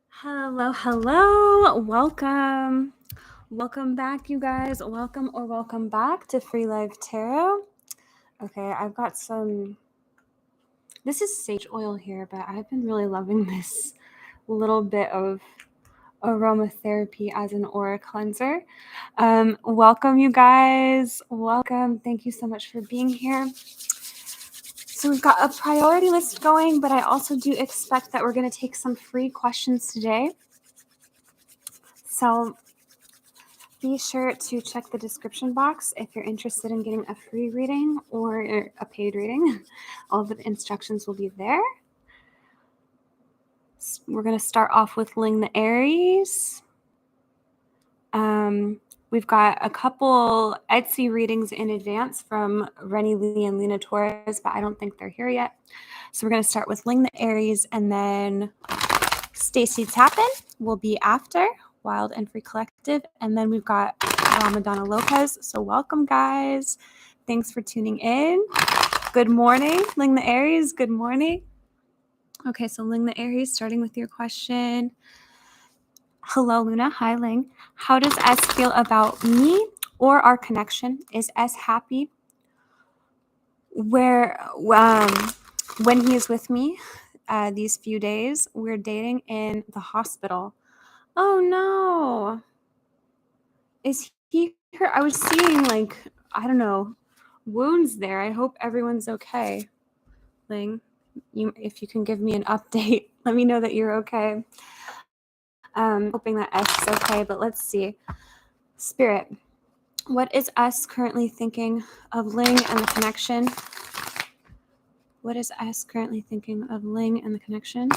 Hello, hello. Welcome back, you guys. Welcome back to Free Life Tarot. Okay, I've got some. This is sage oil here, but I've been really loving this little bit of aromatherapy as an aura cleanser. Welcome, you guys. Welcome. Thank you so much for being here. So we've got a priority list going, but I also do expect that we're going to take some free questions today. So be sure to check the description box if you're interested in getting a free reading or a paid reading. All the instructions will be there. We're going to start off with Ling the Aries. We've got a couple Etsy readings in advance from Rennie Lee and Lena Torres, but I don't think they're here yet. So we're going to start with Ling the Aries, and then Stacy Tappen will be after Wild and Free Collective, and then we've got Ramadana Lopez. So welcome, guys. Thanks for tuning in. Good morning, Ling the Aries. Good morning. Okay, so Ling the Aries, starting with your question. Hello, Luna. Hi, Ling. How does S feel about me or our connection? Is S happy when he is with me these few days? We're dating in the hospital. Oh, no. Is he hurt? I was seeing, I don't know, wounds there. I hope everyone's okay. Ling, if you can give me an update, let me know that you're okay. Hoping that S is okay, but let's see. Spirit, what is us currently thinking of Ling and the connection? What is S currently thinking of Ling and the connection?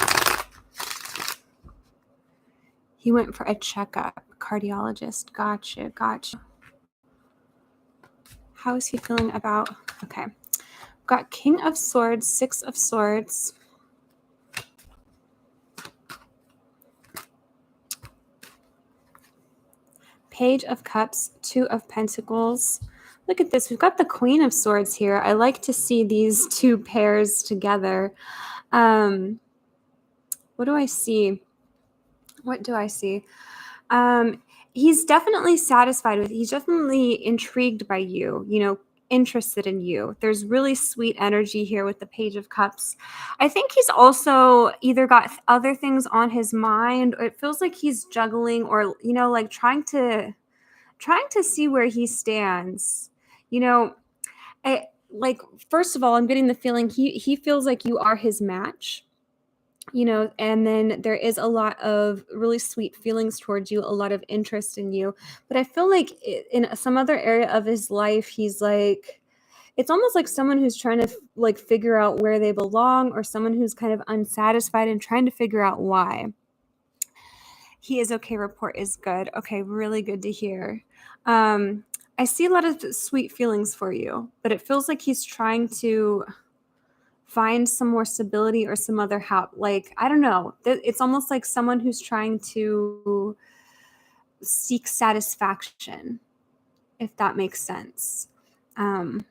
He went for a checkup, cardiologist. Gotcha. How is he feeling about? Okay. Got King of Swords, Six of Swords. Page of Cups, Two of Pentacles. Look at this. We've got the Queen of Swords here. I like to see these two pairs together. What do I see? He's definitely satisfied with, he's definitely intrigued by you, interested in you. There's really sweet energy here with the Page of Cups. I think he's also either got other things on his mind, or it feels like he's juggling, or trying to see where he stands. First of all, I'm getting the feeling he feels like you are his match. And then there is a lot of really sweet feelings towards you, a lot of interest in you. But I feel like in some other area of his life, he's like, it's almost like someone who's trying to figure out where they belong, or someone who's kind of unsatisfied and trying to figure out why. He is okay. Report is good. Okay, really good to hear. I see a lot of sweet feelings for you, but it feels like he's trying to find some more stability or some other help. I don't know. It's almost like someone who's trying to seek satisfaction, if that makes sense. But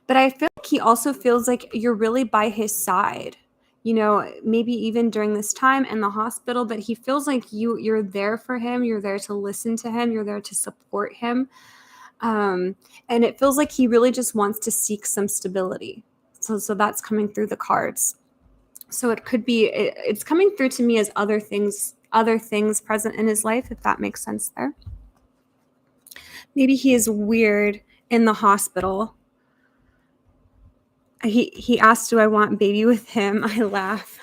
I feel like he also feels like you're really by his side, maybe even during this time in the hospital, but he feels like you're there for him. You're there to listen to him. You're there to support him. And it feels like he really just wants to seek some stability. So that's coming through the cards. So it could be, it's coming through to me as other things present in his life, if that makes sense there. Maybe he is weird in the hospital. He asked, do I want baby with him? I laugh.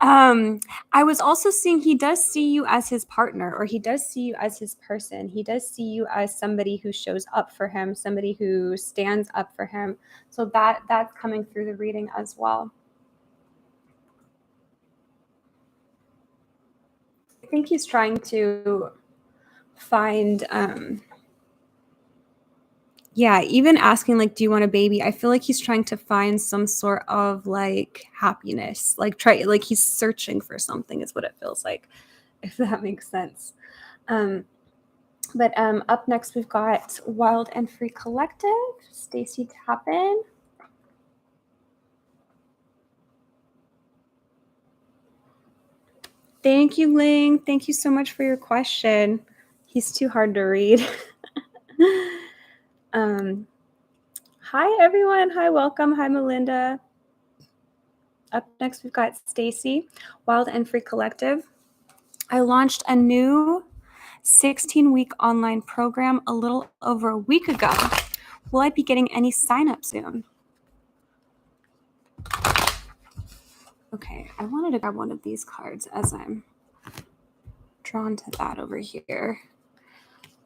I was also seeing he does see you as his partner, or he does see you as his person. He does see you as somebody who shows up for him, somebody who stands up for him. So that's coming through the reading as well. I think he's trying to find even asking, do you want a baby? I feel like he's trying to find some sort of happiness, he's searching for something is what it feels like, if that makes sense. But up next we've got Wild and Free Collective, Stacy Tappen. Thank you, Ling. Thank you so much for your question. He's too hard to read. Hi, everyone. Hi, welcome. Hi, Melinda. Up next, we've got Stacy, Wild and Free Collective. I launched a new 16-week online program a little over a week ago. Will I be getting any sign-up soon? Okay, I wanted to grab one of these cards as I'm drawn to that over here.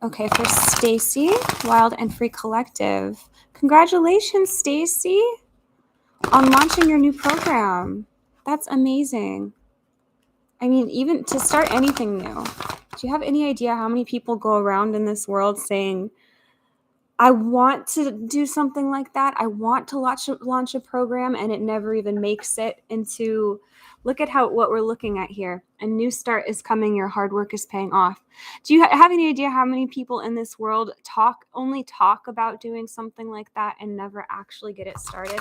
Okay, for Stacy, Wild and Free Collective. Congratulations, Stacy, on launching your new program. That's amazing. I mean, even to start anything new. Do you have any idea how many people go around in this world saying, I want to do something like that. I want to launch a program, and it never even makes it into, look at what we're looking at here. A new start is coming. Your hard work is paying off. Do you have any idea how many people in this world only talk about doing something like that and never actually get it started?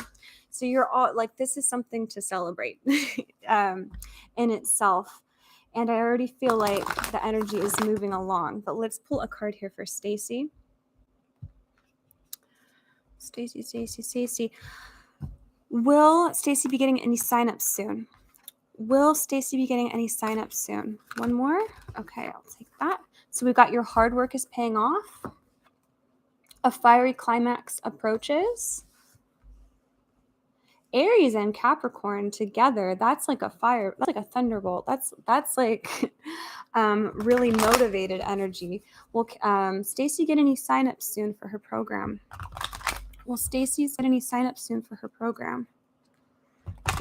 So you're all like, this is something to celebrate in itself. And I already feel like the energy is moving along. But let's pull a card here for Stacy. Stacy. Will Stacy be getting any signups soon? Will Stacy be getting any signups soon? One more? Okay, I'll take that. So we've got your hard work is paying off. A fiery climax approaches. Aries and Capricorn together, that's like a fire, that's like a thunderbolt. That's like really motivated energy. Will Stacy get any signups soon for her program? Will Stacy get any signups soon for her program?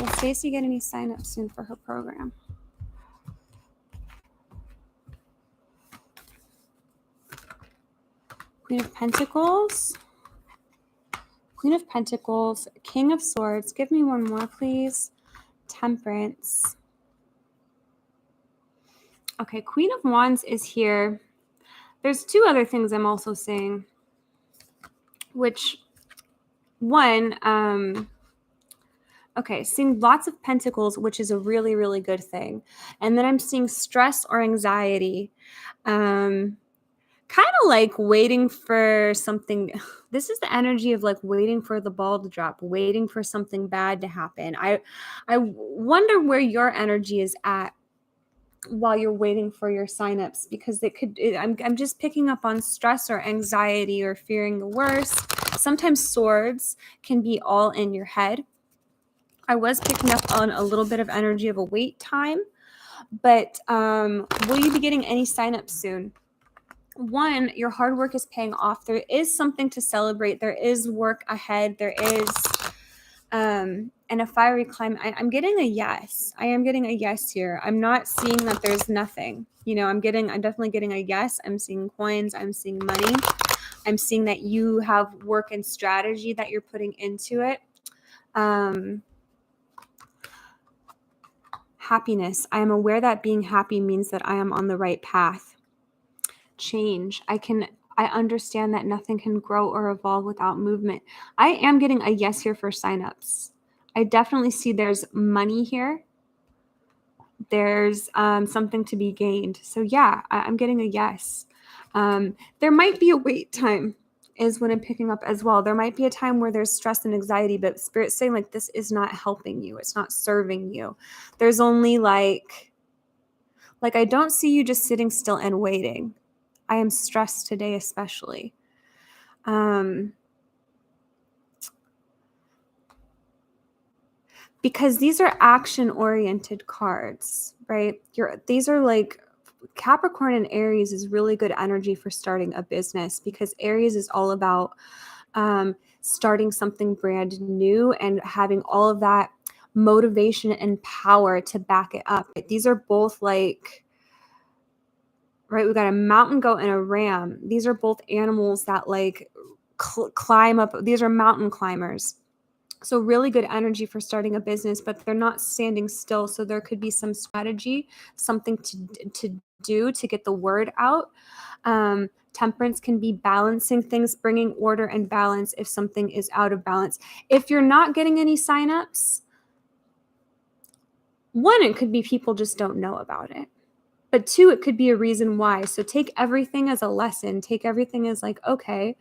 Will Stacy get any signups soon for her program? Queen of Pentacles. Queen of Pentacles. King of Swords. Give me one more, please. Temperance. Okay, Queen of Wands is here. There's two other things I'm also seeing. Which, one, okay, seeing lots of pentacles, which is a really, really good thing. And then I'm seeing stress or anxiety. Kind of like waiting for something. This is the energy of like waiting for the ball to drop, waiting for something bad to happen. I wonder where your energy is at while you're waiting for your signups, because I'm just picking up on stress or anxiety or fearing the worst. Sometimes swords can be all in your head. I was picking up on a little bit of energy of a wait time, but will you be getting any signups soon? One, your hard work is paying off. There is something to celebrate. There is work ahead. There is and a fiery climb. I'm getting a yes. I am getting a yes here. I'm not seeing that there's nothing. You know, I'm definitely getting a yes. I'm seeing coins. I'm seeing money. I'm seeing that you have work and strategy that you're putting into it. Happiness. I am aware that being happy means that I am on the right path. Change. I understand that nothing can grow or evolve without movement. I am getting a yes here for signups. I definitely see there's money here. There's something to be gained. So yeah, I'm getting a yes. There might be a wait time is what I'm picking up as well. There might be a time where there's stress and anxiety, but Spirit's saying like, this is not helping you. It's not serving you. There's only like I don't see you just sitting still and waiting. I am stressed today, especially. Because these are action-oriented cards, right? These are like Capricorn and Aries is really good energy for starting a business, because Aries is all about starting something brand new and having all of that motivation and power to back it up. These are both like, right? We've got a mountain goat and a ram. These are both animals that like climb up. These are mountain climbers. So really good energy for starting a business, but they're not standing still. So there could be some strategy, something to do to get the word out. Temperance can be balancing things, bringing order and balance if something is out of balance. If you're not getting any signups, One, it could be people just don't know about it. But two, it could be a reason why. So take everything as a lesson. Take everything as like, okay,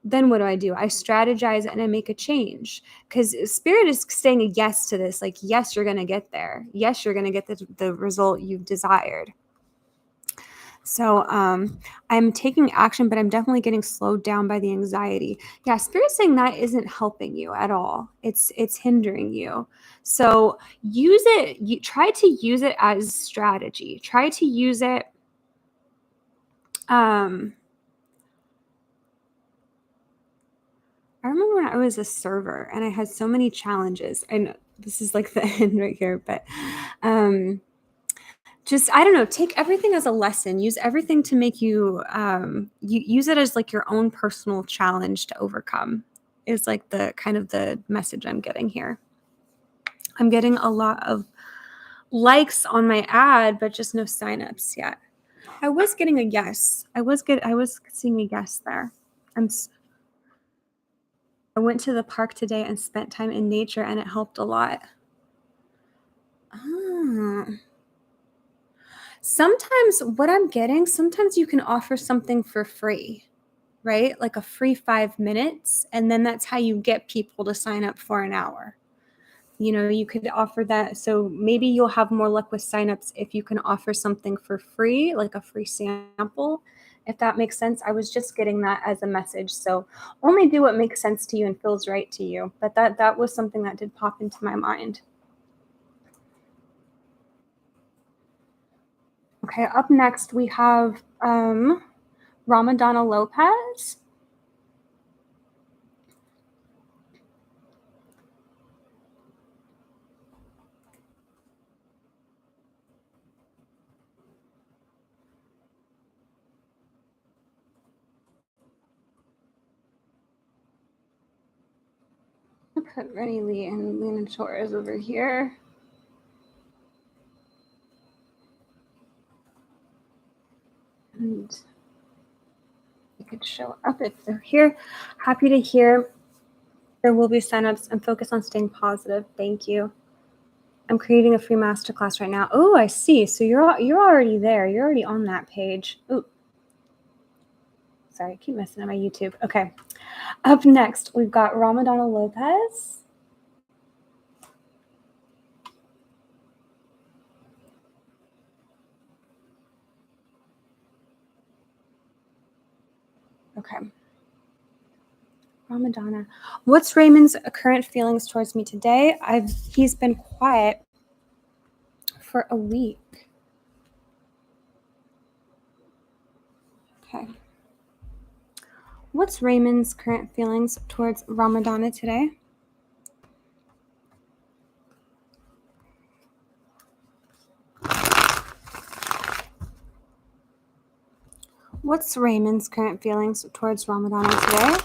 then what do? I strategize and I make a change, because spirit is saying a yes to this. Like, yes, you're going to get there. Yes, you're going to get the result you've desired. So I'm taking action, but I'm definitely getting slowed down by the anxiety. Yeah, spirit's saying that isn't helping you at all. It's hindering you. So use it. You try to use it as strategy. Try to use it. I remember when I was a server and I had so many challenges. I know this is like the end right here, but just, I don't know, take everything as a lesson. Use everything to make you, you use it as like your own personal challenge to overcome, is like the kind of the message I'm getting here. I'm getting a lot of likes on my ad, but just no signups yet. I was getting a yes. I was seeing a yes there. I went to the park today and spent time in nature, and it helped a lot. Sometimes what I'm getting, sometimes you can offer something for free, right? Like a free 5 minutes, and then that's how you get people to sign up for an hour. You know, you could offer that. So maybe you'll have more luck with signups if you can offer something for free, like a free sample, if that makes sense. I was just getting that as a message. So only do what makes sense to you and feels right to you. But that was something that did pop into my mind. Okay, up next we have Ramadana Lopez. I'll put Rennie Lee and Lena Torres over here. And you could show up if they're here. Happy to hear. There will be signups, and focus on staying positive. Thank you. I'm creating a free masterclass right now. Oh, I see. So you're already there. You're already on that page. Oh, sorry, I keep messing up my YouTube. Okay. Up next, we've got Ramadana Lopez. Okay. Ramadana. What's Raymond's current feelings towards me today? He's been quiet for a week. Okay. What's Raymond's current feelings towards Ramadana today? What's Raymond's current feelings towards Ramadana today?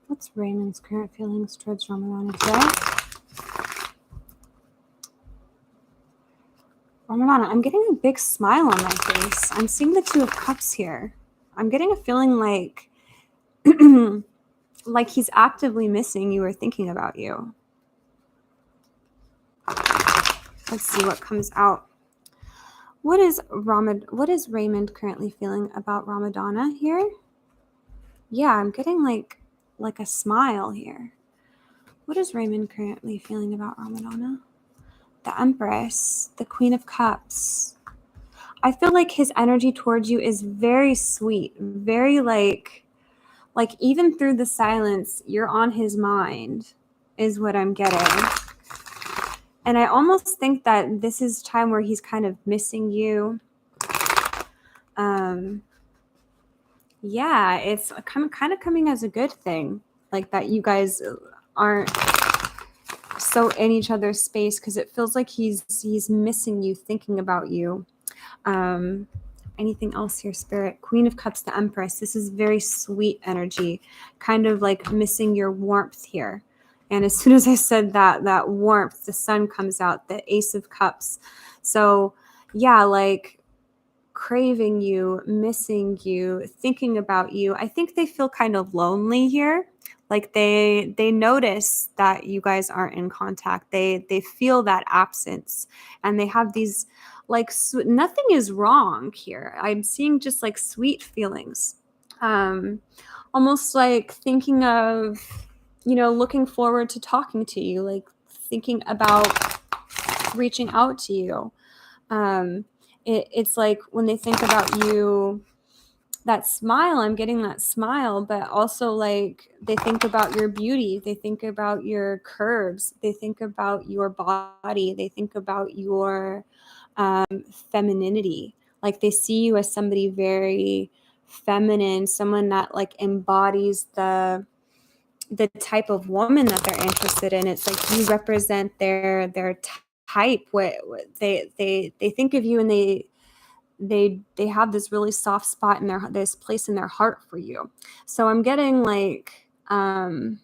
What's Raymond's current feelings towards Ramadana today? Ramadana, I'm getting a big smile on my face. I'm seeing the Two of Cups here. I'm getting a feeling like like he's actively missing you or thinking about you. Let's see what comes out. What is Raymond currently feeling about Ramadana here? Yeah, I'm getting like a smile here. What is Raymond currently feeling about Ramadana? The Empress, the Queen of Cups. I feel like his energy towards you is very sweet, very like even through the silence, you're on his mind, is what I'm getting. And I almost think that this is time where he's kind of missing you. Yeah, it's kind of coming as a good thing, like that you guys aren't so in each other's space, because it feels like he's missing you, thinking about you. Anything else here, Spirit? Queen of Cups, the Empress. This is very sweet energy, kind of like missing your warmth here. And as soon as I said that warmth, the sun comes out, the Ace of Cups. So yeah, like craving you, missing you, thinking about you. I think they feel kind of lonely here. Like they notice that you guys aren't in contact. They feel that absence, and they have these like nothing is wrong here. I'm seeing just like sweet feelings. Almost like thinking of, looking forward to talking to you, like thinking about reaching out to you. It's like when they think about you, that smile, I'm getting that smile, but also like they think about your beauty, they think about your curves, they think about your body, they think about your femininity. Like they see you as somebody very feminine, someone that like embodies the type of woman that they're interested in. It's like you represent their type. What they think of you, and they have this really soft spot in this place in their heart for you. So I'm getting like a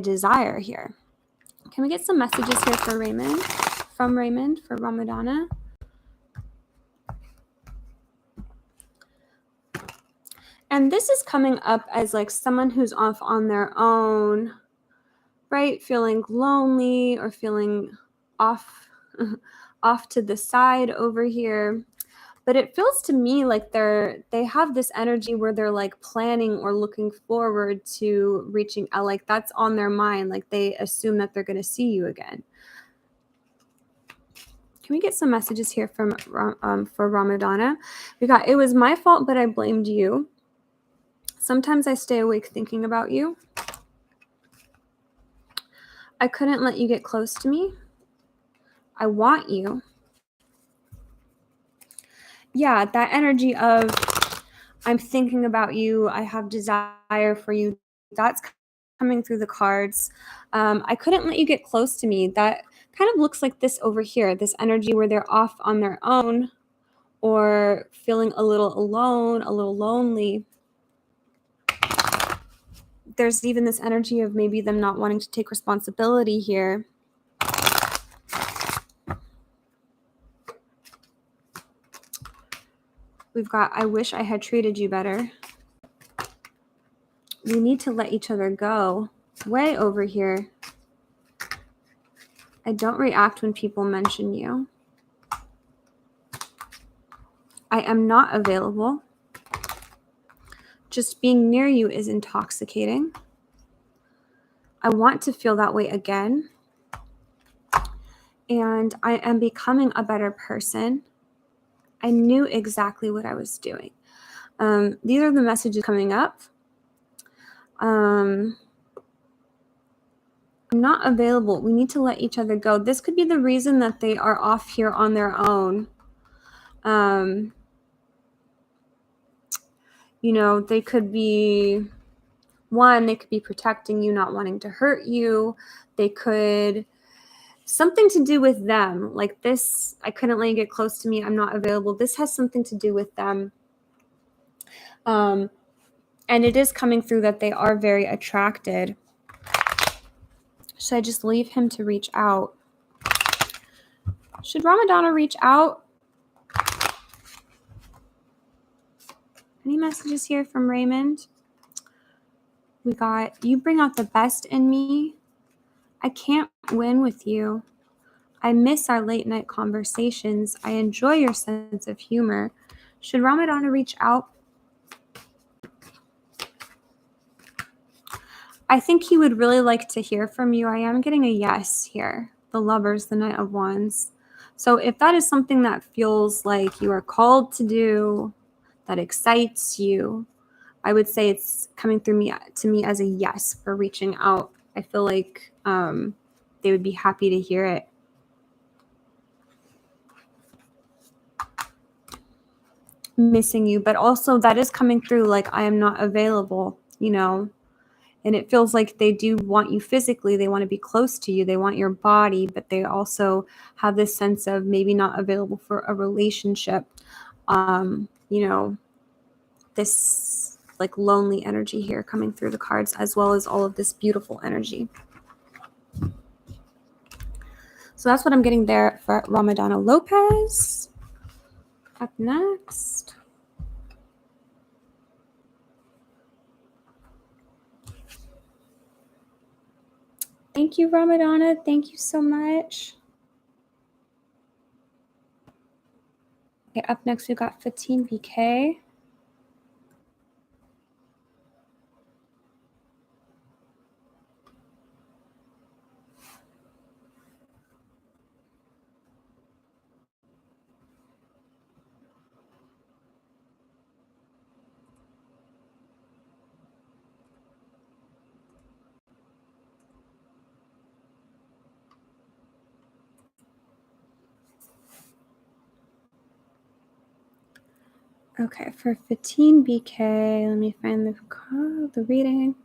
desire here. Can we get some messages here for Raymond? From Raymond for Ramadana? And this is coming up as like someone who's off on their own, right? Feeling lonely or feeling off to the side over here. But it feels to me like they have this energy where they're like planning or looking forward to reaching out. Like that's on their mind. Like they assume that they're going to see you again. Can we get some messages here from for Ramadana? We got, it was my fault, but I blamed you. Sometimes I stay awake thinking about you. I couldn't let you get close to me. I want you. Yeah, that energy of I'm thinking about you. I have desire for you. That's coming through the cards. I couldn't let you get close to me. That kind of looks like this over here, this energy where they're off on their own or feeling a little alone, a little lonely. There's even this energy of maybe them not wanting to take responsibility here. We've got, I wish I had treated you better. We need to let each other go. Way over here. I don't react when people mention you. I am not available. Just being near you is intoxicating. I want to feel that way again. And I am becoming a better person. I knew exactly what I was doing. These are the messages coming up. I'm not available. We need to let each other go. This could be the reason that they are off here on their own. They could be, they could be protecting you, not wanting to hurt you. They could, something to do with them. Like this, I couldn't let you get close to me. I'm not available. This has something to do with them. And it is coming through that they are very attracted. Should I just leave him to reach out? Should Ramadana reach out? Any messages here from Raymond? We got, you bring out the best in me. I can't win with you. I miss our late night conversations. I enjoy your sense of humor. Should Ramadana reach out? I think he would really like to hear from you. I am getting a yes here. The Lovers, the Knight of Wands. So if that is something that feels like you are called to do, that excites you, I would say it's coming through to me as a yes for reaching out. I feel like they would be happy to hear it. Missing you, but also that is coming through like I am not available, and it feels like they do want you physically. They want to be close to you. They want your body, but they also have this sense of maybe not available for a relationship. This like lonely energy here coming through the cards, as well as all of this beautiful energy. So that's what I'm getting there for Ramadana Lopez. Up next. Thank you, Ramadana. Thank you so much. Okay, up next we've got 15 BK. Okay, for 15 BK, let me find the reading.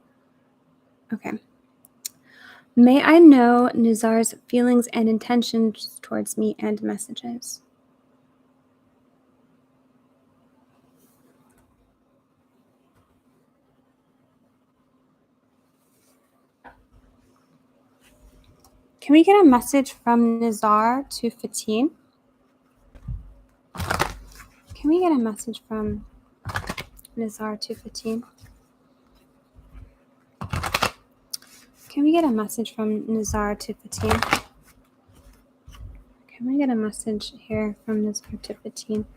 Okay. May I know Nizar's feelings and intentions towards me and messages? Can we get a message from Nizar to Fatin? Can we get a message from Nizar to Fatin? Can we get a message from Nizar to Fatin? Can we get a message here from Nizar to Fatin?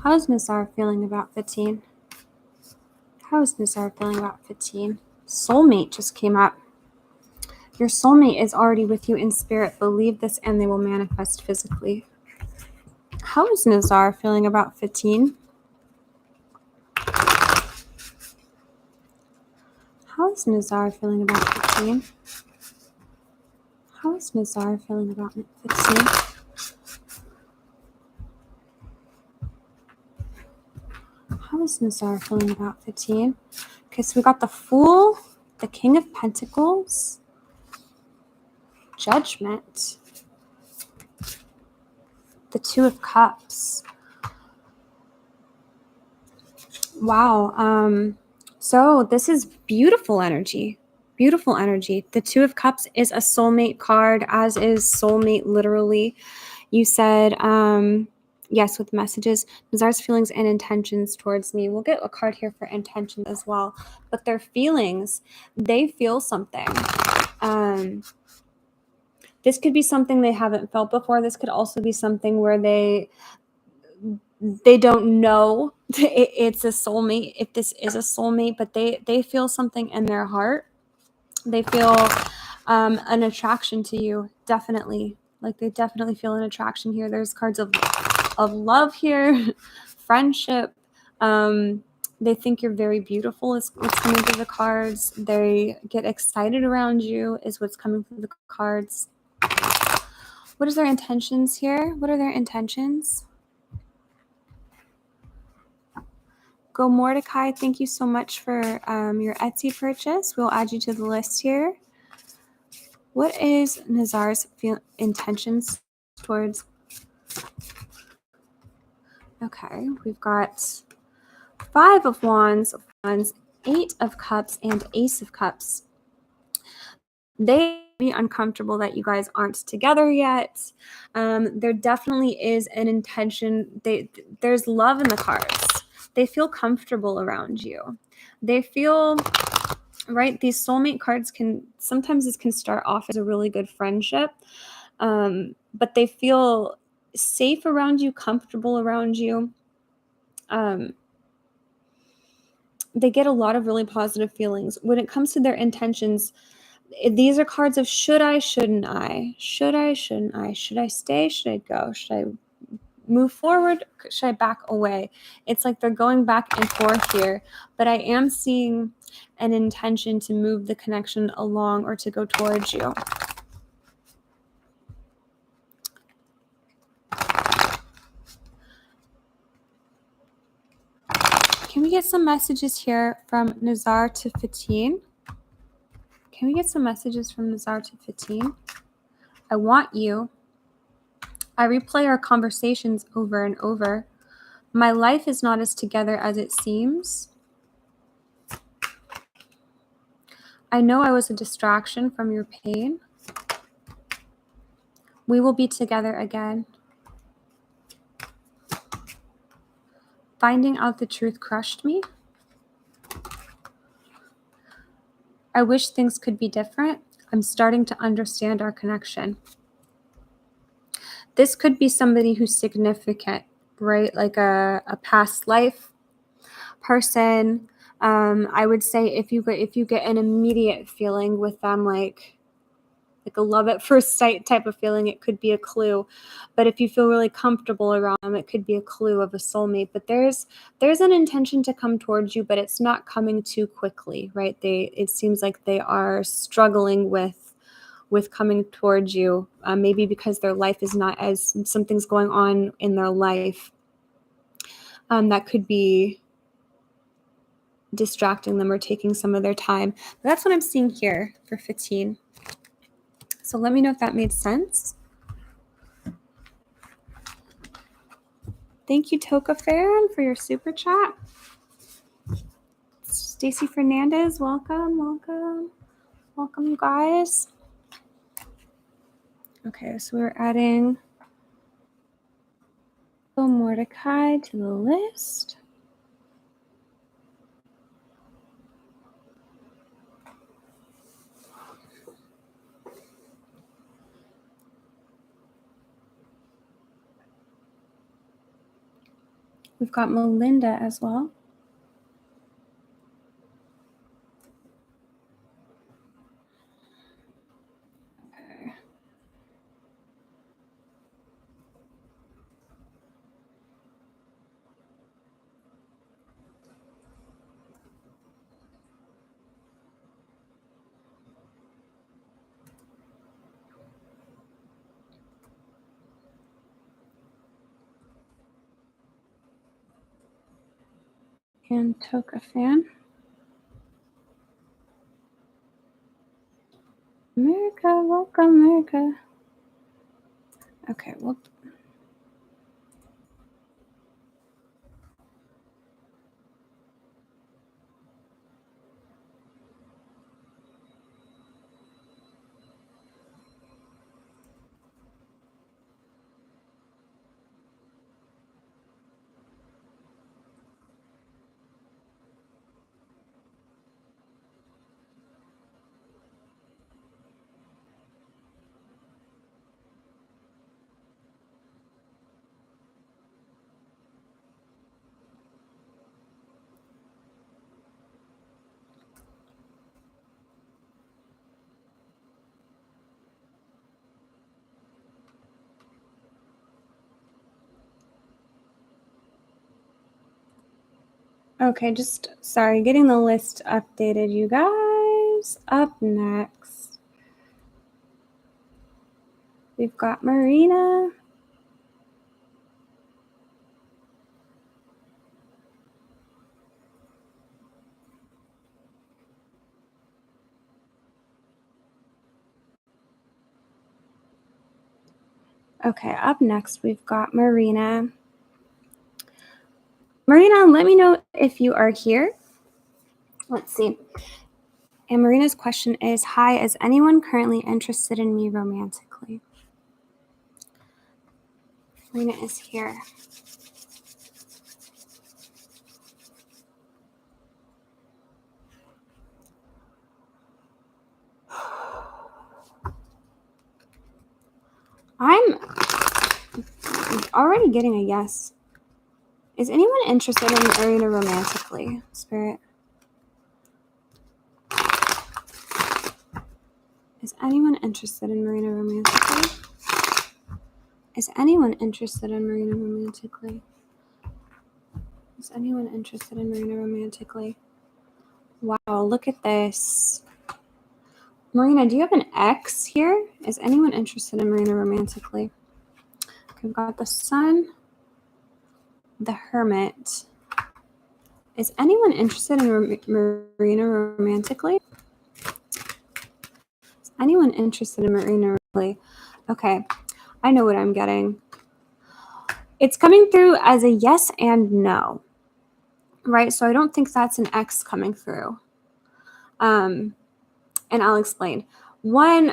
How is Nizar feeling about Fatin? How is Nizar feeling about Fatin? Soulmate just came up. Your soulmate is already with you in spirit. Believe this and they will manifest physically. How is Nizar feeling about Fatin? How is Nizar feeling about Fatin? How is Nizar feeling about Fatin? How is Nizar feeling about Fatin? Okay, so we got the Fool, the King of Pentacles, Judgment, the Two of Cups. Wow. So this is beautiful energy. Beautiful energy. The Two of Cups is a soulmate card, as is soulmate literally. You said, yes, with messages, Nizar's feelings and intentions towards me. We'll get a card here for intentions as well. But their feelings, they feel something. This could be something they haven't felt before. This could also be something where they don't know it's a soulmate, if this is a soulmate, but they feel something in their heart. They feel an attraction to you, definitely. Like they definitely feel an attraction here. There's cards of love here, friendship. They think you're very beautiful is what's coming through the cards. They get excited around you is what's coming through the cards. What is their intentions here? What are their intentions? Go Mordecai, thank you so much for your Etsy purchase. We'll add you to the list here. What is Nizar's intentions towards? Okay, we've got 5 of Wands, 8 of Cups, and Ace of Cups. They be uncomfortable that you guys aren't together yet. There definitely is an intention. There's love in the cards. They feel comfortable around you. They feel, right, these soulmate cards sometimes this can start off as a really good friendship, but they feel safe around you, comfortable around you. They get a lot of really positive feelings. When it comes to their intentions, these are cards of should I, shouldn't I? Should I, shouldn't I? Should I stay? Should I go? Should I move forward? Should I back away? It's like they're going back and forth here, but I am seeing an intention to move the connection along or to go towards you. Can we get some messages here from Nizar to Fatin? Can we get some messages from Nizar to Fatin? I want you. I replay our conversations over and over. My life is not as together as it seems. I know I was a distraction from your pain. We will be together again. Finding out the truth crushed me. I wish things could be different. I'm starting to understand our connection. This could be somebody who's significant, right? Like a past life person. I would say if you get an immediate feeling with them, like a love at first sight type of feeling, it could be a clue. But if you feel really comfortable around them, it could be a clue of a soulmate. But there's an intention to come towards you, but it's not coming too quickly, right? It seems like they are struggling with coming towards you, maybe because their life is not as, something's going on in their life that could be distracting them or taking some of their time. But that's what I'm seeing here for 15. So let me know if that made sense. Thank you, Toka Farron, for your super chat. Stacy Fernandez, welcome, welcome, welcome, you guys. Okay, so we're adding Mordecai to the list. We've got Melinda as well. Okay. And Toka fan. America, welcome, America. Okay, well. Okay, just sorry, getting the list updated, you guys. Up next, we've got Marina. Okay, up next, we've got Marina. Marina, let me know if you are here. Let's see. And Marina's question is, hi, is anyone currently interested in me romantically? Marina is here. I'm already getting a yes. Is anyone interested in Marina romantically, Spirit? Is anyone interested in Marina romantically? Is anyone interested in Marina romantically? Is anyone interested in Marina romantically? Wow, look at this. Marina, do you have an ex here? Is anyone interested in Marina romantically? Okay, we've got the Sun, the Hermit. Is anyone interested in Marina romantically? Is anyone interested in Marina romantically? Okay, I know what I'm getting. It's coming through as a yes and no, right? So I don't think that's an X coming through. And I'll explain. One,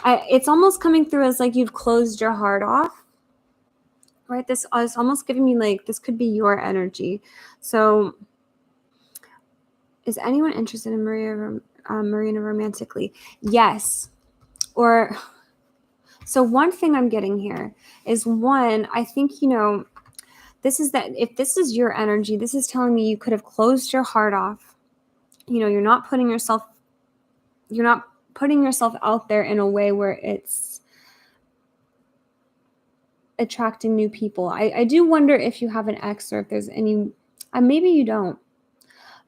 it's almost coming through as like you've closed your heart off, right? This is almost giving me like this could be your energy. So is anyone interested in Maria? Marina romantically. Yes. Or, so one thing I'm getting here is one, I think, you know, this is that if this is your energy, this is telling me you could have closed your heart off. You know, you're not putting yourself out there in a way where it's attracting new people. I do wonder if you have an ex or if there's any, maybe you don't.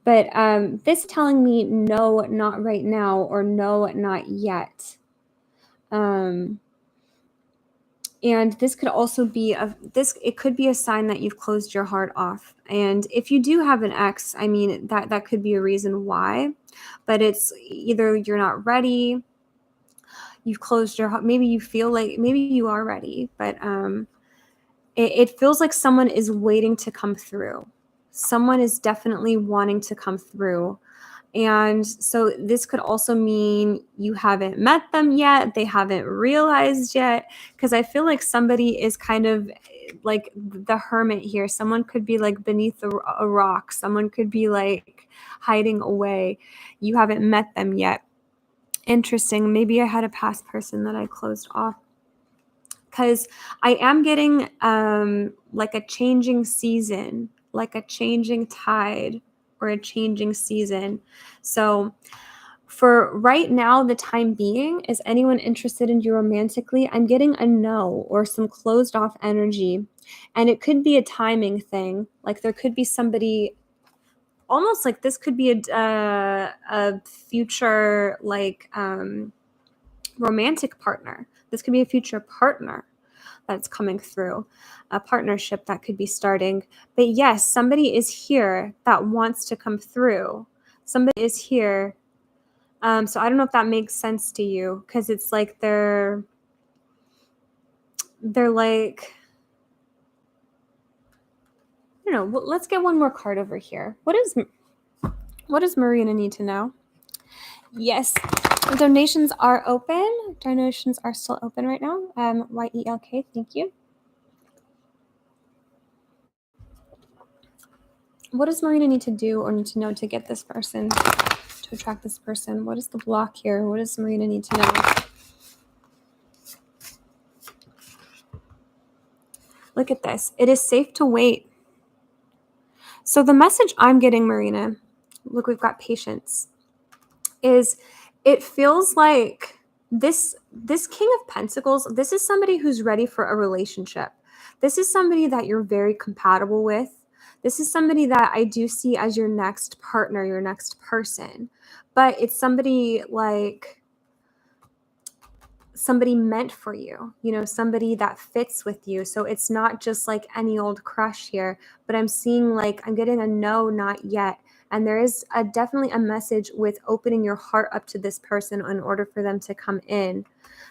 But this telling me no, not right now, or no, not yet. And this could also be it could be a sign that you've closed your heart off. And if you do have an ex, I mean, that could be a reason why. But it's either you're not ready, you've closed your heart, maybe you feel like maybe you are ready, but it feels like someone is waiting to come through. Someone is definitely wanting to come through. And so this could also mean you haven't met them yet. They haven't realized yet. Because I feel like somebody is kind of like the hermit here. Someone could be like beneath a rock. Someone could be like hiding away. You haven't met them yet. Interesting. Maybe I had a past person that I closed off. Because I am getting like a changing season, like a changing tide or a changing season. So for right now, the time being, is anyone interested in you romantically? I'm getting a no or some closed off energy. And it could be a timing thing. Like there could be somebody, almost like this could be a future like romantic partner. This could be a future partner that's coming through, a partnership that could be starting. But yes, somebody is here that wants to come through. Somebody is here. So I don't know if that makes sense to you, because it's like they're like, I don't know. Let's get one more card over here. What does Marina need to know? Yes, donations are open. Donations are still open right now. YELK, thank you. What does Marina need to do or need to know to get this person, to attract this person? What is the block here? What does Marina need to know? Look at this. It is safe to wait. So the message I'm getting, Marina, look, we've got patience, is it feels like this King of Pentacles, this is somebody who's ready for a relationship. This is somebody that you're very compatible with. This is somebody that I do see as your next partner, your next person. But it's somebody like somebody meant for you, you know, somebody that fits with you. So it's not just like any old crush here, but I'm seeing like I'm getting a no, not yet. And there is definitely a message with opening your heart up to this person in order for them to come in.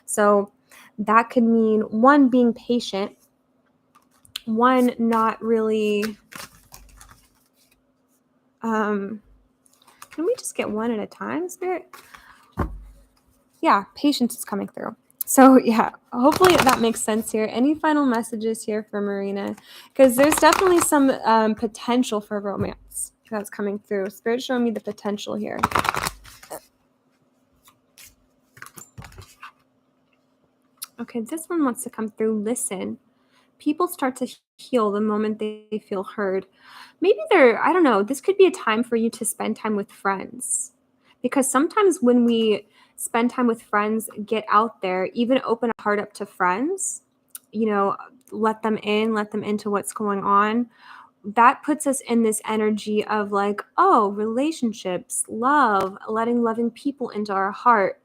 So that could mean one, being patient, one, not really. Can we just get one at a time, Spirit? Yeah, patience is coming through. So yeah, hopefully that makes sense here. Any final messages here for Marina? Because there's definitely some potential for romance that's coming through. Spirit showing me the potential here. Okay, this one wants to come through. Listen. People start to heal the moment they feel heard. Maybe I don't know, this could be a time for you to spend time with friends. Because sometimes when we spend time with friends, get out there, even open a heart up to friends, you know, let them into what's going on. That puts us in this energy of like, oh, relationships, love, letting loving people into our heart.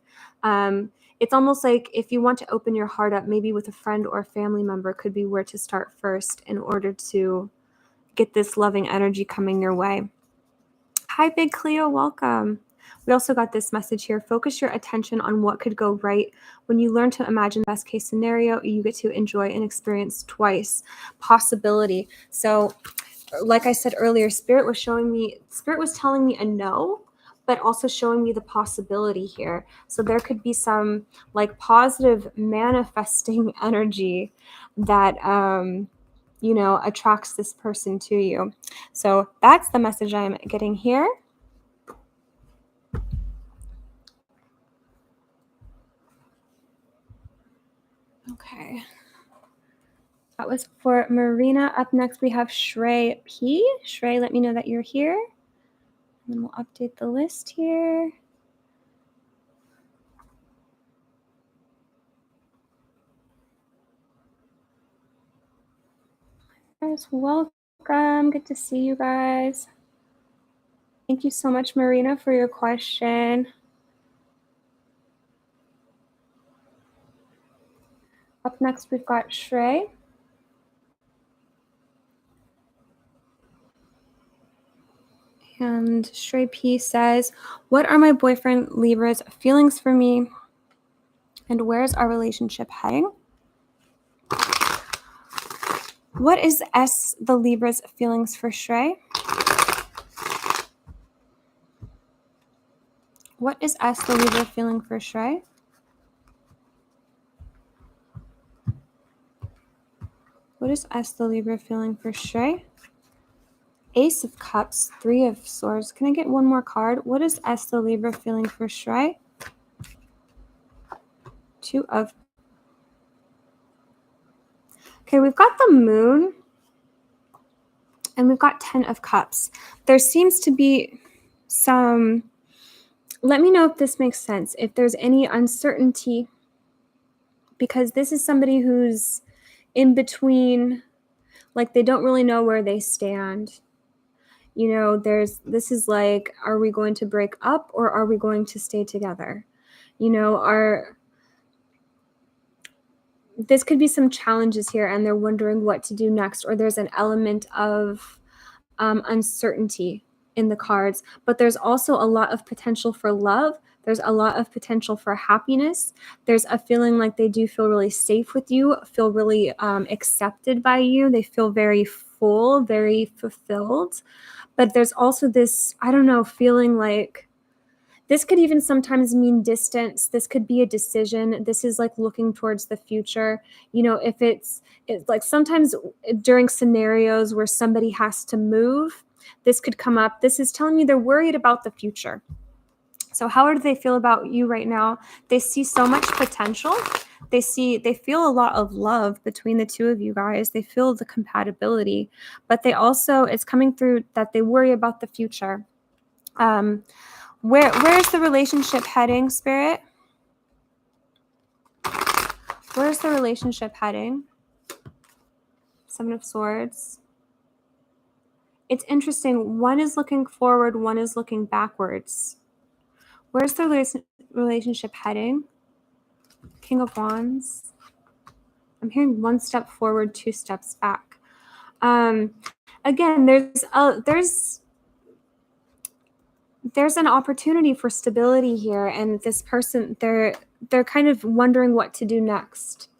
It's almost like if you want to open your heart up, maybe with a friend or a family member could be where to start first in order to get this loving energy coming your way. Hi, Big Cleo, welcome. We also got this message here. Focus your attention on what could go right. When you learn to imagine the best case scenario, you get to enjoy and experience twice. Possibility. So like I said earlier, Spirit was telling me a no, but also showing me the possibility here. So there could be some like positive manifesting energy that, you know, attracts this person to you. So that's the message I'm getting here. Okay. That was for Marina. Up next, we have Shrey P. Shrey, let me know that you're here. And then we'll update the list here. Guys, welcome. Good to see you guys. Thank you so much, Marina, for your question. Up next, we've got Shrey. And Shrey P says, what are my boyfriend Libra's feelings for me? And where's our relationship heading? What is S, the Libra's feelings for Shrey? What is S, the Libra, feeling for Shrey? What is S, the Libra, feeling for Shrey? Ace of Cups, Three of Swords. Can I get one more card? What is S, the Libra, feeling for Shrey? Two of... Okay, we've got the Moon. And we've got 10 of Cups. There seems to be some... Let me know if this makes sense. If there's any uncertainty. Because this is somebody who's in between... Like, they don't really know where they stand. You know, this is like, are we going to break up or are we going to stay together? You know, this could be some challenges here and they're wondering what to do next, or there's an element of uncertainty in the cards, but there's also a lot of potential for love. There's a lot of potential for happiness. There's a feeling like they do feel really safe with you, feel really accepted by you. They feel very full, very fulfilled. But there's also this, I don't know, feeling like this could even sometimes mean distance. This could be a decision. This is like looking towards the future. You know, if it's like sometimes during scenarios where somebody has to move, this could come up. This is telling me they're worried about the future. So how do they feel about you right now? They see so much potential. They feel a lot of love between the two of you guys. They feel the compatibility, but they also, it's coming through that they worry about the future. Where's the relationship heading, Spirit? Where's the relationship heading? Seven of Swords. It's interesting. One is looking forward, one is looking backwards. Where's the relationship heading? King of Wands. I'm hearing one step forward, two steps back. Again, there's an opportunity for stability here, and this person, they're kind of wondering what to do next.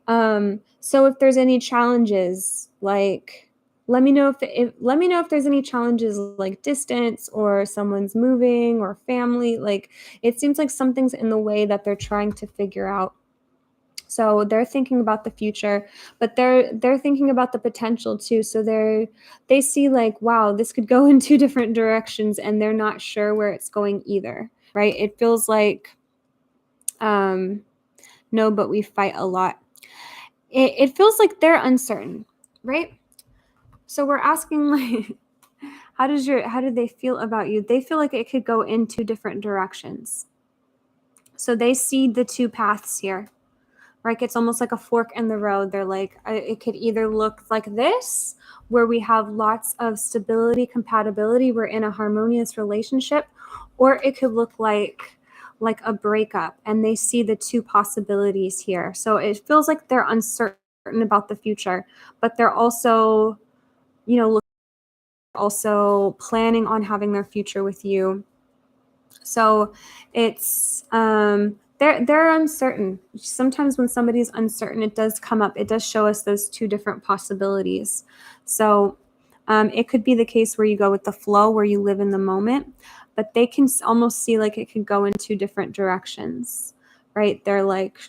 So if there's any challenges, like let me know if there's any challenges like distance or someone's moving or family. Like it seems like something's in the way that they're trying to figure out. So they're thinking about the future, but they're thinking about the potential too. So they see like, wow, this could go in two different directions, and they're not sure where it's going either, right? It feels like, no, but we fight a lot. It feels like they're uncertain, right? So we're asking like, how do they feel about you? They feel like it could go in two different directions. So they see the two paths here. Right? It's almost like a fork in the road. They're like, it could either look like this, where we have lots of stability, compatibility, we're in a harmonious relationship, or it could look like a breakup, and they see the two possibilities here. So it feels like they're uncertain about the future, but they're also, you know, also planning on having their future with you. So it's they're uncertain. Sometimes when somebody's uncertain, it does come up. It does show us those two different possibilities. So it could be the case where you go with the flow, where you live in the moment, but they can almost see like it could go in two different directions, right? They're like,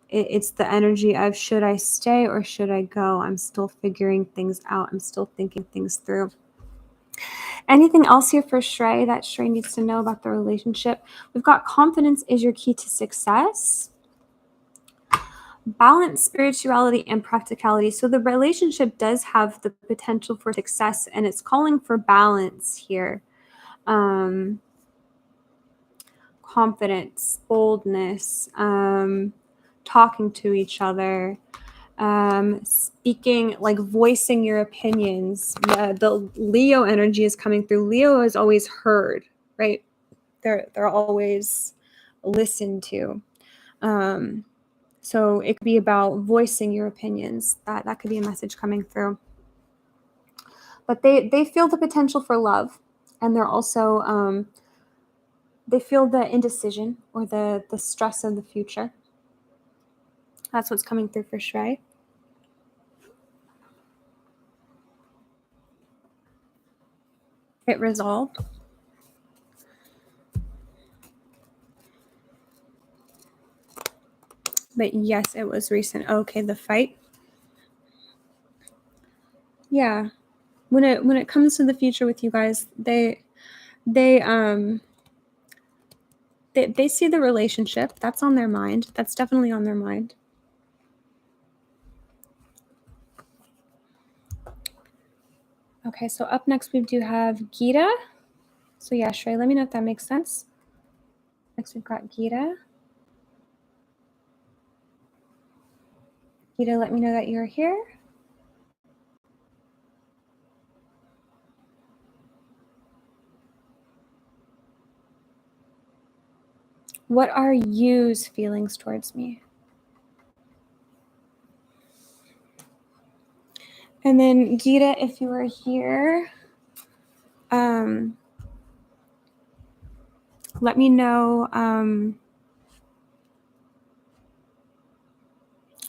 it's the energy of, should I stay or should I go? I'm still figuring things out. I'm still thinking things through. Anything else here for Shrey that Shrey needs to know about the relationship? We've got confidence is your key to success. balance, spirituality, and practicality. So the relationship does have the potential for success, and it's calling for balance here. Confidence, boldness, talking to each other, speaking, like voicing your opinions. The Leo energy is coming through. Leo is always heard, right? They're always listened to. So it could be about voicing your opinions. That could be a message coming through. But they feel the potential for love, and they're also they feel the indecision or the stress of the future. That's what's coming through for Saryte. It resolved. But yes, it was recent. Okay, the fight. Yeah. When it comes to the future with you guys, they see the relationship. That's on their mind. That's definitely on their mind. Okay, so up next we do have Gita. So yeah, Saryte, let me know if that makes sense. Next we've got Gita. Gita, let me know that you're here. What are you's feelings towards me? And then Gita, if you are here, let me know.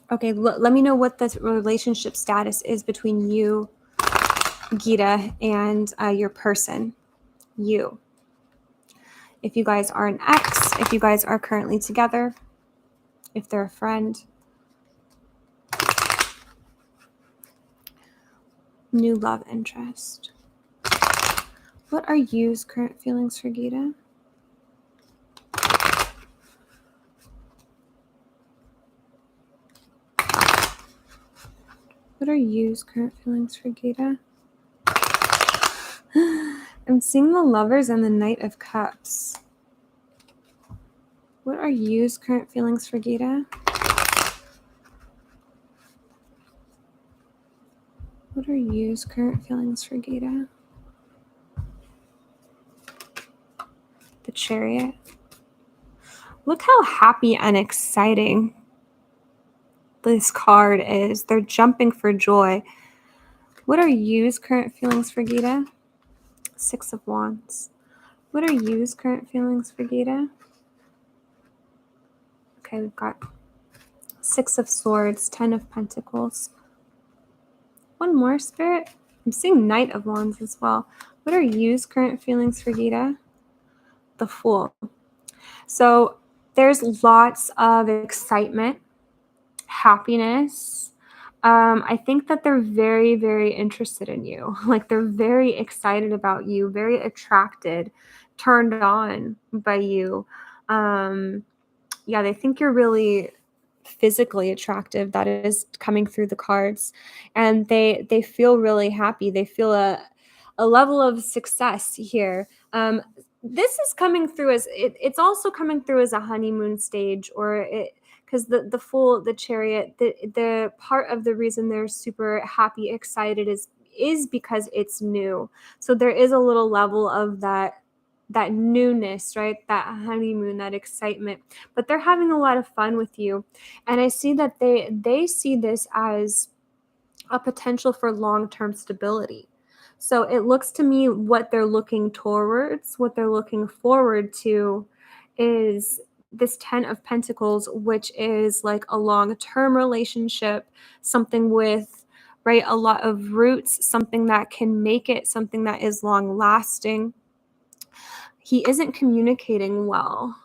Okay, let me know what the relationship status is between you, Gita, and your person, you. If you guys are an ex, if you guys are currently together, if they're a friend. New love interest. What are you's current feelings for Gita? What are you's current feelings for Gita? I'm seeing the Lovers and the Knight of Cups. What are you's current feelings for Gita? What are you's current feelings for Gita? The Chariot. Look how happy and exciting this card is. They're jumping for joy. What are you's current feelings for Gita? Six of Wands. What are you's current feelings for Gita? Okay, we've got Six of Swords, Ten of Pentacles. One more, Spirit. I'm seeing Knight of Wands as well. What are you's current feelings for Gita? The Fool. So there's lots of excitement, happiness. I think that they're very, very interested in you. Like they're very excited about you, very attracted, turned on by you. Yeah, they think you're really physically attractive. That is coming through the cards. And they feel really happy. They feel a level of success here. This is coming through as it's also coming through as a honeymoon stage, or it because the Fool, the Chariot, the part of the reason they're super happy, excited is because it's new. So there is a little level of that newness, right? That honeymoon, that excitement. But they're having a lot of fun with you. And I see that they see this as a potential for long-term stability. So it looks to me what they're looking towards, what they're looking forward to is this Ten of Pentacles, which is like a long-term relationship, something with, right, a lot of roots, something that can make it, something that is long-lasting. He isn't communicating well.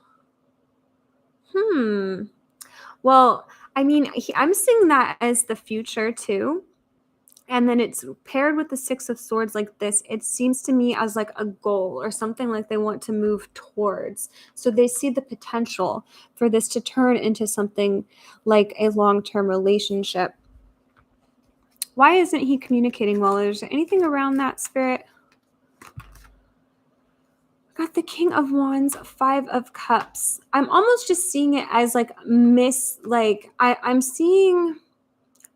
Well, I mean, I'm seeing that as the future too. and then it's paired with the Six of Swords like this. It seems to me as like a goal or something like they want to move towards. So they see the potential for this to turn into something like a long-term relationship. Why isn't he communicating well? Is there anything around that, Spirit? Got the King of Wands, Five of Cups. I'm almost just seeing it as like I'm seeing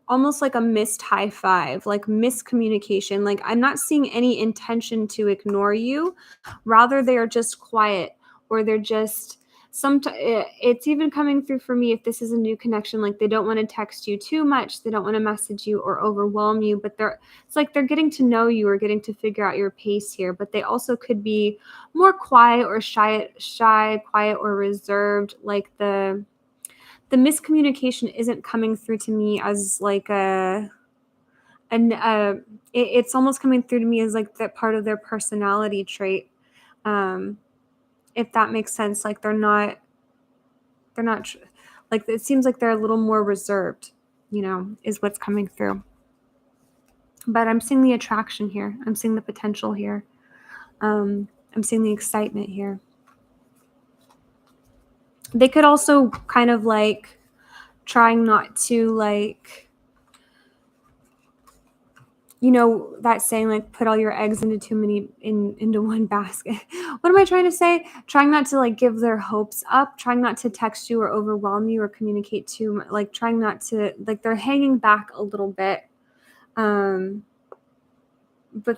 almost like a missed high five, like miscommunication. Like I'm not seeing any intention to ignore you. Rather, they are just quiet, or they're just it's even coming through for me if this is a new connection. Like they don't want to text you too much. They don't want to message you or overwhelm you, but it's like they're getting to know you or getting to figure out your pace here. But they also could be more quiet or shy, quiet or reserved. Like the miscommunication isn't coming through to me as like it's almost coming through to me as like that part of their personality trait. If that makes sense, like they're not like, it seems like they're a little more reserved, is what's coming through. But I'm seeing the attraction here. I'm seeing the potential here. I'm seeing the excitement here. They could also kind of like trying not to like, that saying like put all your eggs into one basket. What am I trying to say? Trying not to like give their hopes up, trying not to text you or overwhelm you or communicate too much, like trying not to, like they're hanging back a little bit. But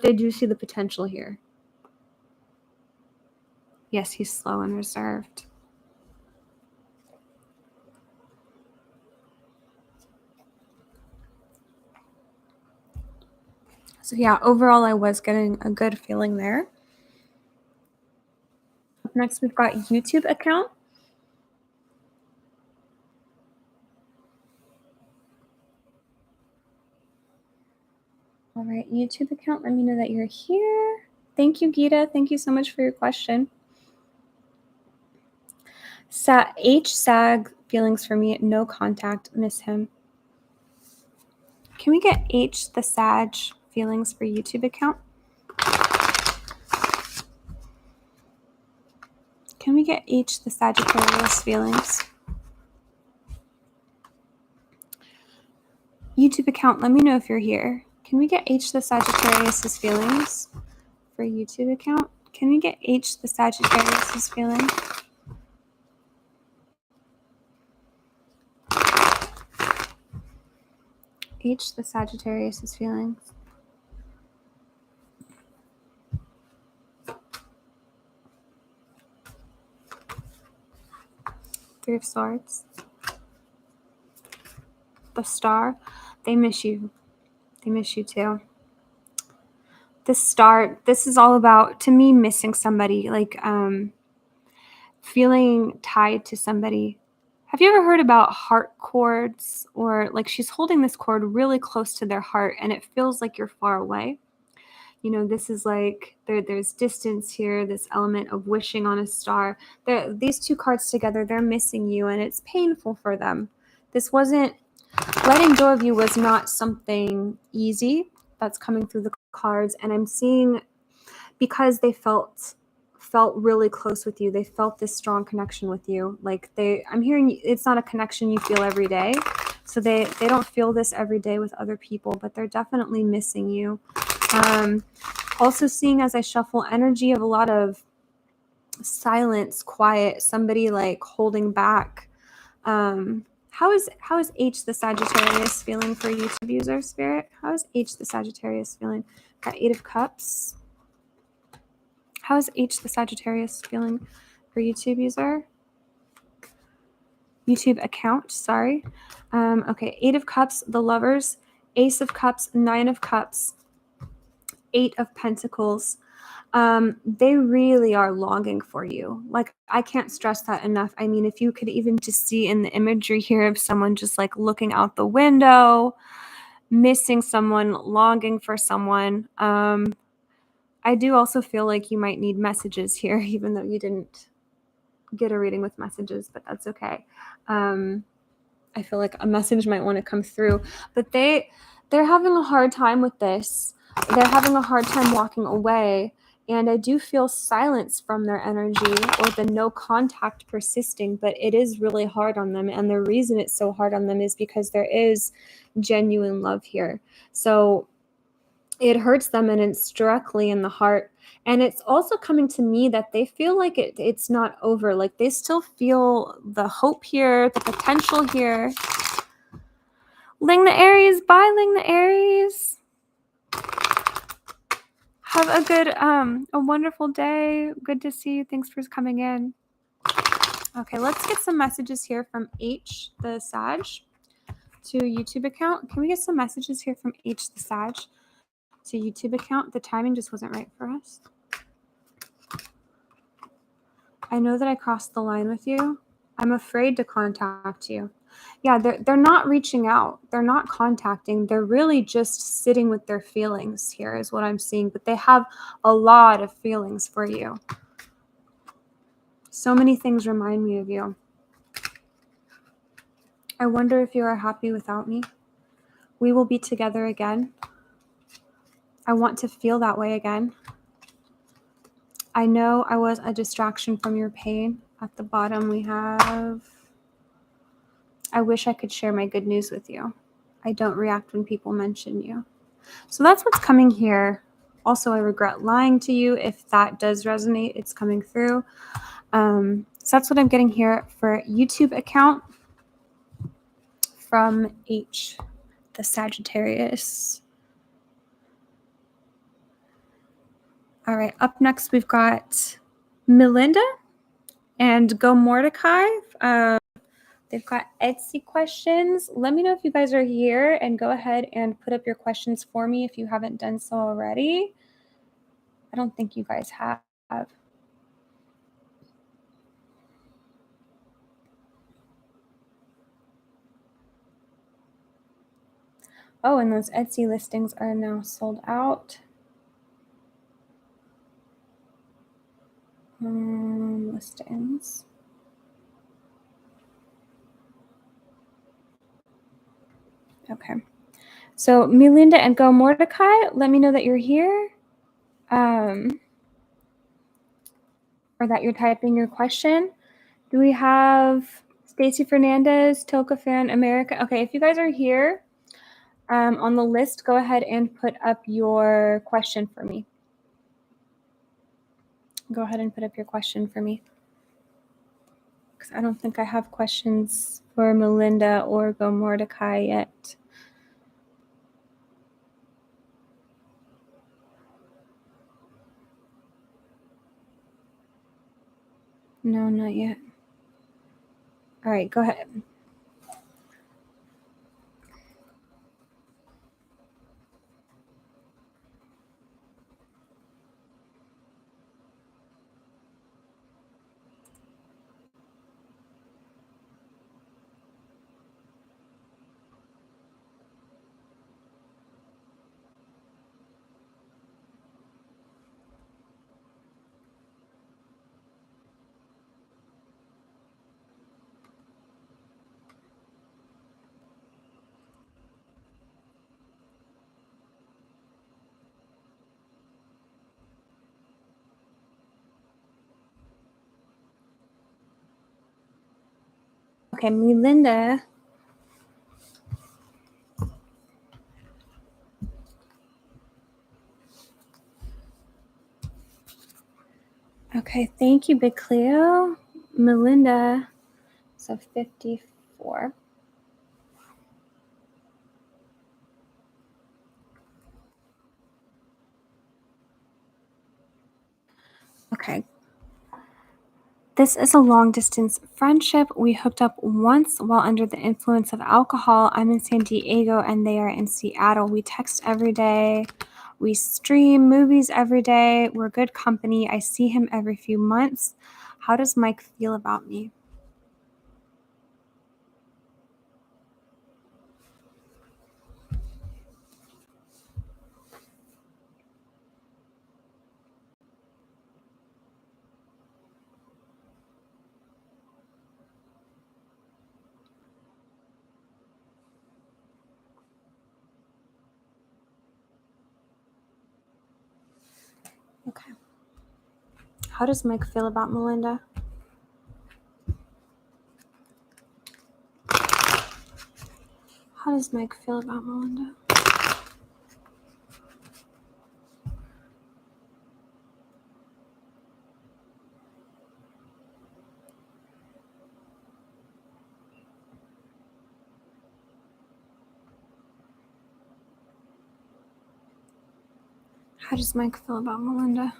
they do see the potential here. Yes, he's slow and reserved. So yeah, overall, I was getting a good feeling there. Next, we've got YouTube account. All right, YouTube account, let me know that you're here. Thank you, Geeta. Thank you so much for your question. Sag feelings for me, no contact, miss him. Can we get H the Sag feelings for YouTube account? Can we get H the Sagittarius feelings? YouTube account, let me know if you're here. Can we get H the Sagittarius' feelings for YouTube account? Can we get H the Sagittarius' feeling? H the Sagittarius' feelings. Three of Swords. The Star. They miss you. They miss you too. The Star, this is all about, to me, missing somebody, like feeling tied to somebody. Have you ever heard about heart cords? Or like she's holding this cord really close to their heart and it feels like you're far away. This is like there's distance here, this element of wishing on a star. These two cards together, they're missing you and it's painful for them. This wasn't, letting go of you was not something easy. That's coming through the cards. And I'm seeing, because they felt really close with you, they felt this strong connection with you. Like I'm hearing it's not a connection you feel every day. So they don't feel this every day with other people, but they're definitely missing you. Also seeing, as I shuffle, energy of a lot of silence, quiet, somebody like holding back. How is H the Sagittarius feeling for YouTube user, Spirit? How is H the Sagittarius feeling? Got Eight of Cups. How is H the Sagittarius feeling for YouTube user? YouTube account, sorry. Okay, Eight of Cups, the Lovers, Ace of Cups, Nine of Cups, Eight of Pentacles. They really are longing for you. Like, I can't stress that enough. I mean, if you could even just see in the imagery here of someone just like looking out the window, missing someone, longing for someone. I do also feel like you might need messages here, even though you didn't get a reading with messages, but that's okay. I feel like a message might want to come through, but they're having a hard time with this. They're having a hard time walking away. And I do feel silence from their energy or the no contact persisting, but it is really hard on them. And the reason it's so hard on them is because there is genuine love here. So it hurts them and it's directly in the heart. And it's also coming to me that they feel like it's not over. Like they still feel the hope here, the potential here. Ling the Aries. Bye, Ling the Aries. Have a good, a wonderful day. Good to see you. Thanks for coming in. Okay, let's get some messages here from H, the Sag, to YouTube account. Can we get some messages here from H, the Sag, to YouTube account? The timing just wasn't right for us. I know that I crossed the line with you. I'm afraid to contact you. Yeah, they're not reaching out. They're not contacting. They're really just sitting with their feelings here is what I'm seeing. But they have a lot of feelings for you. So many things remind me of you. I wonder if you are happy without me. We will be together again. I want to feel that way again. I know I was a distraction from your pain. At the bottom we have, I wish I could share my good news with you. I don't react when people mention you. So that's what's coming here. Also, I regret lying to you. If that does resonate, it's coming through. So that's what I'm getting here for YouTube account from H, the Sagittarius. All right, up next we've got Melinda and Go Mordecai. They've got Etsy questions. Let me know if you guys are here and go ahead and put up your questions for me if you haven't done so already. I don't think you guys have. Oh, and those Etsy listings are now sold out. Listings. Okay. So Melinda and Go Mordecai, let me know that you're here. Or that you're typing your question. Do we have Stacy Fernandez, Toka Fan America? Okay, if you guys are here on the list, go ahead and put up your question for me. Go ahead and put up your question for me. Because I don't think I have questions for Melinda or Go Mordecai yet. No, not yet. All right, go ahead. Okay, Melinda. Okay, thank you, Big Cleo. Melinda, so 54. Okay. This is a long-distance friendship. We hooked up once while under the influence of alcohol. I'm in San Diego and they are in Seattle. We text every day. We stream movies every day. We're good company. I see him every few months. How does Mike feel about me? Okay. How does Mike feel about Melinda? How does Mike feel about Melinda? How does Mike feel about Melinda?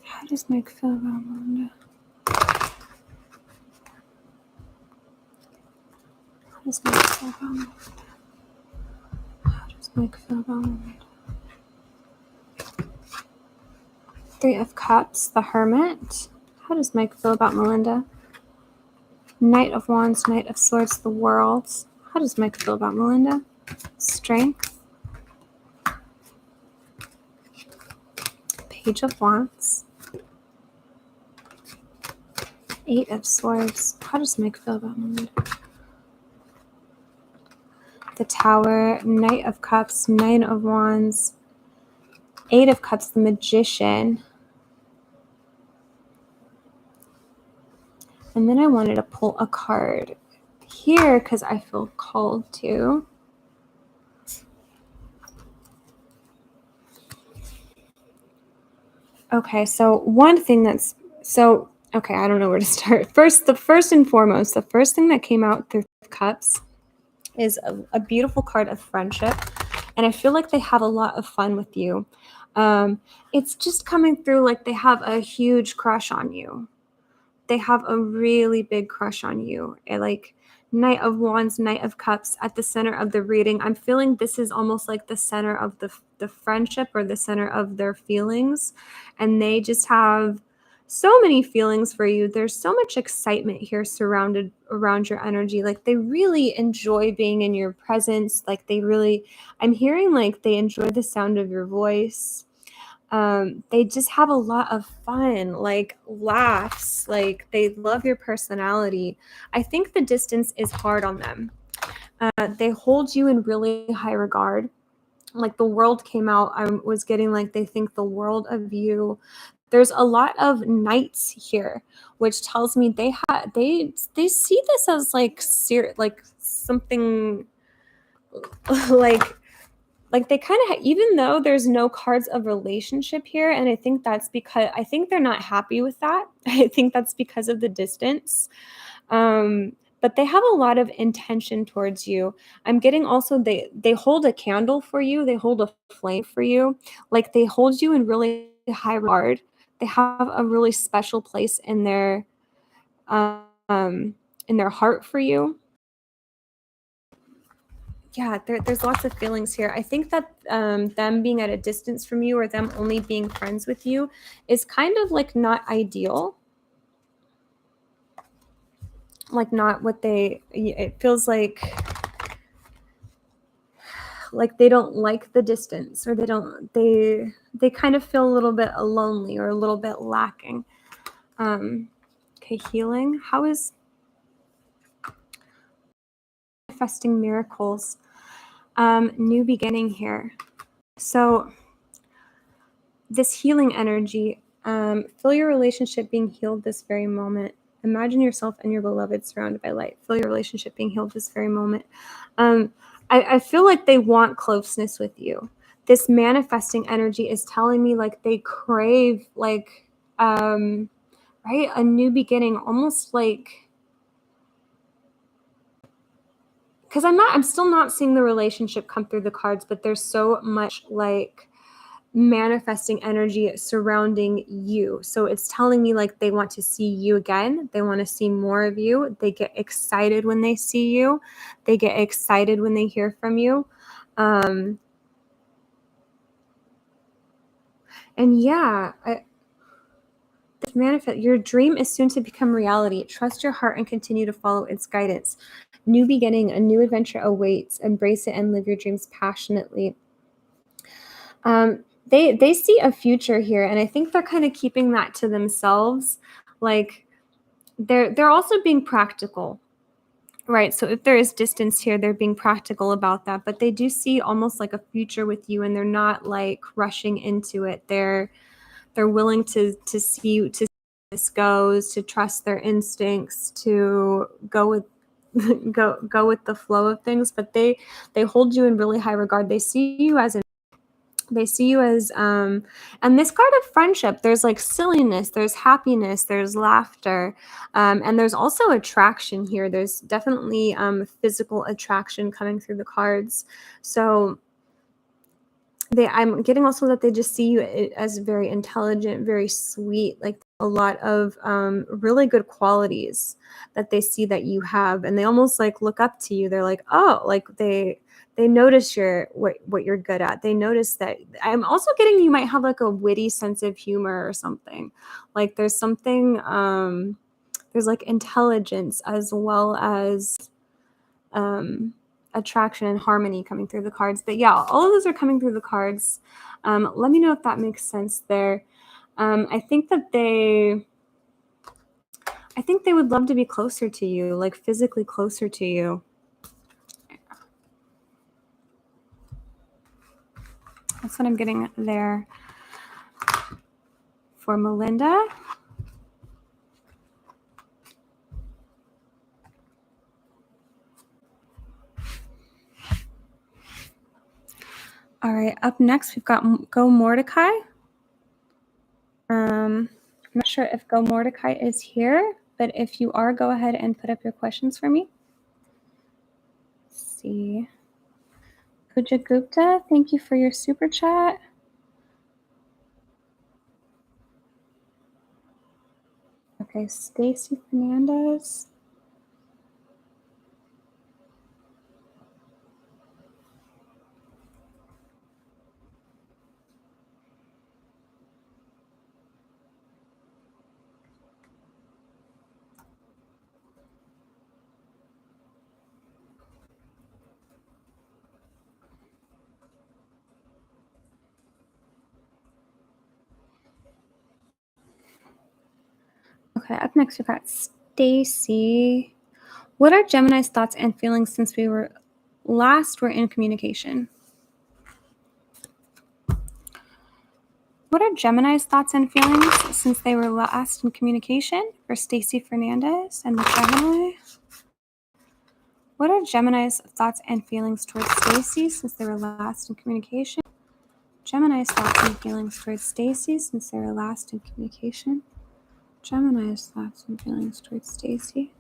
How does Mike feel about Melinda? How does Mike feel about Melinda? How does Mike feel about Melinda? 3 of Cups, the Hermit. How does Mike feel about Melinda? Knight of Wands, Knight of Swords, the World. How does Mike feel about Melinda? Strength. Page of Wands. 8 of Swords. How does Mike feel about Melinda? The Tower, Knight of Cups, 9 of Wands, 8 of Cups, the Magician. And then I wanted to pull a card here because I feel called to. Okay, so one thing that's okay, I don't know where to start. First and foremost, the first thing that came out through Cups is a beautiful card of friendship. And I feel like they have a lot of fun with you. It's just coming through like they have a huge crush on you. They have a really big crush on you. And like Knight of Wands, Knight of Cups at the center of the reading. I'm feeling this is almost like the center of the friendship or the center of their feelings. And they just have so many feelings for you. There's so much excitement here surrounded around your energy. Like they really enjoy being in your presence. Like I'm hearing like they enjoy the sound of your voice. They just have a lot of fun, like laughs, like they love your personality. I think the distance is hard on them. They hold you in really high regard. Like the world came out, I was getting like they think the world of you. There's a lot of knights here, which tells me they see this as like something like they kind of even though there's no cards of relationship here, and I think that's because I think they're not happy with that. I think that's because of the distance. But they have a lot of intention towards you. I'm getting also they hold a candle for you. They hold a flame for you. Like they hold you in really high regard. They have a really special place in their heart for you. Yeah, there's lots of feelings here. I think that them being at a distance from you or them only being friends with you is kind of like not ideal. Like not what it feels like they don't like the distance or they kind of feel a little bit lonely or a little bit lacking. Okay, healing. How is manifesting miracles? New beginning here. So this healing energy, feel your relationship being healed this very moment. Imagine yourself and your beloved surrounded by light. Feel your relationship being healed this very moment. I feel like they want closeness with you. This manifesting energy is telling me like they crave like, right, a new beginning, almost like, because I'm still not seeing the relationship come through the cards, but there's so much like manifesting energy surrounding you. So it's telling me like they want to see you again. They want to see more of you. They get excited when they see you. They get excited when they hear from you. And yeah, manifest your dream is soon to become reality. Trust your heart and continue to follow its guidance. New beginning, a new adventure awaits. Embrace it and live your dreams passionately. they see a future here, and I think they're kind of keeping that to themselves. Like they're also being practical, right? So if there is distance here, they're being practical about that, but they do see almost like a future with you, and they're not like rushing into it. They're willing to see to see where this goes, to trust their instincts, to go with go with the flow of things, but they hold you in really high regard. They see you as and this card of friendship, there's like silliness, there's happiness, there's laughter, and there's also attraction here. There's definitely physical attraction coming through the cards. So I'm getting also that they just see you as very intelligent, very sweet, like a lot of really good qualities that they see that you have, and they almost like look up to you. They're like, oh, like they notice what you're good at. They notice that. I'm also getting you might have like a witty sense of humor or something. Like there's something there's like intelligence as well as attraction and harmony coming through the cards. But yeah, all of those are coming through the cards. Let me know if that makes sense there. I think they would love to be closer to you, like physically closer to you. That's what I'm getting there for Melinda. All right, up next we've got Go Mordecai. I'm not sure if Go Mordecai is here, but if you are, go ahead and put up your questions for me. Let's see. Puja Gupta, thank you for your super chat. Okay, Stacy Fernandez. Okay, up next we've got Stacy. What are Gemini's thoughts and feelings since we were in communication? What are Gemini's thoughts and feelings since they were last in communication for Stacy Fernandez and the Gemini? What are Gemini's thoughts and feelings towards Stacy since they were last in communication? Gemini's thoughts and feelings towards Stacy since they were last in communication. Gemini's thoughts and feelings towards Stacy.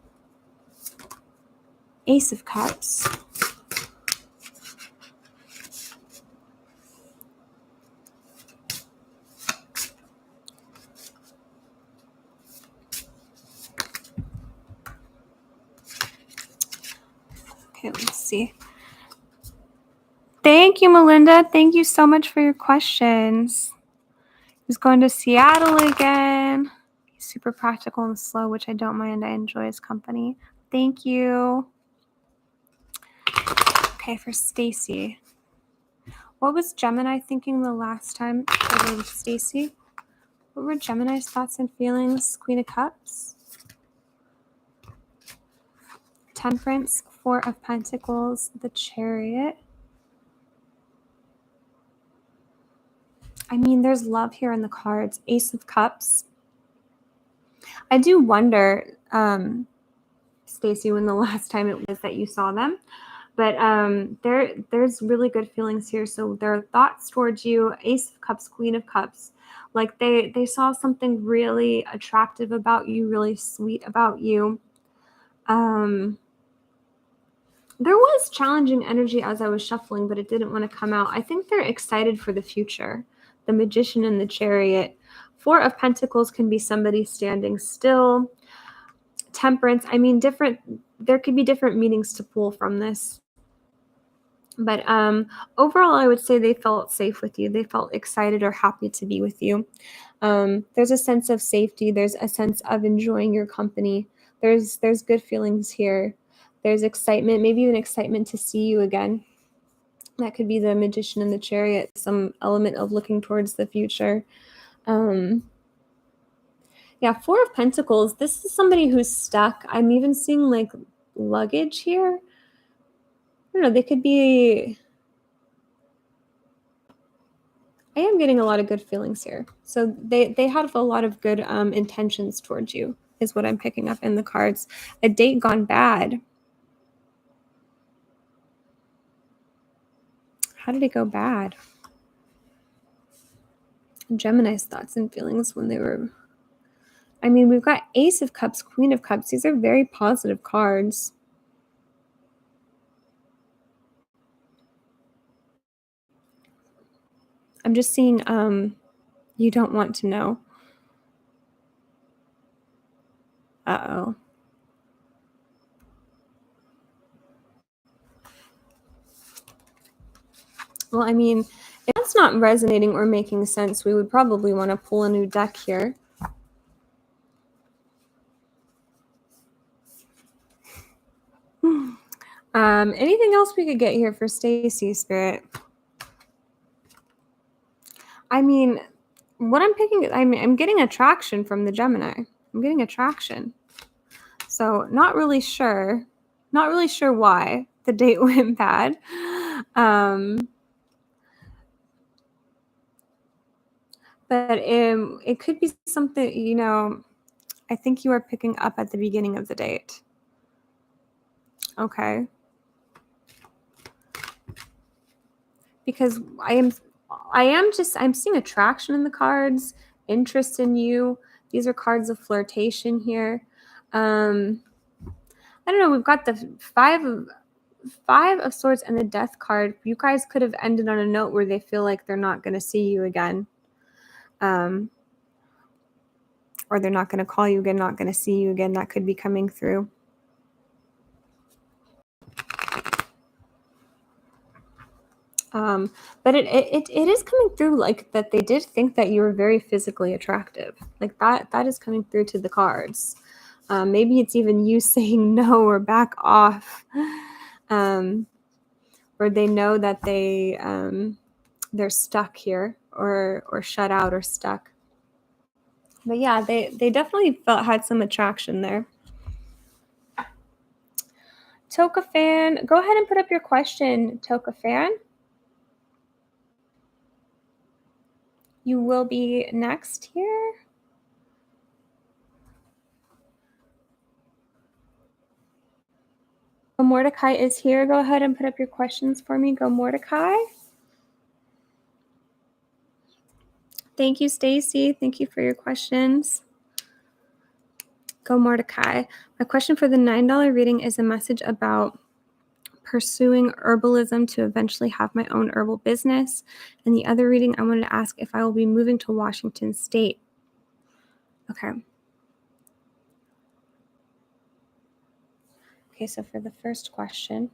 Ace of Cups. Okay, let's see. Thank you, Melinda. Thank you so much for your questions. He's going to Seattle again. He's super practical and slow, which I don't mind. I enjoy his company. Thank you. Okay, for Stacy. What was Gemini thinking the last time I were with Stacy? What were Gemini's thoughts and feelings? Queen of Cups. Temperance. Four of Pentacles. The Chariot. I mean, there's love here in the cards. Ace of Cups. I do wonder, Stacy, when the last time it was that you saw them. But there's really good feelings here. So their thoughts towards you, Ace of Cups, Queen of Cups, like they saw something really attractive about you, really sweet about you. There was challenging energy as I was shuffling, but it didn't want to come out. I think they're excited for the future. The Magician and the Chariot. Four of Pentacles can be somebody standing still. Temperance, I mean, there could be different meanings to pull from this. But overall, I would say they felt safe with you. They felt excited or happy to be with you. There's a sense of safety. There's a sense of enjoying your company. There's good feelings here. There's excitement, maybe even excitement to see you again. That could be the Magician and the Chariot, some element of looking towards the future. Yeah, Four of Pentacles. This is somebody who's stuck. I'm even seeing like luggage here. I don't know, they could be... I am getting a lot of good feelings here. So they have a lot of good intentions towards you, is what I'm picking up in the cards. A date gone bad. How did it go bad? Gemini's thoughts and feelings when they were... I mean, we've got Ace of Cups, Queen of Cups. These are very positive cards. I'm just seeing you don't want to know. Uh-oh. Well, I mean, if that's not resonating or making sense, we would probably want to pull a new deck here. Anything else we could get here for Stacy, Spirit? I mean, what I'm picking, I'm getting attraction from the Gemini. I'm getting attraction. So not really sure. Not really sure why the date went bad. But it could be something, you know, I think you are picking up at the beginning of the date. Okay. Because I'm seeing attraction in the cards, interest in you. These are cards of flirtation here. I don't know, we've got the five of Swords and the Death card. You guys could have ended on a note where they feel like they're not going to see you again. Or they're not going to call you again, not going to see you again. That could be coming through. But it is coming through like that they did think that you were very physically attractive. Like that is coming through to the cards. Maybe it's even you saying no or back off. Or they know that they're stuck here or shut out or stuck. But yeah, they definitely had some attraction there. Toka Fan, go ahead and put up your question, Toka Fan. You will be next here. Mordecai is here. Go ahead and put up your questions for me. Go Mordecai. Thank you, Stacy. Thank you for your questions. Go Mordecai. My question for the $9 reading is a message about pursuing herbalism to eventually have my own herbal business. And the other reading, I wanted to ask if I will be moving to Washington State. Okay. Okay, so for the first question.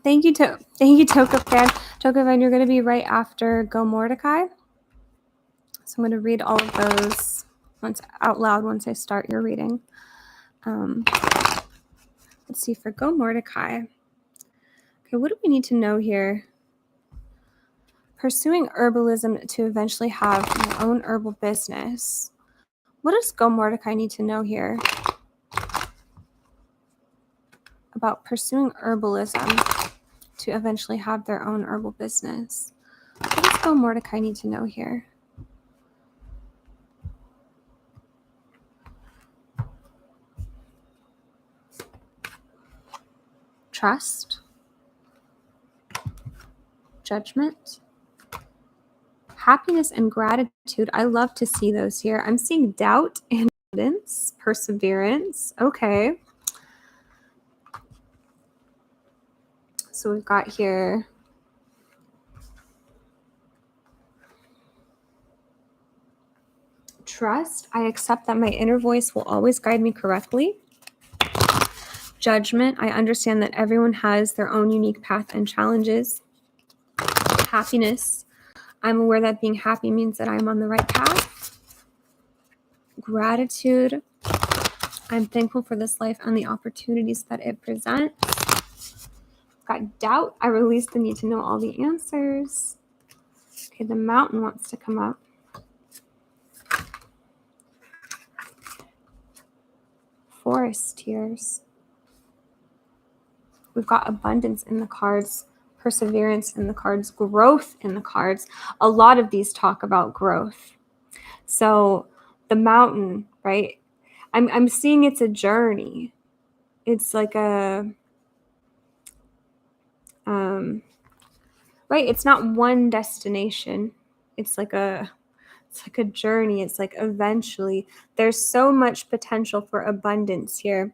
Thank you, Toka Fan. Toka Fan, you're going to be right after Go Mordecai. So I'm going to read all of those out loud once I start your reading. Let's see, for Go Mordecai. Okay, what do we need to know here? Pursuing herbalism to eventually have my own herbal business. What does Go Mordecai need to know here about pursuing herbalism to eventually have their own herbal business? What does Go Mordecai need to know here? Trust, judgment, happiness, and gratitude. I love to see those here. I'm seeing doubt and confidence, perseverance. Okay. So we've got here Trust. I accept that my inner voice will always guide me correctly. Judgment. I understand that everyone has their own unique path and challenges. Happiness. I'm aware that being happy means that I'm on the right path. Gratitude. I'm thankful for this life and the opportunities that it presents. Got doubt. I release the need to know all the answers. Okay, the mountain wants to come up. Forest tears. We've got abundance in the cards, perseverance in the cards, growth in the cards. A lot of these talk about growth. So the mountain, right? I'm seeing it's a journey. It's like a, right? It's not one destination. It's like a journey. It's like eventually there's so much potential for abundance here.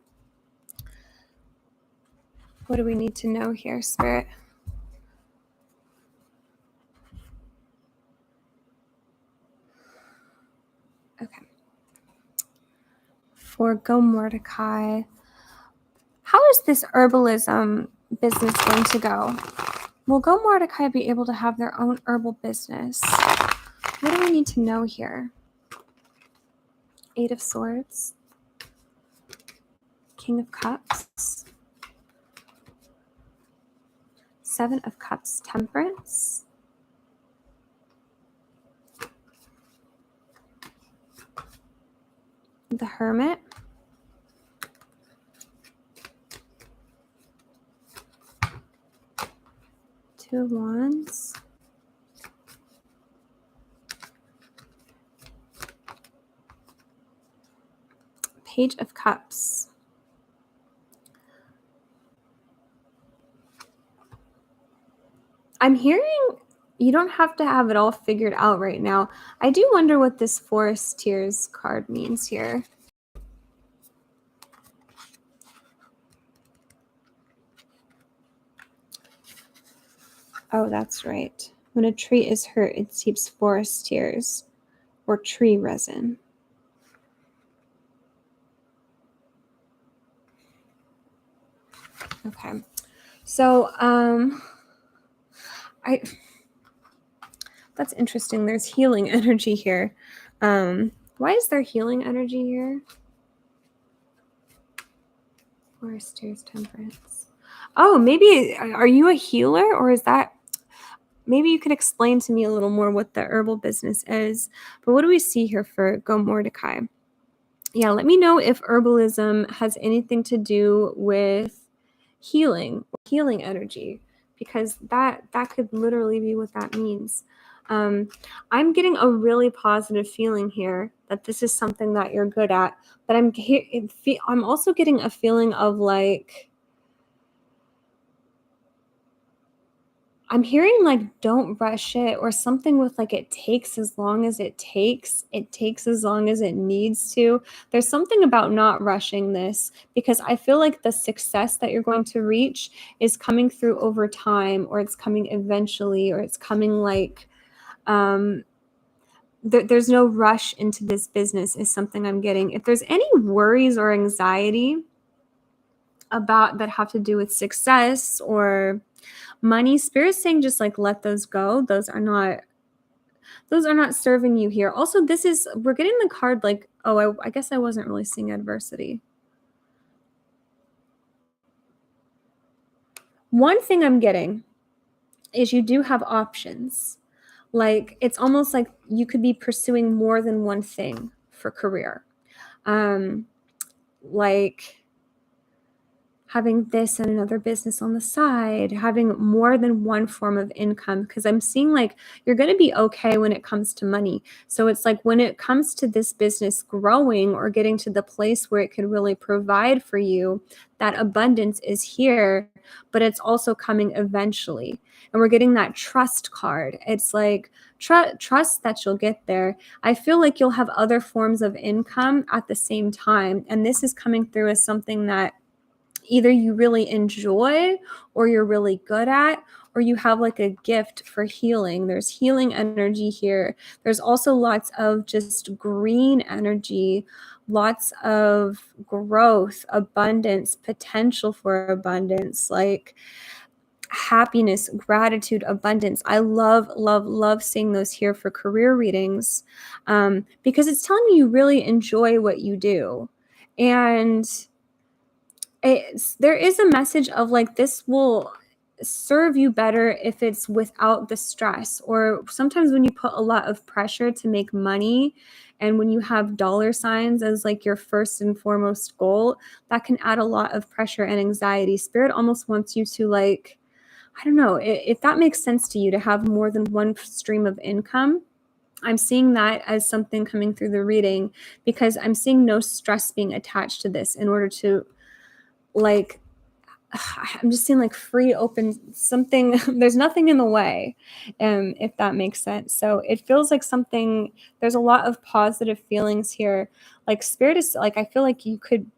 What do we need to know here, Spirit? Okay. For Go Mordecai, how is this herbalism business going to go? Will Go Mordecai be able to have their own herbal business? What do we need to know here? 8 of Swords. King of Cups. 7 of Cups. Temperance. The Hermit. Two of Wands. Page of Cups. I'm hearing you don't have to have it all figured out right now. I do wonder what this Forest Tears card means here. Oh, that's right. When a tree is hurt, it seeps forest tears or tree resin. Okay. So, that's interesting. There's healing energy here. Why is there healing energy here? Forest tears, temperance. Oh, maybe, are you a healer, or is that, maybe you could explain to me a little more what the herbal business is. But what do we see here for Go Mordecai? Yeah, let me know if herbalism has anything to do with healing energy, because that could literally be what that means. I'm getting a really positive feeling here that this is something that you're good at, but I'm also getting a feeling of like, I'm hearing like don't rush it, or something with like it takes as long as it takes as long as it needs to. There's something about not rushing this, because I feel like the success that you're going to reach is coming through over time, or it's coming eventually, or it's coming like there's no rush into this business is something I'm getting. If there's any worries or anxiety about that have to do with success or money, Spirit's saying just like let those go. Those are not serving you here. Also, we're getting the card like, oh, I guess I wasn't really seeing adversity. One thing I'm getting is you do have options. Like, it's almost like you could be pursuing more than one thing for career. Like having this and another business on the side, having more than one form of income, because I'm seeing like you're going to be okay when it comes to money. So it's like when it comes to this business growing or getting to the place where it could really provide for you, that abundance is here, but it's also coming eventually. And we're getting that trust card. It's like trust that you'll get there. I feel like you'll have other forms of income at the same time. And this is coming through as something that either you really enjoy or you're really good at, or you have like a gift for healing. There's healing energy here. There's also lots of just green energy, lots of growth, abundance, potential for abundance, like happiness, gratitude, abundance. I love seeing those here for career readings, because it's telling me you really enjoy what you do. And there is a message of like, this will serve you better if it's without the stress. Or sometimes when you put a lot of pressure to make money, and when you have dollar signs as like your first and foremost goal, that can add a lot of pressure and anxiety. Spirit almost wants you to, like, I don't know, if that makes sense to you, to have more than one stream of income. I'm seeing that as something coming through the reading, because I'm seeing no stress being attached to this in order to, like, I'm just seeing like free, open something. There's nothing in the way, if that makes sense. So it feels like something, there's a lot of positive feelings here. Like Spirit is like, I feel like you could,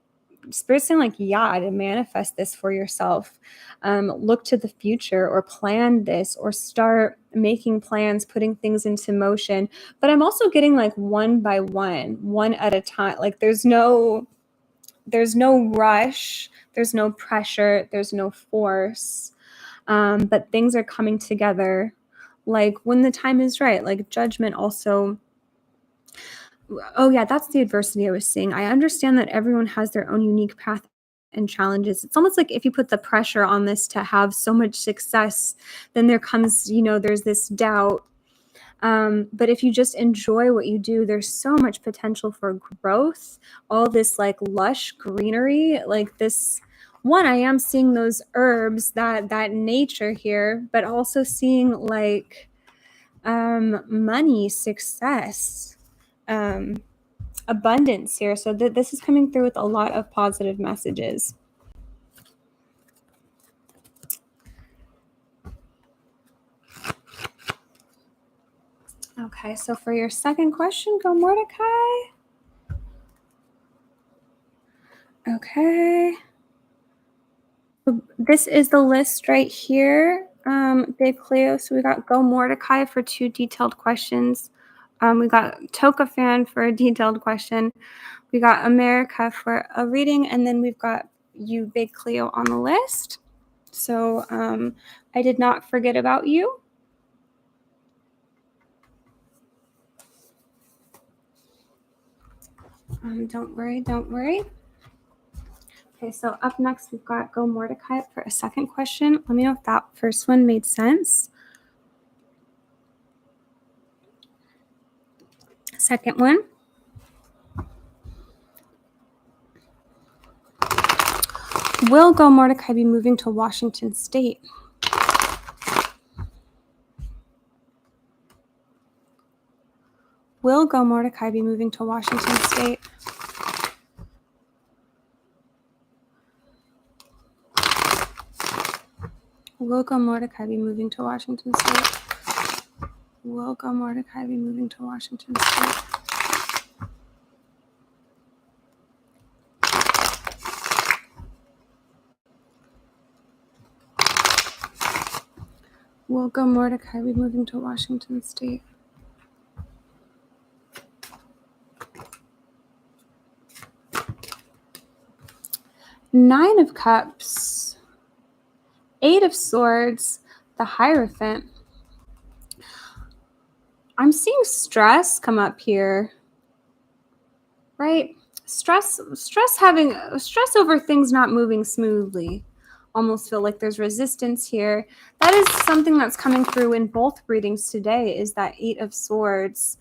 Spirit's saying like, yeah, to manifest this for yourself. Look to the future, or plan this, or start making plans, putting things into motion. But I'm also getting like one by one at a time. Like there's no rush, there's no pressure, there's no force. But things are coming together like when the time is right. Like judgment also. Oh yeah, that's the adversity I was seeing. I understand that everyone has their own unique path and challenges. It's almost like if you put the pressure on this to have so much success, then there comes, there's this doubt. But if you just enjoy what you do, there's so much potential for growth. All this like lush greenery, like this one, I am seeing those herbs, that nature here, but also seeing like money, success, abundance here. So this is coming through with a lot of positive messages. Okay, so for your second question, go Mordecai. Okay. This is the list right here, Big Cleo. So we got Go Mordecai for 2 detailed questions. We got Toka Fan for a detailed question. We got America for a reading, and then we've got you, Big Cleo, on the list. So I did not forget about you. Don't worry. Okay, so up next we've got Go Mordecai for a second question. Let me know if that first one made sense. Second one. Will Go Mordecai be moving to Washington State? Will Go Mordecai be moving to Washington State? Will Go Mordecai be moving to Washington State? Will Go Mordecai be moving to Washington State? Will Go Mordecai be moving to Washington State? Nine of Cups, Eight of Swords, the Hierophant. I'm seeing stress come up here, right? Stress over things not moving smoothly. Almost feel like there's resistance here. That is something that's coming through in both readings today, is that Eight of Swords.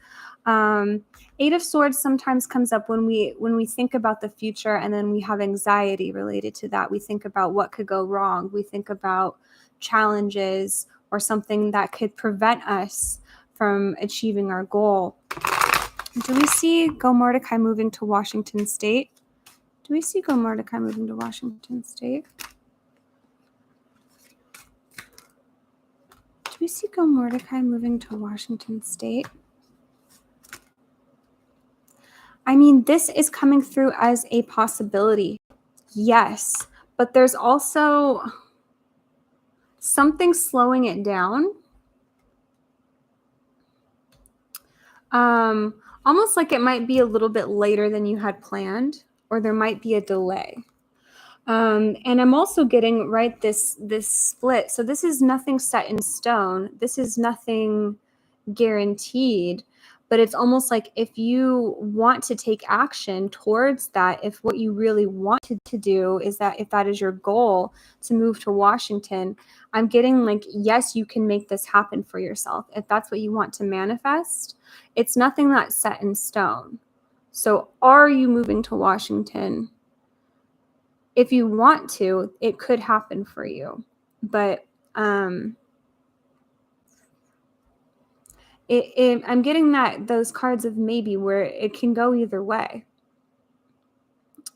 Eight of Swords sometimes comes up when we think about the future, and then we have anxiety related to that. We think about what could go wrong. We think about challenges or something that could prevent us from achieving our goal. Do we see Go Mordecai moving to Washington State? Do we see Go Mordecai moving to Washington State? Do we see Go Mordecai moving to Washington State? I mean, this is coming through as a possibility. Yes, but there's also something slowing it down. Almost like it might be a little bit later than you had planned, or there might be a delay. And I'm also getting, right, this split. So this is nothing set in stone. This is nothing guaranteed, but it's almost like if you want to take action towards that, if what you really wanted to do is that, if that is your goal to move to Washington, I'm getting like, yes, you can make this happen for yourself. If that's what you want to manifest, it's nothing that's set in stone. So are you moving to Washington? If you want to, it could happen for you. But I'm getting those cards of maybe, where it can go either way.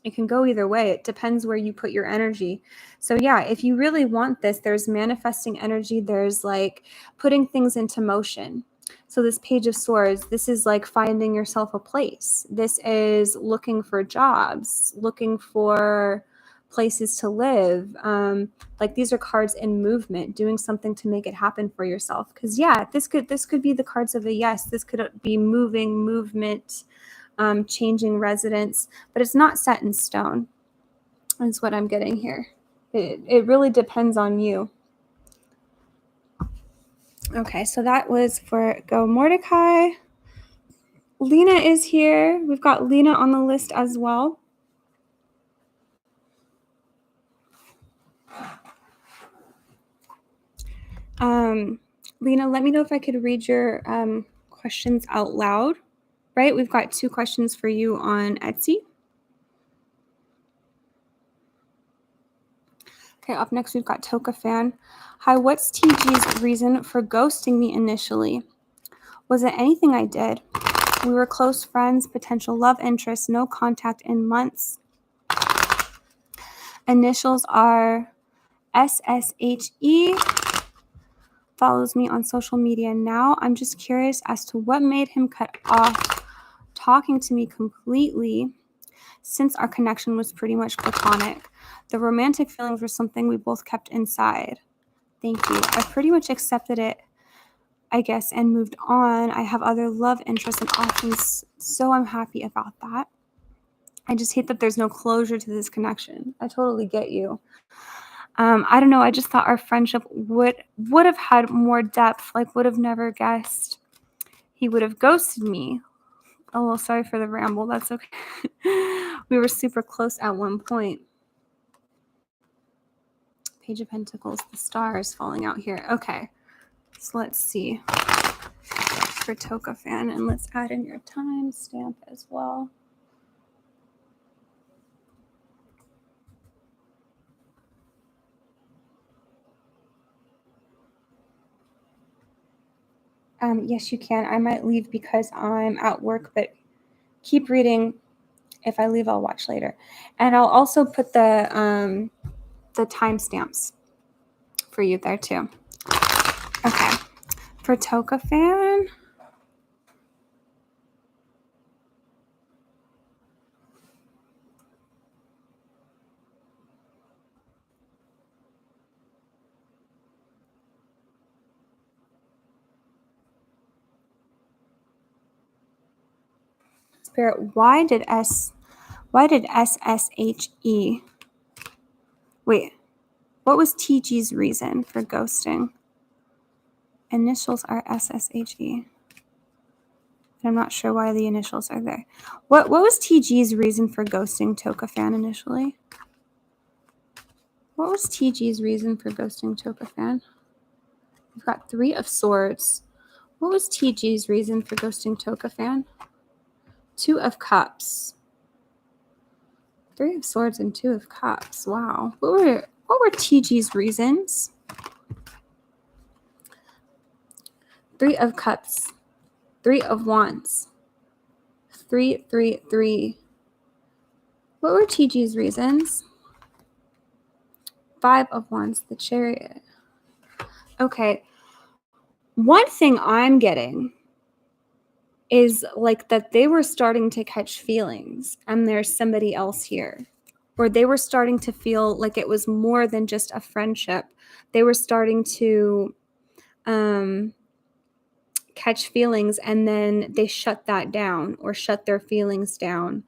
It can go either way. It depends where you put your energy. So yeah, if you really want this, there's manifesting energy. There's like putting things into motion. So this Page of Swords, this is like finding yourself a place. This is looking for jobs, looking for places to live. Like these are cards in movement, doing something to make it happen for yourself. Because yeah, this could be the cards of a yes. This could be movement, changing residence, but it's not set in stone. That's what I'm getting here. It really depends on you. Okay, so that was for Go Mordecai. Lena is here. We've got Lena on the list as well. Lena, let me know if I could read your questions out loud. Right, we've got 2 questions for you on Etsy. Okay, up next we've got Toka Fan. Hi, what's TG's reason for ghosting me initially? Was it anything I did? We were close friends, potential love interest, no contact in months. Initials are SSHE. Follows me on social media now. I'm just curious as to what made him cut off talking to me completely, since our connection was pretty much platonic. The romantic feelings were something we both kept inside. Thank you. I pretty much accepted it, I guess, and moved on. I have other love interests and options, so I'm happy about that. I just hate that there's no closure to this connection. I totally get you. I don't know. I just thought our friendship would have had more depth. Like, would have never guessed he would have ghosted me. Oh, well, sorry for the ramble. That's okay. We were super close at one point. Page of Pentacles, the stars falling out here. Okay, so let's see for Toka Fan, and let's add in your time stamp as well. Yes, you can. I might leave because I'm at work, but keep reading. If I leave, I'll watch later. And I'll also put the timestamps for you there too. Okay. For Toka Fan. Spirit, why did SSHE? Wait, what was TG's reason for ghosting? Initials are SSHE. I'm not sure why the initials are there. What was TG's reason for ghosting Toka Fan initially? What was TG's reason for ghosting Toka Fan? We've got 3 of Swords. What was TG's reason for ghosting Toka Fan? 2 of Cups. 3 of Swords and 2 of Cups. Wow. What were TG's reasons? 3 of Cups. 3 of Wands. 3, 3, 3. What were TG's reasons? 5 of Wands, the Chariot. Okay. One thing I'm getting is like that they were starting to catch feelings and there's somebody else here. Or they were starting to feel like it was more than just a friendship. they were starting to catch feelings, and then they shut that down or shut their feelings down.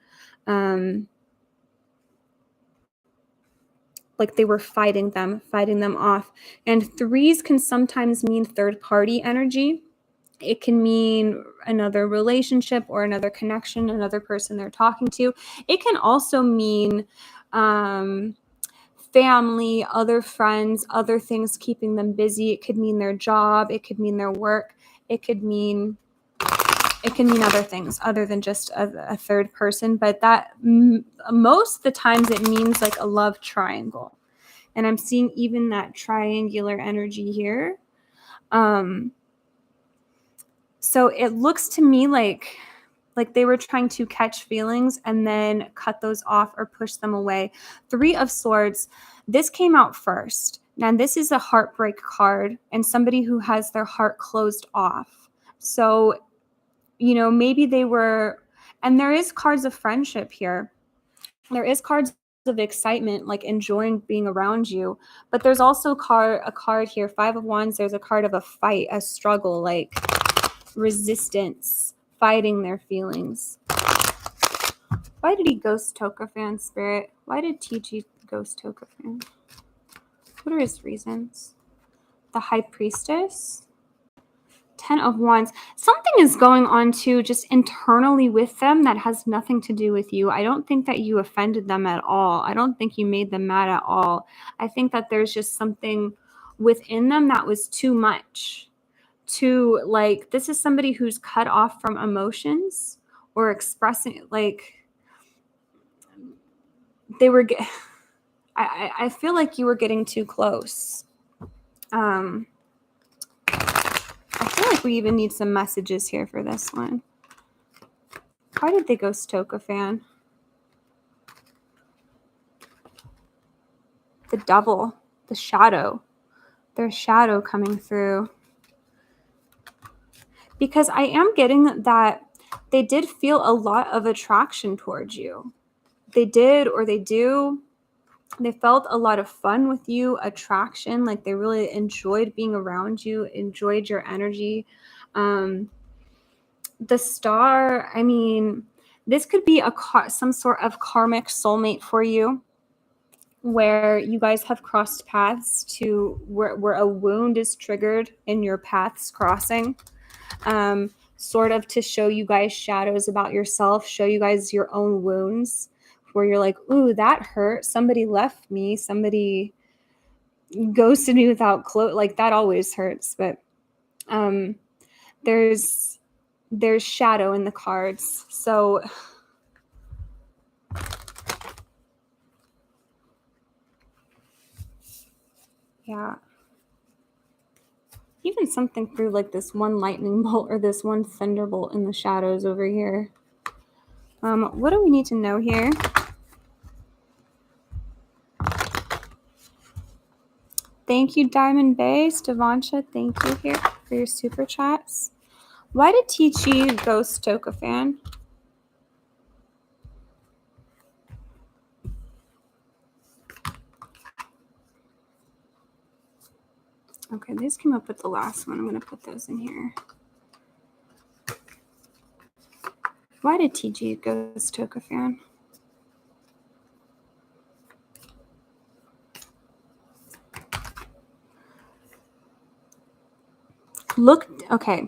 Like they were fighting them off. And 3s can sometimes mean third party energy. It can mean another relationship or another connection, another person they're talking to. It can also mean family, other friends, other things keeping them busy. It could mean their job. It could mean their work. It can mean other things other than just a third person. But that most of the times it means like a love triangle. And I'm seeing even that triangular energy here. So it looks to me like they were trying to catch feelings and then cut those off or push them away. 3 of Swords, this came out first. Now this is a heartbreak card and somebody who has their heart closed off. So, you know, maybe they were, and there is cards of friendship here. There is cards of excitement, like enjoying being around you. But there's also a card here, 5 of Wands. There's a card of a fight, a struggle, like resistance, fighting their feelings. Why did he ghost Tokafan, Spirit? Why did TG ghost Tokafan? What are his reasons? The High Priestess? 10 of Wands. Something is going on too, just internally with them that has nothing to do with you. I don't think that you offended them at all. I don't think you made them mad at all. I think that there's just something within them that was too much. To like, this is somebody who's cut off from emotions or expressing, like they were, I feel like you were getting too close. I feel like we even need some messages here for this one. Why did they ghost Tokafan? The Devil, the Shadow. There's shadow coming through. Because I am getting that they did feel a lot of attraction towards you. They did, or they do. They felt a lot of fun with you, attraction, like they really enjoyed being around you, enjoyed your energy. The Star, I mean, this could be some sort of karmic soulmate for you, where you guys have crossed paths to where a wound is triggered in your paths crossing. Sort of to show you guys shadows about yourself, show you guys your own wounds, where you're like, ooh, that hurt. Somebody left me. Somebody ghosted me without clothes. Like that always hurts. But there's shadow in the cards. So yeah. Even something through like this one lightning bolt or this one thunderbolt in the shadows over here. What do we need to know here? Thank you, Diamond Base. Devancha, thank you here for your super chats. Why did TG ghost Tokafan? Okay, these came up with the last one. I'm going to put those in here. Why did TG ghost Tokafan? Look, okay.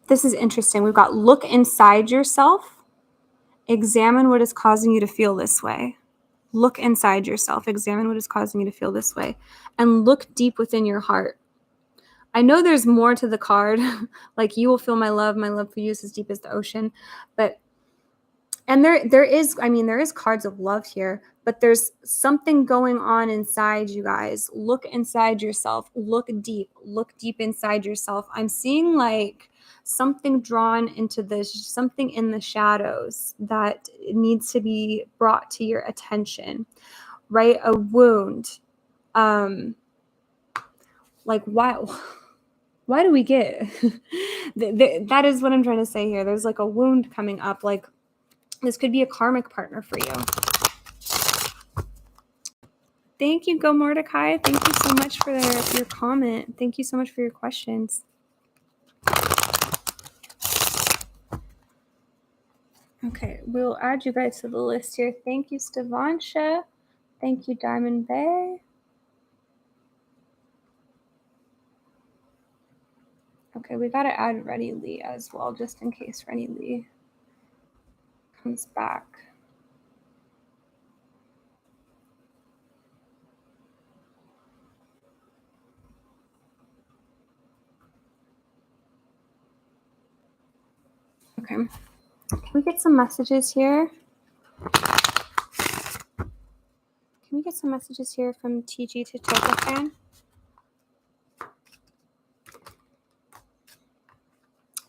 This is interesting. We've got look inside yourself. Examine what is causing you to feel this way. Look inside yourself. Examine what is causing you to feel this way. And look deep within your heart. I know there's more to the card. Like, you will feel my love for you is as deep as the ocean. But, and there is cards of love here, but there's something going on inside you guys. Look inside yourself. Look deep inside yourself. I'm seeing like something drawn into this, something in the shadows that needs to be brought to your attention, right? A wound. Like, why do we get that is what I'm trying to say here. There's like a wound coming up. Like, this could be a karmic partner for you. Thank you, Go Mordecai. Thank you so much for your comment. Thank you so much for your questions. Okay, we'll add you guys to the list here. Thank you, Stavansha. Thank you, Diamond Bay. Okay, we gotta add Rennie Lee as well, just in case Rennie Lee comes back. Okay, can we get some messages here? Can we get some messages here from TG to Tokafan?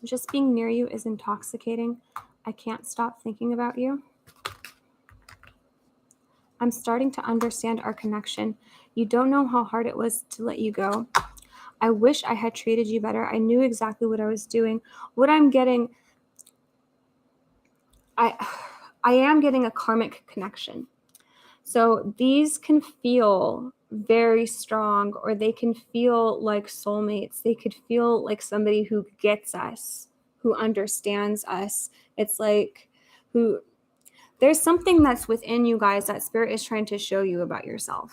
Just being near you is intoxicating. I can't stop thinking about you. I'm starting to understand our connection. You don't know how hard it was to let you go. I wish I had treated you better. I knew exactly what I was doing. What I'm getting, I am getting a karmic connection. So these can feel very strong, or they can feel like soulmates. They could feel like somebody who gets us, who understands us. It's like there's something that's within you guys that spirit is trying to show you about yourself.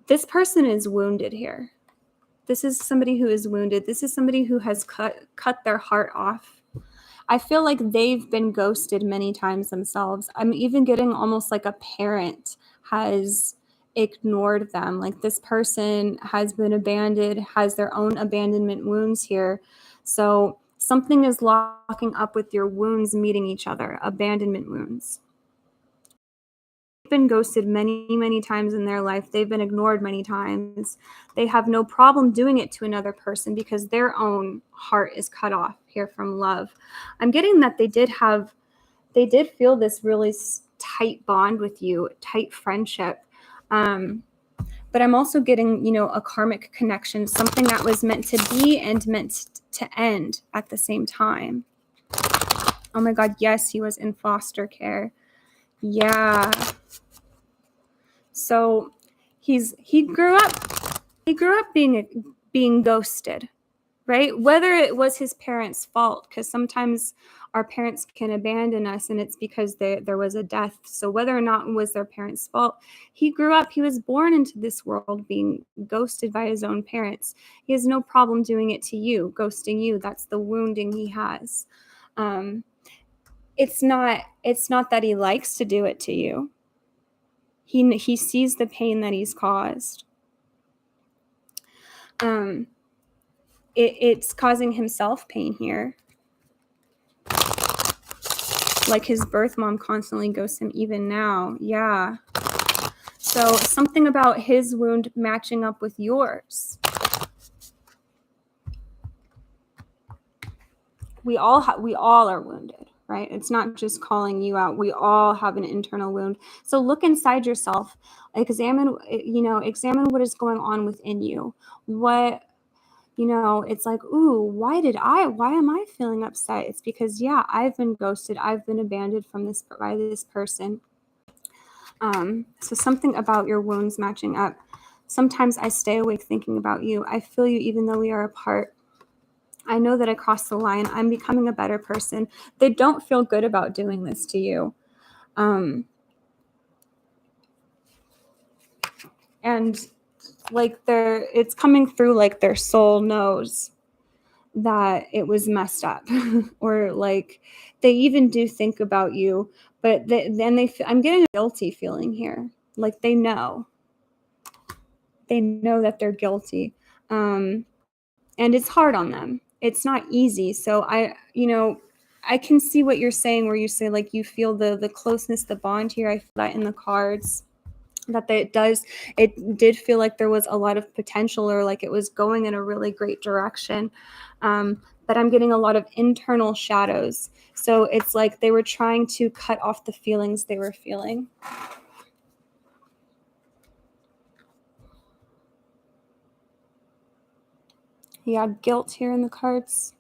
This person is wounded here. This is somebody who is wounded. This is somebody who has cut their heart off. I feel like they've been ghosted many times themselves. I'm even getting almost like a parent has ignored them. Like this person has been abandoned, has their own abandonment wounds here. So something is locking up with your wounds meeting each other, abandonment wounds. Been ghosted many times in their life. They've been ignored many times. They have no problem doing it to another person because their own heart is cut off here from love. I'm getting that they did feel this really tight bond with you, tight friendship. But I'm also getting, a karmic connection, something that was meant to be and meant to end at the same time. Oh my God, yes, he was in foster care. Yeah. So he grew up being ghosted, right? Whether it was his parents' fault, because sometimes our parents can abandon us and it's because there was a death. So whether or not it was their parents' fault, he grew up, he was born into this world being ghosted by his own parents. He has no problem doing it to you, ghosting you. That's the wounding he has. It's not that he likes to do it to you. He sees the pain that he's caused. It's causing himself pain here. Like his birth mom constantly ghosts him even now. Yeah. So something about his wound matching up with yours. We all are wounded, right? It's not just calling you out. We all have an internal wound. So look inside yourself. Examine what is going on within you. It's like, ooh, why am I feeling upset? It's because, yeah, I've been ghosted. I've been abandoned by this person. So something about your wounds matching up. Sometimes I stay awake thinking about you. I feel you even though we are apart. I know that I crossed the line. I'm becoming a better person. They don't feel good about doing this to you. And like it's coming through like their soul knows that it was messed up or like they even do think about you, but I'm getting a guilty feeling here. Like they know that they're guilty. And it's hard on them. It's not easy. So I can see what you're saying where you say like you feel the closeness, the bond here. I feel that in the cards. It did feel like there was a lot of potential or like it was going in a really great direction. But I'm getting a lot of internal shadows. So it's like they were trying to cut off the feelings they were feeling. Yeah, guilt here in the cards.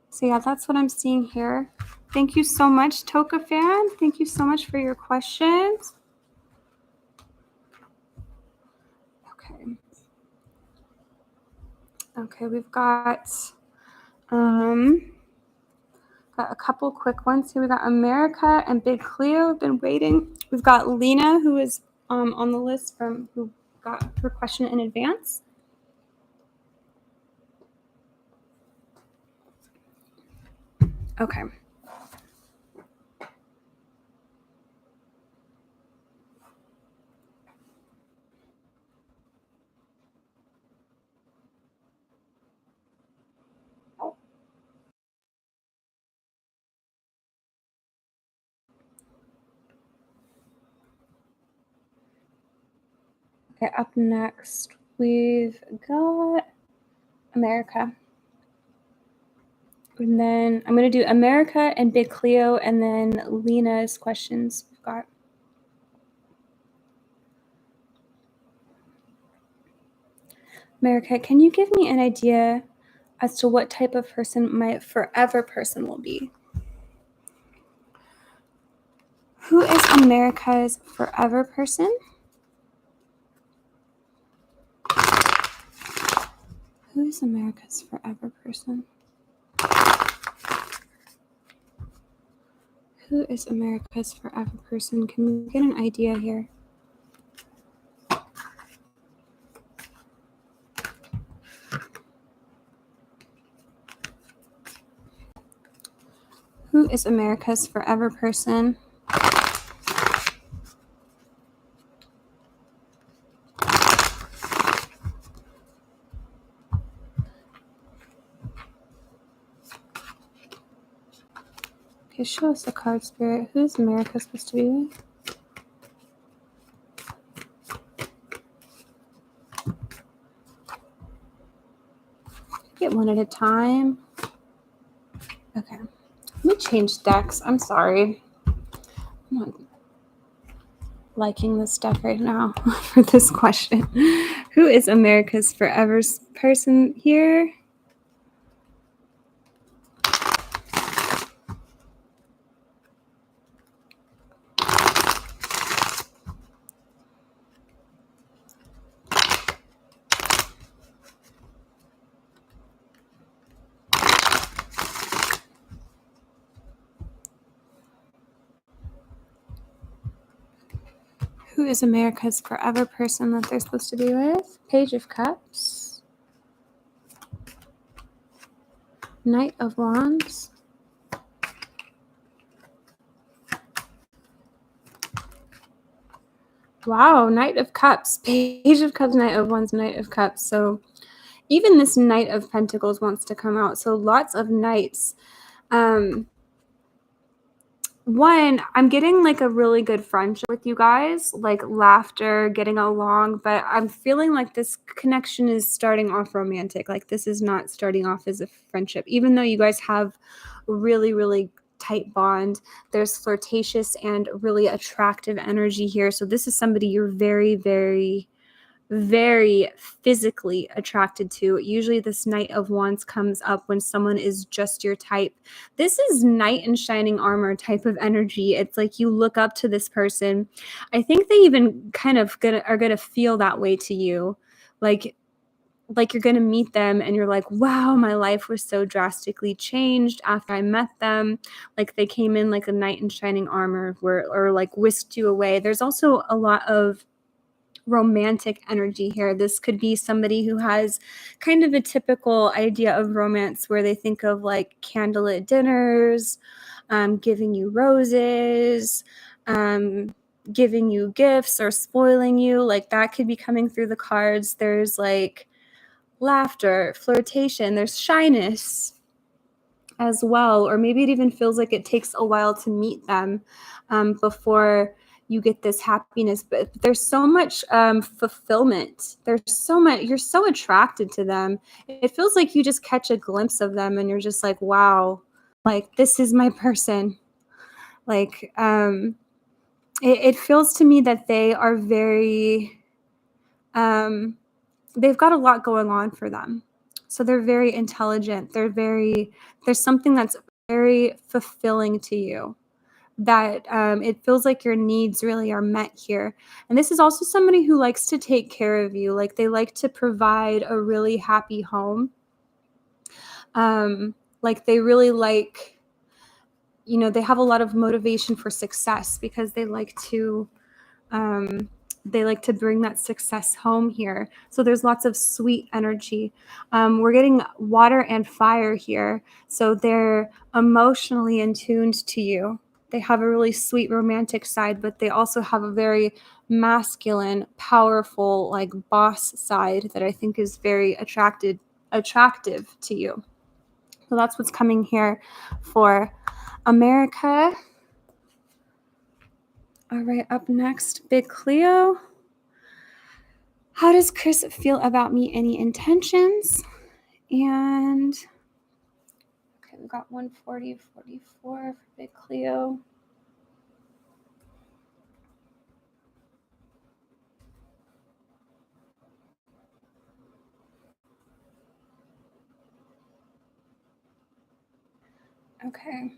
So yeah, that's what I'm seeing here. Thank you so much, Toka fan. Thank you so much for your questions. Okay. Okay, we've got a couple quick ones here. We got America and Big Cleo have been waiting. We've got Lena, who is on the list from who got her question in advance. Okay. Okay, up next, we've got America. And then I'm going to do America and Big Cleo, and then Lena's questions we've got. America, can you give me an idea as to what type of person my forever person will be? Who is America's forever person? Who is America's forever person? Who is America's forever person? Can we get an idea here? Who is America's forever person? Okay, show us the card, Spirit. Who is America supposed to be with? Get one at a time. Okay. Let me change decks. I'm sorry. I'm not liking this deck right now for this question. Who is America's forever person here? Who is America's forever person that they're supposed to be with? Page of Cups. Knight of Wands. Wow, Knight of Cups. Page of Cups, Knight of Wands, Knight of Cups. So even this Knight of Pentacles wants to come out. So lots of knights. One, I'm getting like a really good friendship with you guys, like laughter, getting along, but I'm feeling like this connection is starting off romantic. Like this is not starting off as a friendship, even though you guys have a really, really tight bond. There's flirtatious and really attractive energy here. So this is somebody you're very, very, very physically attracted to. Usually this Knight of Wands comes up when someone is just your type. This is knight in shining armor type of energy. It's like you look up to this person. I think they even kind of are gonna feel that way to you. Like you're going to meet them and you're like, wow, my life was so drastically changed after I met them. Like they came in like a knight in shining armor or like whisked you away. There's also a lot of romantic energy here. This could be somebody who has kind of a typical idea of romance where they think of like candlelit dinners, giving you roses, giving you gifts or spoiling you. Like that could be coming through the cards. There's like laughter, flirtation, there's shyness as well, or maybe it even feels like it takes a while to meet them before you get this happiness. But there's so much fulfillment. There's so much, you're so attracted to them. It feels like you just catch a glimpse of them and you're just like, wow, like this is my person. Like it feels to me that they are very they've got a lot going on for them. So they're very intelligent. There's something that's very fulfilling to you, that it feels like your needs really are met here. And this is also somebody who likes to take care of you. Like they like to provide a really happy home. Like they really like, you know, they have a lot of motivation for success because they like to bring that success home here. So there's lots of sweet energy. We're getting water and fire here. So they're emotionally in tuned to you. They have a really sweet romantic side, but they also have a very masculine, powerful, like boss side that I think is very attractive to you. So that's what's coming here for America. All right, up next, Big Cleo. How does Chris feel about me? Any intentions? And okay, we got 140, 44 for Big Cleo. Okay.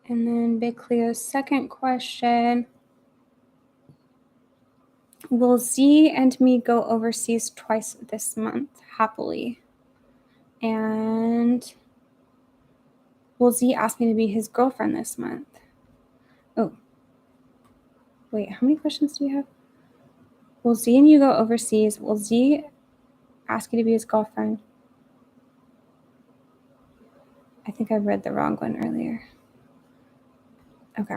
And then Big Cleo's second question. Will Z and me go overseas twice this month happily? And will Z ask me to be his girlfriend this month? Oh, wait, how many questions do we have? Will Z and you go overseas? Will Z ask you to be his girlfriend? I think I read the wrong one earlier. Okay.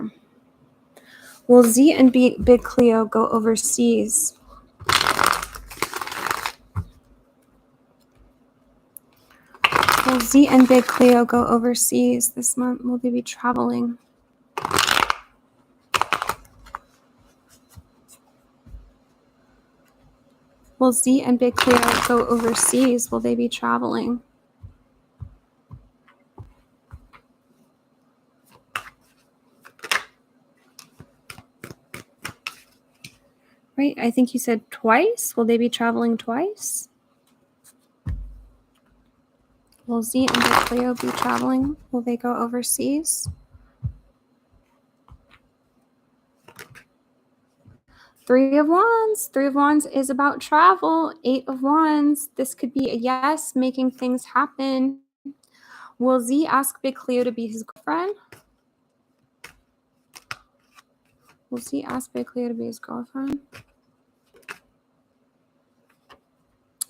Will Z and Big Cleo go overseas? Will Z and Big Cleo go overseas this month? Will they be traveling? Will Z and Big Cleo go overseas? Will they be traveling? Right, I think you said twice. Will they be traveling twice? Will Z and Big Cleo be traveling? Will they go overseas? Three of Wands. Three of Wands is about travel. Eight of Wands. This could be a yes, making things happen. Will Z ask Big Cleo to be his girlfriend? Will Z ask Big Cleo to be his girlfriend?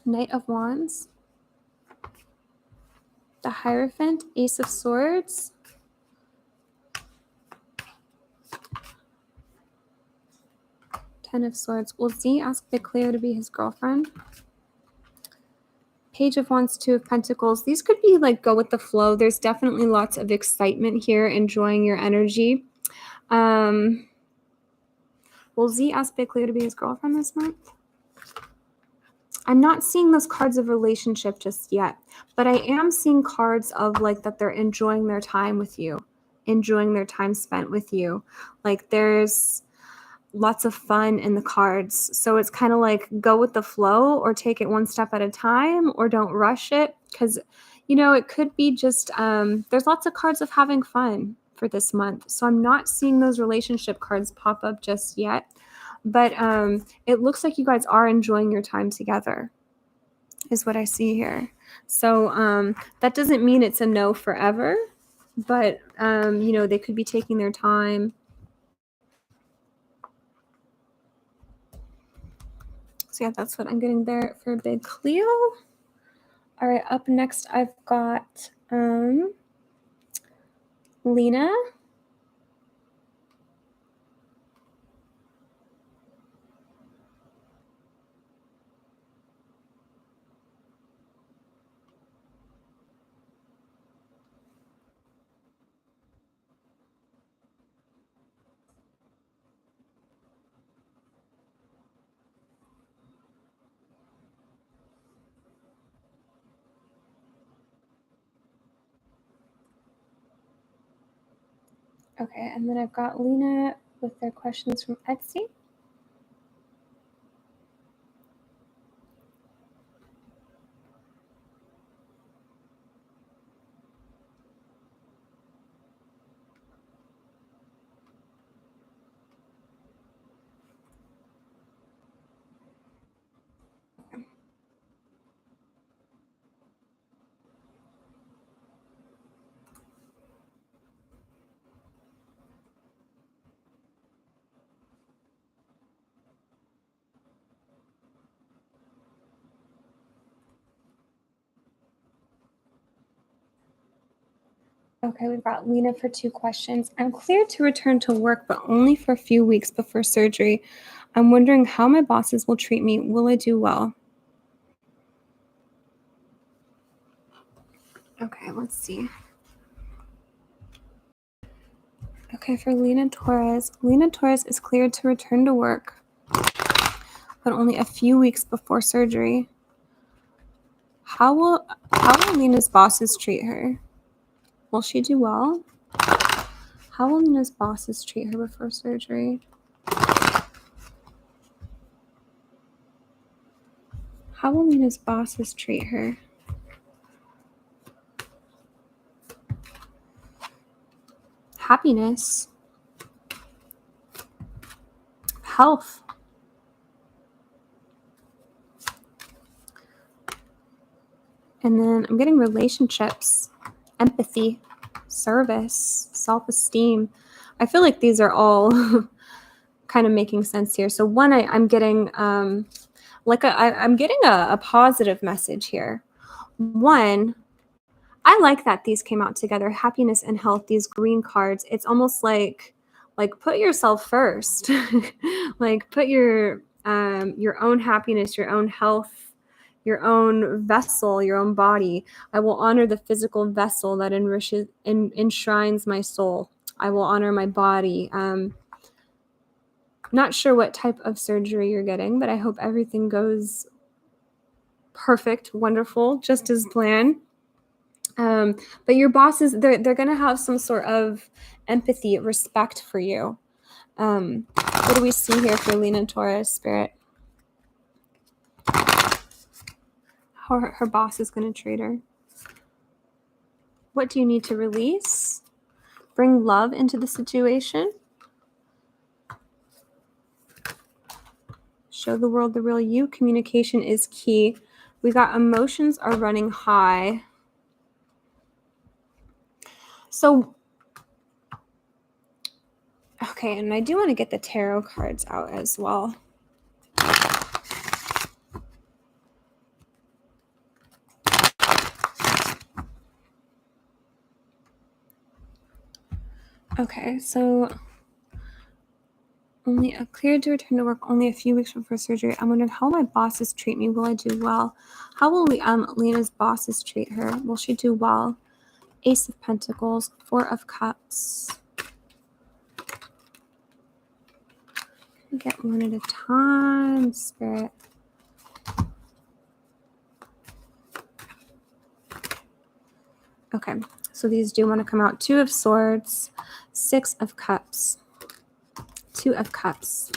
Knight of Wands. The Hierophant. Ace of Swords. Ten of Swords. Will Z ask Big Cleo to be his girlfriend? Page of Wands, Two of Pentacles. These could be like go with the flow. There's definitely lots of excitement here, enjoying your energy. Will Z ask Big Cleo to be his girlfriend this month? I'm not seeing those cards of relationship just yet, but I am seeing cards of like that they're enjoying their time with you, enjoying their time spent with you. Like there's lots of fun in the cards. So it's kind of like go with the flow or take it one step at a time or don't rush it because, you know, it could be just there's lots of cards of having fun for this month. So I'm not seeing those relationship cards pop up just yet. But it looks like you guys are enjoying your time together is what I see here. So that doesn't mean it's a no forever, but, you know, they could be taking their time. So yeah, that's what I'm getting there for Big Cleo. All right, up next I've got Lena. Okay, and then I've got Lena with their questions from Etsy. Okay, we've got Lena for 2 questions. I'm cleared to return to work, but only for a few weeks before surgery. I'm wondering how my bosses will treat me. Will I do well? Okay, let's see. Okay, for Lena Torres is cleared to return to work, but only a few weeks before surgery. How will Lena's bosses treat her? Will she do well? How will Lena's bosses treat her before surgery? How will Lena's bosses treat her? Happiness. Health. And then I'm getting relationships, empathy, service, self-esteem. I feel like these are all kind of making sense here. So one, I'm getting I'm getting a positive message here. One, I like that these came out together, happiness and health, these green cards. It's almost like put yourself first. Like put your own happiness, your own health, your own vessel, your own body. I will honor the physical vessel that enshrines my soul. I will honor my body. Not sure what type of surgery you're getting, but I hope everything goes perfect, wonderful, just as planned. But your bosses, they're going to have some sort of empathy, respect for you. What do we see here for Lena Torres, Spirit? How her boss is going to treat her. What do you need to release? Bring love into the situation. Show the world the real you. Communication is key. We got emotions are running high. So, okay, and I do want to get the tarot cards out as well. Okay, so only cleared to return to work only a few weeks before surgery. I'm wondering how my bosses treat me. Will I do well? How will Lena's bosses treat her? Will she do well? Ace of Pentacles, Four of Cups. Get one at a time, Spirit. Okay, so these do want to come out. Two of Swords, Six of Cups, Two of Cups,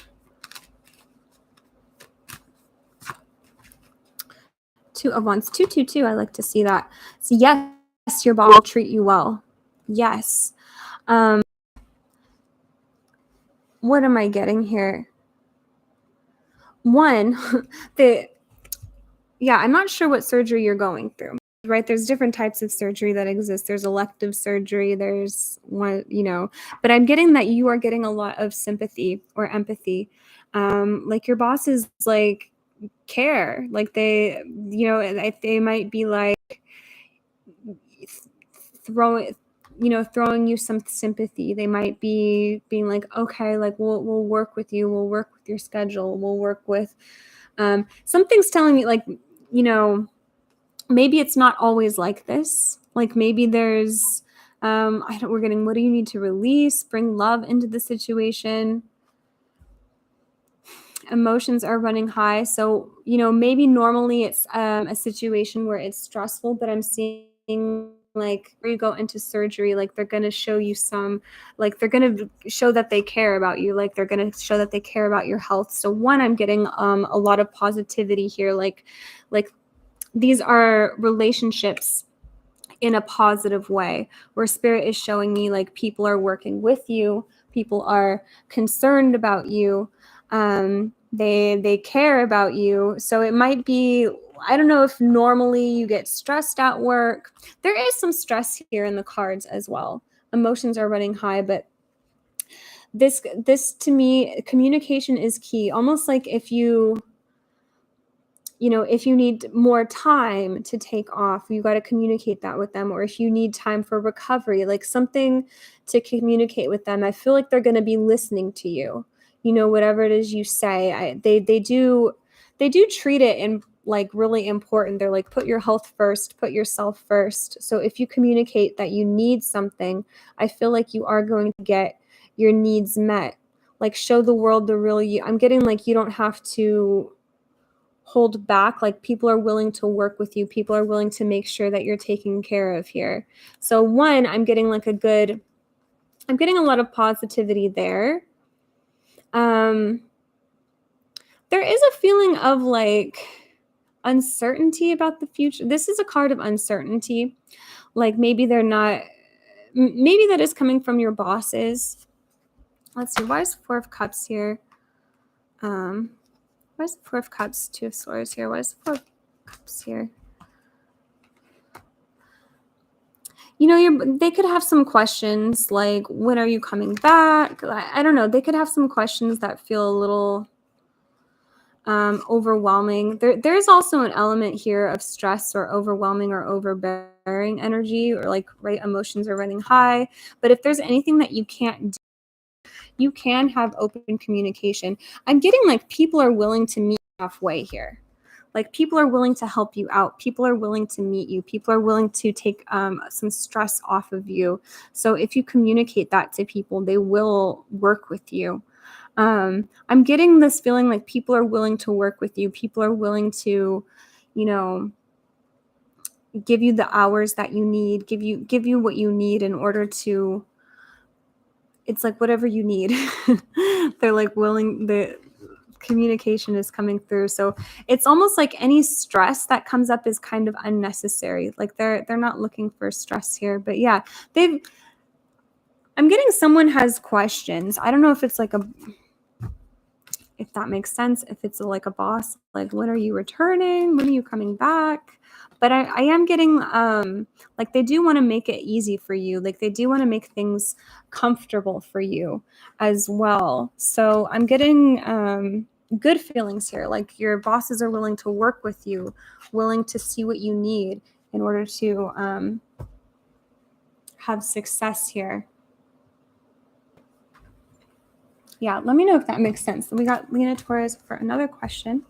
Two of Wands, 222. I like to see that. So yes, your boss will treat you well. Yes. What am I getting here? One, I'm not sure what surgery you're going through. Right, there's different types of surgery that exist. There's elective surgery, there's one, but I'm getting that you are getting a lot of sympathy or empathy. Like your bosses like care, like they might be like throwing you some sympathy. They might be being like, okay, like we'll work with you, we'll work with your schedule, we'll work with something's telling me like, maybe it's not always like this. Like maybe there's, we're getting, what do you need to release? Bring love into the situation. Emotions are running high. So, maybe normally it's a situation where it's stressful, but I'm seeing like where you go into surgery, like they're going to show you like they're going to show that they care about you. Like they're going to show that they care about your health. So one, I'm getting a lot of positivity here. Like these are relationships in a positive way where Spirit is showing me like people are working with you, people are concerned about you, they care about you. So it might be, I don't know if normally you get stressed at work. There is some stress here in the cards as well. Emotions are running high, but this to me, communication is key. Almost like if you you know, if you need more time to take off, you got to communicate that with them. Or if you need time for recovery, like something to communicate with them, I feel like they're going to be listening to you. You know, whatever it is you say, they do treat it in like really important. They're like, put your health first, put yourself first. So if you communicate that you need something, I feel like you are going to get your needs met. Like show the world the real you. I'm getting like you don't have to hold back. Like people are willing to work with you. People are willing to make sure that you're taken care of here. So one, I'm getting like I'm getting a lot of positivity there. There is a feeling of like uncertainty about the future. This is a card of uncertainty. Like maybe they're not, maybe that is coming from your bosses. Let's see, why is Four of Cups here? Why is the Four of Cups, Two of Swords here? Why is the Four of Cups here? You know, they could have some questions like, when are you coming back? I don't know. They could have some questions that feel a little overwhelming. There's also an element here of stress or overwhelming or overbearing energy, or like emotions are running high. But if there's anything that you can't do, you can have open communication. I'm getting like people are willing to meet halfway here. Like people are willing to help you out. People are willing to meet you. People are willing to take some stress off of you. So if you communicate that to people, they will work with you. I'm getting this feeling like people are willing to work with you. People are willing to, you know, give you the hours that you need, give you what you need in order to, it's like whatever you need. They're like willing, the communication is coming through. So it's almost like any stress that comes up is kind of unnecessary. Like they're not looking for stress here. But yeah, I'm getting someone has questions. I don't know if it's like if that makes sense, if it's like a boss, like when are you returning? When are you coming back? But I am getting like they do want to make it easy for you. Like they do want to make things comfortable for you as well. So I'm getting good feelings here. Like your bosses are willing to work with you, willing to see what you need in order to have success here. Yeah, let me know if that makes sense. We got Lena Torres for another question.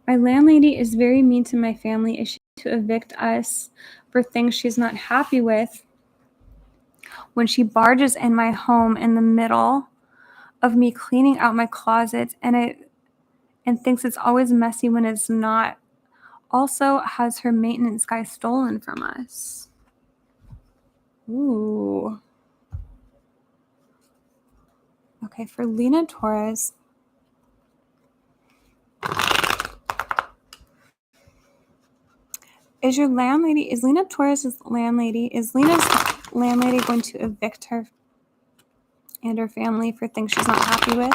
My landlady is very mean to my family. Is she to evict us for things she's not happy with when she barges in my home in the middle of me cleaning out my closet and thinks it's always messy when it's not? Also has her maintenance guy stolen from us. Ooh. Okay, for Lena Torres. Is Lena Torres' landlady, is Lena's landlady going to evict her and her family for things she's not happy with?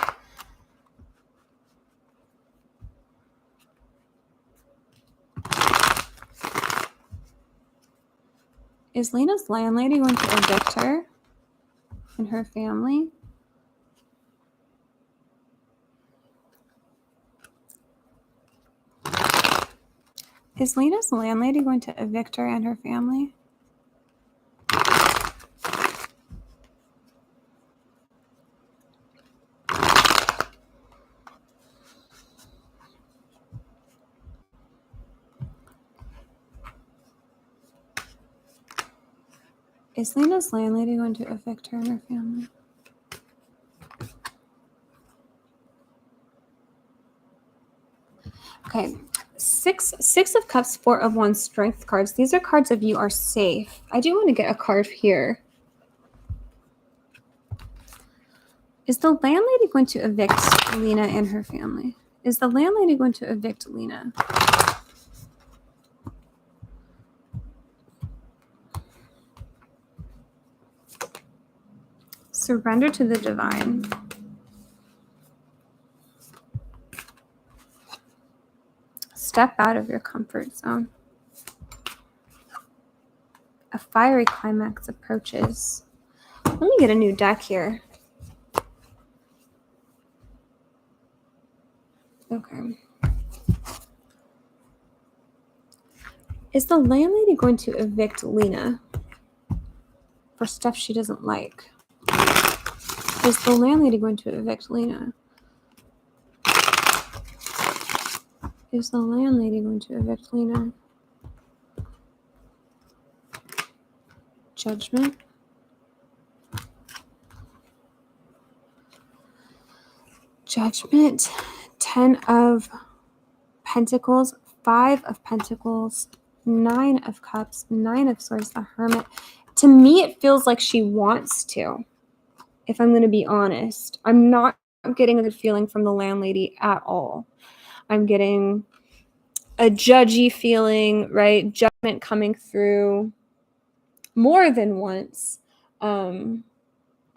Is Lena's landlady going to evict her and her family? Is Lena's landlady going to evict her and her family? Is Lena's landlady going to evict her and her family? Okay, six of Cups, Four of Wands, Strength cards. These are cards of you are safe. I do want to get a card here. Is the landlady going to evict Lena and her family? Is the landlady going to evict Lena? Surrender to the divine. Step out of your comfort zone. A fiery climax approaches. Let me get a new deck here. Okay. Is the landlady going to evict Lena for stuff she doesn't like? Is the landlady going to evict Lena? Is the landlady going to evict Lena? Judgment. Judgment. 10 of Pentacles, 5 of Pentacles, 9 of Cups, 9 of Swords, the Hermit. To me, it feels like she wants to, if I'm going to be honest. I'm not getting a good feeling from the landlady at all. I'm getting a judgy feeling, right? Judgment coming through more than once. I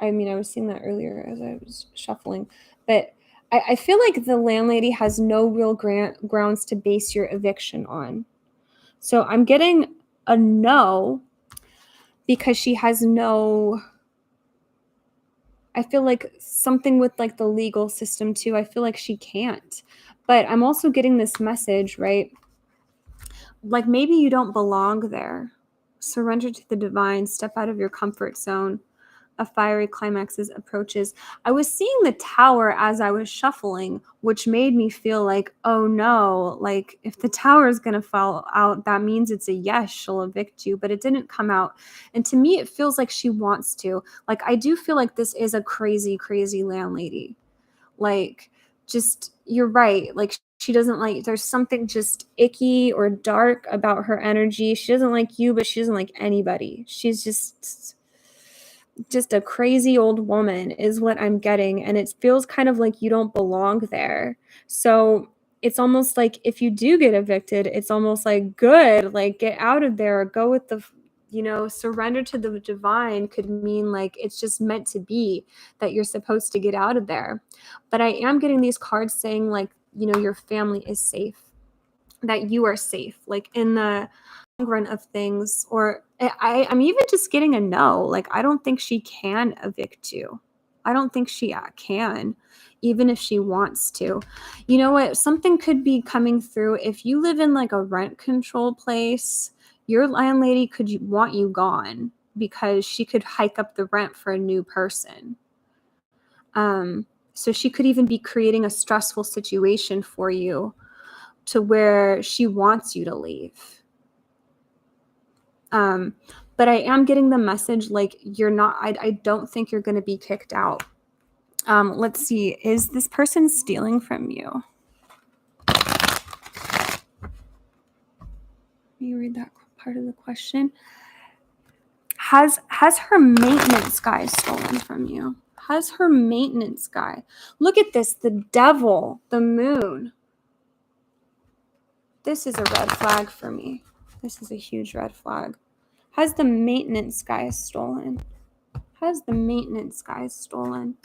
mean, I was seeing that earlier as I was shuffling, but I feel like the landlady has no real grounds to base your eviction on. So I'm getting a no because she has no, I feel like something with like the legal system too. I feel like she can't, but I'm also getting this message, right? Like maybe you don't belong there. Surrender to the divine, step out of your comfort zone. A fiery climax approaches. I was seeing the tower as I was shuffling, which made me feel like, oh no, like if the tower is going to fall out, that means it's a yes, she'll evict you, but it didn't come out. And to me, it feels like she wants to. Like, I do feel like this is a crazy, crazy landlady. Like, just, you're right. Like, she doesn't like, there's something just icky or dark about her energy. She doesn't like you, but she doesn't like anybody. She's just a crazy old woman is what I'm getting. And it feels kind of like you don't belong there. So it's almost like if you do get evicted, it's almost like good, like get out of there, or go with the, surrender to the divine could mean like it's just meant to be that you're supposed to get out of there. But I am getting these cards saying like, your family is safe, that you are safe, like in the run of things. Or I'm even just getting a no. Like, I don't think she can evict you. I don't think she can, even if she wants to. You know what? Something could be coming through. If you live in like a rent control place, your landlady could want you gone because she could hike up the rent for a new person. So she could even be creating a stressful situation for you to where she wants you to leave. But I am getting the message like you're not, I don't think you're going to be kicked out. Let's see. Is this person stealing from you? Let me read that part of the question. Has her maintenance guy stolen from you? Has her maintenance guy? Look at this. The devil, the moon. This is a red flag for me. This is a huge red flag. Has the maintenance guy stolen? Has the maintenance guy stolen?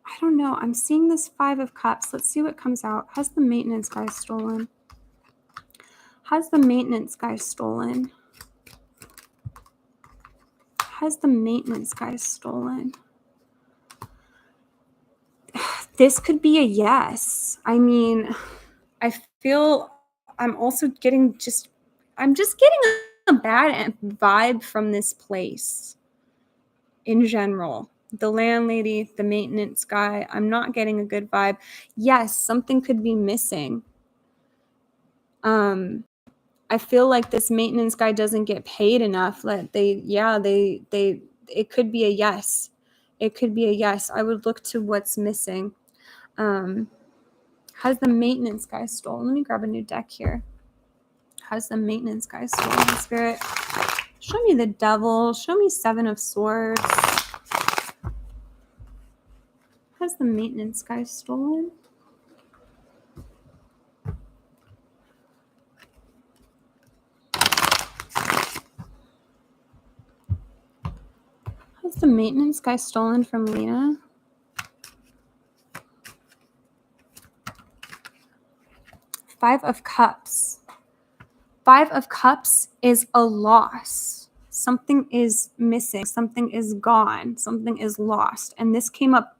I don't know. I'm seeing this 5 of Cups. Let's see what comes out. Has the maintenance guy stolen? Has the maintenance guy stolen? Has the maintenance guy stolen? This could be a yes. I mean, I feel I'm also getting I'm just getting a bad vibe from this place in general. The landlady, the maintenance guy, I'm not getting a good vibe. Yes, something could be missing. I feel like this maintenance guy doesn't get paid enough. That it could be a yes. It could be a yes. I would look to what's missing. Has the maintenance guy stolen? Let me grab a new deck here. Has the maintenance guy stolen? Spirit, show me the devil. Show me 7 of Swords. Has the maintenance guy stolen? Has the maintenance guy stolen from Lena? Five of Cups. 5 of Cups is a loss. something is missing, something is gone, something is lost. And this came up,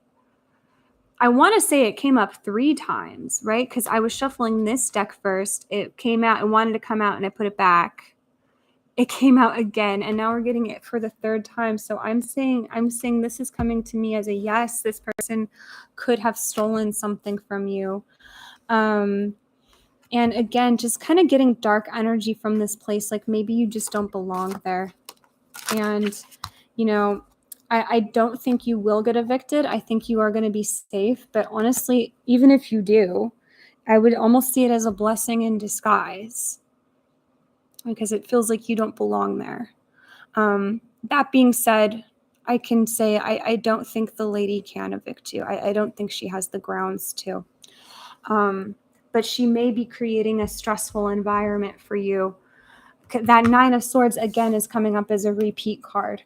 I want to say it came up 3 times, right? Because I was shuffling this deck first. It came out, it wanted to come out, and I put it back. It came out again, and now we're getting it for the 3rd time. So I'm saying this is coming to me as a yes. This person could have stolen something from you. And again, just kind of getting dark energy from this place, like maybe you just don't belong there. And, you know, I don't think you will get evicted. I think you are going to be safe. But honestly, even if you do, I would almost see it as a blessing in disguise, because it feels like you don't belong there. That being said, I can say I don't think the lady can evict you. I don't think she has the grounds to. But she may be creating a stressful environment for you. That 9 of Swords, again, is coming up as a repeat card.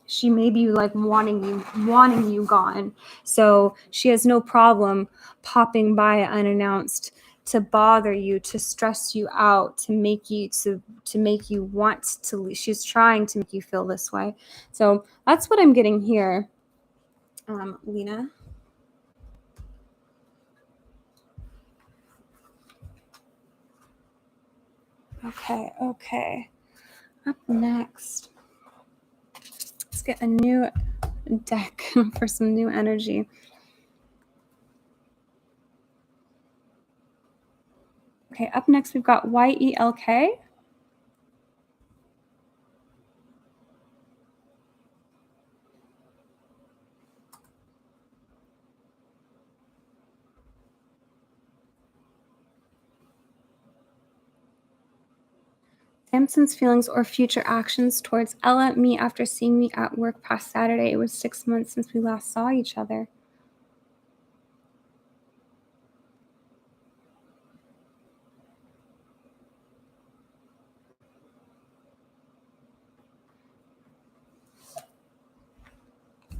She may be like wanting you gone. So she has no problem popping by unannounced to bother you, to stress you out, to make you want to leave. She's trying to make you feel this way. So that's what I'm getting here, Lena. Okay. Up next, let's get a new deck for some new energy. Okay, up next we've got YELK. Samson's feelings or future actions towards Ella, me after seeing me at work past Saturday. It was 6 months since we last saw each other.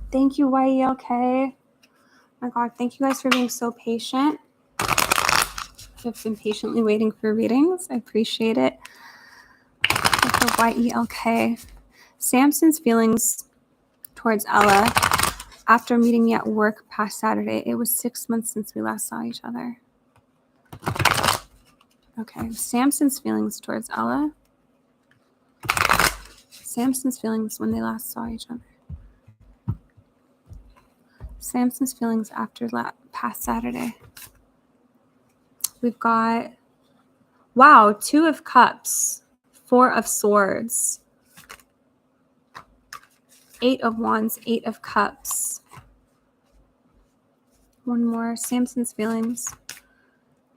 Thank you, YELK. My God, thank you guys for being so patient. I've been patiently waiting for readings. I appreciate it. For YELK. Samson's feelings towards Ella after meeting me at work past Saturday. It was 6 months since we last saw each other. Okay, Samson's feelings towards Ella. Samson's feelings when they last saw each other. Samson's feelings after past Saturday. We've got, wow, 2 of Cups, 4 of Swords, 8 of Wands, 8 of Cups. One more, Samson's feelings.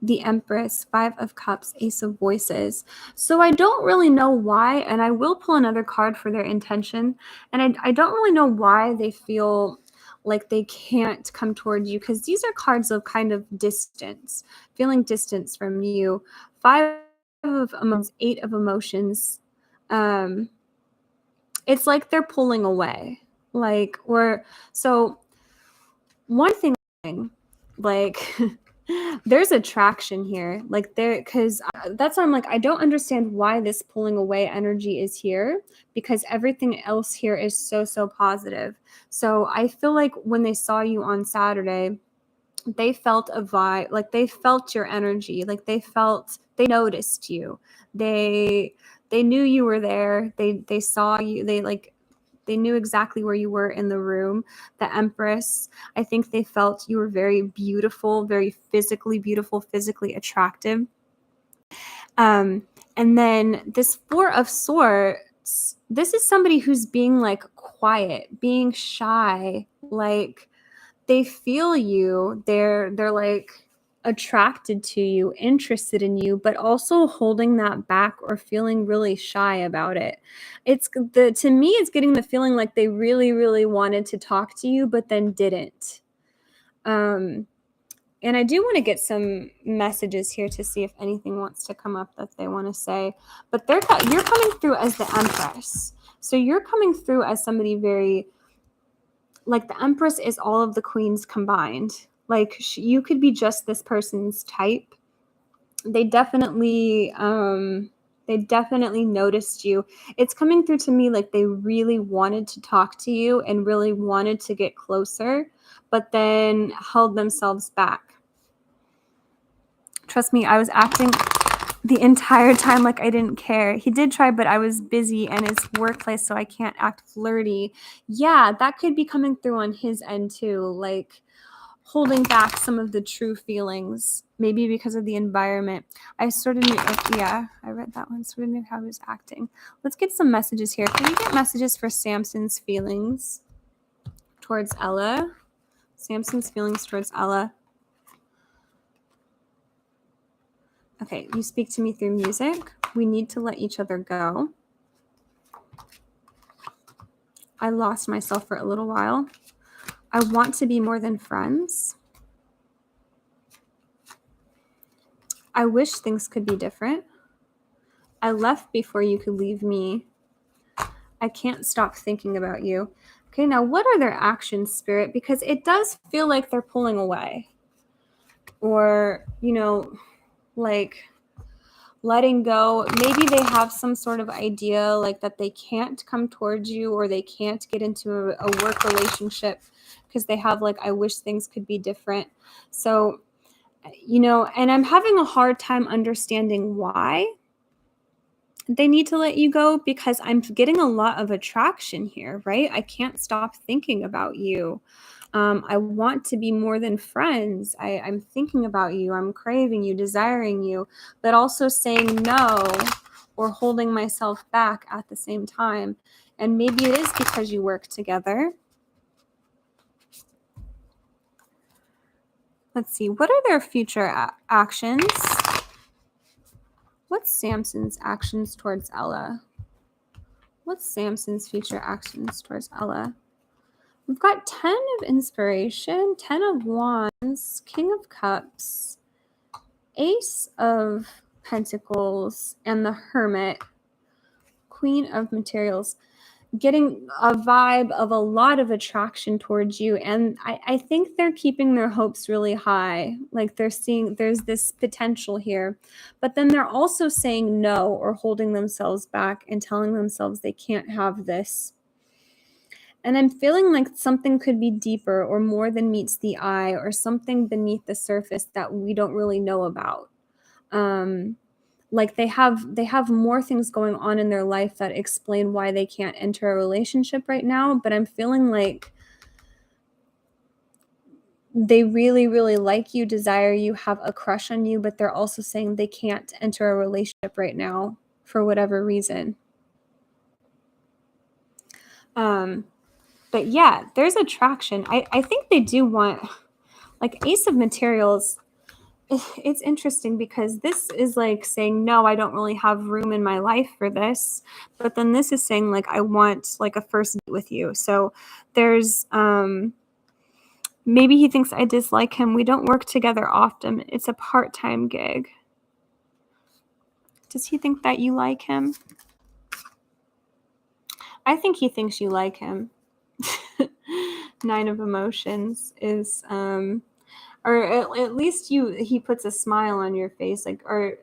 The Empress, 5 of Cups, Ace of Voices. So I don't really know why, and I will pull another card for their intention, and I don't really know why they feel like they can't come towards you, because these are cards of kind of distance, feeling distance from you. 5 of emotions, 8 of emotions. It's like they're pulling away, like, or so one thing, like there's attraction here, like there, because that's why I'm like, I don't understand why this pulling away energy is here, because everything else here is so positive. So I feel like when they saw you on Saturday, they felt a vibe, like they felt your energy, like they noticed you, they knew you were there, they saw you, they knew exactly where you were in the room. The Empress, I think they felt you were very beautiful, very physically beautiful, physically attractive. And then this 4 of Swords, this is somebody who's being like quiet, being shy, like they feel you, they're like attracted to you, interested in you, but also holding that back or feeling really shy about it. To me, it's getting the feeling like they really wanted to talk to you, but then didn't. And I do want to get some messages here to see if anything wants to come up that they want to say. But you're coming through as the Empress. So you're coming through as somebody very, like the Empress is all of the queens combined. Like you could be just this person's type. They definitely They definitely noticed you. It's coming through to me like they really wanted to talk to you and really wanted to get closer, but then held themselves back. Trust me, I was acting the entire time like I didn't care. He did try, but I was busy in his workplace, so I can't act flirty. Yeah, that could be coming through on his end too, like holding back some of the true feelings, maybe because of the environment. I sort of knew, yeah, I read that one, sort of knew how he was acting. Let's get some messages here. Can we get messages for Samson's feelings towards Ella? Samson's feelings towards Ella. Okay, you speak to me through music. We need to let each other go. I lost myself for a little while. I want to be more than friends. I wish things could be different. I left before you could leave me. I can't stop thinking about you. Okay, now what are their actions, Spirit? Because it does feel like they're pulling away. Or, you know, like letting go. Maybe they have some sort of idea like that they can't come towards you or they can't get into a work relationship because they have like, I wish things could be different. So, you know, and I'm having a hard time understanding why they need to let you go, because I'm getting a lot of attraction here, right? I can't stop thinking about you. I want to be more than friends. I'm thinking about you. I'm craving you, desiring you, but also saying no or holding myself back at the same time. And maybe it is because you work together. Let's see. What are their future actions? What's Samson's actions towards Ella? What's Samson's future actions towards Ella? We've got 10 of inspiration, 10 of wands, King of cups, Ace of pentacles, and the Hermit, Queen of materials. Getting a vibe of a lot of attraction towards you. And I think they're keeping their hopes really high. Like they're seeing there's this potential here. But then they're also saying no or holding themselves back and telling themselves they can't have this. And I'm feeling like something could be deeper or more than meets the eye, or something beneath the surface that we don't really know about. Like they have more things going on in their life that explain why they can't enter a relationship right now, but I'm feeling like they really, really like you, desire you, have a crush on you, but they're also saying they can't enter a relationship right now for whatever reason. But yeah, there's attraction. I think they do want, like Ace of materials. It's interesting because this is like saying, no, I don't really have room in my life for this. But then this is saying like, I want like a first date with you. So there's, maybe he thinks I dislike him. We don't work together often. It's a part-time gig. Does he think that you like him? I think he thinks you like him. 9 of emotions is, or at least he puts a smile on your face, like, or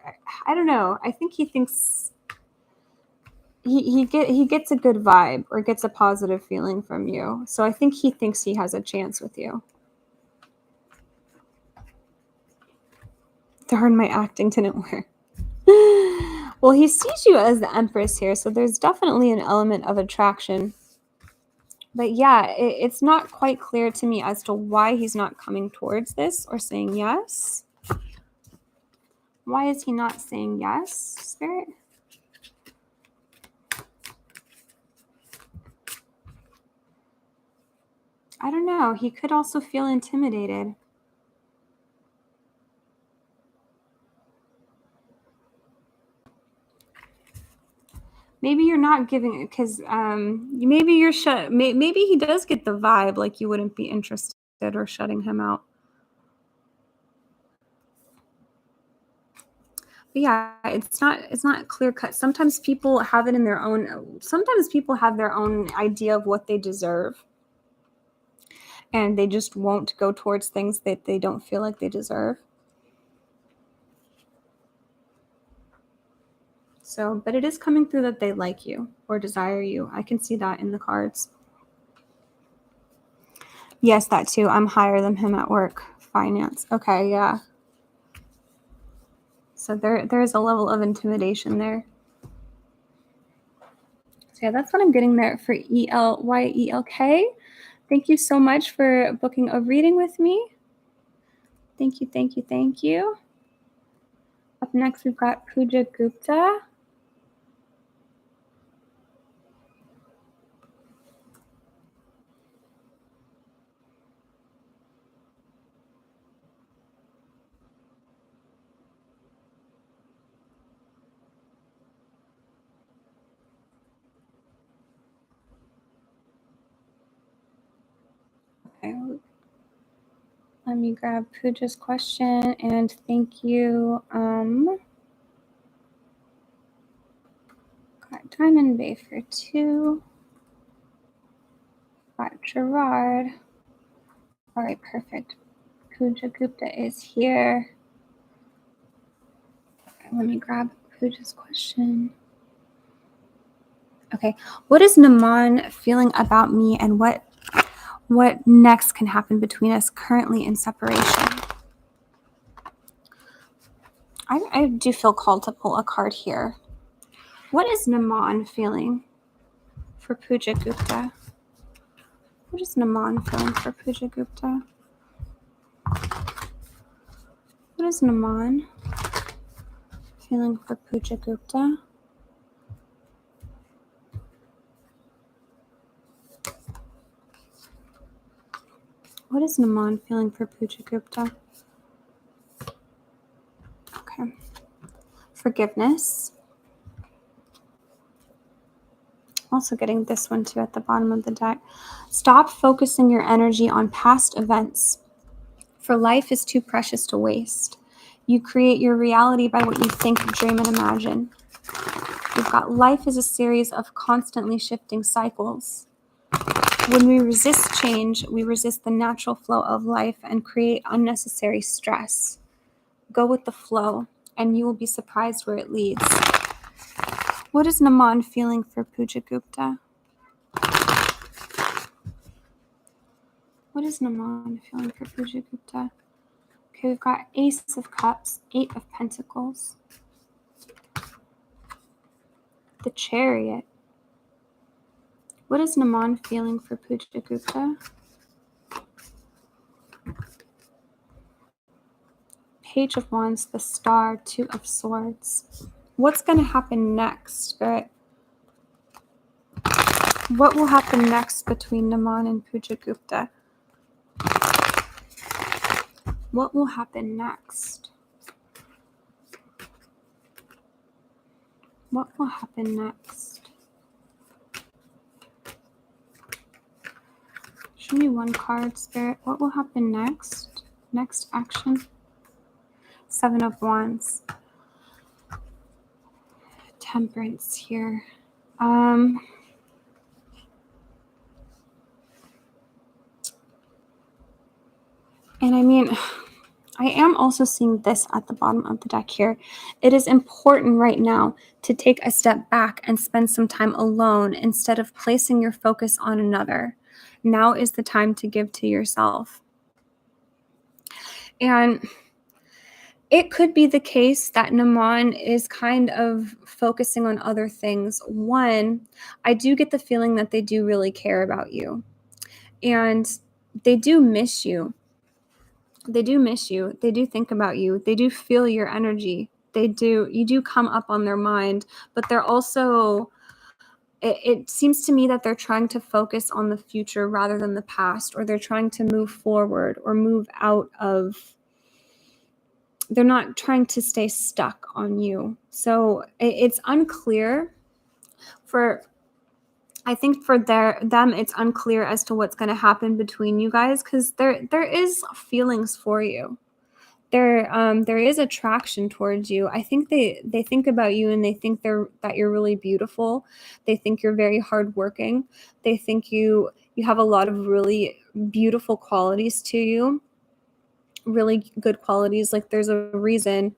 I don't know. I think he thinks he gets a good vibe or gets a positive feeling from you. So I think he thinks he has a chance with you. Darn, my acting didn't work. Well, he sees you as the Empress here, so there's definitely an element of attraction. But yeah, it's not quite clear to me as to why he's not coming towards this or saying yes. Why is he not saying yes, Spirit? I don't know. He could also feel intimidated. Maybe you're not giving it because maybe you're maybe he does get the vibe like you wouldn't be interested or shutting him out. But yeah, it's not clear cut. Sometimes people have it in their own. Sometimes people have their own idea of what they deserve, and they just won't go towards things that they don't feel like they deserve. So, but it is coming through that they like you or desire you. I can see that in the cards. Yes, that too. I'm higher than him at work. Finance. Okay, yeah. So there is a level of intimidation there. So yeah, that's what I'm getting there for ELYELK. Thank you so much for booking a reading with me. Thank you, thank you, thank you. Up next, we've got Pooja Gupta. Okay, let me grab Pooja's question and thank you. Got Diamond Bay for 2. Got Gerard. All right, perfect. Pooja Gupta is here. Okay, let me grab Pooja's question. Okay, what is Naman feeling about me, and what next can happen between us currently in separation? I do feel called to pull a card here. What is Naman feeling for Pooja Gupta? What is Naman feeling for Pooja Gupta? What is Naman feeling for Pooja Gupta? What is Naman feeling for Pooja Gupta? Okay. Forgiveness. Also getting this one too at the bottom of the deck. Stop focusing your energy on past events, for life is too precious to waste. You create your reality by what you think, dream, and imagine. We've got life is a series of constantly shifting cycles. When we resist change, we resist the natural flow of life and create unnecessary stress. Go with the flow, and you will be surprised where it leads. What is Naman feeling for Pooja Gupta? What is Naman feeling for Pooja Gupta? Okay, we've got Ace of Cups, 8 of Pentacles, the Chariot. What is Naman feeling for Pooja Gupta? Page of Wands, the Star, 2 of Swords. What's going to happen next, Spirit? What will happen next between Naman and Pooja Gupta? What will happen next? What will happen next? Show me one card, Spirit. What will happen next? Next action. 7 of Wands. Temperance here. And I mean, I am also seeing this at the bottom of the deck here. It is important right now to take a step back and spend some time alone instead of placing your focus on another. Now is the time to give to yourself. And it could be the case that Naman is kind of focusing on other things. One, I do get the feeling that they do really care about you. And they do miss you. They do miss you. They do think about you. They do feel your energy. You do come up on their mind, but they're also, it seems to me that they're trying to focus on the future rather than the past, or they're trying to move forward or move out of, they're not trying to stay stuck on you. So it's unclear I think for them, it's unclear as to what's going to happen between you guys, because there is feelings for you. There is attraction towards you. I think they think about you, and they think that you're really beautiful. They think you're very hardworking. They think you have a lot of really beautiful qualities to you, really good qualities. Like there's a reason.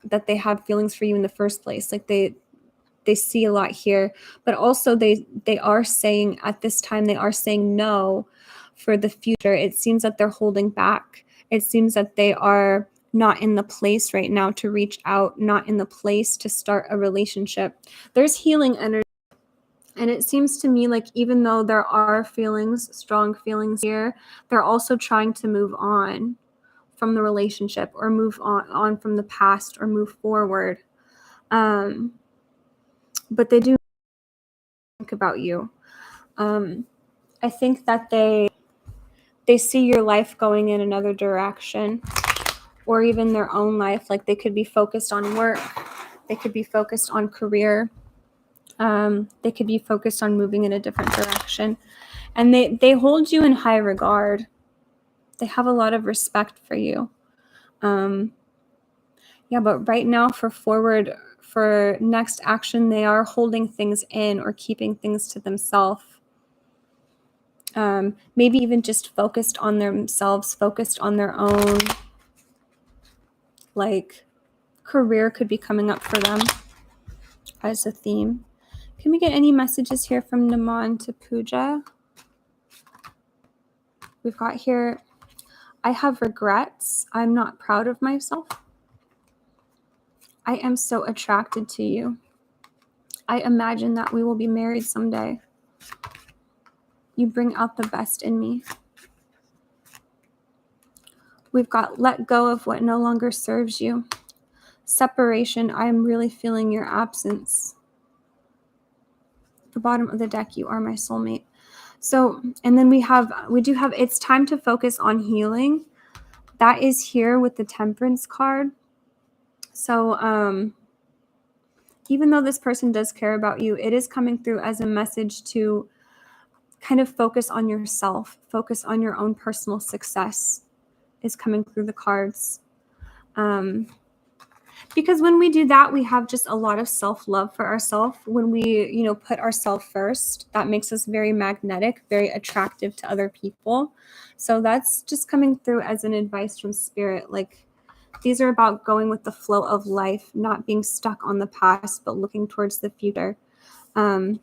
that they have feelings for you in the first place. Like they see a lot here, but also they are saying at this time, they are saying no for the future. It seems that they're holding back. It seems that they are not in the place right now to reach out, not in the place to start a relationship. There's healing energy. And it seems to me like even though there are feelings, strong feelings here, they're also trying to move on from the relationship or move on from the past or move forward. But they do think about you. I think that they see your life going in another direction, or even their own life. Like they could be focused on work. They could be focused on career. They could be focused on moving in a different direction. And they hold you in high regard. They have a lot of respect for you. Yeah, but right now for next action, they are holding things in or keeping things to themselves. Maybe even just focused on themselves, focused on their own, like career could be coming up for them as a theme. Can we get any messages here from Naman to Pooja? We've got here, I have regrets. I'm not proud of myself. I am so attracted to you. I imagine that we will be married someday. You bring out the best in me. We've got let go of what no longer serves you. Separation, I am really feeling your absence. The bottom of the deck, you are my soulmate. So, and then we do have, it's time to focus on healing. That is here with the Temperance card. So, even though this person does care about you, it is coming through as a message to kind of focus on yourself, focus on your own personal success is coming through the cards. Because when we do that, we have just a lot of self-love for ourselves. When we, put ourselves first, that makes us very magnetic, very attractive to other people. So that's just coming through as an advice from Spirit. Like, these are about going with the flow of life, not being stuck on the past, but looking towards the future. And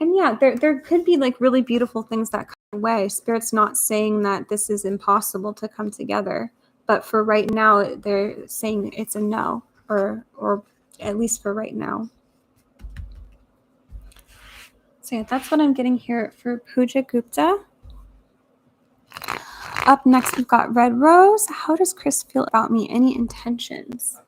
yeah, there could be like really beautiful things that come away. Spirit's not saying that this is impossible to come together. But for right now, they're saying it's a no, or at least for right now. So yeah, that's what I'm getting here for Pooja Gupta. Up next, we've got Red Rose. How does Chris feel about me? Any intentions?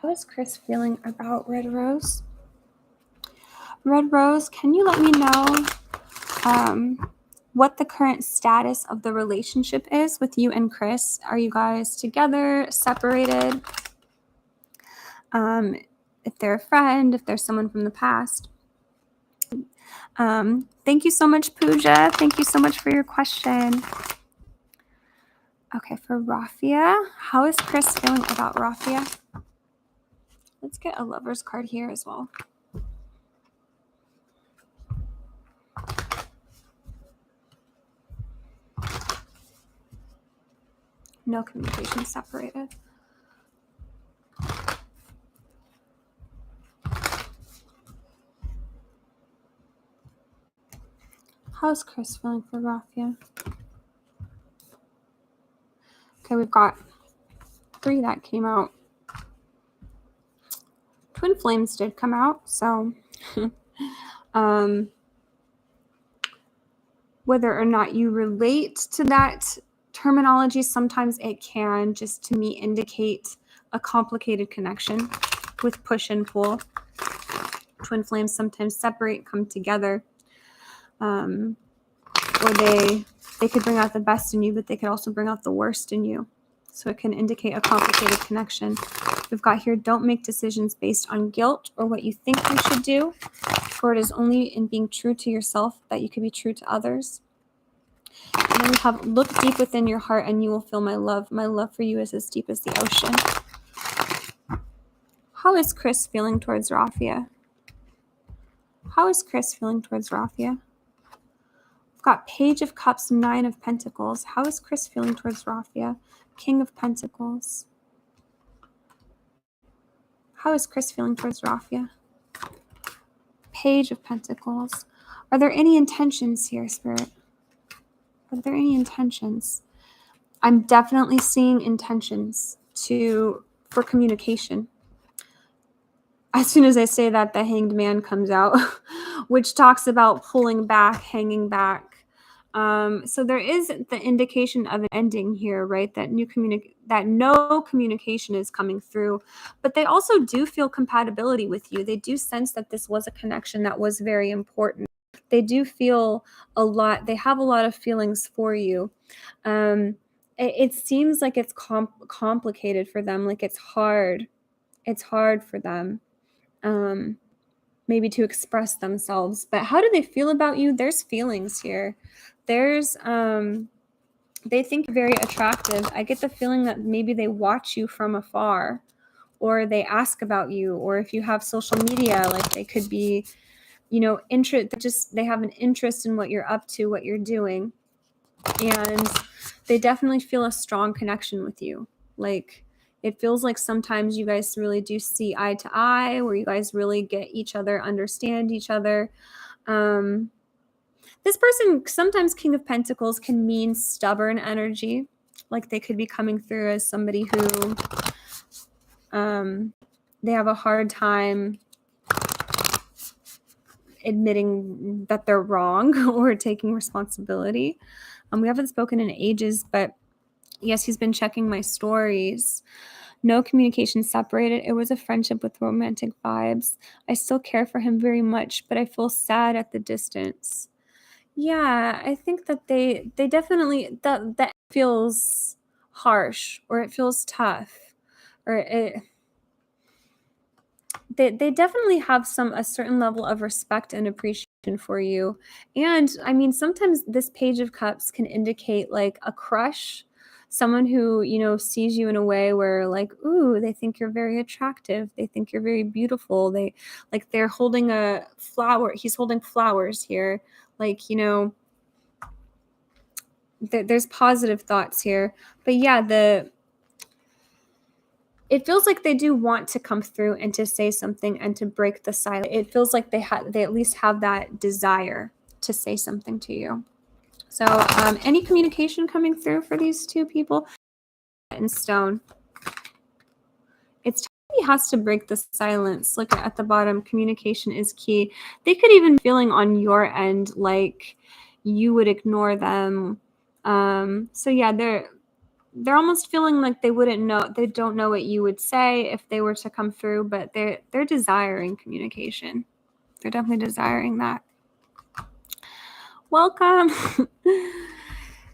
How is Chris feeling about Red Rose? Red Rose, can you let me know what the current status of the relationship is with you and Chris? Are you guys together, separated? If they're a friend, if there's someone from the past. Thank you so much, Pooja. Thank you so much for your question. Okay, for Rafia, how is Chris feeling about Rafia? Let's get a lover's card here as well. No communication, separated. How's Chris feeling for Rafia? Okay, we've got 3 that came out. Twin flames did come out, so whether or not you relate to that terminology, sometimes it can just to me indicate a complicated connection with push and pull. Twin flames sometimes separate, come together, or they could bring out the best in you, but they could also bring out the worst in you. So it can indicate a complicated connection. We've got here, don't make decisions based on guilt or what you think you should do, for it is only in being true to yourself that you can be true to others. And then we have, look deep within your heart and you will feel my love. My love for you is as deep as the ocean. How is Chris feeling towards Rafia? How is Chris feeling towards Rafia? Got Page of Cups, Nine of Pentacles. How is Chris feeling towards Rafia? King of Pentacles. How is Chris feeling towards Rafia? Page of Pentacles. Are there any intentions here, Spirit? Are there any intentions? I'm definitely seeing intentions for communication. As soon as I say that, the Hanged Man comes out, which talks about pulling back, hanging back. So there is the indication of an ending here, right? That no communication is coming through, but they also do feel compatibility with you. They do sense that this was a connection that was very important. They do feel a lot. They have a lot of feelings for you. It seems like it's complicated for them. Like it's hard. It's hard for them. Maybe to express themselves. But how do they feel about you? There's feelings here. There's they think you're very attractive. I get the feeling that maybe they watch you from afar, or they ask about you, or if you have social media, like they could be, you know, they have an interest in what you're up to, what you're doing. And they definitely feel a strong connection with you. Like it feels like sometimes you guys really do see eye to eye, where you guys really get each other, understand each other. This person, sometimes King of Pentacles can mean stubborn energy. Like they could be coming through as somebody who they have a hard time admitting that they're wrong or taking responsibility. We haven't spoken in ages, but yes, he's been checking my stories. No communication separated. It was a friendship with romantic vibes. I still care for him very much, but I feel sad at the distance. Yeah, I think that they definitely, that feels harsh, or it feels tough, or they definitely have a certain level of respect and appreciation for you. And I mean, sometimes this Page of Cups can indicate like a crush, someone who, you know, sees you in a way where like, ooh, they think you're very attractive. They think you're very beautiful. They're holding a flower. He's holding flowers here. Like, you know, there's positive thoughts here. But yeah, it feels like they do want to come through and to say something and to break the silence. It feels like they at least have that desire to say something to you. So any communication coming through for these two people? In stone. It's he has to break the silence. Look at the bottom. Communication is key. They could even be feeling on your end like you would ignore them. So yeah, they're almost feeling like they don't know what you would say if they were to come through, but they're desiring communication. They're definitely desiring that. Welcome.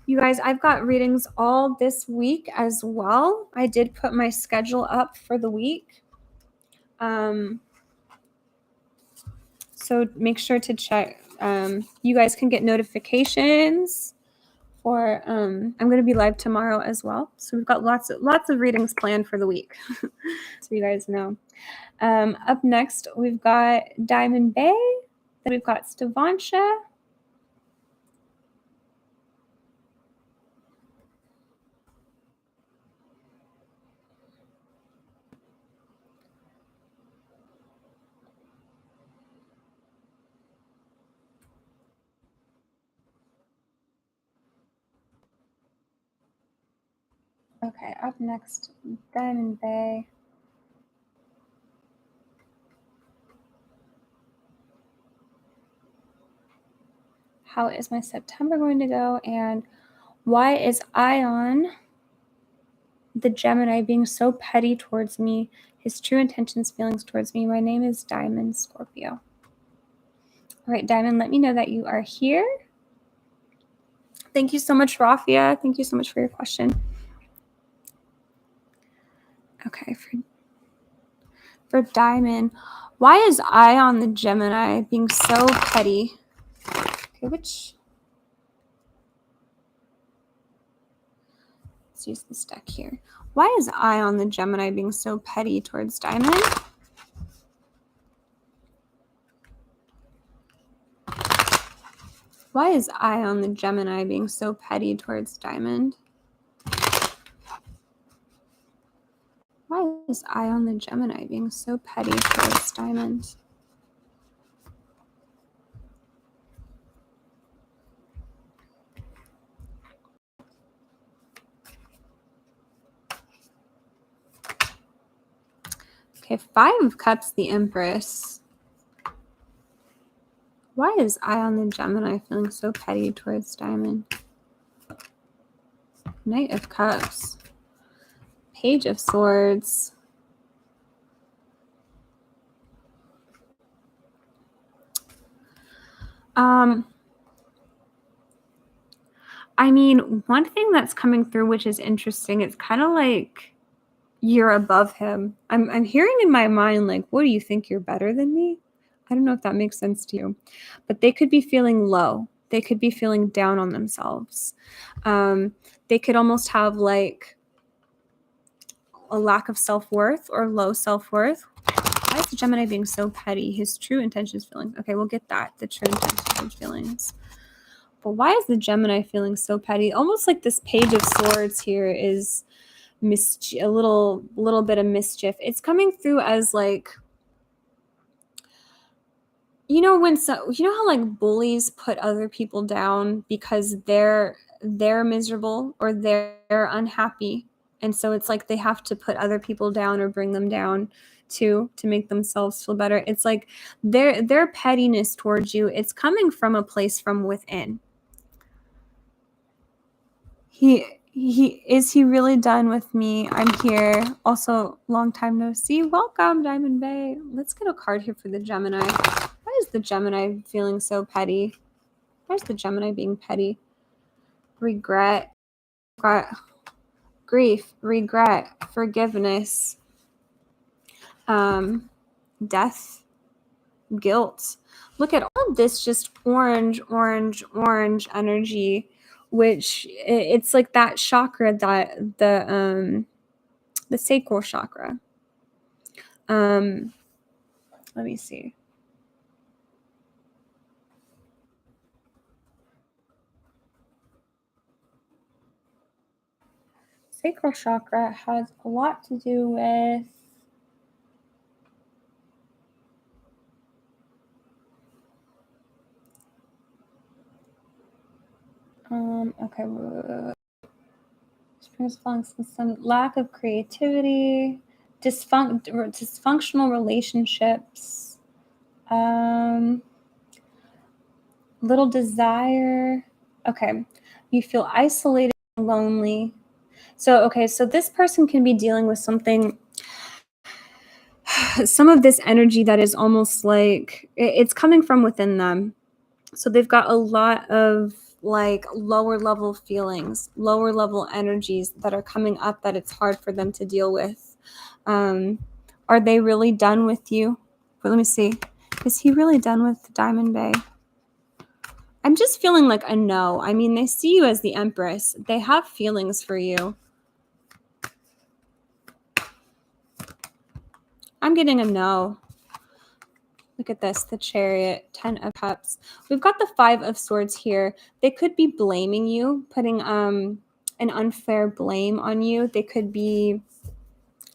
You guys, I've got readings all this week as well. I did put my schedule up for the week. So make sure to check. You guys can get notifications for I'm going to be live tomorrow as well. So we've got lots of readings planned for the week. So you guys know. Up next, we've got Diamond Bay. Then we've got Stavansha. Okay, up next, Diamond Bay. How is my September going to go? And why is Ion, the Gemini, being so petty towards me? His true intentions, feelings towards me. My name is Diamond Scorpio. All right, Diamond, let me know that you are here. Thank you so much, Rafia. Thank you so much for your question. Okay, for Diamond, why is Ion, the Gemini, being so petty? Okay, let's use this deck here. Why is Ion, the Gemini, being so petty towards Diamond? Why is I on the Gemini being so petty towards Diamond? Why is I on the Gemini being so petty towards Diamond? Okay, 5 of Cups, the Empress. Why is I on the Gemini feeling so petty towards Diamond? Knight of Cups. Page of Swords. I mean, one thing that's coming through, which is interesting, it's kind of like you're above him. I'm hearing in my mind, like, what do you think, you're better than me? I don't know if that makes sense to you, but they could be feeling low. They could be feeling down on themselves. They could almost have like a lack of self-worth or low self-worth. Why is the Gemini being so petty? His true intentions, feelings. Okay, we'll get that. The true intentions and feelings. But why is the Gemini feeling so petty? Almost like this Page of Swords here is a little bit of mischief. It's coming through as like, you know, you know how like bullies put other people down because they're miserable or they're unhappy, and so it's like they have to put other people down or bring them down to make themselves feel better. It's like their pettiness towards you, it's coming from a place from within. Is he really done with me? I'm here. Also, long time no see. Welcome, Diamond Bay. Let's get a card here for the Gemini. Why is the Gemini feeling so petty? Why is the Gemini being petty? Regret, grief, regret, forgiveness, death, guilt. Look at all of this just orange energy, which it's like that chakra, that the sacral chakra. Let me see. Sacral chakra has a lot to do with okay, some lack of creativity, dysfunctional relationships, little desire. Okay, you feel isolated and lonely. So, okay, so this person can be dealing with something, some of this energy that is almost like it's coming from within them. So they've got a lot of like lower level feelings, lower level energies that are coming up that it's hard for them to deal with. Are they really done with you? But let me see. Is he really done with Diamond Bay? I'm just feeling like a no. I mean, they see you as the Empress. They have feelings for you. I'm getting a no. Look at this, the Chariot, 10 of Cups. We've got the 5 of Swords here. They could be blaming you, putting an unfair blame on you. They could be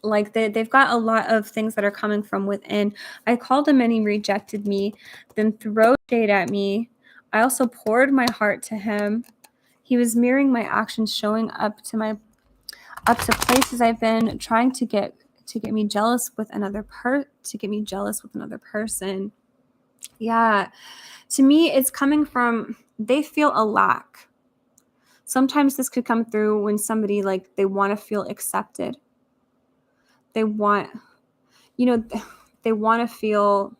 like they've got a lot of things that are coming from within. I called him and he rejected me, then threw shade at me. I also poured my heart to him. He was mirroring my actions, showing up to places I've been, trying to get me jealous with another person. Yeah. To me, it's coming from, they feel a lack. Sometimes this could come through when somebody, like, they want to feel accepted. They want, they want to feel,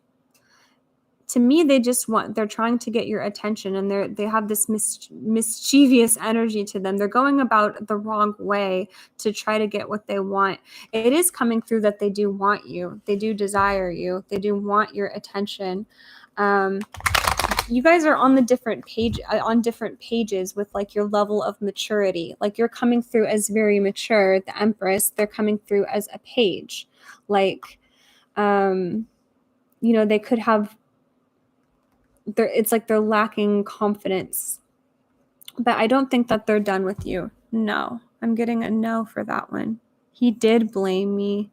to me, they're trying to get your attention, and they have this mischievous energy to them. They're going about the wrong way to try to get what they want. It is coming through that they do want you. They do desire you. They do want your attention. You guys are on different pages with like your level of maturity. Like you're coming through as very mature, the Empress. They're coming through as a page. Like, they could have, it's like they're lacking confidence. But I don't think that they're done with you. No, I'm getting a no for that one. He did blame me.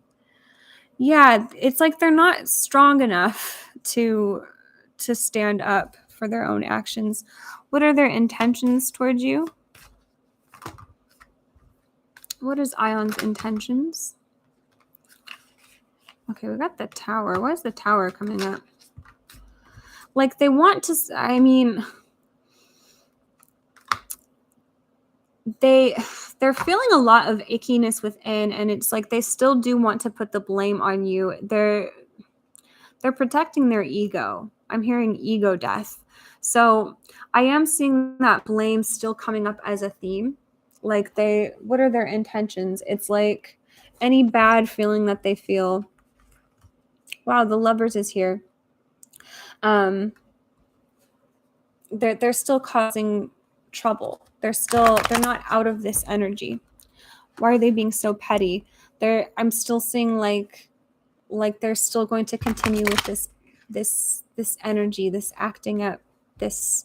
Yeah, it's like they're not strong enough to stand up for their own actions. What are their intentions towards you? What is Ion's intentions? Okay, we got the Tower. Why is the Tower coming up? Like they want to, I mean, they're feeling a lot of ickiness within, and it's like they still do want to put the blame on you. They're protecting their ego. I'm hearing ego death. So I am seeing that blame still coming up as a theme. Like what are their intentions? It's like any bad feeling that they feel. Wow, the Lovers is here. They're still causing trouble. They're not out of this energy. Why are they being so petty? I'm still seeing like they're still going to continue with this energy, this acting up, this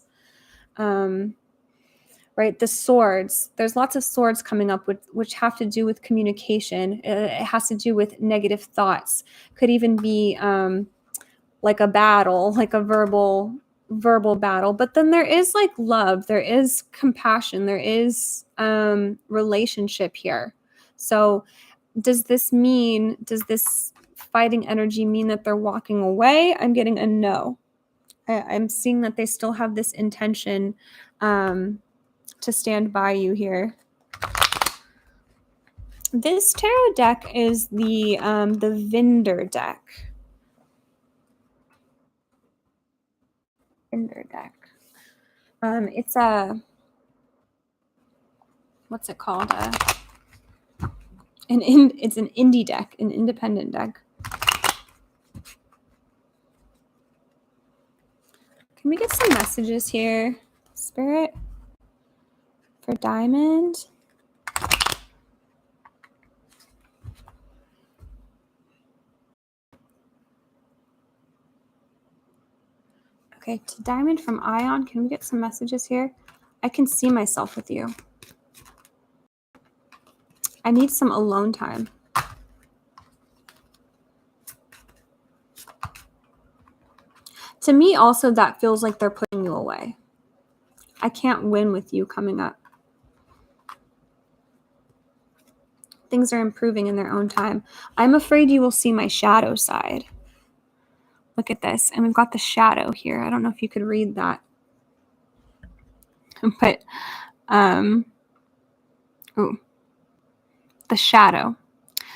right, the swords. There's lots of swords coming up which have to do with communication. It has to do with negative thoughts. Could even be like a battle, like a verbal battle. But then there is like love, there is compassion, there is relationship here. So does this fighting energy mean that they're walking away? I'm getting a no. I'm seeing that they still have this intention to stand by you here. This tarot deck is the Vinder deck. Vinder deck. It's what's it called? It's an indie deck, an independent deck. Can we get some messages here, Spirit, for Diamond? Okay, to Diamond from Ion, can we get some messages here? I can see myself with you. I need some alone time. To me, also, that feels like they're putting you away. I can't win with you coming up. Things are improving in their own time. I'm afraid you will see my shadow side. Look at this. And we've got the shadow here. I don't know if you could read that. But, the shadow.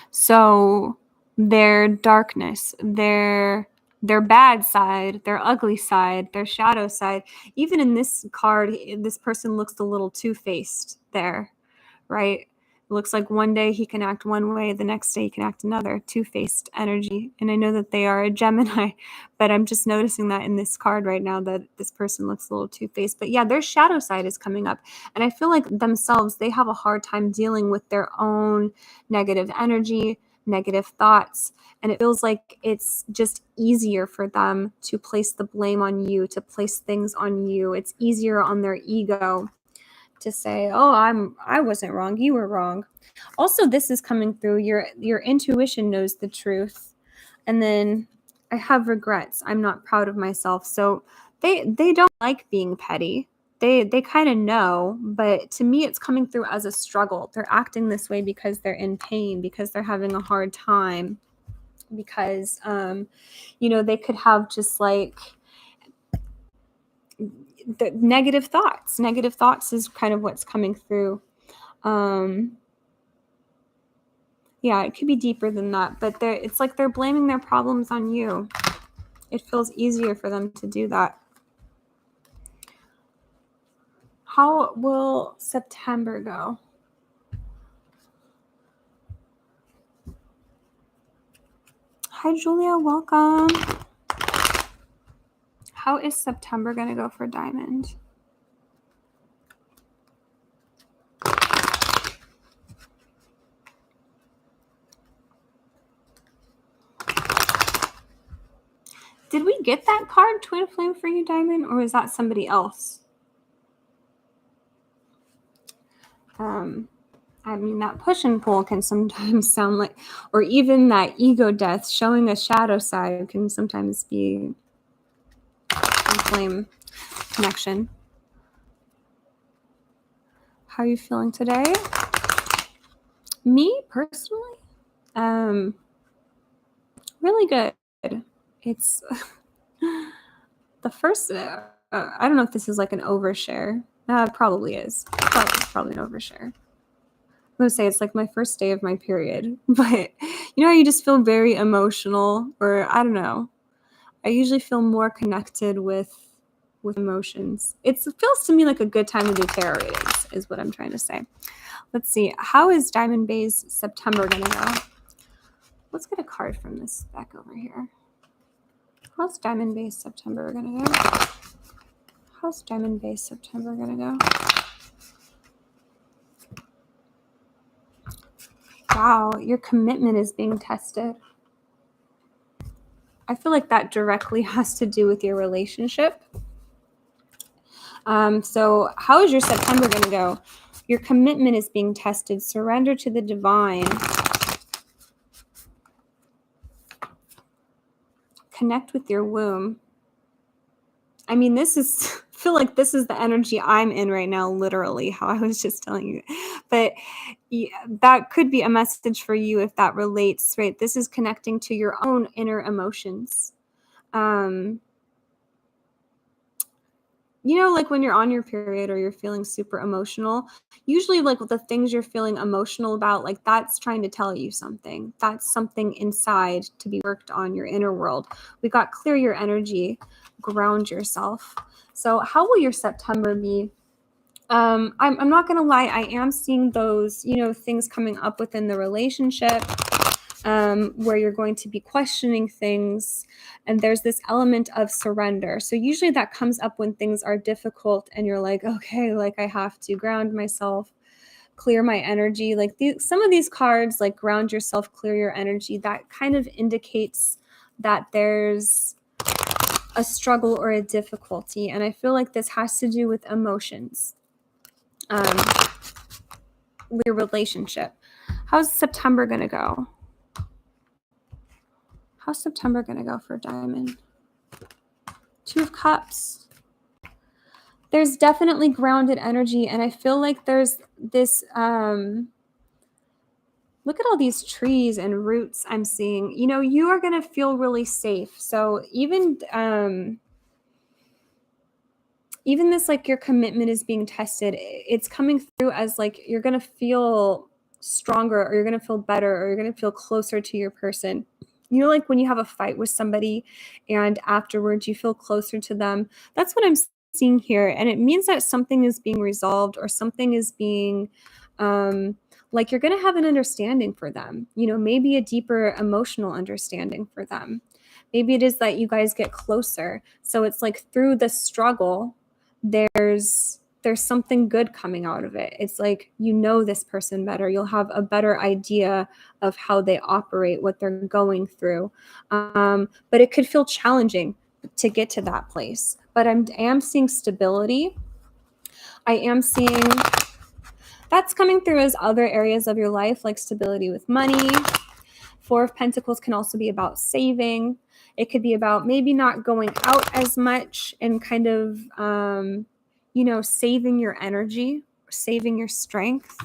So their darkness, their bad side, their ugly side, their shadow side. Even in this card, this person looks a little two-faced there, right? It looks like one day he can act one way, the next day he can act another, two-faced energy. And I know that they are a Gemini, but I'm just noticing that in this card right now that this person looks a little two-faced. But yeah, their shadow side is coming up. And I feel like themselves, they have a hard time dealing with their own negative energy, negative thoughts. And it feels like it's just easier for them to place the blame on you, to place things on you. It's easier on their ego to say, oh, I wasn't wrong, you were wrong. Also, this is coming through, your intuition knows the truth. And then I have regrets. I'm not proud of myself. So they don't like being petty. They kind of know, but to me it's coming through as a struggle. They're acting this way because they're in pain, because they're having a hard time, because they could have just like the negative thoughts. Negative thoughts is kind of what's coming through. Yeah, it could be deeper than that, but it's like they're blaming their problems on you. It feels easier for them to do that. How will September go? Hi, Julia. Welcome. How is September going to go for Diamond? Did we get that card, Twin Flame, for you, Diamond, or was that somebody else? I mean, that push and pull can sometimes sound like, or even that ego death showing a shadow side can sometimes be a flame connection. How are you feeling today? Me, personally, really good. It's the first, I don't know if this is like an overshare. It probably is. Probably an overshare. I'm going to say it's like my first day of my period, but you know, you just feel very emotional, or I don't know. I usually feel more connected with emotions. It feels to me like a good time to do tarot readings, is what I'm trying to say. Let's see. How is Diamond Bay's September going to go? Let's get a card from this back over here. How's Diamond Bay's September going to go? How's Diamond Bay's September going to go? Wow, your commitment is being tested. I feel like that directly has to do with your relationship. So how is your September going to go? Your commitment is being tested. Surrender to the divine. Connect with your womb. I mean, I feel like this is the energy I'm in right now, literally, how I was just telling you. But yeah, that could be a message for you if that relates, right? This is connecting to your own inner emotions. You know, like when you're on your period or you're feeling super emotional, usually like the things you're feeling emotional about, like that's trying to tell you something. That's something inside to be worked on, your inner world. We got clear your energy, ground yourself. So how will your September be? I'm not going to lie. I am seeing those, you know, things coming up within the relationship. Where you're going to be questioning things, and there's this element of surrender. So usually that comes up when things are difficult and you're like, okay, like I have to ground myself, clear my energy. Like some of these cards, like ground yourself, clear your energy, that kind of indicates that there's a struggle or a difficulty. And I feel like this has to do with emotions, your relationship. How's September going to go? How's September going to go for Diamond? Two of Cups. There's definitely grounded energy, and I feel like there's this, look at all these trees and roots I'm seeing. You know, you are going to feel really safe. So even this, like your commitment is being tested. It's coming through as like you're going to feel stronger, or you're going to feel better, or you're going to feel closer to your person. You know, like when you have a fight with somebody and afterwards you feel closer to them. That's what I'm seeing here. And it means that something is being resolved, or something is being, like you're going to have an understanding for them. You know, maybe a deeper emotional understanding for them. Maybe it is that you guys get closer. So it's like through the struggle, there's something good coming out of it. It's like, you know, this person better. You'll have a better idea of how they operate, what they're going through. But it could feel challenging to get to that place. But I am seeing stability. I am seeing that's coming through as other areas of your life, like stability with money. Four of Pentacles can also be about saving. It could be about maybe not going out as much and kind of, you know, saving your energy, saving your strength.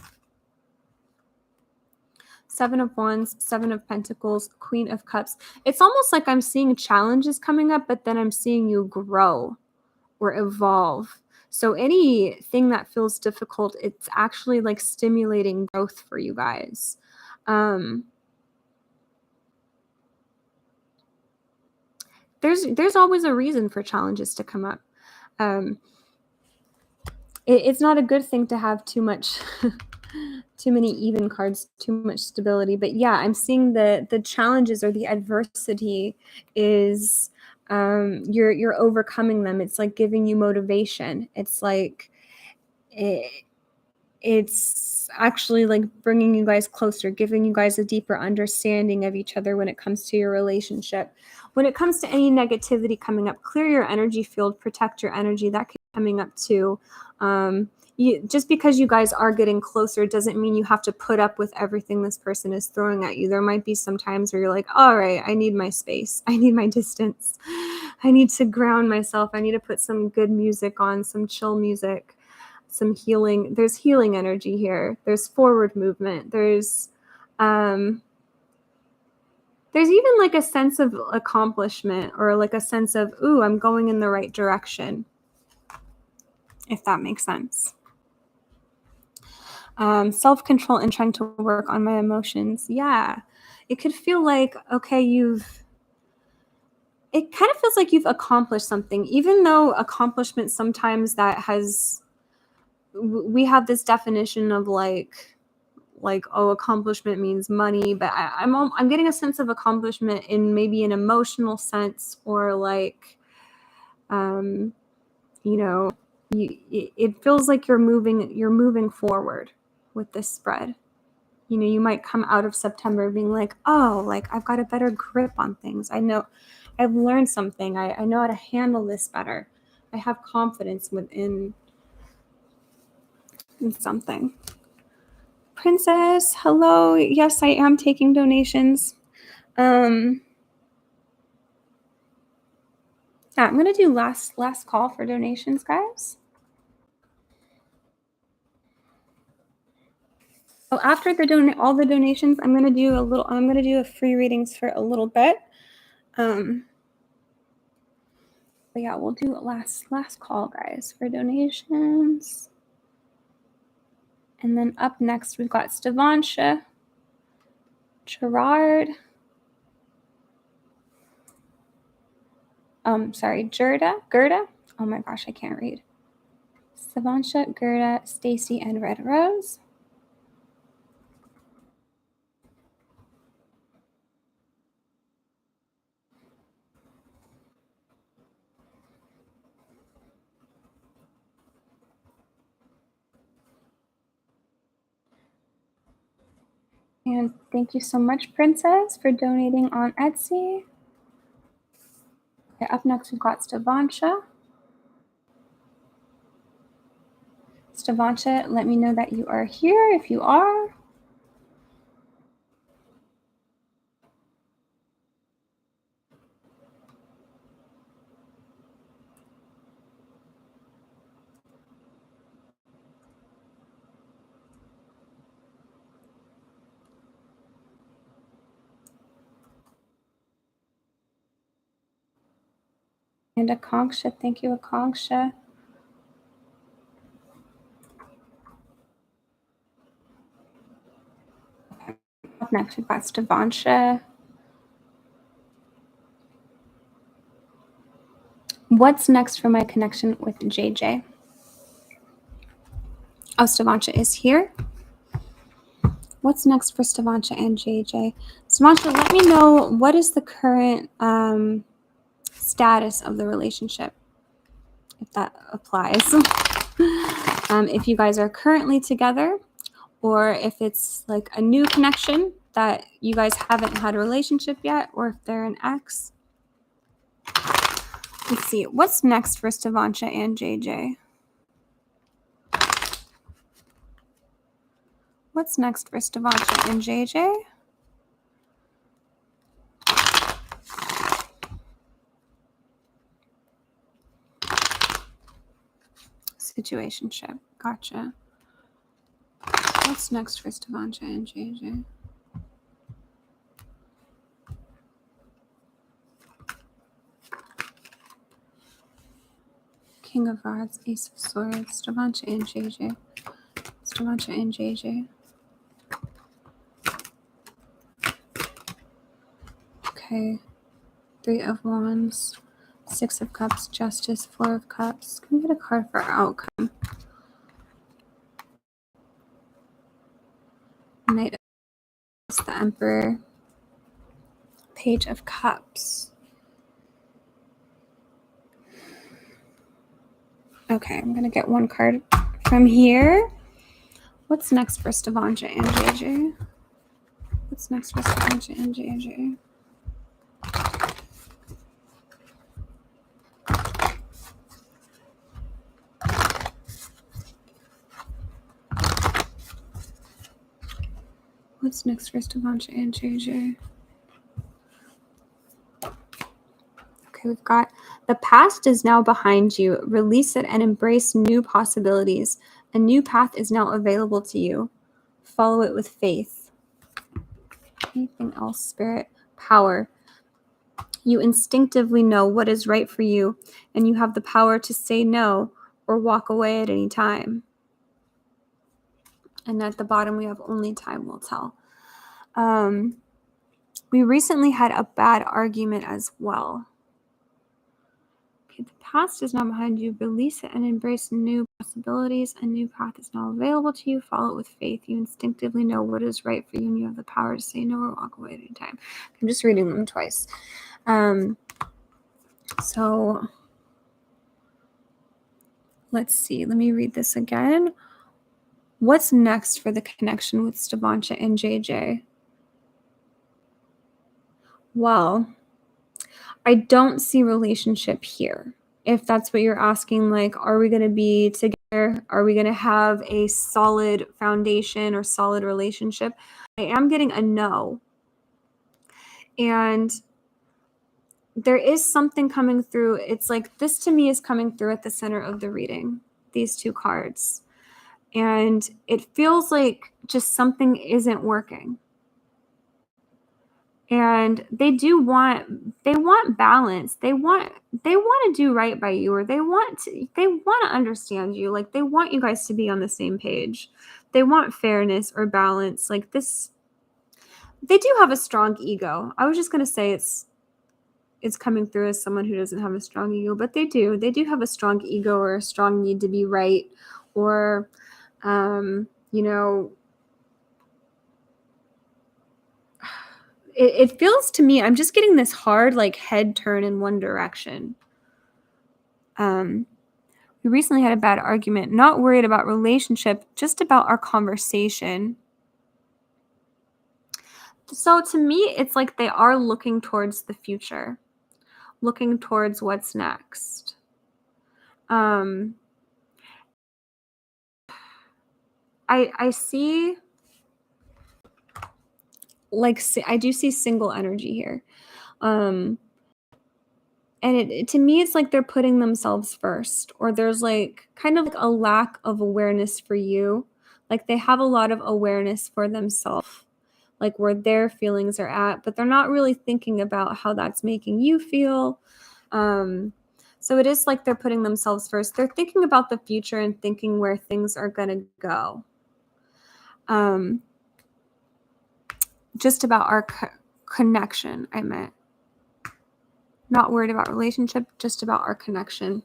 Seven of Wands, Seven of Pentacles, Queen of Cups. It's almost like I'm seeing challenges coming up, but then I'm seeing you grow or evolve. So anything that feels difficult, it's actually like stimulating growth for you guys. There's always a reason for challenges to come up. It's not a good thing to have too much, too many even cards, too much stability. But yeah, I'm seeing the challenges or the adversity is you're overcoming them. It's like giving you motivation. It's like it's actually like bringing you guys closer, giving you guys a deeper understanding of each other when it comes to your relationship. When it comes to any negativity coming up, clear your energy field, protect your energy. That could be coming up too. Just because you guys are getting closer doesn't mean you have to put up with everything this person is throwing at you. There might be some times where you're like, all right, I need my space. I need my distance. I need to ground myself. I need to put some good music on, some chill music, some healing. There's healing energy here. There's forward movement. There's even like a sense of accomplishment, or like a sense of, ooh, I'm going in the right direction, if that makes sense. Self-control and trying to work on my emotions. Yeah, it could feel like, okay, it kind of feels like you've accomplished something, even though accomplishment sometimes we have this definition of like, oh, accomplishment means money, but I'm getting a sense of accomplishment in maybe an emotional sense, or like, it feels like you're moving forward with this spread. You might come out of September being like, oh, like I've got a better grip on things. I know I've learned something. I know how to handle this better. I have confidence in something. Princess, hello. Yes, I am taking donations. Yeah, I'm gonna do last call for donations, guys. So after all the donations, I'm gonna do a free readings for a little bit. But yeah, we'll do last call, guys, for donations. And then up next, we've got Stavansha, Gerard, Gerda. Oh my gosh, I can't read. Stavansha, Gerda, Stacy, and Red Rose. And thank you so much, Princess, for donating on Etsy. Okay, up next, we've got Stavansha. Stavansha, let me know that you are here if you are. And Akanksha, thank you, Akanksha. Up next, we've got Stavansha. What's next for my connection with JJ? Oh, Stavansha is here. What's next for Stavansha and JJ? Stavansha, let me know, what is the current status of the relationship, if that applies. If you guys are currently together, or if it's like a new connection that you guys haven't had a relationship yet, or if they're an ex. Let's see, what's next for Stavansha and JJ? What's next for Stavansha and JJ? Situationship. Gotcha. What's next for Stavansha and JJ? King of Rods, Ace of Swords, Stavansha and JJ. Stavansha and JJ. Okay. 3 of Wands, 6 of Cups, Justice, 4 of Cups. Can we get a card for outcome? Knight of Cups, the Emperor, Page of Cups. Okay, I'm going to get one card from here. What's next for Stevanja and JJ? What's next for Stevanja and JJ? What's next for Stevanja and JJ? Okay, we've got the past is now behind you. Release it and embrace new possibilities. A new path is now available to you. Follow it with faith. Anything else, Spirit? Power. You instinctively know what is right for you, and you have the power to say no or walk away at any time. And at the bottom, we have only time will tell. We recently had a bad argument as well. Okay, the past is now behind you. Release it and embrace new possibilities. A new path is now available to you. Follow it with faith. You instinctively know what is right for you, and you have the power to say no or walk away at any time. I'm just reading them twice. So let's see. Let me read this again. What's next for the connection with Stevanja and JJ? Well, I don't see relationship here. If that's what you're asking, like, are we going to be together? Are we going to have a solid foundation or solid relationship? I am getting a no. And there is something coming through. It's like this to me is coming through at the center of the reading, these two cards. And it feels like just something isn't working. And they want balance. They want to do right by you, or they want to understand you. Like they want you guys to be on the same page. They want fairness or balance. Like this, they do have a strong ego. I was just going to say it's coming through as someone who doesn't have a strong ego, but they do have a strong ego or a strong need to be right, or, you know, it feels to me, I'm just getting this hard, like head turn in one direction. We recently had a bad argument, not worried about relationship, just about our conversation. So to me, it's like they are looking towards the future, looking towards what's next. I see, like, I do see single energy here. And to me, it's like they're putting themselves first, or there's like kind of like a lack of awareness for you. Like they have a lot of awareness for themselves, like where their feelings are at, but they're not really thinking about how that's making you feel. So it is like they're putting themselves first. They're thinking about the future and thinking where things are going to go. Just about our connection, I meant. Not worried about relationship, just about our connection.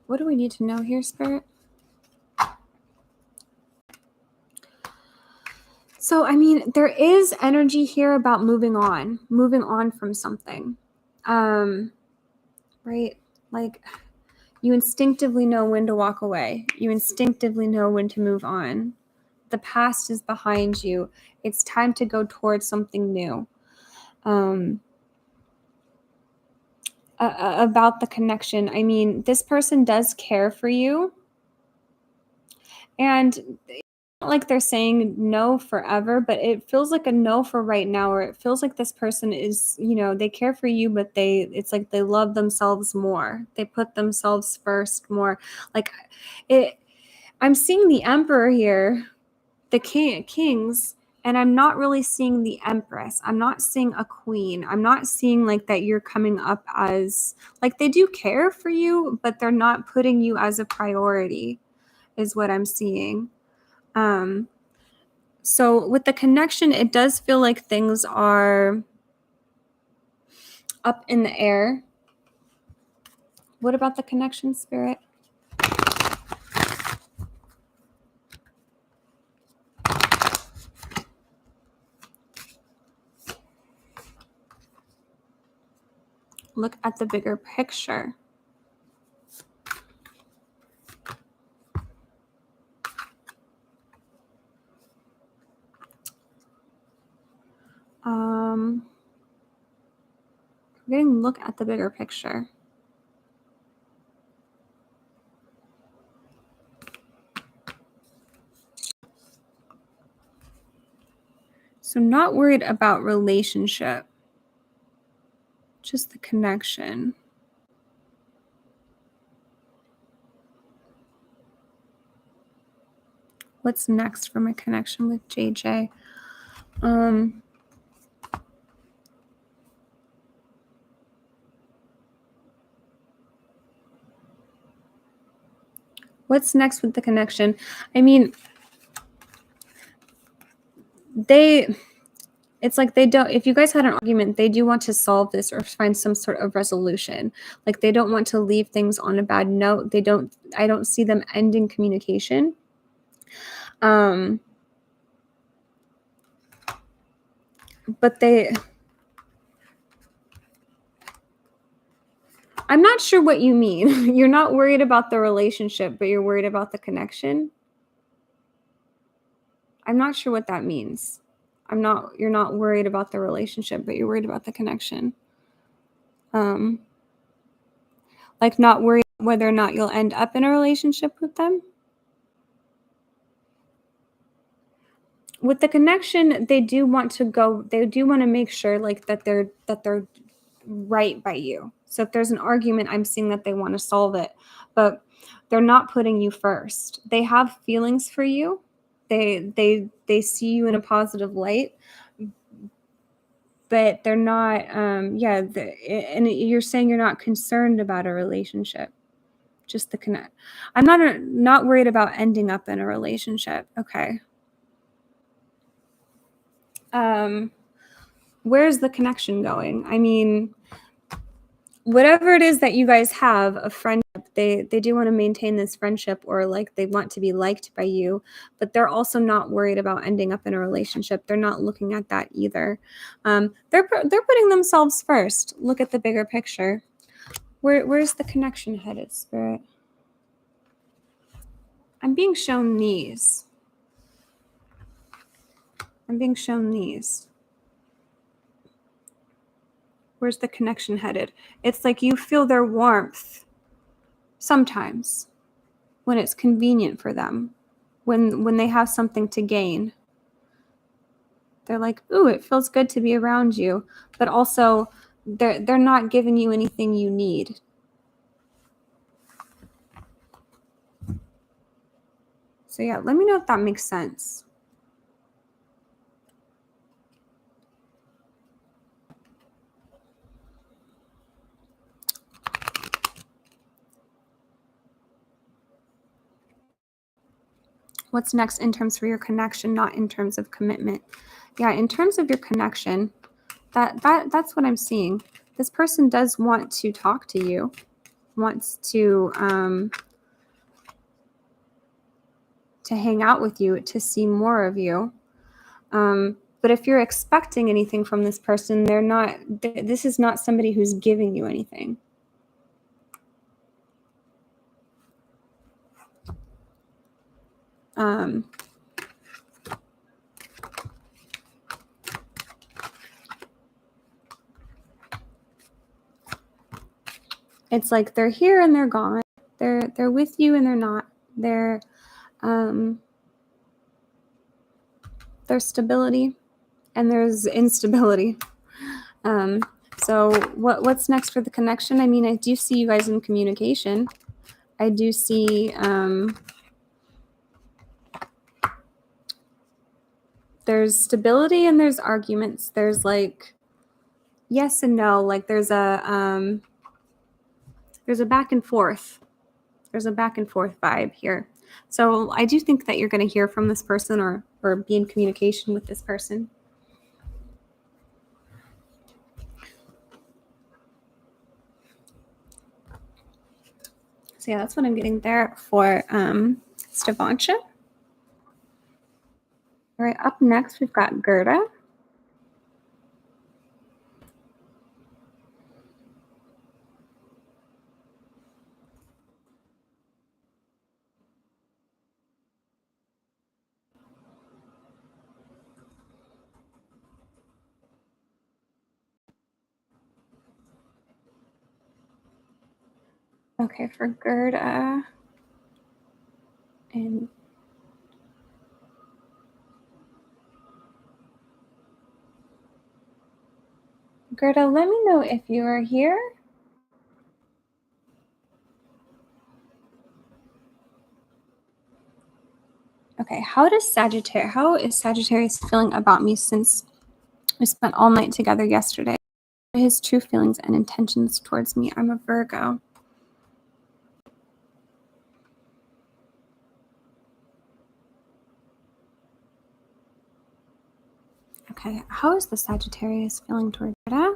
What do we need to know here, Spirit? So, I mean, there is energy here about moving on from something. Right? Like, you instinctively know when to walk away. You instinctively know when to move on. The past is behind you. It's time to go towards something new. About the connection, I mean, this person does care for you. And it's not like they're saying no forever, but it feels like a no for right now, or it feels like this person is, you know, they care for you, but it's like they love themselves more. They put themselves first more. Like I'm seeing the Emperor here, the kings, and I'm not really seeing the Empress. I'm not seeing a queen. I'm not seeing like that you're coming up as, like they do care for you, but they're not putting you as a priority, is what I'm seeing. So with the connection, it does feel like things are up in the air. What about the connection, Spirit? look at the bigger picture. We're getting a look at the bigger picture. So not worried about relationship, just the connection. What's next for my connection with JJ? What's next with the connection? I mean, it's like they don't, if you guys had an argument, they do want to solve this or find some sort of resolution. Like they don't want to leave things on a bad note. I don't see them ending communication. But I'm not sure what you mean. You're not worried about the relationship, but you're worried about the connection. I'm not sure what that means. You're not worried about the relationship, but you're worried about the connection. Like not worried whether or not you'll end up in a relationship with them. With the connection, they do want to make sure like that they're right by you. So if there's an argument, I'm seeing that they want to solve it, but they're not putting you first. They have feelings for you. They see you in a positive light, but they're not, and you're saying you're not concerned about a relationship, just the connect. I'm not worried about ending up in a relationship. Okay. Where's the connection going? I mean, whatever it is that you guys have, a friendship, they do want to maintain this friendship, or like they want to be liked by you, but they're also not worried about ending up in a relationship. They're not looking at that either. They're putting themselves first. Look at the bigger picture. Where's the connection headed, Spirit? I'm being shown these. Where's the connection headed? It's like you feel their warmth sometimes when it's convenient for them, when they have something to gain. They're like, ooh, it feels good to be around you, but also they're not giving you anything you need. So yeah, let me know if that makes sense. What's next in terms for your connection, not in terms of commitment? Yeah, in terms of your connection, that's what I'm seeing. This person does want to talk to you, wants to hang out with you, to see more of you. But if you're expecting anything from this person, this is not somebody who's giving you anything. It's like they're here and they're gone. They're with you and they're not. There's stability and there's instability. So what's next for the connection? I mean, I do see you guys in communication. I do see there's stability and there's arguments. There's like yes and no. Like there's a back and forth. There's a back and forth vibe here. So I do think that you're going to hear from this person or be in communication with this person. So yeah, that's what I'm getting there for Stavancia. All right, up next we've got Gerda. Okay, for Gerda and Gerda, let me know if you are here. Okay, how is Sagittarius feeling about me since we spent all night together yesterday? What are his true feelings and intentions towards me? I'm a Virgo. Okay, how is the Sagittarius feeling toward Gerda?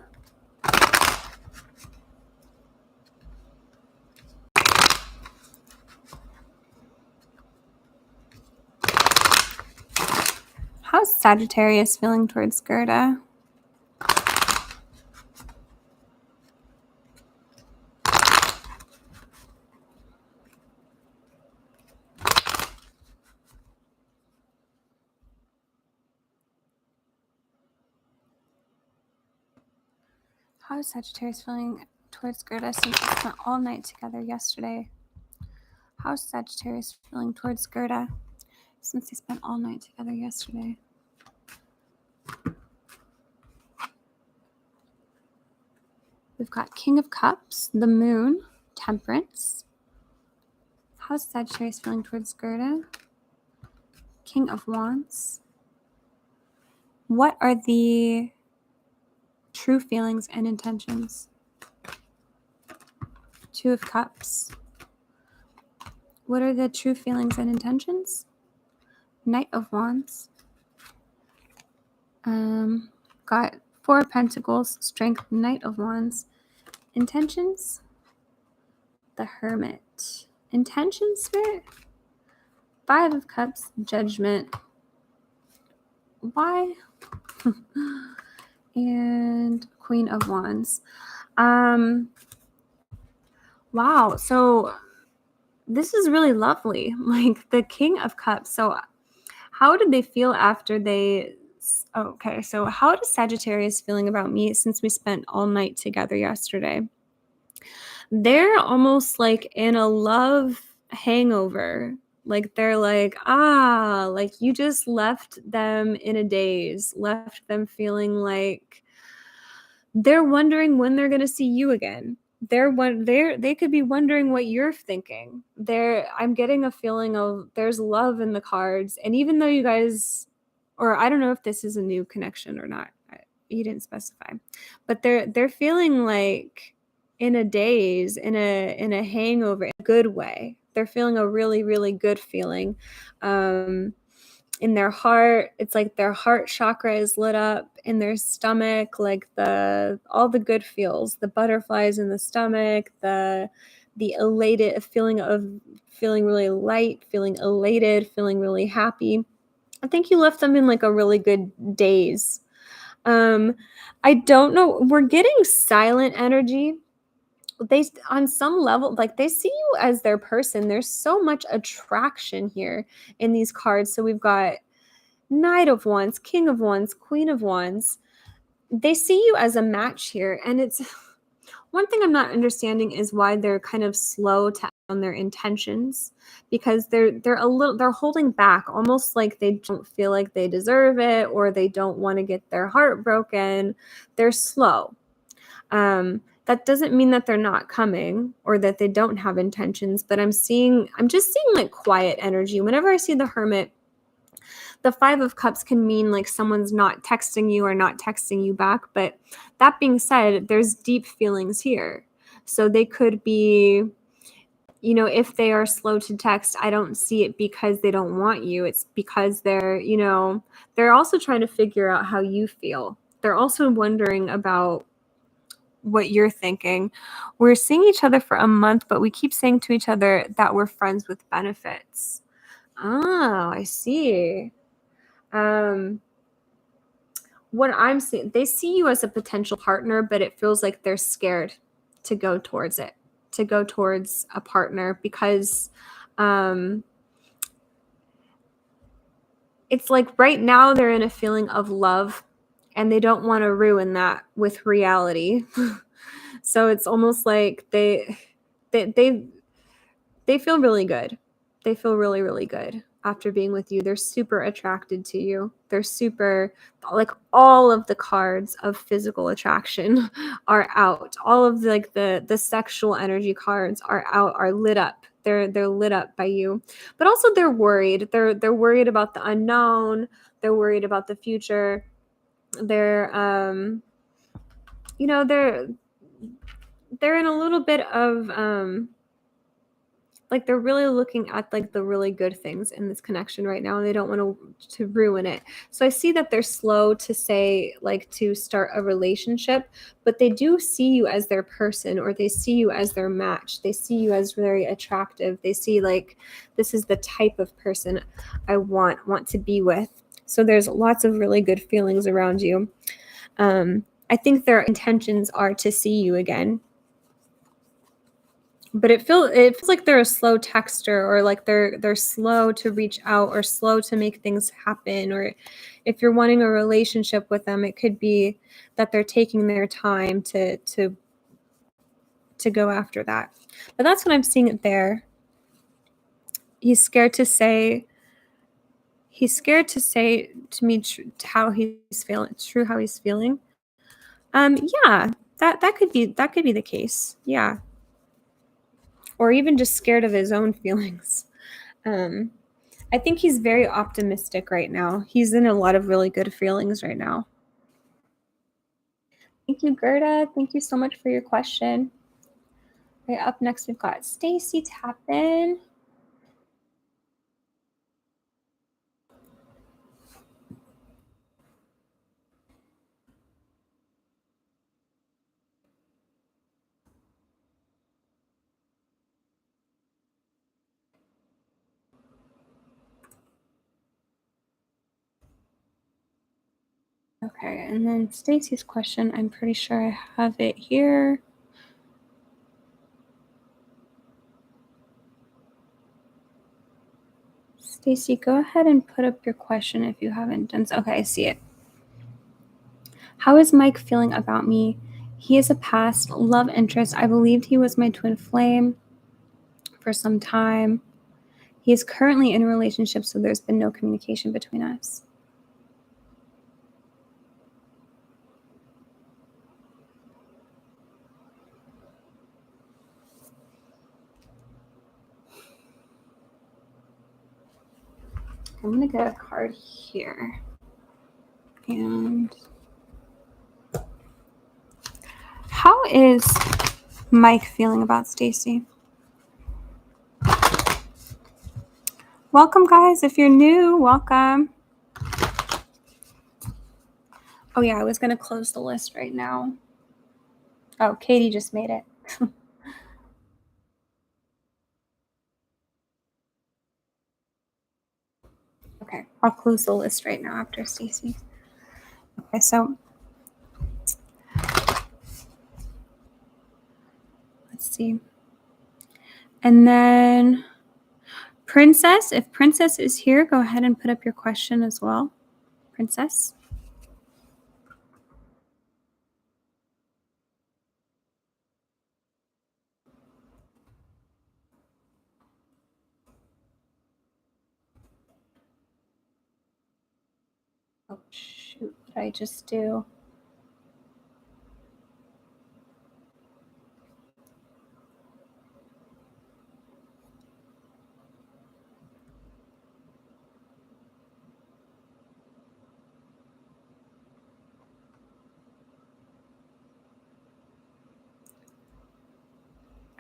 How's Sagittarius feeling towards Gerda? How is Sagittarius feeling towards Gerda since we spent all night together yesterday? How's Sagittarius feeling towards Gerda since they spent all night together yesterday? We've got King of Cups, the Moon, Temperance. How's Sagittarius feeling towards Gerda? King of Wands. What are the true feelings and intentions? Two of Cups. What are the true feelings and intentions? Knight of Wands. Got Four of Pentacles, Strength, Knight of Wands. Intentions? The Hermit. Intentions, Spirit? Five of Cups, Judgment. Why? And Queen of Wands. Wow, so this is really lovely. Like the King of Cups. So how did they feel after they... Okay, so how does Sagittarius feeling about me since we spent all night together yesterday? They're almost like in a love hangover. Like they're like, like you just left them in a daze, left them feeling like they're wondering when they're going to see you again. They could be wondering what you're thinking. I'm getting a feeling of there's love in the cards. And even though you guys, or I don't know if this is a new connection or not, you didn't specify, but they're feeling like in a daze, in a hangover, in a good way. They're feeling a really, really good feeling. In their heart, it's like their heart chakra is lit up. In their stomach, like all the good feels, the butterflies in the stomach, the elated feeling of feeling really light, feeling elated, feeling really happy. I think you left them in like a really good daze. I don't know. We're getting silent energy. They, on some level, like they see you as their person. There's so much attraction here in these cards. So we've got Knight of Wands, King of Wands, Queen of Wands. They see you as a match here. And it's one thing I'm not understanding is why they're kind of slow to on their intentions, because they're holding back, almost like they don't feel like they deserve it, or they don't want to get their heart broken. They're slow. That doesn't mean that they're not coming or that they don't have intentions, but I'm just seeing like quiet energy. Whenever I see the Hermit, the Five of Cups can mean like someone's not texting you or not texting you back. But that being said, there's deep feelings here. So they could be, if they are slow to text, I don't see it because they don't want you. It's because they're also trying to figure out how you feel. They're also wondering about what you're thinking. We're seeing each other for a month, but we keep saying to each other that we're friends with benefits. Oh, I see. What I'm seeing, they see you as a potential partner, but it feels like they're scared to go towards it, to go towards a partner, because it's like right now they're in a feeling of love and they don't want to ruin that with reality. So it's almost like they they feel really good. They feel really, really good after being with you. They're super attracted to you. They're super, like, all of the cards of physical attraction are out. All of the sexual energy cards are out, are lit up. They're lit up by you. But also they're worried. They're worried about the unknown. They're worried about the future. They're they're in a little bit of like, they're really looking at, like, the really good things in this connection right now, and they don't want to ruin it. So I see that they're slow to say, like, to start a relationship, but they do see you as their person, or they see you as their match. They see you as very attractive. They see, like, this is the type of person I want to be with. So there's lots of really good feelings around you. I think their intentions are to see you again. But it feels like they're a slow texter, or like they're slow to reach out, or slow to make things happen. Or if you're wanting a relationship with them, it could be that they're taking their time to go after that. But that's what I'm seeing it there. He's scared to say to me how he's feeling. True, how he's feeling. Yeah, that could be the case. Yeah. Or even just scared of his own feelings. I think he's very optimistic right now. He's in a lot of really good feelings right now. Thank you, Gerda. Thank you so much for your question. Okay, up next we've got Stacy Tappen. Okay, and then Stacy's question, I'm pretty sure I have it here. Stacy, go ahead and put up your question if you haven't done so. Okay, I see it. How is Mike feeling about me? He is a past love interest. I believed he was my twin flame for some time. He is currently in a relationship, so there's been no communication between us. I'm going to get a card here. And how is Mike feeling about Stacy? Welcome, guys. If you're new, welcome. Oh, yeah, I was going to close the list right now. Oh, Katie just made it. Okay, I'll close the list right now after Stacy. Okay, so let's see. And then Princess, if Princess is here, go ahead and put up your question as well. Princess. Oh, shoot, what did I just do?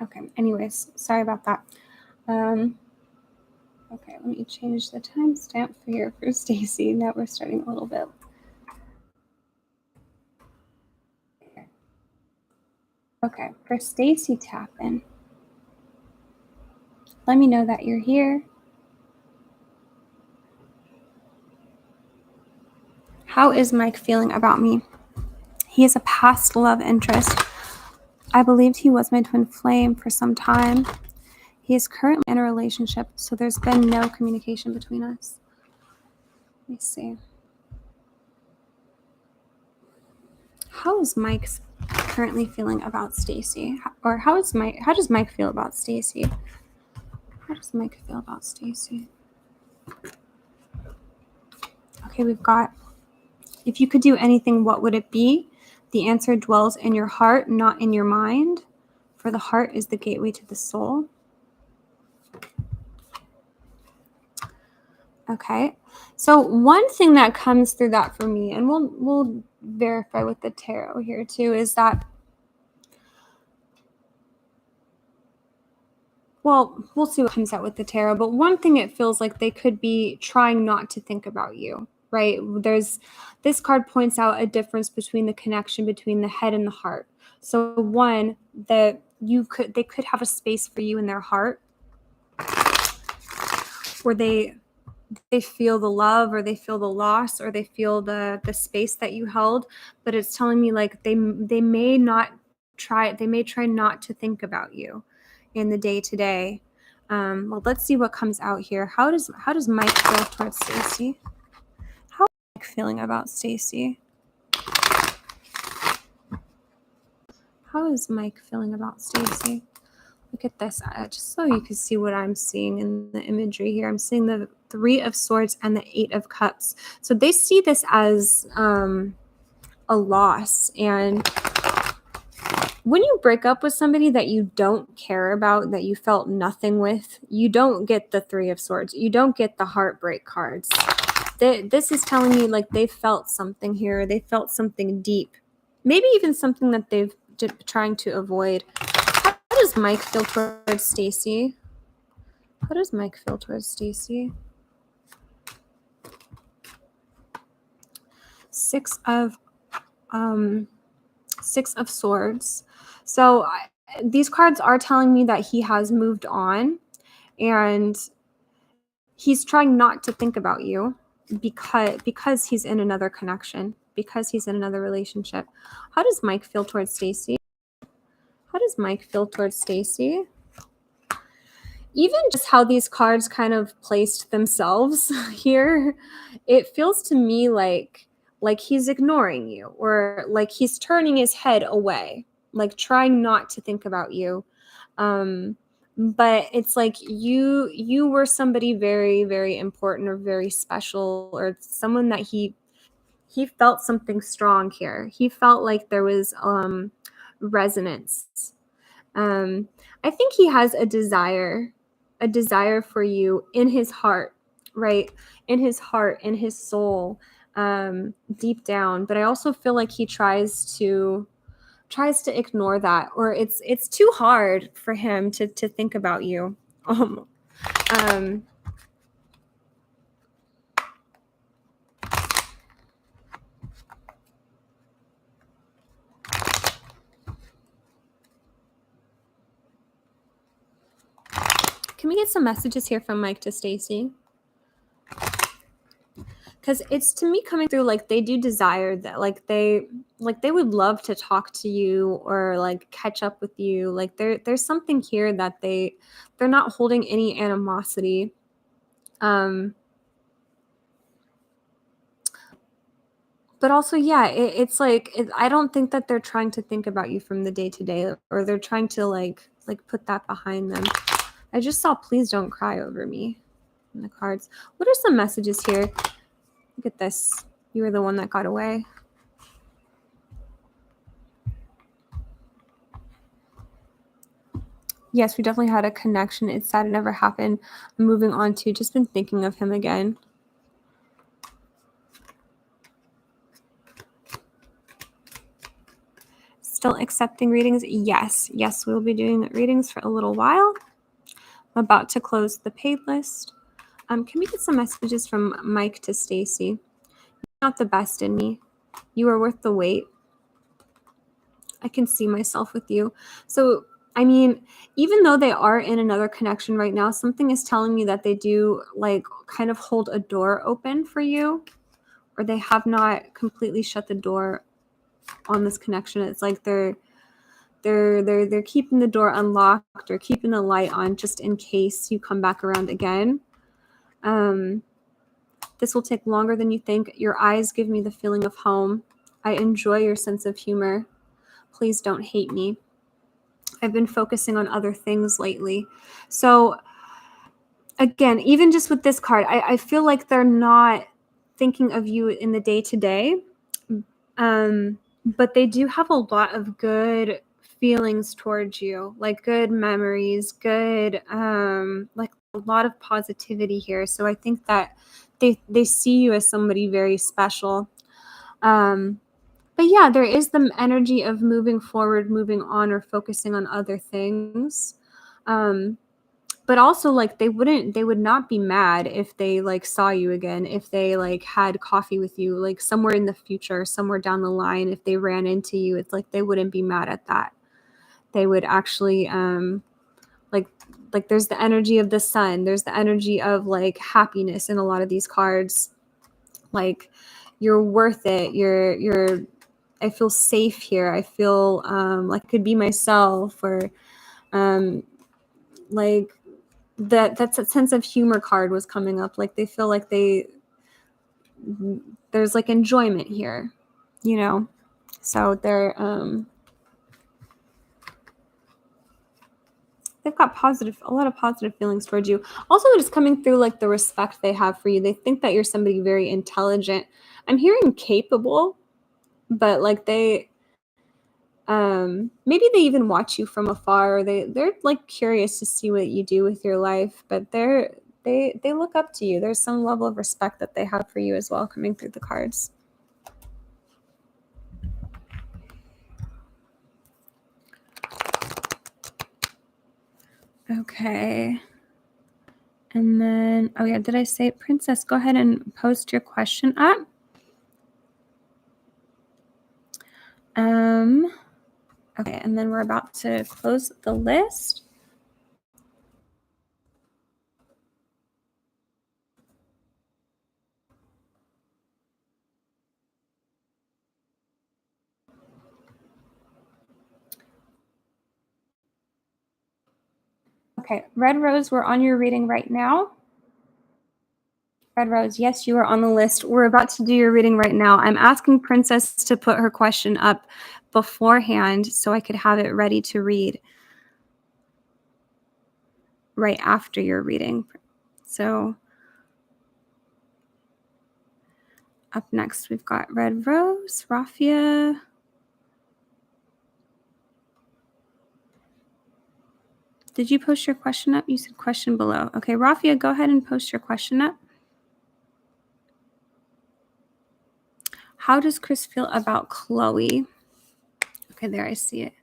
Okay, anyways, sorry about that. Okay, let me change the timestamp for Stacy. Now we're starting a little bit. Okay, for Stacy Tappen, let me know that you're here. How is Mike feeling about me? He is a past love interest. I believed he was my twin flame for some time. He is currently in a relationship, so there's been no communication between us. Let me see. How is Mike currently feeling about Stacy? Or how does Mike feel about Stacy? How does Mike feel about Stacy? Okay, we've got, if you could do anything, what would it be? The answer dwells in your heart, not in your mind. For the heart is the gateway to the soul. Okay, so one thing that comes through that for me, and we'll verify with the tarot here too, is that, well, we'll see what comes out with the tarot, but one thing, it feels like they could be trying not to think about you, right? This card points out a difference between the connection between the head and the heart. So one, that they could have a space for you in their heart where they feel the love, or they feel the loss, or they feel the space that you held, but it's telling me like they may try not to think about you in the day-to-day. Well, let's see what comes out here. How does Mike feel towards Stacy? How is Mike feeling about Stacy? How is Mike feeling about Stacy? Look at this, just so you can see what I'm seeing in the imagery here. I'm seeing the 3 of Swords and the 8 of Cups. So they see this as a loss. And when you break up with somebody that you don't care about, that you felt nothing with, you don't get the 3 of Swords. You don't get the heartbreak cards. This is telling me like they felt something here. They felt something deep. Maybe even something that they've been trying to avoid. How does Mike feel towards Stacy? How does Mike feel towards Stacy? 6 of Swords. So these cards are telling me that he has moved on, and he's trying not to think about you because he's in another connection, because he's in another relationship. How does Mike feel towards Stacy? How does Mike feel towards Stacy? Even just how these cards kind of placed themselves here, it feels to me like he's ignoring you, or like he's turning his head away, like trying not to think about you. But it's like you were somebody very, very important, or very special, or someone that he felt something strong here. He felt like there was resonance. I think he has a desire for you in his heart, right? In his heart, in his soul, deep down. But I also feel like he tries to ignore that, or it's too hard for him to think about you. Can we get some messages here from Mike to Stacy? Because it's to me coming through like they do desire that, like they would love to talk to you, or like catch up with you. Like there's something here that they're not holding any animosity. But also, yeah, it's like I don't think that they're trying to think about you from the day to day, or they're trying to like put that behind them. I just saw "Please don't cry over me" in the cards. What are some messages here? Look at this. You were the one that got away. Yes, we definitely had a connection. It's sad it never happened. I'm moving on to just been thinking of him again. Still accepting readings? Yes, we will be doing readings for a little while. I'm about to close the paid list. Can we get some messages from Mike to Stacy? You're not the best in me. You are worth the wait. I can see myself with you. So, I mean, even though they are in another connection right now, something is telling me that they do like kind of hold a door open for you, or they have not completely shut the door on this connection. It's like they're keeping the door unlocked, or keeping the light on just in case you come back around again. This will take longer than you think. Your eyes give me the feeling of home. I enjoy your sense of humor. Please don't hate me. I've been focusing on other things lately. So again, even just with this card, I feel like they're not thinking of you in the day-to-day. But they do have a lot of good feelings towards you, like good memories, good, like a lot of positivity here. So I think that they see you as somebody very special. But yeah, there is the energy of moving forward, moving on, or focusing on other things. But also, like, they would not be mad if they like saw you again, if they like had coffee with you, like somewhere in the future, somewhere down the line, if they ran into you, it's like they wouldn't be mad at that. They would actually like there's the energy of the sun, there's the energy of like happiness in a lot of these cards. Like, you're worth it, you're I feel safe here, I feel like I could be myself, or like that's a sense of humor card was coming up. Like, they feel like there's like enjoyment here, you know? So they've got a lot of positive feelings towards you. Also, just coming through like the respect they have for you. They think that you're somebody very intelligent. I'm hearing capable, but like maybe they even watch you from afar, or they're like curious to see what you do with your life, but they look up to you. There's some level of respect that they have for you as well, coming through the cards. Okay. And then, oh yeah, did I say, Princess, go ahead and post your question up. Okay, and then we're about to close the list. Okay, Red Rose, we're on your reading right now. Red Rose, yes, you are on the list. We're about to do your reading right now. I'm asking Princess to put her question up beforehand so I could have it ready to read right after your reading. So up next, we've got Red Rose, Rafia. Did you post your question up? You said question below. Okay, Rafia, go ahead and post your question up. How does Chris feel about Chloe? Okay, there, I see it.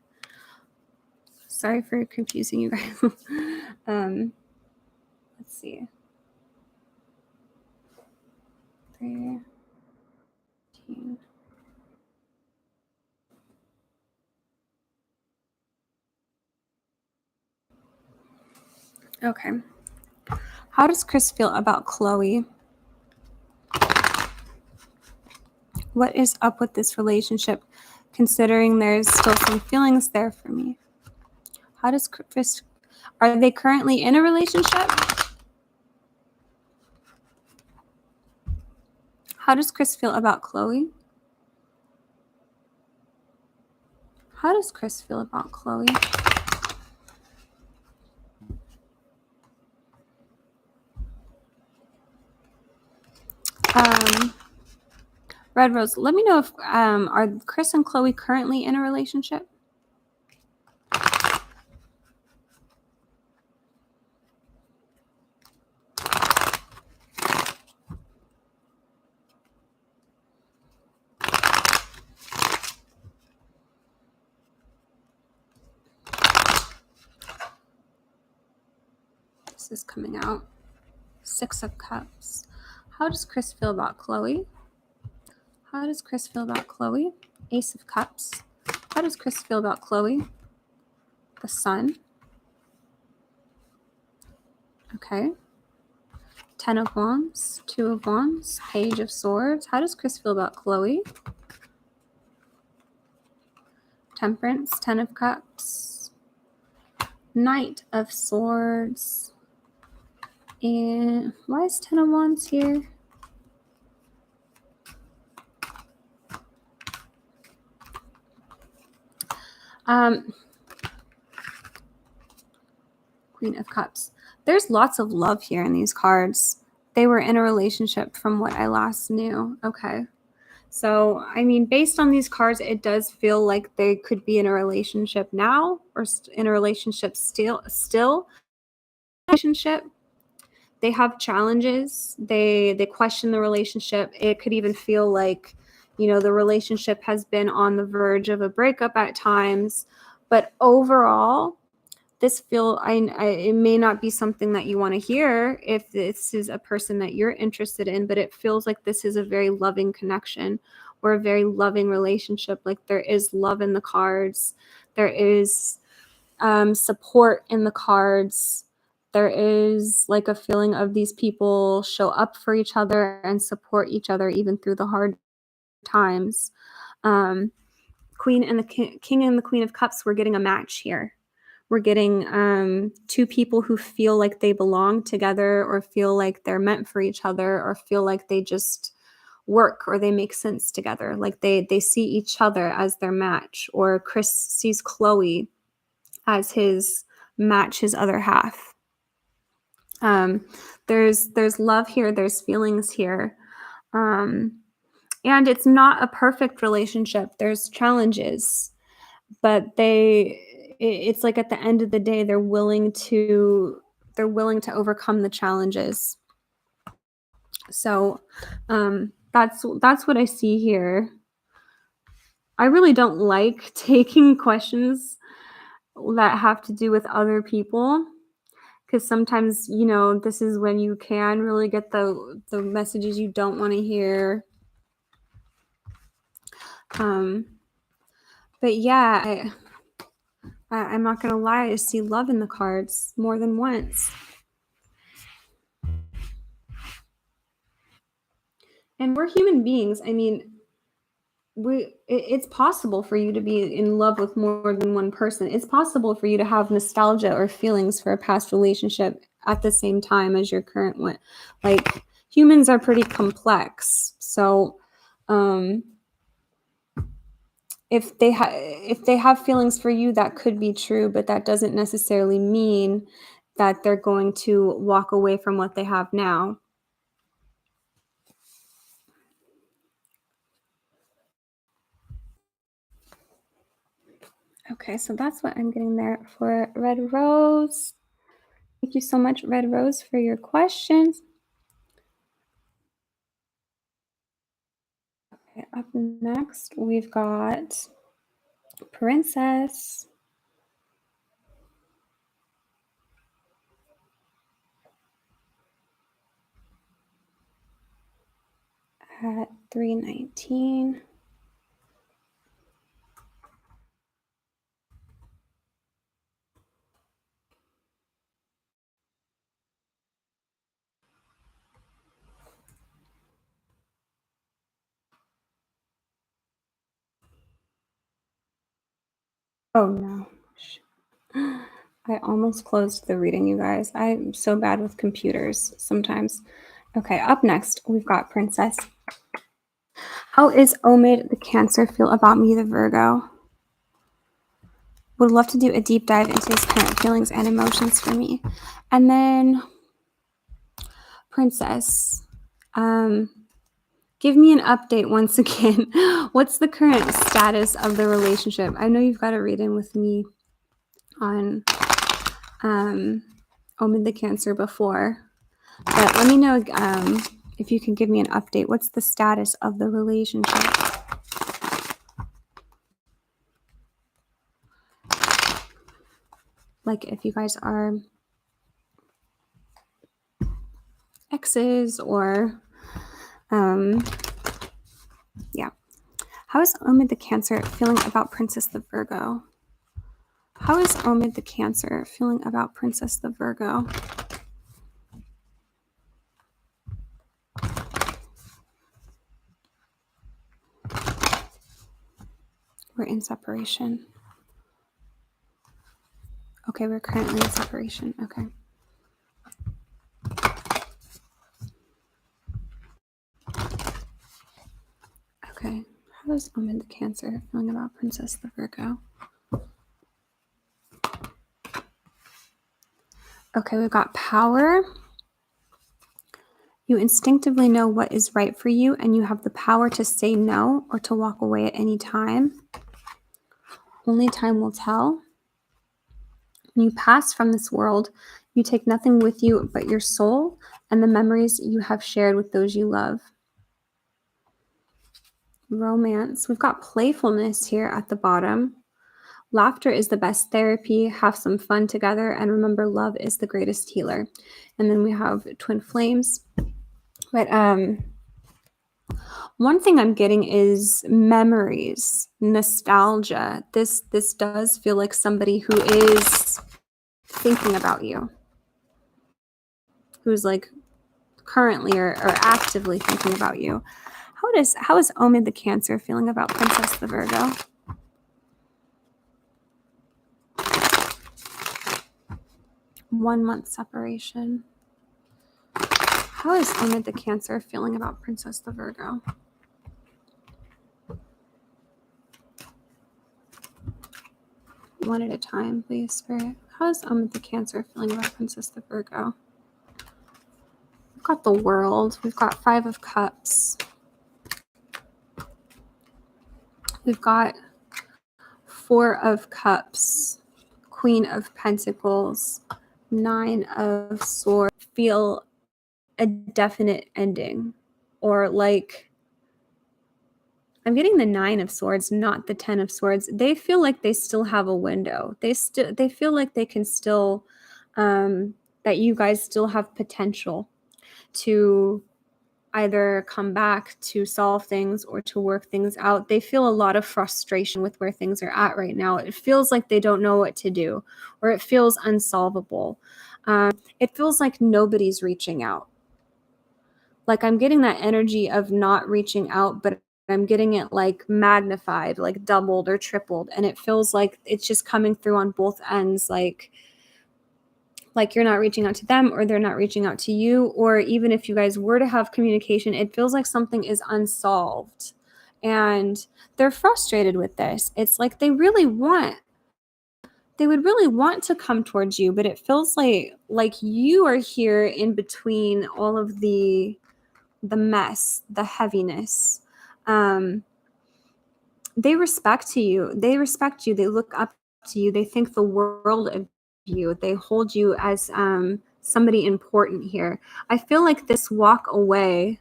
Sorry for confusing you guys. Let's see. 13. Okay. How does Chris feel about Chloe? What is up with this relationship, considering there's still some feelings there for me? How does Chris, are they currently in a relationship? How does Chris feel about Chloe? How does Chris feel about Chloe? Red Rose, let me know if are Chris and Chloe currently in a relationship? This is coming out. 6 of Cups. How does Chris feel about Chloe? How does Chris feel about Chloe? Ace of Cups. How does Chris feel about Chloe? The Sun. Okay. 10 of Wands. 2 of Wands. Page of Swords. How does Chris feel about Chloe? Temperance. 10 of Cups. Knight of Swords. And why is 10 of Wands here? Queen of Cups. There's lots of love here in these cards. They were in a relationship from what I last knew. Okay. So, I mean, based on these cards, it does feel like they could be in a relationship now or in a relationship still relationship. They have challenges. They question the relationship. It could even feel like, you know, the relationship has been on the verge of a breakup at times. But overall, it may not be something that you want to hear if this is a person that you're interested in, but it feels like this is a very loving connection or a very loving relationship. Like there is love in the cards. There is support in the cards. There is like a feeling of these people show up for each other and support each other even through the hard times. Queen and the King and the Queen of Cups, we're getting a match here. We're getting two people who feel like they belong together or feel like they're meant for each other or feel like they just work or they make sense together. Like they see each other as their match, or Chris sees Chloe as his match, his other half. There's love here. There's feelings here. And it's not a perfect relationship. There's challenges, but it's like at the end of the day, they're willing to overcome the challenges. So that's what I see here. I really don't like taking questions that have to do with other people, because sometimes, you know, this is when you can really get the messages you don't want to hear. But yeah, I'm not gonna lie, I see love in the cards more than once. And we're human beings. I mean, it's possible for you to be in love with more than one person. It's possible for you to have nostalgia or feelings for a past relationship at the same time as your current one. Like, humans are pretty complex. So if they have feelings for you, that could be true, but that doesn't necessarily mean that they're going to walk away from what they have now. Okay, so that's what I'm getting there for Red Rose. Thank you so much, Red Rose, for your questions. Okay, up next, we've got Princess. At 319. Oh no. I almost closed the reading, you guys. I'm so bad with computers sometimes. Okay, up next, we've got Princess. How is Omid the Cancer feel about me, the Virgo? Would love to do a deep dive into his current feelings and emotions for me. And then Princess, give me an update once again. What's the current status of the relationship? I know you've got a read-in with me on Omid the Cancer before, but let me know if you can give me an update. What's the status of the relationship? Like if you guys are exes or yeah. How is Omid the Cancer feeling about Princess the Virgo? How is Omid the Cancer feeling about Princess the Virgo? We're in separation. Okay, we're currently in separation. Okay. Okay. How is Omid the Cancer feeling about Princess the Virgo? Okay, we've got power. You instinctively know what is right for you, and you have the power to say no or to walk away at any time. Only time will tell. When you pass from this world, you take nothing with you but your soul and the memories you have shared with those you love. Romance. We've got playfulness here at the bottom. Laughter is the best therapy. Have some fun together, and remember, love is the greatest healer. And then we have twin flames. But one thing I'm getting is memories, nostalgia. This does feel like somebody who is thinking about you, who's like currently or actively thinking about you. How is Omid the Cancer feeling about Princess the Virgo? 1 month separation. How is Omid the Cancer feeling about Princess the Virgo? One at a time, please, Spirit. How is Omid the Cancer feeling about Princess the Virgo? We've got the World. We've got 5 of Cups. We've got 4 of Cups, Queen of Pentacles, 9 of Swords. Feel a definite ending, or like I'm getting the 9 of Swords, not the 10 of Swords. They feel like they still have a window. They feel like they can still that you guys still have potential to either come back to solve things or to work things out. They feel a lot of frustration with where things are at right now. It feels like they don't know what to do, or it feels unsolvable. It feels like nobody's reaching out. Like I'm getting that energy of not reaching out, but I'm getting it like magnified, like doubled or tripled. And it feels like it's just coming through on both ends. Like you're not reaching out to them, or they're not reaching out to you. Or even if you guys were to have communication, it feels like something is unsolved and they're frustrated with this. It's like they would really want to come towards you, but it feels like you are here in between all of the mess, the heaviness. They respect you. They look up to you. They think the world of you. They hold you as somebody important here. I feel like this walk away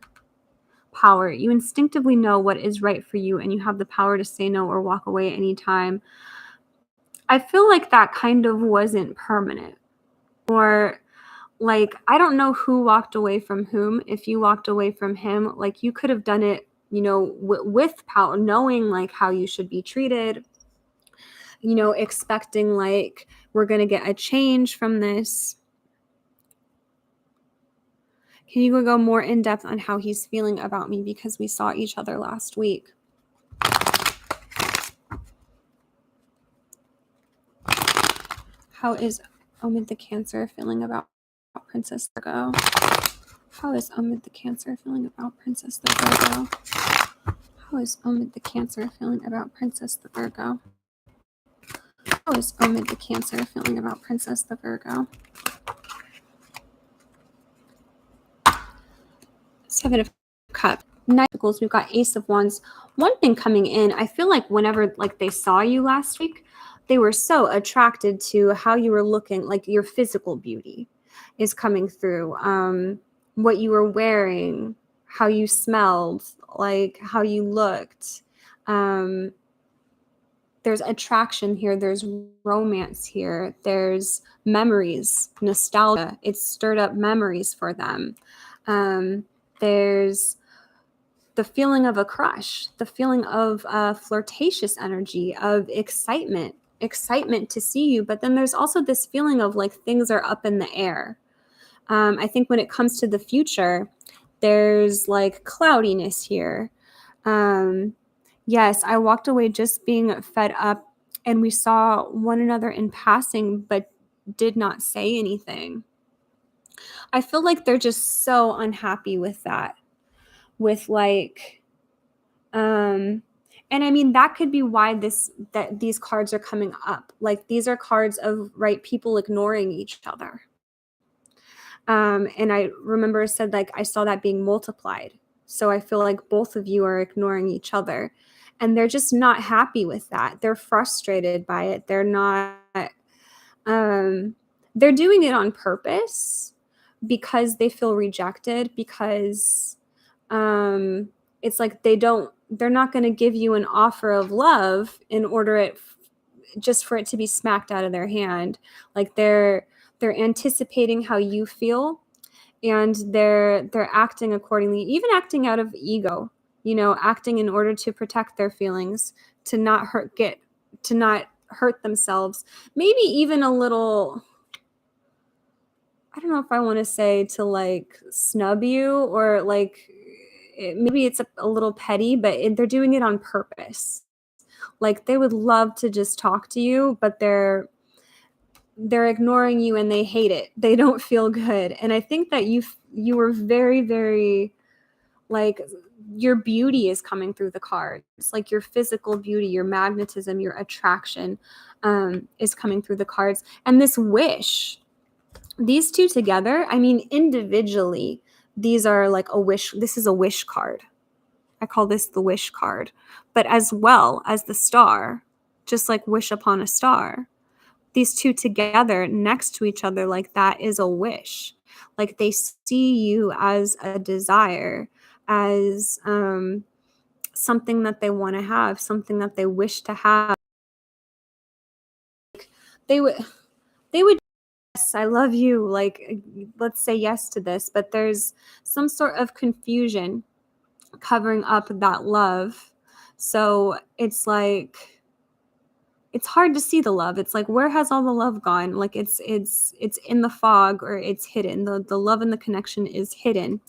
power, you instinctively know what is right for you, and you have the power to say no or walk away anytime. I feel like that kind of wasn't permanent, or like, I don't know who walked away from whom. If you walked away from him, like you could have done it, with power, knowing like how you should be treated, expecting like we're going to get a change from this. Can you go more in depth on how he's feeling about me, because we saw each other last week? How is Omid the Cancer feeling about Princess Virgo? How is Omid the Cancer feeling about Princess the Virgo? How is Omid the Cancer feeling about Princess the Virgo? How is Omid the Cancer feeling about Princess the Virgo? 7 of Cups. 9 of Pentacles. We've got Ace of Wands. One thing coming in, I feel like whenever like they saw you last week, they were so attracted to how you were looking, like your physical beauty is coming through. What you were wearing, how you smelled, like how you looked. There's attraction here. There's romance here. There's memories, nostalgia. It's stirred up memories for them. There's the feeling of a crush, the feeling of flirtatious energy, of excitement to see you. But then there's also this feeling of like things are up in the air. I think when it comes to the future, there's like cloudiness here. Yes, I walked away just being fed up, and we saw one another in passing, but did not say anything. I feel like they're just so unhappy with that, with like, and I mean, that could be why these cards are coming up. Like these are cards of, right, people ignoring each other. And I remember it said, like, I saw that being multiplied. So I feel like both of you are ignoring each other, and they're just not happy with that. They're frustrated by it. They're not, they're doing it on purpose because they feel rejected, because it's like they're not going to give you an offer of love in order just for it to be smacked out of their hand. Like they're anticipating how you feel, and they're acting accordingly, even acting out of ego, acting in order to protect their feelings, to not hurt themselves, maybe even a little. I don't know if I want to say to like snub you, or like maybe it's a little petty, but they're doing it on purpose. Like they would love to just talk to you, but they're ignoring you, and they hate it. They don't feel good. And I think that you were very, very, like, your beauty is coming through the cards. Like your physical beauty, your magnetism, your attraction is coming through the cards. And this wish, these two together, I mean, individually, these are like a wish. This is a wish card. I call this the wish card. But as well as the star, just like wish upon a star, these two together next to each other like that is a wish. Like they see you as a desire, as something that they want to have, something that they wish to have. They would yes, I love you, like, let's say yes to this, but there's some sort of confusion covering up that love. So it's like, it's hard to see the love. It's like, where has all the love gone? Like it's in the fog, or it's hidden. The love and the connection is hidden.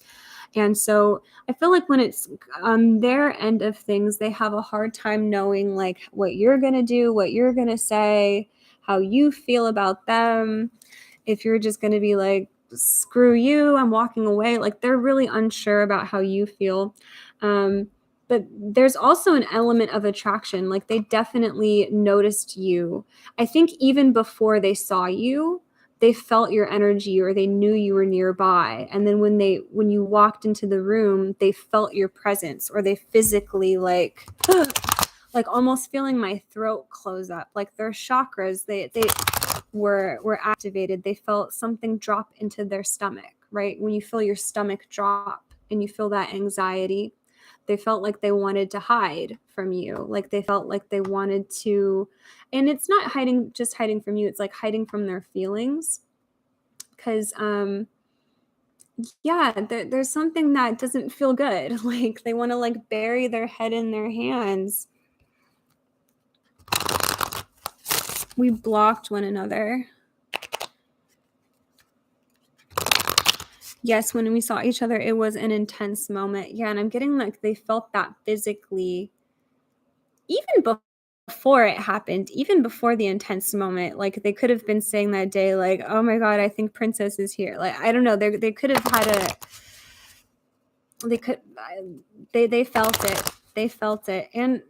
And so I feel like when it's on their end of things, they have a hard time knowing like what you're going to do, what you're going to say, how you feel about them. If you're just going to be like, screw you, I'm walking away. Like they're really unsure about how you feel. But there's also an element of attraction. Like they definitely noticed you. I think even before they saw you, they felt your energy, or they knew you were nearby. And then when you walked into the room, they felt your presence, or they physically like almost feeling my throat close up. Like their chakras, they were activated. They felt something drop into their stomach, right? When you feel your stomach drop and you feel that anxiety, they felt like they wanted to hide from you. Like they felt like they wanted to, and it's not just hiding from you. It's like hiding from their feelings. Because, yeah, there's something that doesn't feel good. Like they want to like bury their head in their hands. We blocked one another. Yes, when we saw each other, it was an intense moment. Yeah, and I'm getting like they felt that physically, even before it happened, even before the intense moment. Like they could have been saying that day, like, "Oh my God, I think Princess is here." Like I don't know, they could have had they felt it. They felt it, and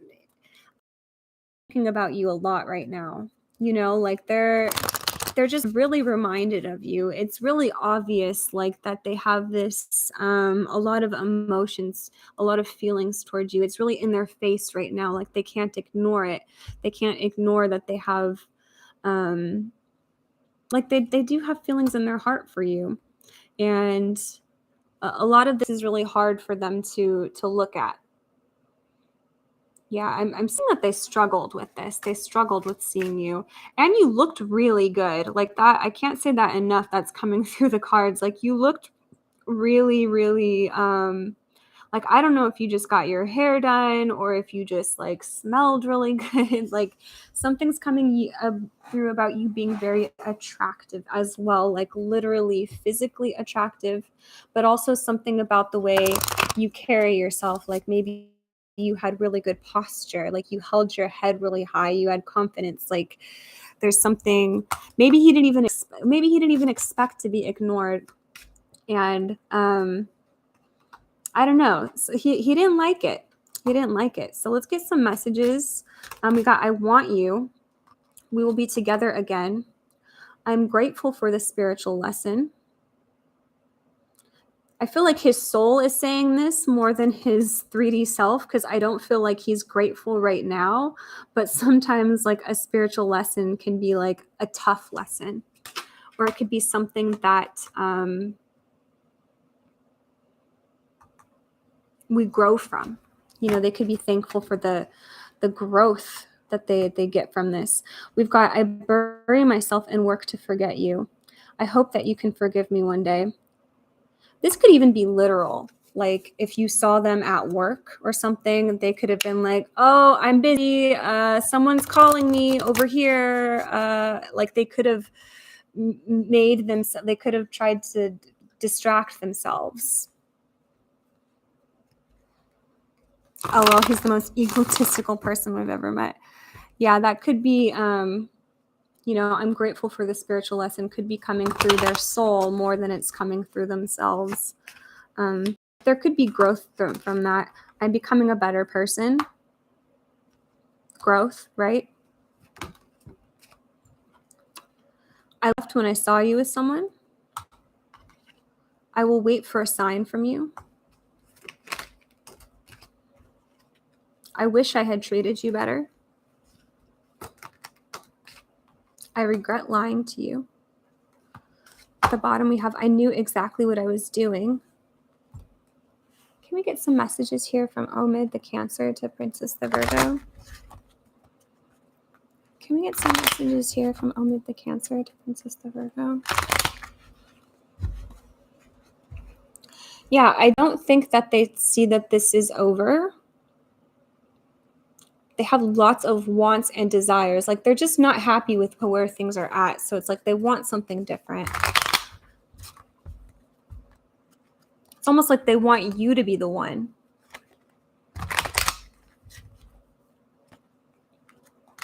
thinking about you a lot right now. Like they're just really reminded of you. It's really obvious, like that they have this a lot of emotions, a lot of feelings towards you. It's really in their face right now. Like they can't ignore it. They can't ignore that they have like they do have feelings in their heart for you. And a lot of this is really hard for them to look at. Yeah, I'm seeing that they struggled with this. They struggled with seeing you. And you looked really good. Like that, I can't say that enough. That's coming through the cards. Like you looked really, really, like, I don't know if you just got your hair done, or if you just like smelled really good. Like something's coming through about you being very attractive as well. Like literally physically attractive, but also something about the way you carry yourself. Like maybe you had really good posture, like you held your head really high, you had confidence. Like there's something, maybe he didn't even expect to be ignored. And I don't know, so he didn't like it. So let's get some messages. We got, I want you, we will be together again, I'm grateful for the spiritual lesson, I feel like his soul is saying this more than his 3D self, because I don't feel like he's grateful right now. But sometimes like a spiritual lesson can be like a tough lesson, or it could be something that we grow from. You know, they could be thankful for the growth that they get from this. We've got, I bury myself in work to forget you. I hope that you can forgive me one day. This could even be literal. Like if you saw them at work or something, they could have been like, oh, I'm busy. Someone's calling me over here. Like they could have made them, they could have tried to distract themselves. Oh, well, he's the most egotistical person we've ever met. Yeah, that could be, you know, I'm grateful for the spiritual lesson, could be coming through their soul more than it's coming through themselves. There could be growth from that. I'm becoming a better person. Growth, right? I left when I saw you with someone. I will wait for a sign from you. I wish I had treated you better. I regret lying to you. At the bottom we have, I knew exactly what I was doing. Can we get some messages here from Omid the Cancer to Princess the Virgo? Can we get some messages here from Omid the Cancer to Princess the Virgo? Yeah, I don't think that they see that this is over. They have lots of wants and desires. Like they're just not happy with where things are at. So it's like they want something different. It's almost like they want you to be the one.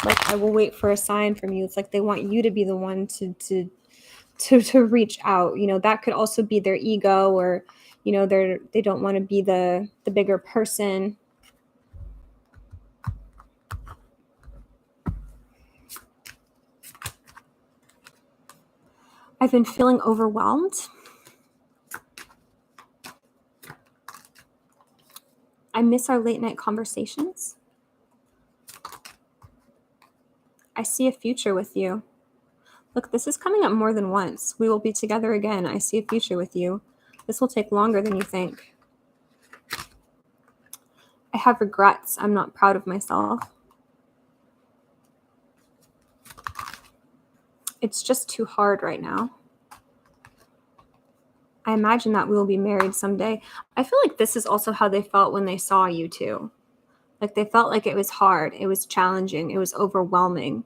Like I will wait for a sign from you. It's like they want you to be the one to reach out. You know, that could also be their ego, or you know, they don't want to be the bigger person. I've been feeling overwhelmed. I miss our late night conversations. I see a future with you. Look, this is coming up more than once. We will be together again. I see a future with you. This will take longer than you think. I have regrets. I'm not proud of myself. It's just too hard right now. I imagine that we will be married someday. I feel like this is also how they felt when they saw you too. Like they felt like it was hard. It was challenging. It was overwhelming.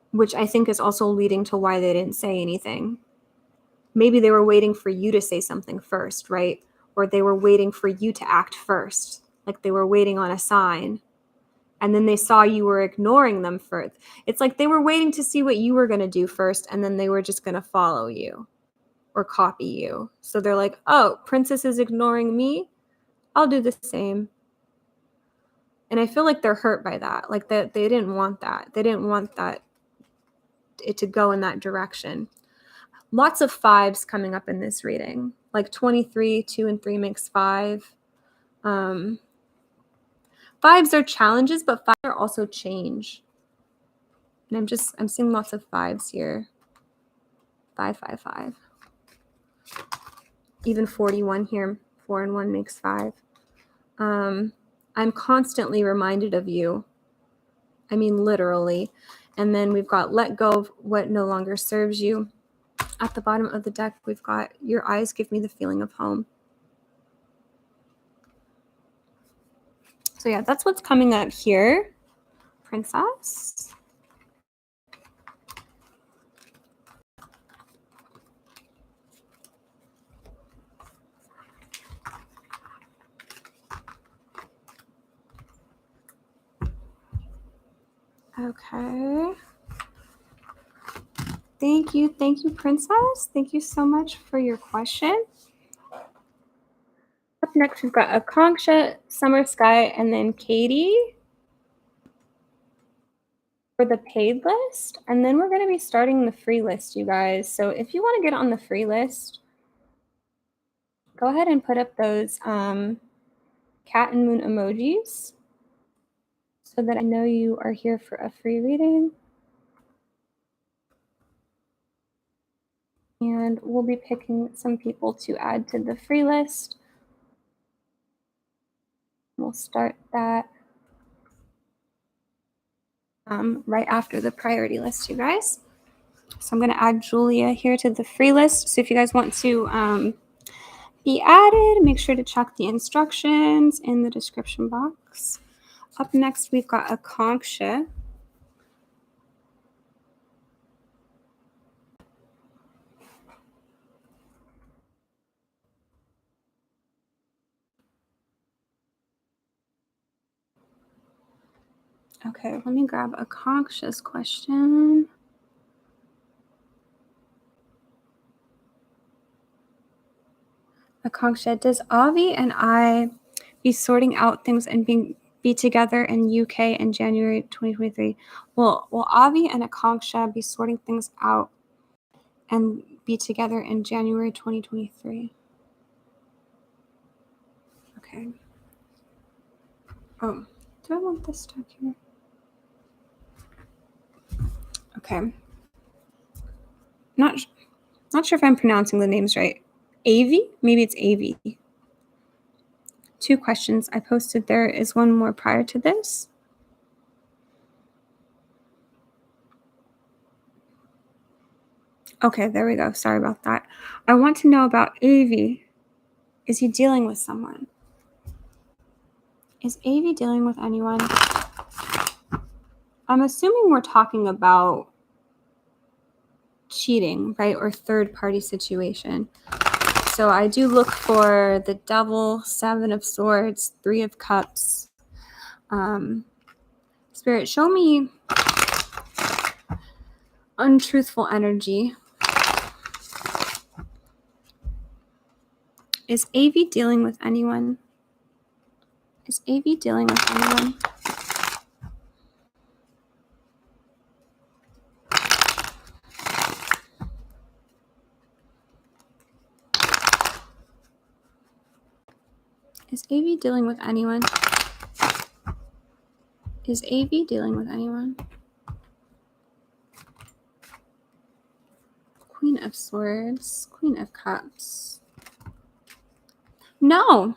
Which I think is also leading to why they didn't say anything. Maybe they were waiting for you to say something first, right? Or they were waiting for you to act first. Like they were waiting on a sign. And then they saw you were ignoring them first. It's like they were waiting to see what you were going to do first, and then they were just going to follow you or copy you. So they're like, oh, Princess is ignoring me. I'll do the same. And I feel like they're hurt by that. Like that they didn't want that. They didn't want that it to go in that direction. Lots of fives coming up in this reading. Like 23, 2 and 3 makes 5. Fives are challenges, but fives are also change. And I'm seeing lots of fives here. 5, 5, 5. Even 41 here. 4 and 1 makes 5. I'm constantly reminded of you. I mean, literally. And then we've got let go of what no longer serves you. At the bottom of the deck, we've got your eyes give me the feeling of home. So yeah, that's what's coming up here, Princess. Okay. Thank you, Princess. Thank you so much for your question. Up next, we've got Akanksha, Summer Sky, and then Katie for the paid list. And then we're going to be starting the free list, you guys. So if you want to get on the free list, go ahead and put up those cat and moon emojis so that I know you are here for a free reading. And we'll be picking some people to add to the free list. We'll start that right after the priority list, you guys. So I'm going to add Julia here to the free list. So if you guys want to be added, make sure to check the instructions in the description box. Up next, we've got Akanksha. Okay, let me grab Akanksha's question. Akanksha, does Avi and I be sorting out things and be together in UK in January 2023? Will Avi and Akanksha be sorting things out and be together in January 2023? Okay. Oh, do I want this stuck here? Okay. Not sure if I'm pronouncing the names right. Avi? Maybe it's Avi. 2 questions I posted. There is one more prior to this. Okay, there we go. Sorry about that. I want to know about Avi. Is he dealing with someone? Is Avi dealing with anyone? I'm assuming we're talking about cheating, right? Or third-party situation. So I do look for the Devil, 7 of Swords, 3 of Cups. Spirit, show me untruthful energy. Is Avi dealing with anyone? Is Avi dealing with anyone? Is Avi dealing with anyone? Is Avi dealing with anyone? Queen of Swords, Queen of Cups. No.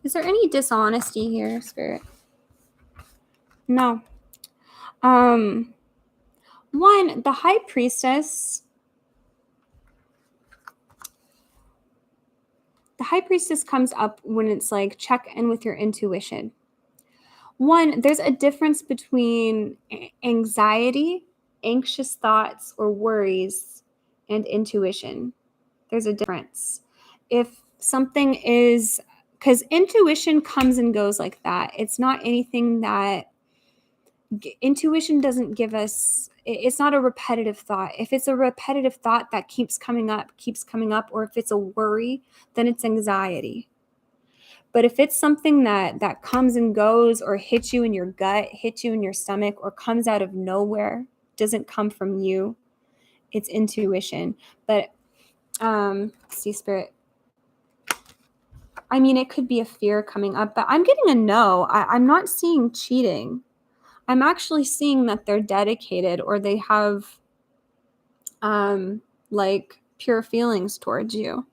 Is there any dishonesty here, Spirit? No. One, the High Priestess. The High Priestess comes up when it's like check in with your intuition. One, there's a difference between anxiety, anxious thoughts, or worries, and intuition. There's a difference. If something is, because intuition comes and goes like that. It's not anything that, intuition doesn't give us, it's not a repetitive thought. If it's a repetitive thought that keeps coming up, or if it's a worry, then it's anxiety. But if it's something that comes and goes or hits you in your gut, hits you in your stomach, or comes out of nowhere, doesn't come from you, it's intuition. But see, Spirit, I mean, it could be a fear coming up, but I'm getting a no. I'm not seeing cheating. I'm actually seeing that they're dedicated, or they have like pure feelings towards you.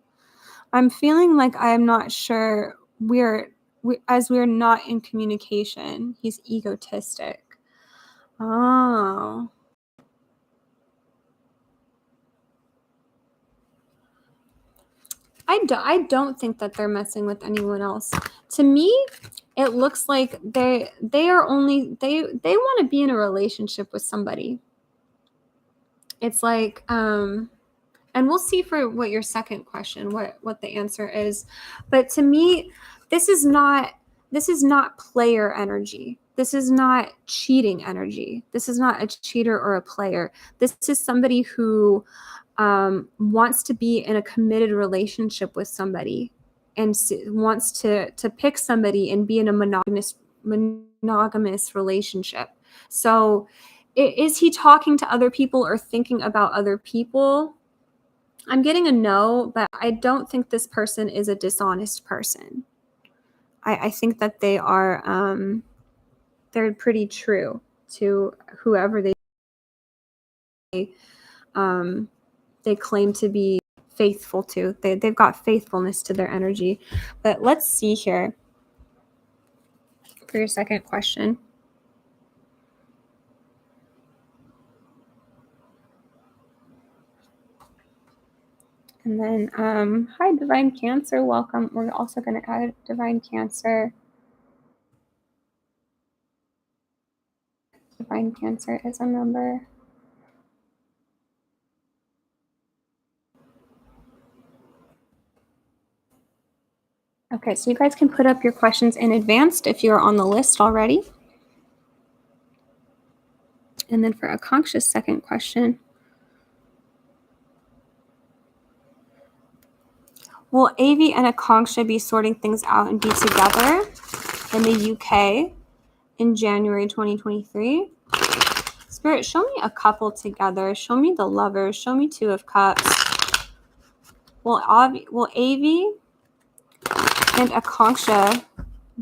I'm feeling like I am not sure as we're not in communication. He's egotistic. Oh. I don't think that they're messing with anyone else. To me, it looks like they want to be in a relationship with somebody. It's like and we'll see for what your second question, what the answer is. But to me, this is not player energy. This is not cheating energy. This is not a cheater or a player. This is somebody who wants to be in a committed relationship with somebody and wants to pick somebody and be in a monogamous relationship. So is he talking to other people or thinking about other people? I'm getting a no, but I don't think this person is a dishonest person. I think that they are, they're pretty true to whoever they claim to be faithful to. They've got faithfulness to their energy. But let's see here for your second question. And then, hi, Divine Cancer, welcome. We're also going to add Divine Cancer. Divine Cancer is a member. Okay, so you guys can put up your questions in advance if you're on the list already. And then for Akanksha's second question, will Avi and Akanksha be sorting things out and be together in the UK in January 2023? Spirit, show me a couple together. Show me the Lovers. Show me Two of Cups. Will Avi and Akanksha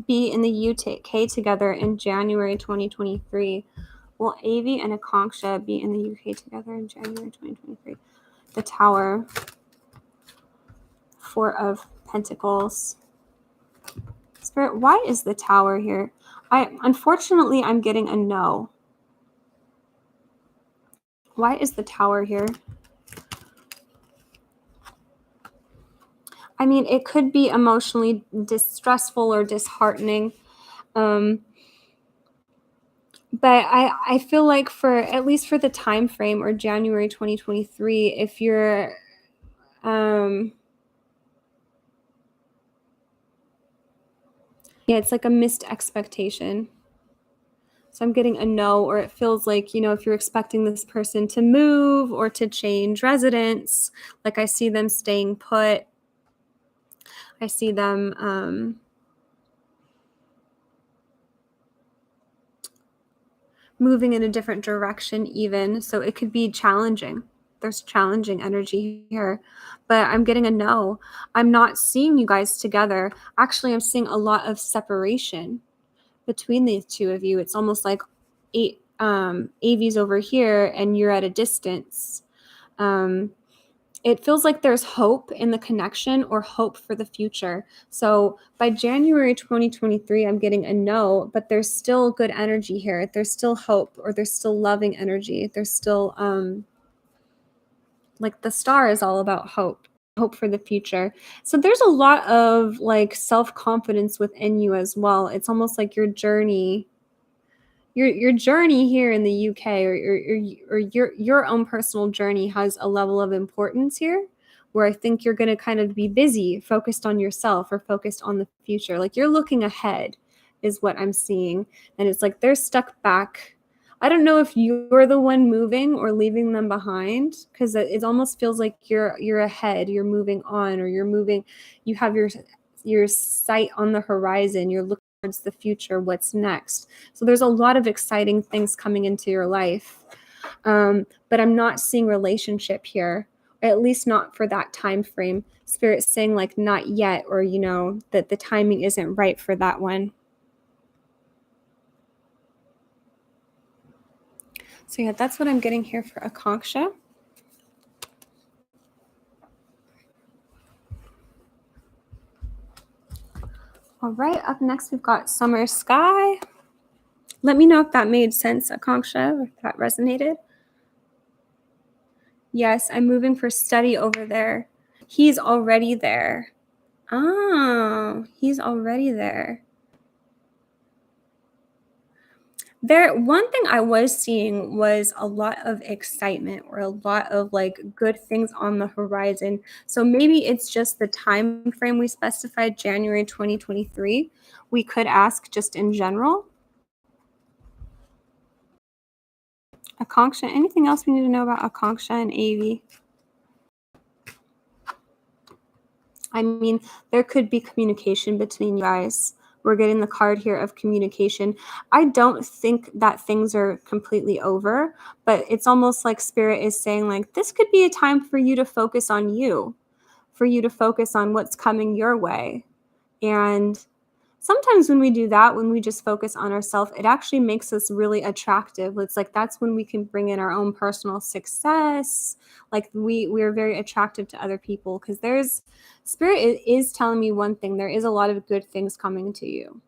be in the UK together in January 2023? Will Avi and Akanksha be in the UK together in January 2023? The Tower. Four of Pentacles. Spirit, why is the Tower here? Unfortunately, I'm getting a no. Why is the Tower here? I mean, it could be emotionally distressful or disheartening. But I feel like for at least for the time frame or January 2023, if you're yeah, it's like a missed expectation. So I'm getting a no, or it feels like, you know, if you're expecting this person to move or to change residence, like I see them staying put. I see them moving in a different direction even. So it could be challenging. There's challenging energy here, but I'm getting a no. I'm not seeing you guys together. Actually, I'm seeing a lot of separation between the two of you. It's almost like Avi's over here and you're at a distance. It feels like there's hope in the connection or hope for the future. So by January 2023, I'm getting a no, but there's still good energy here. There's still hope, or there's still loving energy. There's still, like the star is all about hope for the future. So there's a lot of like self-confidence within you as well. It's almost like your journey here in the UK, or your own personal journey has a level of importance here, where I think you're going to kind of be busy, focused on yourself or focused on the future. Like you're looking ahead is what I'm seeing. And it's like they're stuck back. I don't know if you're the one moving or leaving them behind, because it almost feels like you're ahead, you're moving on, or you have your sight on the horizon, you're looking towards the future, what's next. So there's a lot of exciting things coming into your life. But I'm not seeing relationship here, at least not for that time frame. Spirit's saying like not yet, or you know, that the timing isn't right for that one. So yeah, that's what I'm getting here for Akanksha. All right, up next we've got Summer Sky. Let me know if that made sense, Akanksha, or if that resonated. Yes, I'm moving for study over there. He's already there. Oh, he's already there. One thing I was seeing was a lot of excitement, or a lot of like good things on the horizon. So maybe it's just the time frame we specified, January 2023. We could ask just in general. Akanksha, anything else we need to know about Akanksha and Avi? I mean, there could be communication between you guys. We're getting the card here of communication. I don't think that things are completely over, but it's almost like Spirit is saying, like, this could be a time for you to focus on you, for you to focus on what's coming your way. And sometimes when we do that, when we just focus on ourselves, it actually makes us really attractive. It's like that's when we can bring in our own personal success. Like we're very attractive to other people, because there's Spirit is telling me one thing. There is a lot of good things coming to you.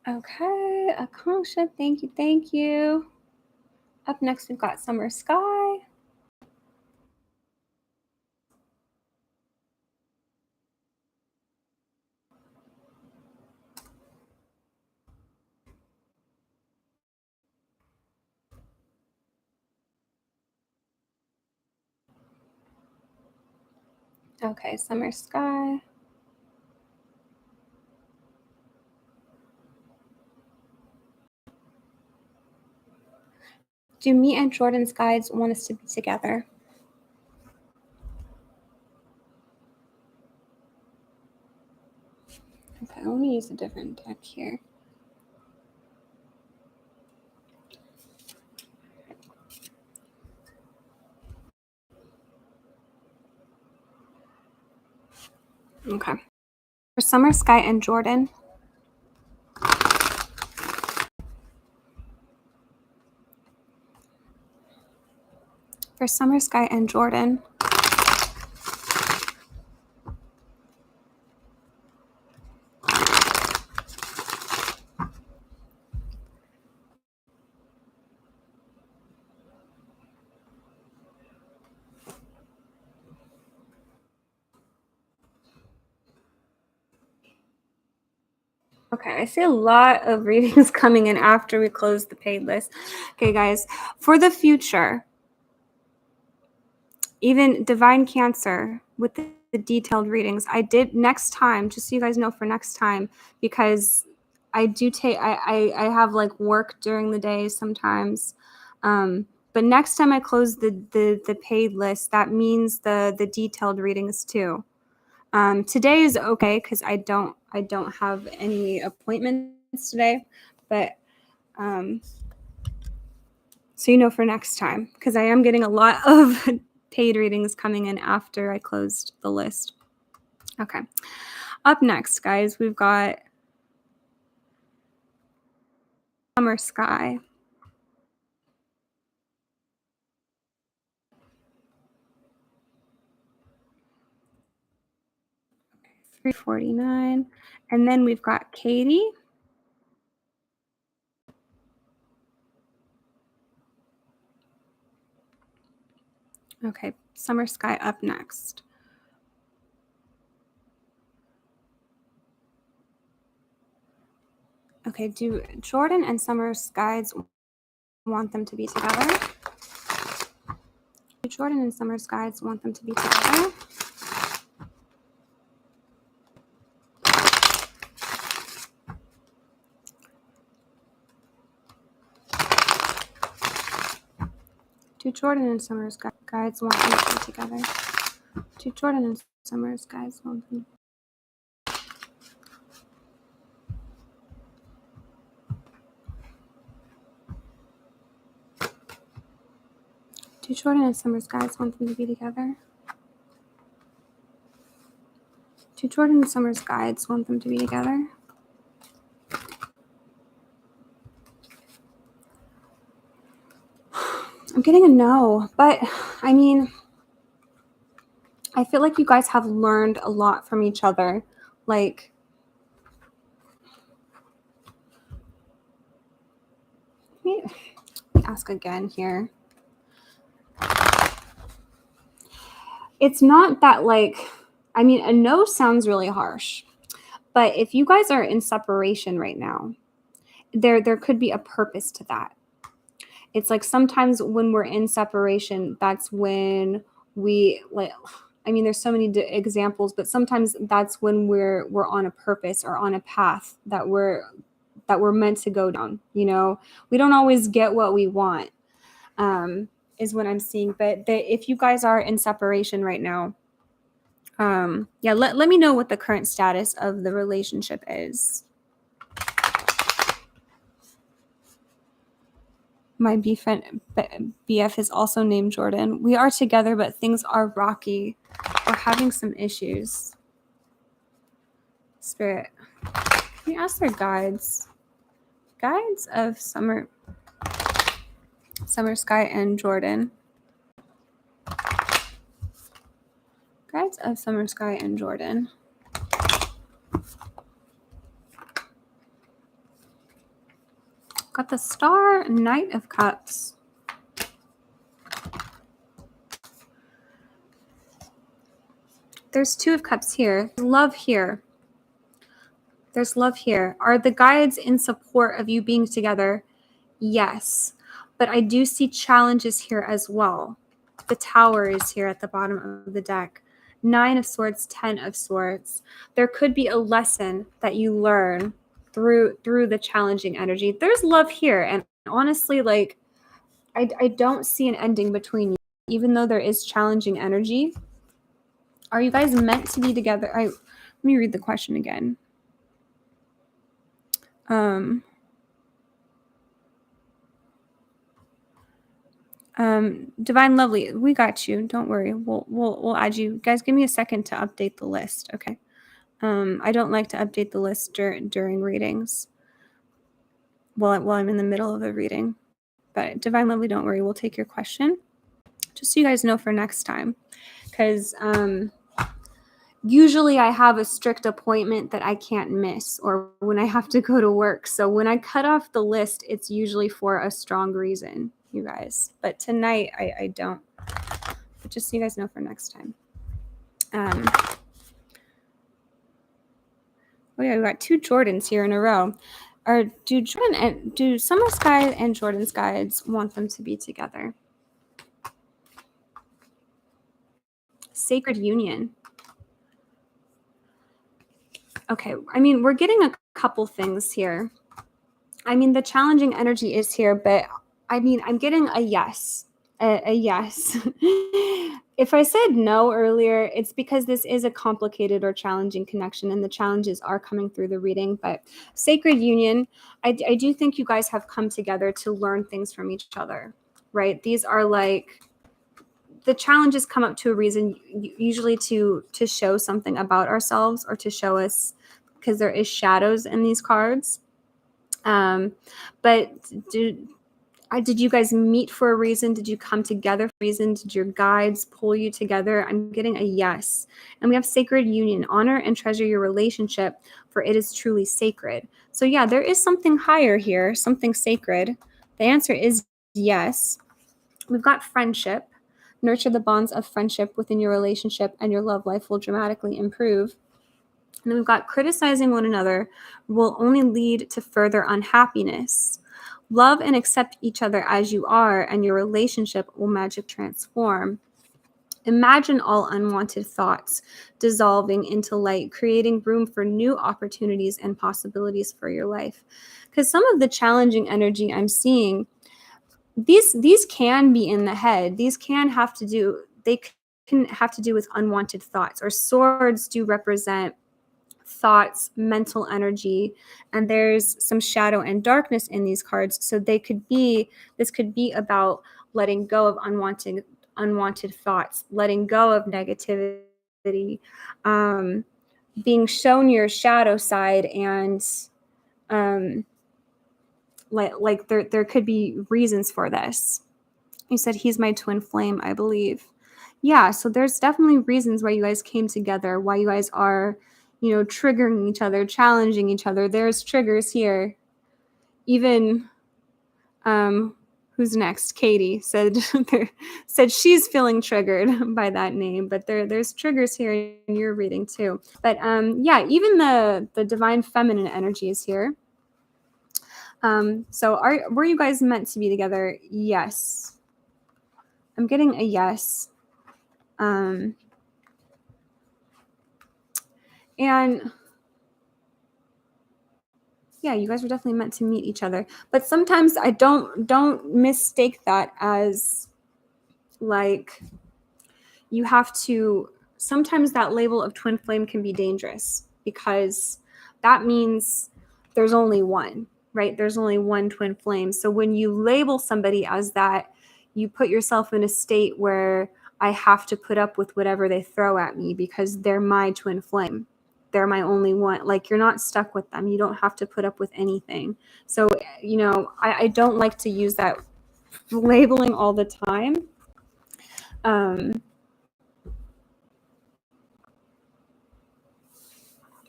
Okay, Akasha, thank you, thank you. Up next, we've got Summer Sky. Okay, Summer Sky. Do me and Jordan's guides want us to be together? Okay, let me use a different deck here. Okay. For Summer Sky and Jordan. For Summer Sky and Jordan. Okay, I see a lot of readings coming in after we close the paid list. Okay, guys, for the future, even Divine Cancer with the detailed readings, I did next time, just so you guys know for next time, because I do take, I have like work during the day sometimes. But next time I close the paid list, that means the detailed readings too. Today is okay because I don't have any appointments today, but so you know for next time, because I am getting a lot of paid readings coming in after I closed the list. Okay, up next, guys, we've got Summer Sky. $349, and then we've got Katie. Okay, Summer Sky up next. Okay, do Jordan and Summer Skies want them to be together? Do Jordan and Summer Skies want them to be together? Do Jordan and Summer's guides want them to be together? Do Jordan and Summer's guides want them? Do Jordan and Summer's guides want them to be together? Do Jordan and Summer's guides want them to be together? I'm getting a no, but I mean, I feel like you guys have learned a lot from each other. Like, let me ask again here. It's not that, like, I mean, a no sounds really harsh, but if you guys are in separation right now, there could be a purpose to that. It's like sometimes when we're in separation, that's when we like, I mean, there's so many examples, but sometimes that's when we're on a purpose or on a path that we're meant to go down. You know, we don't always get what we want. is what I'm seeing. But if you guys are in separation right now, yeah, let me know what the current status of the relationship is. My BF is also named Jordan. We are together, but things are rocky. We're having some issues. Spirit, can you ask their guides? Guides of Summer Sky and Jordan. Guides of Summer Sky and Jordan. Got the Star, Knight of Cups. There's Two of Cups here. Love here. There's love here. Are the guides in support of you being together? Yes. But I do see challenges here as well. The Tower is here at the bottom of the deck. 9 of Swords, 10 of Swords. There could be a lesson that you learn through the challenging energy. There's love here. And honestly, like, I don't see an ending between you, even though there is challenging energy. Are you guys meant to be together? Let me read the question again. Divine Lovely, we got you. Don't worry. We'll add you. Guys, give me a second to update the list, okay? I don't like to update the list during readings while I'm in the middle of a reading. But Divine Lovely, don't worry. We'll take your question. Just so you guys know for next time. Because usually I have a strict appointment that I can't miss, or when I have to go to work. So when I cut off the list, it's usually for a strong reason, you guys. But tonight I don't. But just so you guys know for next time. Oh yeah, we got 2 Jordans here in a row. Do Summer Sky and Jordan's guides want them to be together? Sacred union. Okay, I mean, we're getting a couple things here. I mean, the challenging energy is here, but I mean, I'm getting a yes. A yes. If I said no earlier, it's because this is a complicated or challenging connection, and the challenges are coming through the reading. But sacred union, I do think you guys have come together to learn things from each other, right? These are like, the challenges come up to a reason, usually to show something about ourselves, or to show us, because there is shadows in these cards. But did you guys meet for a reason? Did you come together for a reason? Did your guides pull you together? I'm getting a yes. And we have sacred union. Honor and treasure your relationship, for it is truly sacred. So yeah, there is something higher here, something sacred. The answer is yes. We've got friendship. Nurture the bonds of friendship within your relationship, and your love life will dramatically improve. And then we've got criticizing one another will only lead to further unhappiness. Love and accept each other as you are, and your relationship will magically transform. Imagine all unwanted thoughts dissolving into light, creating room for new opportunities and possibilities for your life. Because some of the challenging energy I'm seeing, these can be in the head. These can have to do, they can have to do with unwanted thoughts, or swords do represent thoughts, mental energy, and there's some shadow and darkness in these cards. So this could be about letting go of unwanted thoughts, letting go of negativity, being shown your shadow side, and like there could be reasons for this. You said he's my twin flame, I believe. Yeah, so there's definitely reasons why you guys came together, why you guys are, triggering each other, challenging each other. There's triggers here. Even who's next? Katie said she's feeling triggered by that name, but there's triggers here in your reading too. But yeah, even the divine feminine energy is here. So were you guys meant to be together? Yes. I'm getting a yes. And yeah, you guys were definitely meant to meet each other. But sometimes I don't mistake that as like you have to, sometimes that label of twin flame can be dangerous because that means there's only one, right? There's only one twin flame. So when you label somebody as that, you put yourself in a state where I have to put up with whatever they throw at me because they're my twin flame. They're my only one. Like, you're not stuck with them. You don't have to put up with anything. So, you know, I don't like to use that labeling all the time.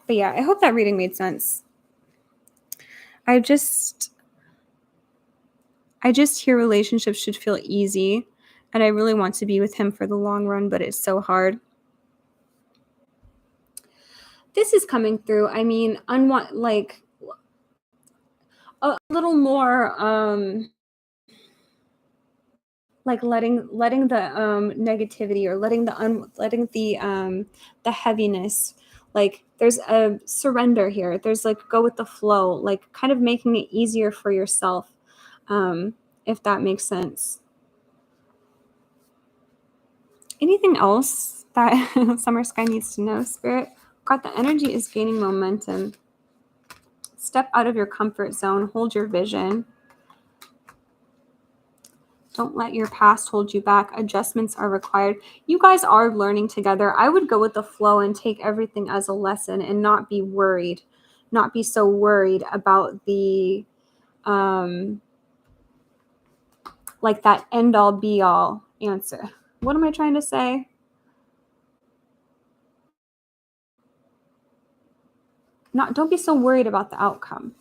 But yeah, I hope that reading made sense. I just hear relationships should feel easy, and I really want to be with him for the long run, but it's so hard. This is coming through. I mean, like a little more like letting the negativity, or letting the heaviness, like there's a surrender here. There's like go with the flow, like kind of making it easier for yourself, if that makes sense. Anything else that Summer Sky needs to know, Spirit? God, the energy is gaining momentum. Step out of your comfort zone. Hold your vision. Don't let your past hold you back. Adjustments are required. You guys are learning together. I would go with the flow and take everything as a lesson and not be worried. Not be so worried about the, like that end all be all answer. What am I trying to say? Don't be so worried about the outcome.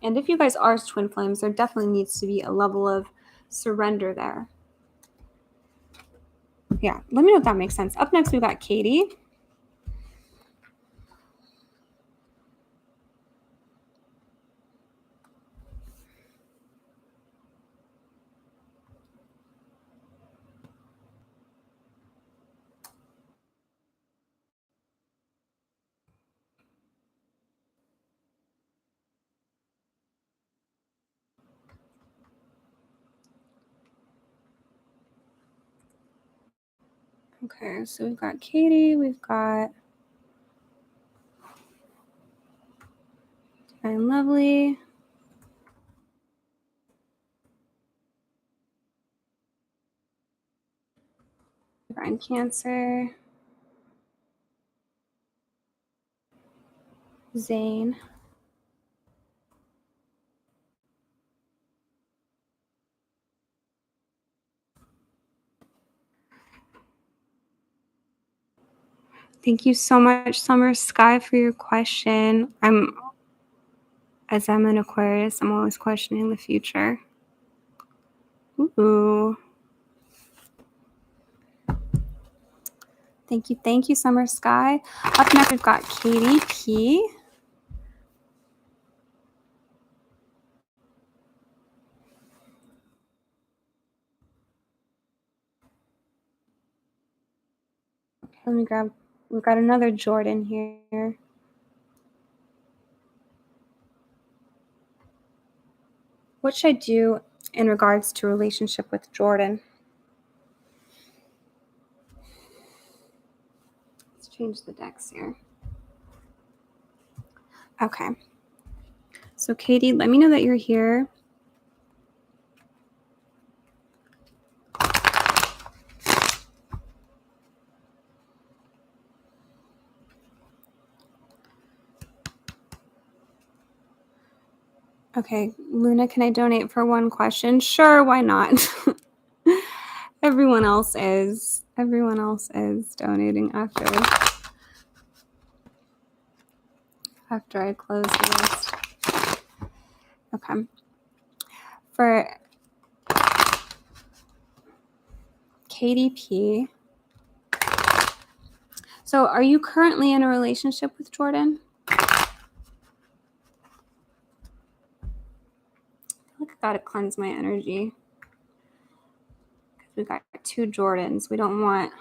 And if you guys are twin flames, there definitely needs to be a level of surrender there. Yeah, let me know if that makes sense. Up next, we've got Katie. Okay, so we've got Katie, we've got Divine Lovely. Divine Cancer. Zane. Thank you so much, Summer Sky, for your question. As I'm an Aquarius, I'm always questioning the future. Ooh. Thank you, Summer Sky. Up next, we've got Katie P. Okay, let me grab, we've got another Jordan here. What should I do in regards to relationship with Jordan? Let's change the decks here. Okay. So Katie, let me know that you're here. Okay, Luna, can I donate for one question? Sure, why not? Everyone else is donating after I close the list. Okay. For KDP. So are you currently in a relationship with Jordan? I feel like I gotta cleanse my energy. We've got two Jordans. We don't want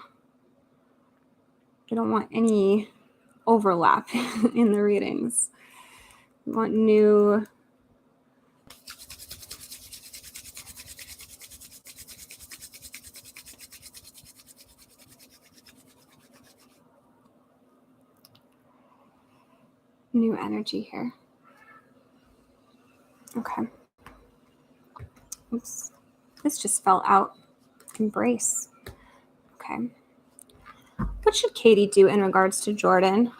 any overlap in the readings. We want new New energy here. Okay. Oops. This just fell out. Embrace. Okay. What should Katie do in regards to Jordan?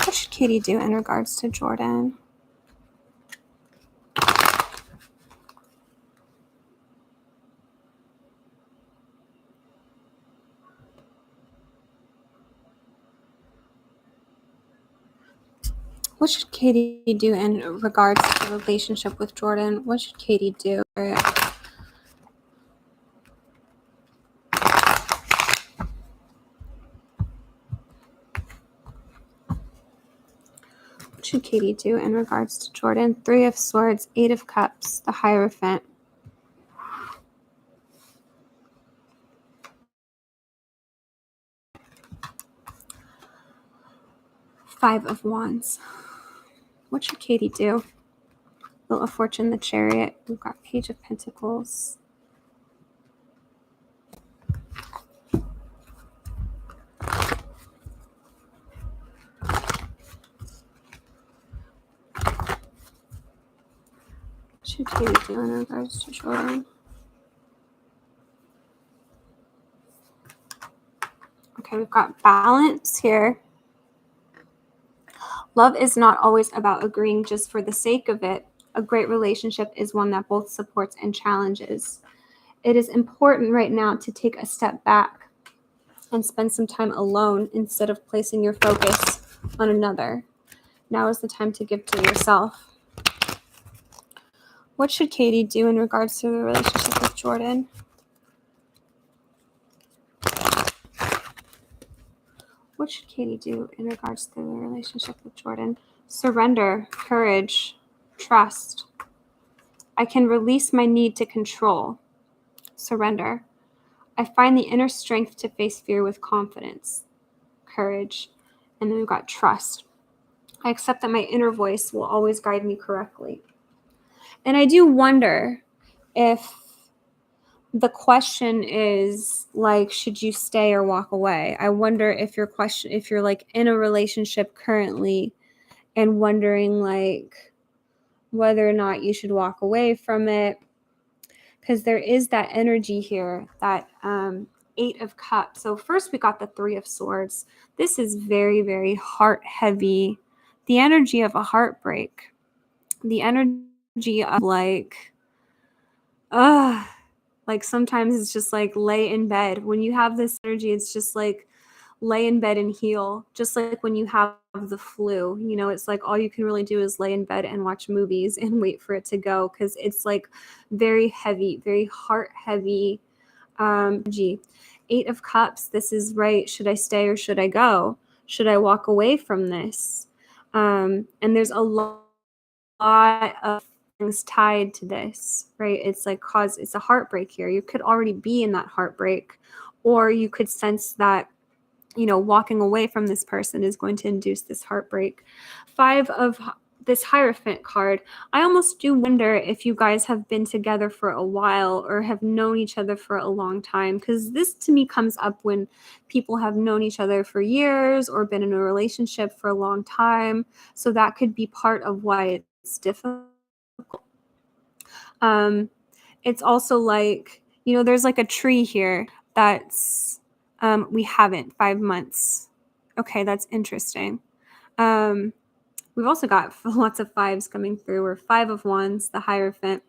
What should Katie do in regards to Jordan? What should Katie do in regards to the relationship with Jordan? What should Katie do? What should Katie do in regards to Jordan? 3 of Swords, 8 of Cups, the Hierophant. Five of Wands. What should Katie do? Wheel of Fortune, the Chariot. We've got Page of Pentacles. What should Katie do in regards to Jordan? Okay, we've got balance here. Love is not always about agreeing just for the sake of it. A great relationship is one that both supports and challenges. It is important right now to take a step back and spend some time alone instead of placing your focus on another. Now is the time to give to yourself. What should Katie do in regards to the relationship with Jordan? What should Katie do in regards to the relationship with Jordan? Surrender, courage, trust. I can release my need to control. Surrender. I find the inner strength to face fear with confidence, courage, and then we've got trust. I accept that my inner voice will always guide me correctly. And I do wonder if the question is like, should you stay or walk away? I wonder if your question, if you're like in a relationship currently and wondering like whether or not you should walk away from it, because there is that energy here, that 8 of Cups. So first we got the 3 of Swords. This is very, very heart heavy. The energy of a heartbreak. The energy of like sometimes it's just like lay in bed. When you have this energy, it's just like lay in bed and heal. Just like when you have the flu, you know, it's like all you can really do is lay in bed and watch movies and wait for it to go, because it's like very heavy, very heart heavy energy. 8 of Cups. This is right. Should I stay or should I go? Should I walk away from this? And there's a lot of things tied to this, right? It's like it's a heartbreak here. You could already be in that heartbreak, or you could sense that, you know, walking away from this person is going to induce this heartbreak. 5 of this Hierophant card. I almost do wonder if you guys have been together for a while or have known each other for a long time, because this to me comes up when people have known each other for years or been in a relationship for a long time. So that could be part of why it's difficult. It's also like, you know, there's like a tree here that's we haven't 5 months. Okay, that's interesting. We've also got lots of 5s coming through, or 5 of Wands, the Hierophant.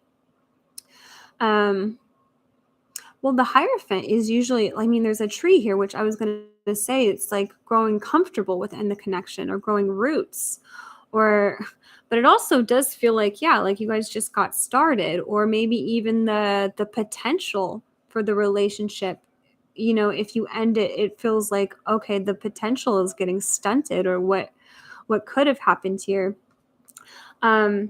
Well, the Hierophant is usually, I mean, there's a tree here, which I was going to say, it's like growing comfortable within the connection or growing roots, but it also does feel like, yeah, like you guys just got started, or maybe even the potential for the relationship. You know, if you end it, it feels like, okay, the potential is getting stunted, or what could have happened here. You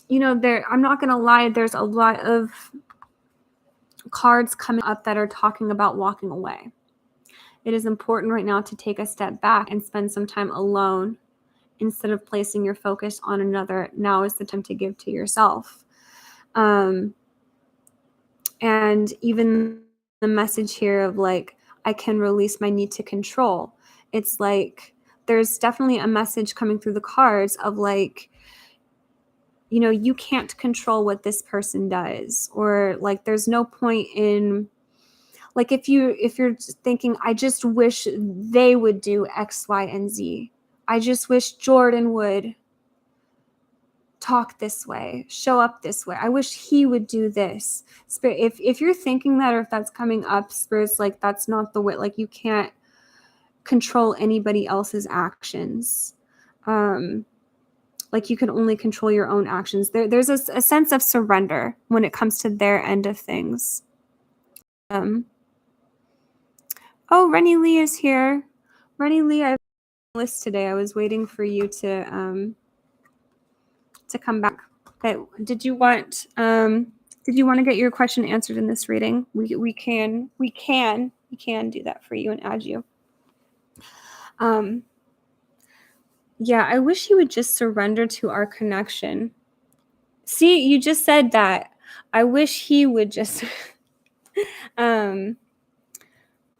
know, I'm not going to lie, there's a lot of cards coming up that are talking about walking away. It is important right now to take a step back and spend some time alone instead of placing your focus on another. Now is the time to give to yourself. And even the message here of like, I can release my need to control. It's like there's definitely a message coming through the cards of like, you know, you can't control what this person does, or like there's no point in, like if you're thinking, I just wish they would do X, Y, and Z. I just wish Jordan would talk this way, show up this way. I wish he would do this. Spirit, if you're thinking that, or if that's coming up, Spirit's like, that's not the way, like you can't control anybody else's actions. Like you can only control your own actions. There's a sense of surrender when it comes to their end of things. Oh, Rennie Lee is here. Rennie Lee, I have a list today. I was waiting for you to come back. Okay, did you want to get your question answered in this reading? We can do that for you and add you. Yeah, I wish you would just surrender to our connection. See, you just said that. I wish he would just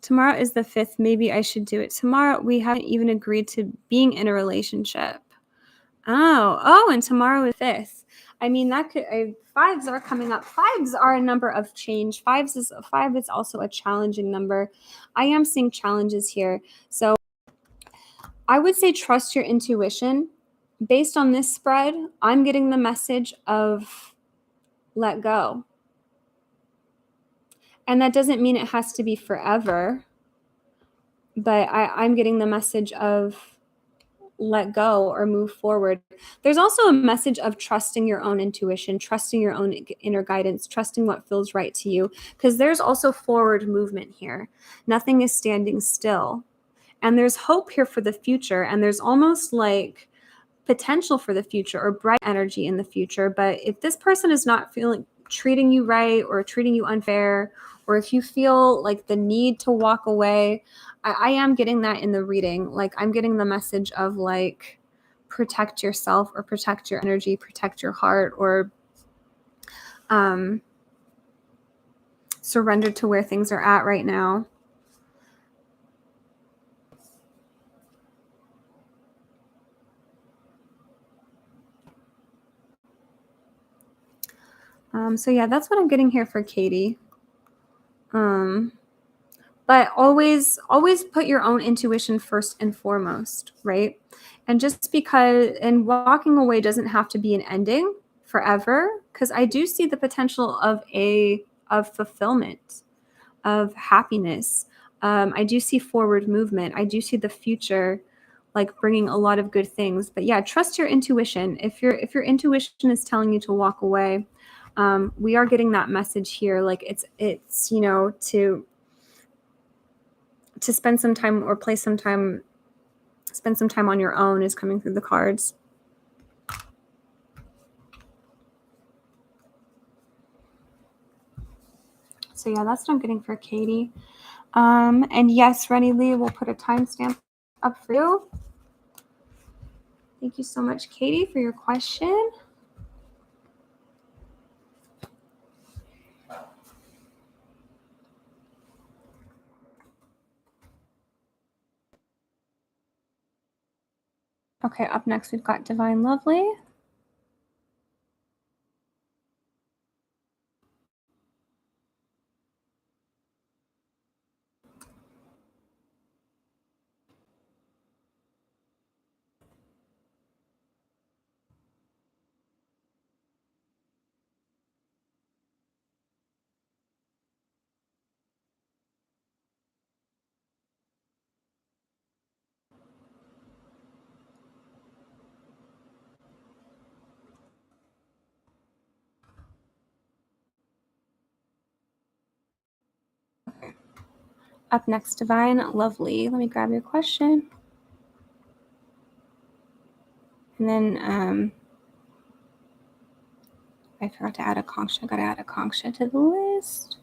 tomorrow is the 5th. Maybe I should do it tomorrow. We haven't even agreed to being in a relationship. Oh, and tomorrow is 5th. I mean, that could, fives are coming up. Fives are a number of change. Five is also a challenging number. I am seeing challenges here. So I would say trust your intuition. Based on this spread, I'm getting the message of let go. And that doesn't mean it has to be forever, but I'm getting the message of let go or move forward. There's also a message of trusting your own intuition, trusting your own inner guidance, trusting what feels right to you, because there's also forward movement here. Nothing is standing still. And there's hope here for the future, and there's almost like potential for the future or bright energy in the future. But if this person is not treating you right or treating you unfair, or if you feel like the need to walk away, I am getting that in the reading. Like I'm getting the message of like protect yourself or protect your energy, protect your heart, or surrender to where things are at right now. So yeah, that's what I'm getting here for Katie. But always put your own intuition first and foremost, right? And just because, and walking away doesn't have to be an ending forever, because I do see the potential of fulfillment, of happiness. I do see forward movement. I do see the future like bringing a lot of good things. But yeah, trust your intuition. If your intuition is telling you to walk away, we are getting that message here. Like it's you know, to spend some time or spend some time on your own is coming through the cards. So yeah, that's what I'm getting for Katie. And yes, Rennie Lee will put a timestamp up for you. Thank you so much, Katie, for your question. Okay, up next we've got Divine Lovely. Up next, Divine Lovely. Let me grab your question. And then I forgot to add a kaushik. I got to add a kaushik to the list.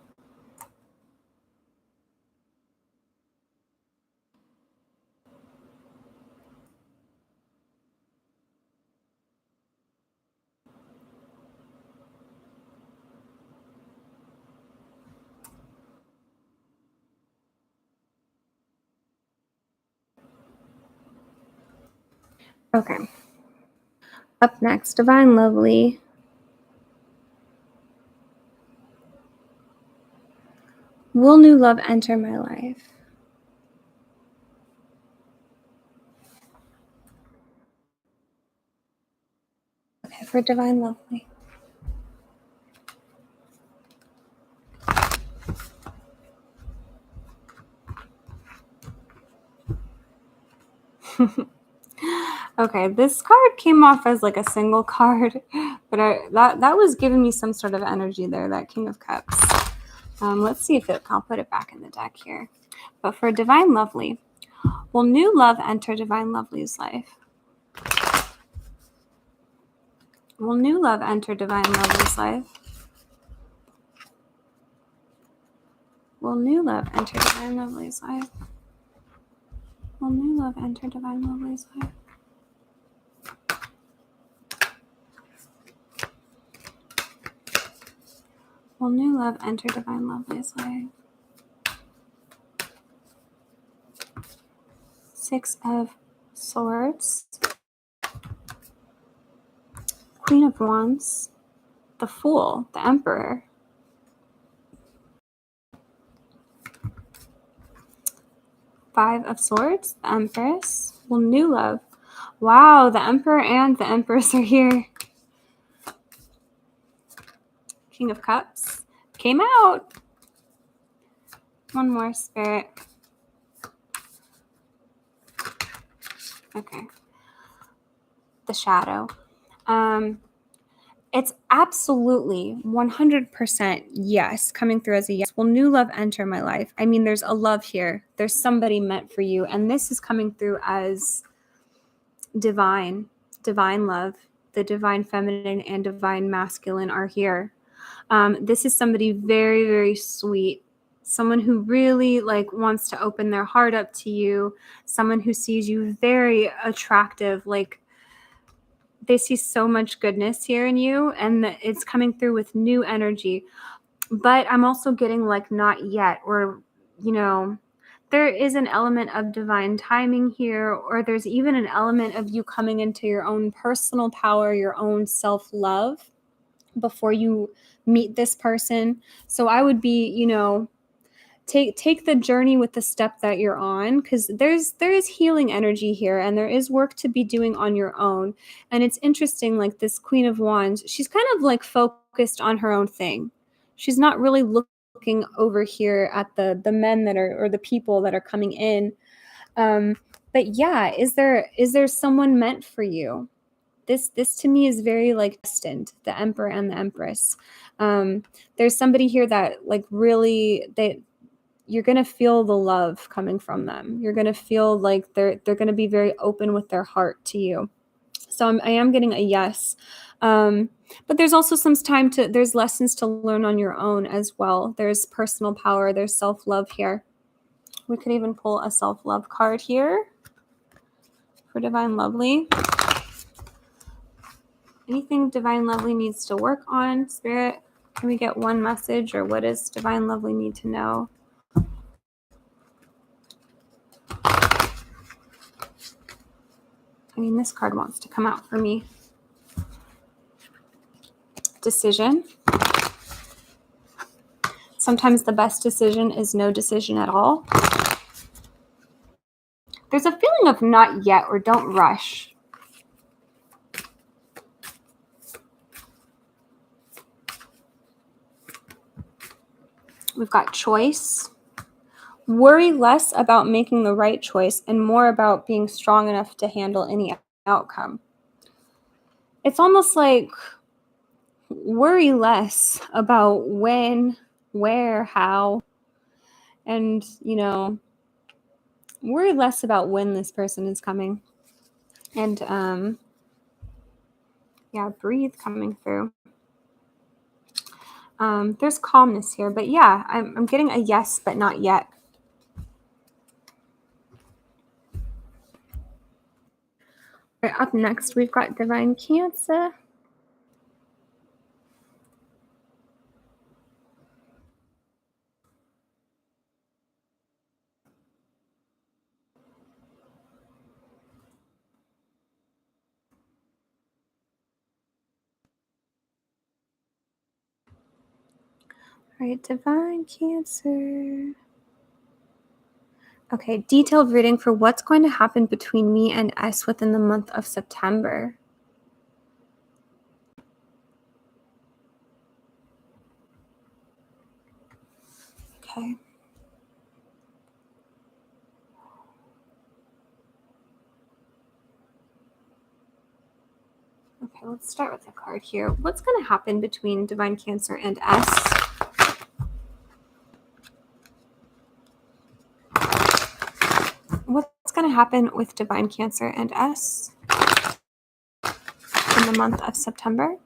Okay. Up next, Divine Lovely. Will new love enter my life? Okay, for Divine Lovely. Okay, this card came off as like a single card, but that was giving me some sort of energy there, that King of Cups. Let's see if I'll put it back in the deck here. But for Divine Lovely, will new love enter Divine Lovely's life? Will new love enter Divine Lovely's life? Will new love enter Divine Lovely's life? Will new love enter Divine Lovely's life? Will new love enter Divine Lovely's life? Six of Swords, Queen of Wands, the Fool, the Emperor, Five of Swords, the Empress. Will new love. Wow, the Emperor and the Empress are here. King of Cups came out. One more, Spirit. Okay. The Shadow. It's absolutely 100% yes, coming through as a yes. Will new love enter my life? I mean, there's a love here. There's somebody meant for you. And this is coming through as divine love. The divine feminine and divine masculine are here. This is somebody very, very sweet. Someone who really like wants to open their heart up to you. Someone who sees you very attractive, like they see so much goodness here in you, and it's coming through with new energy. But I'm also getting like not yet, or, you know, there is an element of divine timing here, or there's even an element of you coming into your own personal power, your own self-love before you meet this person. So I would be, you know, take the journey with the step that you're on, because there is healing energy here, and there is work to be doing on your own. And it's interesting, like this Queen of Wands, she's kind of like focused on her own thing. She's not really looking over here at the men that are, or the people that are coming in. But yeah, is there someone meant for you? This to me is very like destined, the Emperor and the Empress. There's somebody here that like really, you're going to feel the love coming from them. You're going to feel like they're going to be very open with their heart to you. So I am getting a yes. But there's also there's lessons to learn on your own as well. There's personal power. There's self-love here. We could even pull a self-love card here for Divine Lovely. Anything Divine Lovely needs to work on, Spirit? Can we get one message, or what does Divine Lovely need to know? I mean, this card wants to come out for me. Decision. Sometimes the best decision is no decision at all. There's a feeling of not yet, or don't rush. We've got choice. Worry less about making the right choice and more about being strong enough to handle any outcome. It's almost like worry less about when, where, how, and, you know, worry less about when this person is coming. And, yeah, breathe coming through. There's calmness here, but yeah, I'm getting a yes, but not yet. All right, up next, we've got Divine Cancer. All right, Divine Cancer. Okay, detailed reading for what's going to happen between me and S within the month of September. Okay. Okay, let's start with the card here. What's going to happen between Divine Cancer and S? What's going to happen with Divine Cancer and S in the month of September?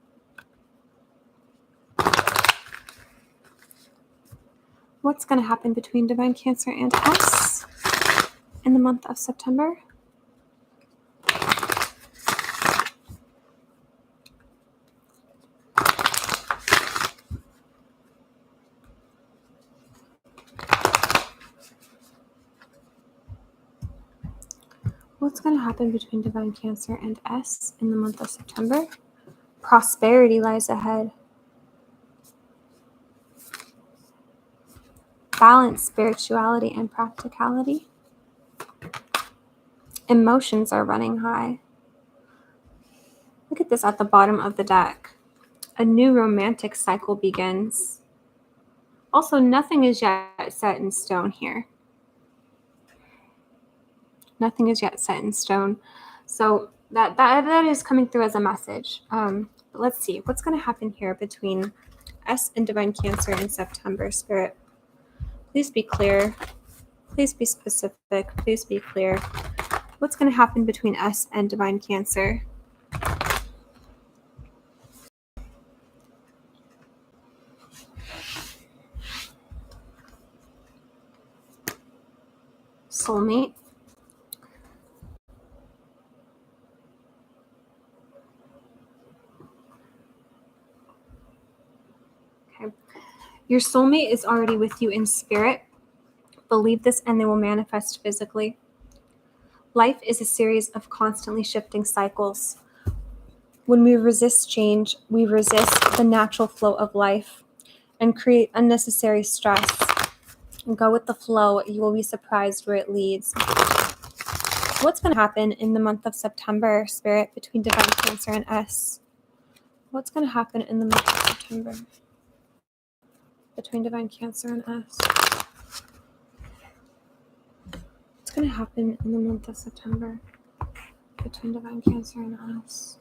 What's going to happen between Divine Cancer and S in the month of September? What's going to happen between Divine Cancer and S in the month of September? Prosperity lies ahead. Balance, spirituality, and practicality. Emotions are running high. Look at this at the bottom of the deck. A new romantic cycle begins. Also, nothing is yet set in stone here. Nothing is yet set in stone. So that is coming through as a message. But let's see. What's going to happen here between S and Divine Cancer in September, Spirit? Please be clear. Please be specific. Please be clear. What's going to happen between S and Divine Cancer? Soulmate. Okay. Your soulmate is already with you in spirit. Believe this and they will manifest physically. Life is a series of constantly shifting cycles. When we resist change, we resist the natural flow of life and create unnecessary stress. And go with the flow. You will be surprised where it leads. What's going to happen in the month of September, Spirit, between Divine Cancer and S? What's going to happen in the month of September between Divine Cancer and S? What's going to happen in the month of September between Divine Cancer and us?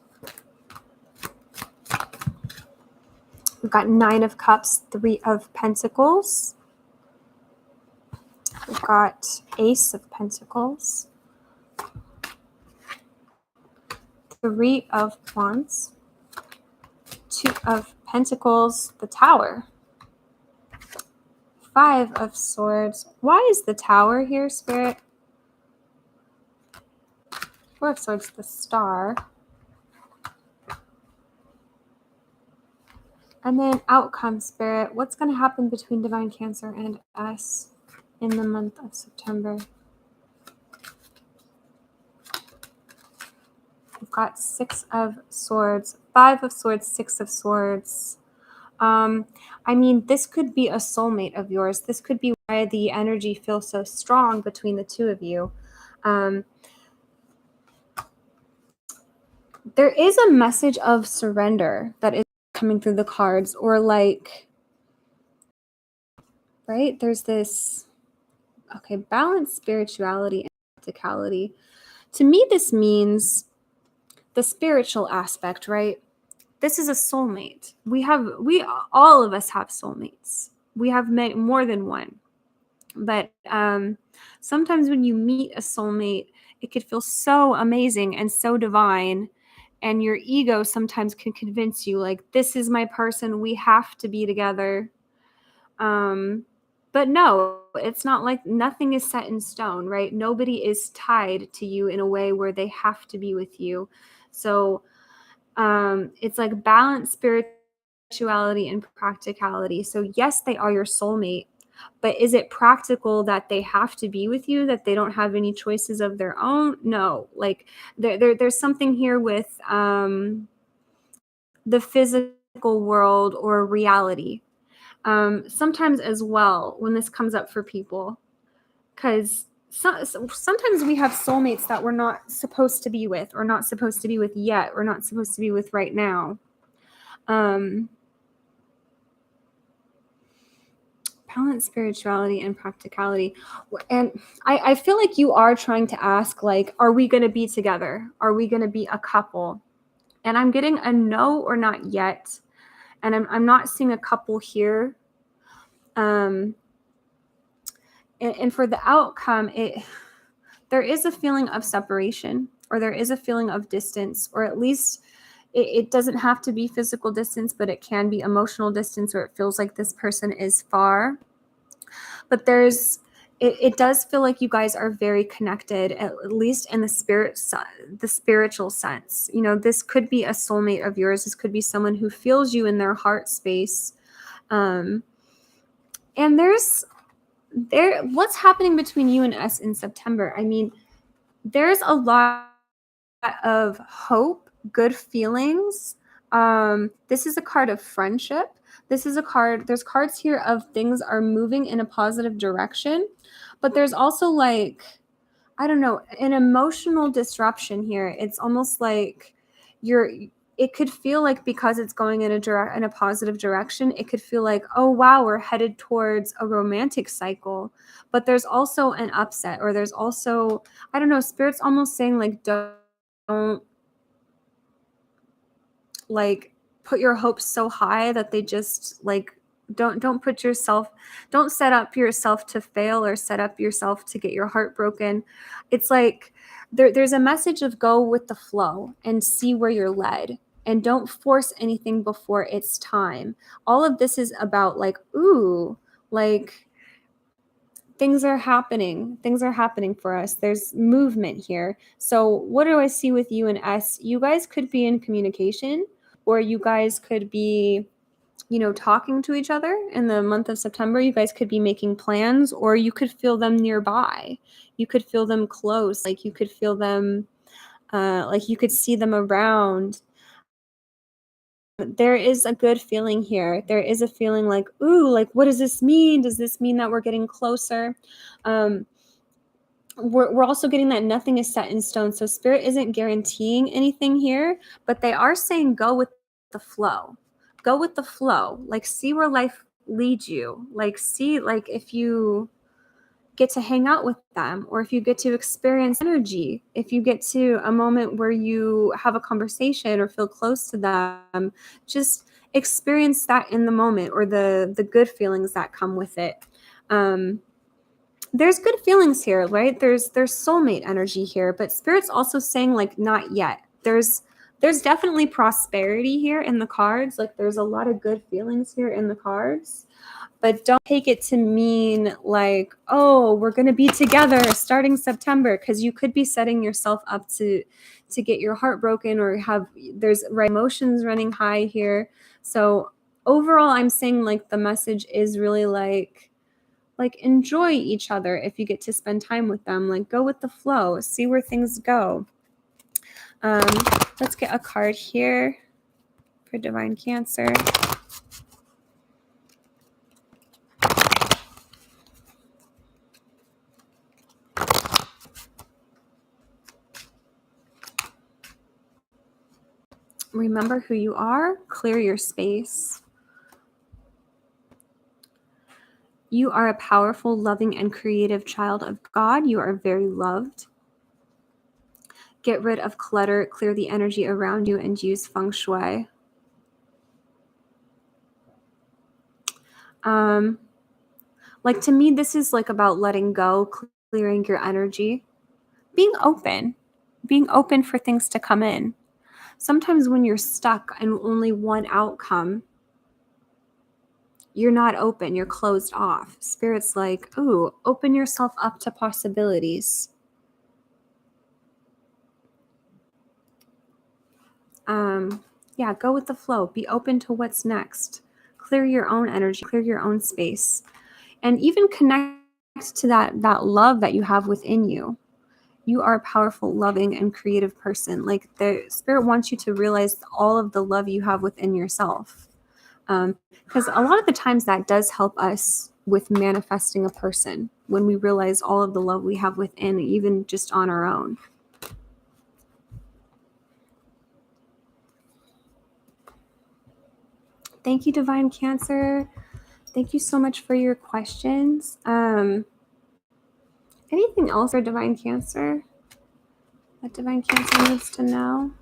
We've got 9 of Cups, 3 of Pentacles. We've got Ace of Pentacles. 3 of Wands. 2 of Pentacles, the Tower. 5 of Swords. Why is the Tower here, Spirit? 4 of Swords, the Star. And then Outcome, Spirit. What's going to happen between Divine Cancer and us in the month of September? We've got 6 of Swords, 5 of Swords, 6 of Swords. I mean, this could be a soulmate of yours. This could be why the energy feels so strong between the two of you. There is a message of surrender that is coming through the cards, or like, right? There's this, okay, balance, spirituality, and practicality. To me, this means the spiritual aspect, right? This is a soulmate. All of us have soulmates. We have more than one. But sometimes when you meet a soulmate, it could feel so amazing and so divine. And your ego sometimes can convince you, like, this is my person. We have to be together. But no, it's not like nothing is set in stone, right? Nobody is tied to you in a way where they have to be with you. So it's like balance, spirituality, and practicality. So yes, they are your soulmate, but is it practical that they have to be with you, that they don't have any choices of their own? No, like there's something here with the physical world or reality. sometimes as well when this comes up for people, because sometimes we have soulmates that we're not supposed to be with, or not supposed to be with yet, or not supposed to be with right now. Balance spirituality and practicality. And I feel like you are trying to ask, like, are we going to be together? Are we going to be a couple? And I'm getting a no or not yet. And I'm not seeing a couple here. And for the outcome, there is a feeling of separation, or there is a feeling of distance, or at least it doesn't have to be physical distance, but it can be emotional distance, or it feels like this person is far. But it does feel like you guys are very connected, at least in the spiritual sense. You know, this could be a soulmate of yours. This could be someone who feels you in their heart space. And what's happening between you and us in September? I mean, there's a lot of hope, good feelings. This is a card of friendship. This is a card, there's cards here of things are moving in a positive direction, but there's also, like, I don't know, an emotional disruption here. It's almost like it could feel like, because it's going in a positive direction, it could feel like, oh wow, we're headed towards a romantic cycle. But there's also an upset, or there's also, I don't know, Spirit's almost saying, like, don't like put your hopes so high that they just, like, don't set up yourself to fail, or set up yourself to get your heart broken. It's like there's a message of go with the flow and see where you're led, and don't force anything before it's time. All of this is about, like, ooh, like, things are happening for us. There's movement here. So what do I see with you and S? You guys could be in communication, or you guys could be, you know, talking to each other in the month of September. You guys could be making plans, or you could feel them nearby. You could feel them close. Like, you could feel them, like you could see them around. There is a good feeling here. There is a feeling like, ooh, like, what does this mean? Does this mean that we're getting closer? We're also getting that nothing is set in stone. So Spirit isn't guaranteeing anything here, but they are saying go with the flow. Go with the flow. Like, see where life leads you. Like, see, like, if you get to hang out with them, or if you get to experience energy, if you get to a moment where you have a conversation or feel close to them, just experience that in the moment, or the good feelings that come with it. There's good feelings here, right? There's soulmate energy here, but Spirit's also saying, like, not yet. There's definitely prosperity here in the cards. Like, there's a lot of good feelings here in the cards, but don't take it to mean, like, oh, we're going to be together starting September, because you could be setting yourself up to get your heart broken, or there's emotions running high here. So overall, I'm saying, like, the message is really like enjoy each other if you get to spend time with them. Like, go with the flow, see where things go. Let's get a card here for Divine Cancer. Remember who you are, clear your space. You are a powerful, loving, and creative child of God. You are very loved. Get rid of clutter, clear the energy around you, and use feng shui. Like, to me, this is like about letting go, clearing your energy, being open for things to come in. Sometimes when you're stuck in only one outcome, you're not open, you're closed off. Spirit's like, ooh, open yourself up to possibilities. Yeah, go with the flow. Be open to what's next. Clear your own energy, clear your own space, and even connect to that love that you have within you. You are a powerful, loving, and creative person. Like, the Spirit wants you to realize all of the love you have within yourself. Because a lot of the times that does help us with manifesting a person when we realize all of the love we have within, even just on our own. Thank you, Divine Cancer. Thank you so much for your questions. Anything else for Divine Cancer that Divine Cancer needs to know?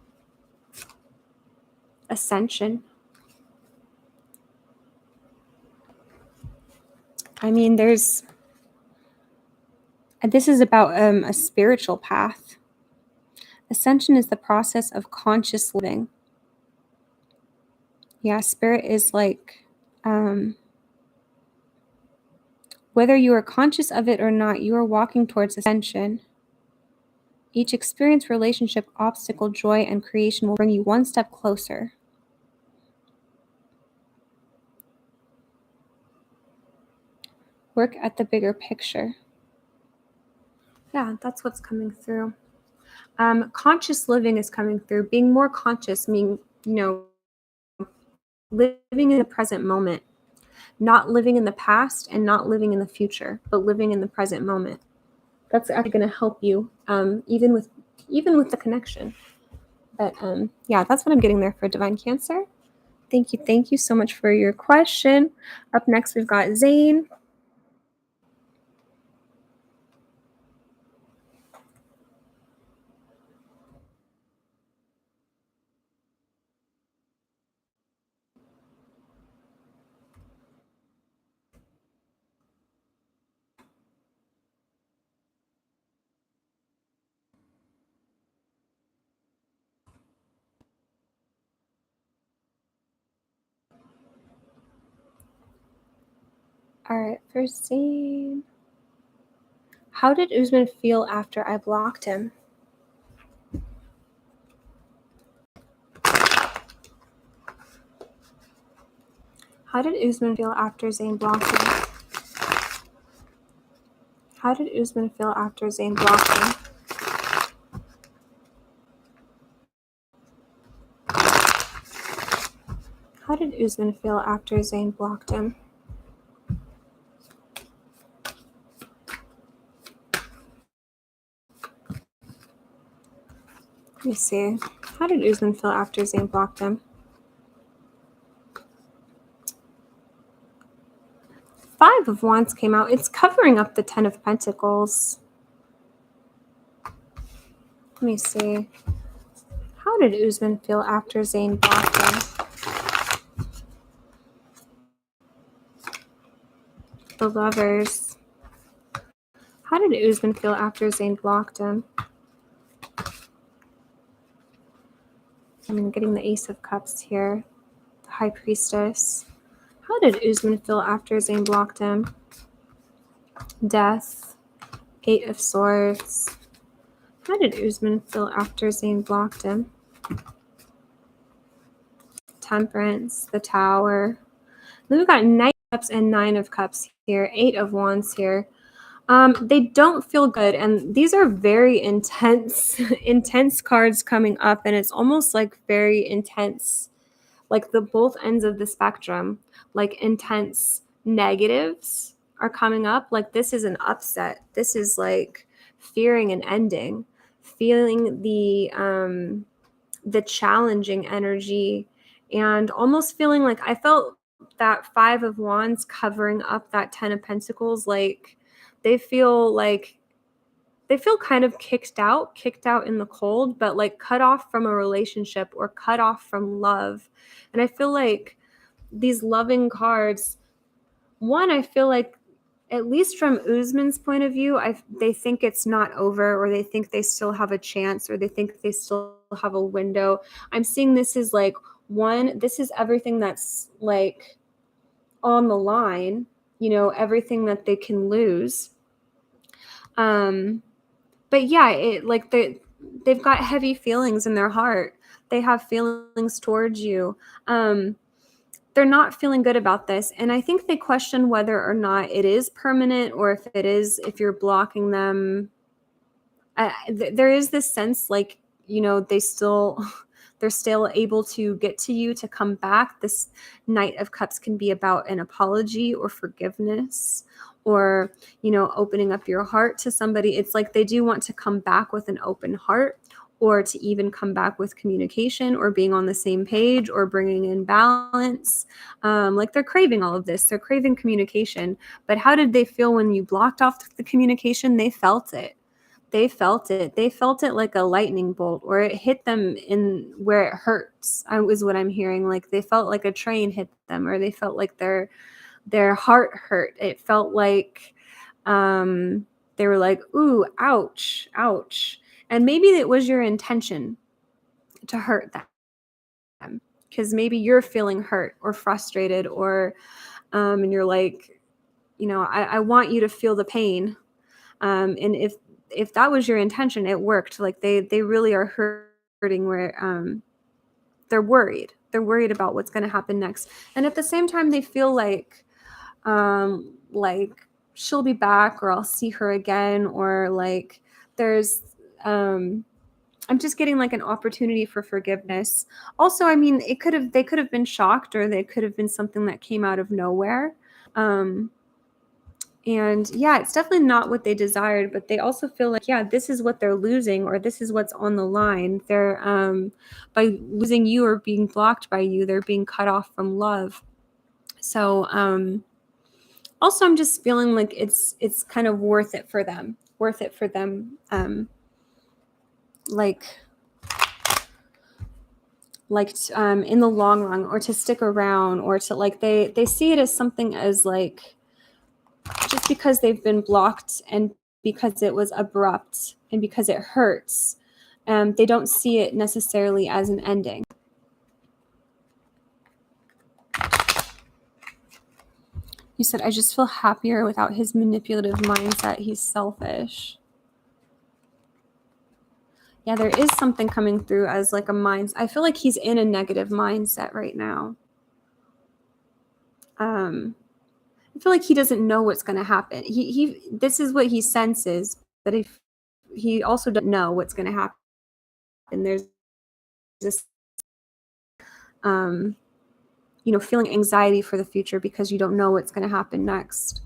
Ascension. I mean, this is about a spiritual path. Ascension is the process of conscious living. Yeah, spirit is like, whether you are conscious of it or not, you are walking towards ascension. Each experience, relationship, obstacle, joy, and creation will bring you one step closer. Work at the bigger picture. Yeah, that's what's coming through. Conscious living is coming through. Being more conscious, meaning, living in the present moment, not living in the past and not living in the future, but living in the present moment. That's actually going to help you, even with the connection. But yeah, that's what I'm getting there for Divine Cancer. Thank you so much for your question. Up next, we've got Zane. All right, for Zane. How did Usman feel after I blocked him? How did Usman feel after Zane blocked him? How did Usman feel after Zane blocked him? How did Usman feel after Zane blocked him? Let me see. How did Usman feel after Zane blocked him? 5 of Wands came out. It's covering up the 10 of Pentacles. Let me see. How did Usman feel after Zane blocked him? The Lovers. How did Usman feel after Zane blocked him? I'm getting the Ace of Cups here. The High Priestess. How did Usman feel after Zane blocked him? Death. 8 of Swords. How did Usman feel after Zane blocked him? Temperance. The Tower. Then we've got Knight of Cups and 9 of Cups here. 8 of Wands here. They don't feel good, and these are very intense intense cards coming up, and it's almost like very intense, like the both ends of the spectrum, like intense negatives are coming up. Like this is an upset. This is like fearing an ending, feeling the challenging energy, and almost feeling like I felt that 5 of Wands covering up that 10 of Pentacles. Like they feel kind of kicked out in the cold, but like cut off from a relationship or cut off from love. And I feel like these loving cards, one, I feel like at least from Usman's point of view, they think it's not over, or they think they still have a chance, or they think they still have a window. I'm seeing this is like, one, this is everything that's like on the line, everything that they can lose. But yeah, they've got heavy feelings in their heart. They have feelings towards you. They're not feeling good about this. And I think they question whether or not it is permanent, or if you're blocking them. There is this sense like, they still, they're still able to get to you to come back. This Knight of Cups can be about an apology or forgiveness, or, you know, opening up your heart to somebody. It's like they do want to come back with an open heart, or to even come back with communication or being on the same page or bringing in balance. Like they're craving all of this. They're craving communication. But how did they feel when you blocked off the communication? They felt it. They felt it. They felt it like a lightning bolt, or it hit them in where it hurts. Is what I'm hearing. Like they felt like a train hit them, or they felt like their heart hurt. It felt like they were like, ooh, ouch, ouch. And maybe it was your intention to hurt them, because maybe you're feeling hurt or frustrated, or and you're like, you know, I want you to feel the pain. And if that was your intention, it worked. Like they really are hurting, where they're worried. They're worried about what's going to happen next. And at the same time, they feel like she'll be back, or I'll see her again, or like there's I'm just getting like an opportunity for forgiveness. Also, I mean, they could have been shocked, or they could have been something that came out of nowhere. And yeah, it's definitely not what they desired, but they also feel like, yeah, this is what they're losing, or this is what's on the line. They're by losing you or being blocked by you, they're being cut off from love. So also, I'm just feeling like it's kind of worth it for them. In the long run, or to stick around, or to like they see it as something as like, just because they've been blocked and because it was abrupt and because it hurts, they don't see it necessarily as an ending. You said, I just feel happier without his manipulative mindset. He's selfish. Yeah, there is something coming through as like a mind. I feel like he's in a negative mindset right now. I feel like he doesn't know what's going to happen. This is what he senses, but if he also doesn't know what's going to happen, and there's this, you know, feeling anxiety for the future because you don't know what's going to happen next.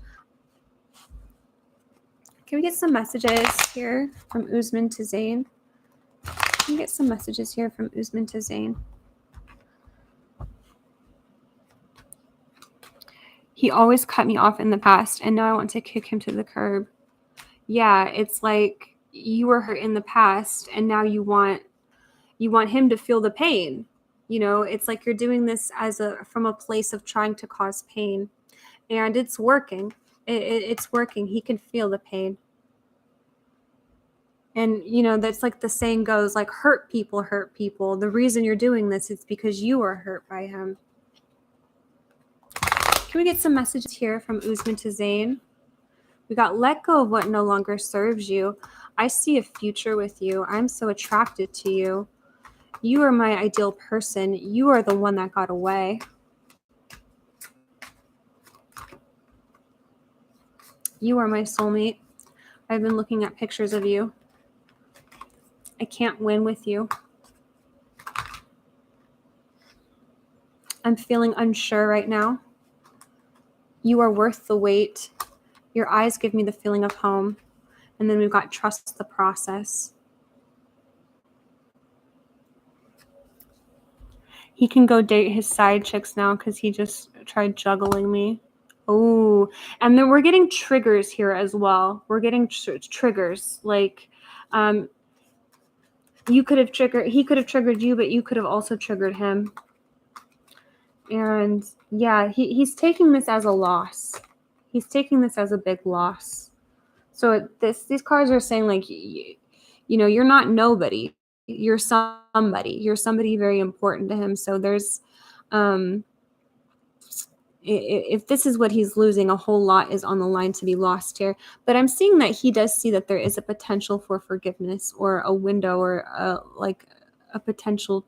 Can we get some messages here from Usman to Zayn? Can we get some messages here from Usman to Zayn? He always cut me off in the past, and now I want to kick him to the curb. Yeah, it's like you were hurt in the past, and now you want him to feel the pain. You know, it's like you're doing this from a place of trying to cause pain, and it's working. It's working. He can feel the pain. And, you know, that's like the saying goes, like, hurt people hurt people. The reason you're doing this is because you were hurt by him. Can we get some messages here from Usman to Zayn? We got, let go of what no longer serves you. I see a future with you. I'm so attracted to you. You are my ideal person. You are the one that got away. You are my soulmate. I've been looking at pictures of you. I can't win with you. I'm feeling unsure right now. You are worth the wait. Your eyes give me the feeling of home. And then we've got trust the process. He can go date his side chicks now because he just tried juggling me. Oh, and then we're getting triggers here as well. We're getting triggers. Like, he could have triggered you, but you could have also triggered him. And yeah, he's taking this as a loss. He's taking this as a big loss. So these cards are saying, like, you know, you're not nobody. You're somebody. You're somebody very important to him. So there's, if this is what he's losing, a whole lot is on the line to be lost here. But I'm seeing that he does see that there is a potential for forgiveness, or a window, or like a potential,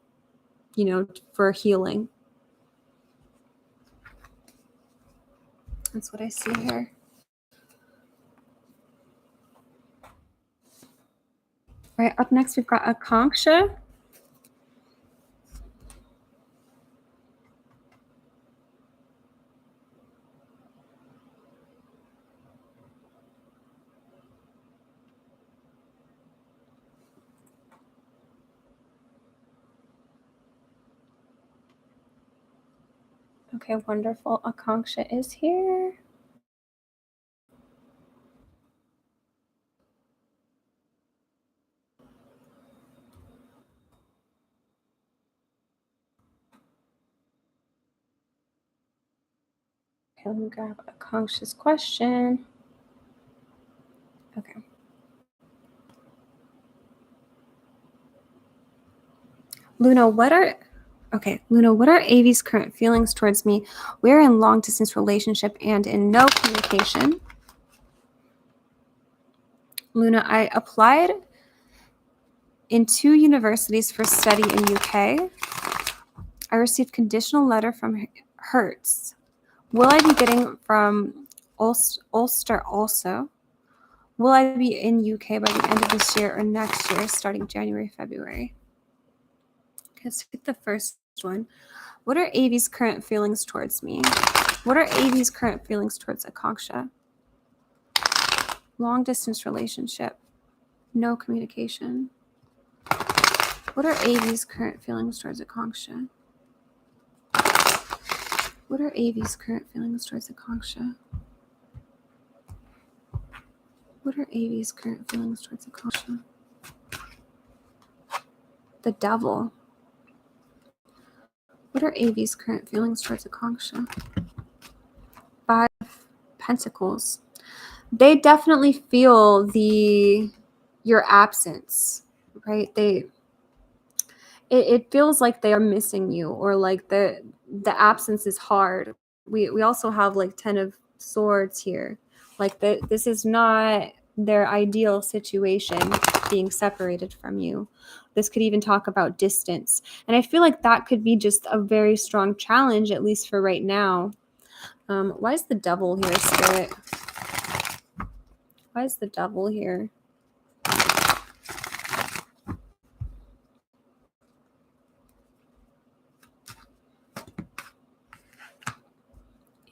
you know, for healing. That's what I see here. All right, up next we've got Akanksha. Okay, wonderful. Akanksha is here. Okay, let me grab Akanksha's question. Okay. Luna, what are Avi's current feelings towards me? We're in long distance relationship and in no communication. Luna, I applied in 2 universities for study in UK. I received conditional letter from Hertz. Will I be getting from Ulster also? Will I be in UK by the end of this year or next year, starting January, February? Let's get the first one. What are Avi's current feelings towards me? What are Avi's current feelings towards Akanksha? Long distance relationship. No communication. What are Avi's current feelings towards Akanksha? What are Avi's current feelings towards Akanksha? What are Avi's current feelings towards Akanksha? The Devil. What are Avi's current feelings towards Akanksha? 5 Pentacles. They definitely feel your absence, right? It feels like they are missing you, or like the absence is hard. We also have like 10 of Swords here. Like this is not their ideal situation, being separated from you. This could even talk about distance. And I feel like that could be just a very strong challenge, at least for right now. Why is the Devil here, Spirit? Why is the Devil here?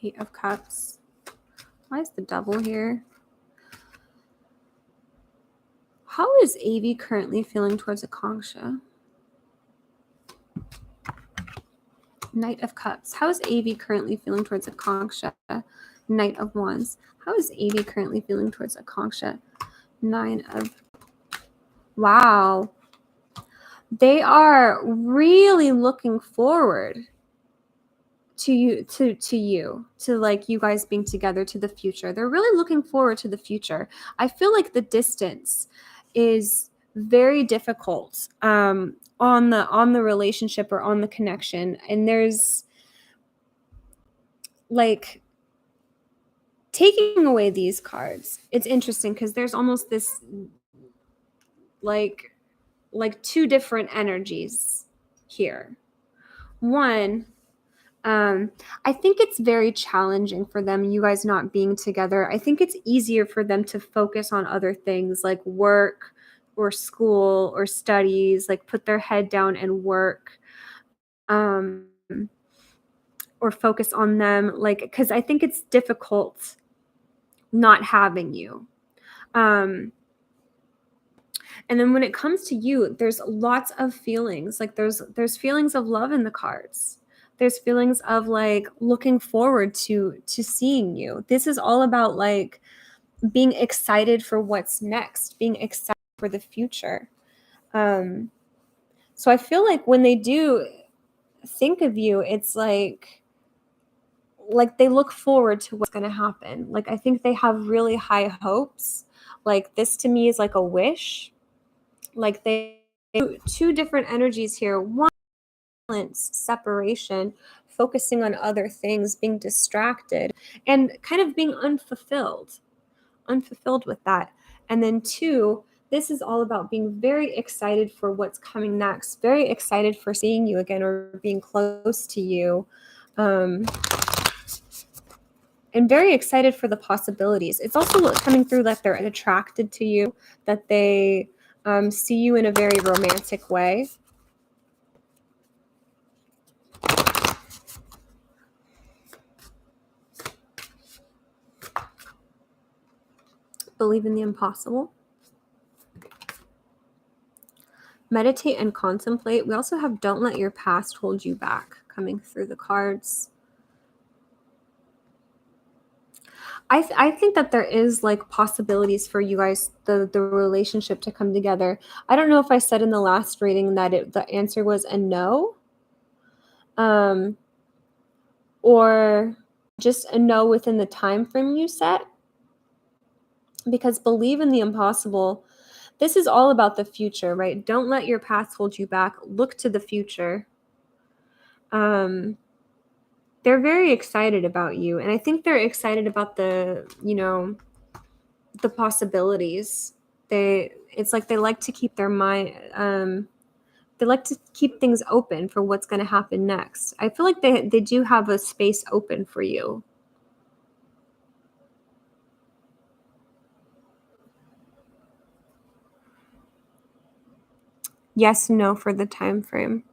Eight of Cups. Why is the Devil here? How is Avi currently feeling towards Akanksha? Knight of Cups. How is Avi currently feeling towards Akanksha? Knight of Wands. How is Avi currently feeling towards Akanksha? 9 of... Wow. They are really looking forward to you, to like you guys being together, to the future. They're really looking forward to the future. I feel like the distance is very difficult on the relationship or on the connection, and there's like taking away these cards. It's interesting because there's almost this like 2 different energies here. One, I think it's very challenging for them, you guys not being together. I think it's easier for them to focus on other things like work or school or studies, like put their head down and work, or focus on them, like, because I think it's difficult not having you. And then when it comes to you, there's lots of feelings. Like there's feelings of love in the cards. There's feelings of like looking forward to seeing you. This is all about like being excited for what's next, being excited for the future. So I feel like when they do think of you, it's like they look forward to what's going to happen. Like I think they have really high hopes. Like this to me is like a wish. Like they 2 different energies here. One, separation, focusing on other things, being distracted, and kind of being unfulfilled with that. And then 2, this is all about being very excited for what's coming next, very excited for seeing you again or being close to you, and very excited for the possibilities. It's also coming through that they're attracted to you, that they see you in a very romantic way. Believe in the impossible. Meditate and contemplate. We also have don't let your past hold you back coming through the cards. I think that there is like possibilities for you guys, the relationship to come together. I don't know if I said in the last reading that the answer was a no, or just a no within the time frame you set. Because believe in the impossible. This is all about the future, right? Don't let your past hold you back. Look to the future. They're very excited about you, and I think they're excited about the, you know, the possibilities. It's like they like to keep their mind, they like to keep things open for what's going to happen next. I feel like they do have a space open for you. Yes, no for the time frame.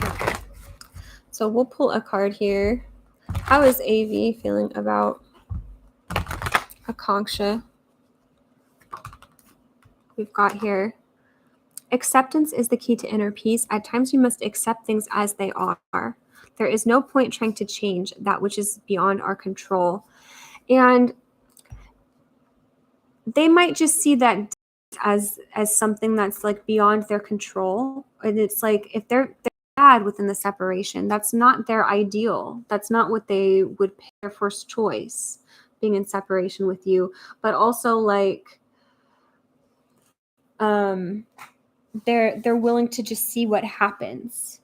Okay. So we'll pull a card here. How is AV feeling about Akanksha? We've got here, acceptance is the key to inner peace. At times we must accept things as they are. There is no point trying to change that which is beyond our control. And they might just see that as something that's like beyond their control. And it's like if they're bad within the separation, that's not their ideal. That's not what they would pick their first choice, being in separation with you. But also like they're willing to just see what happens.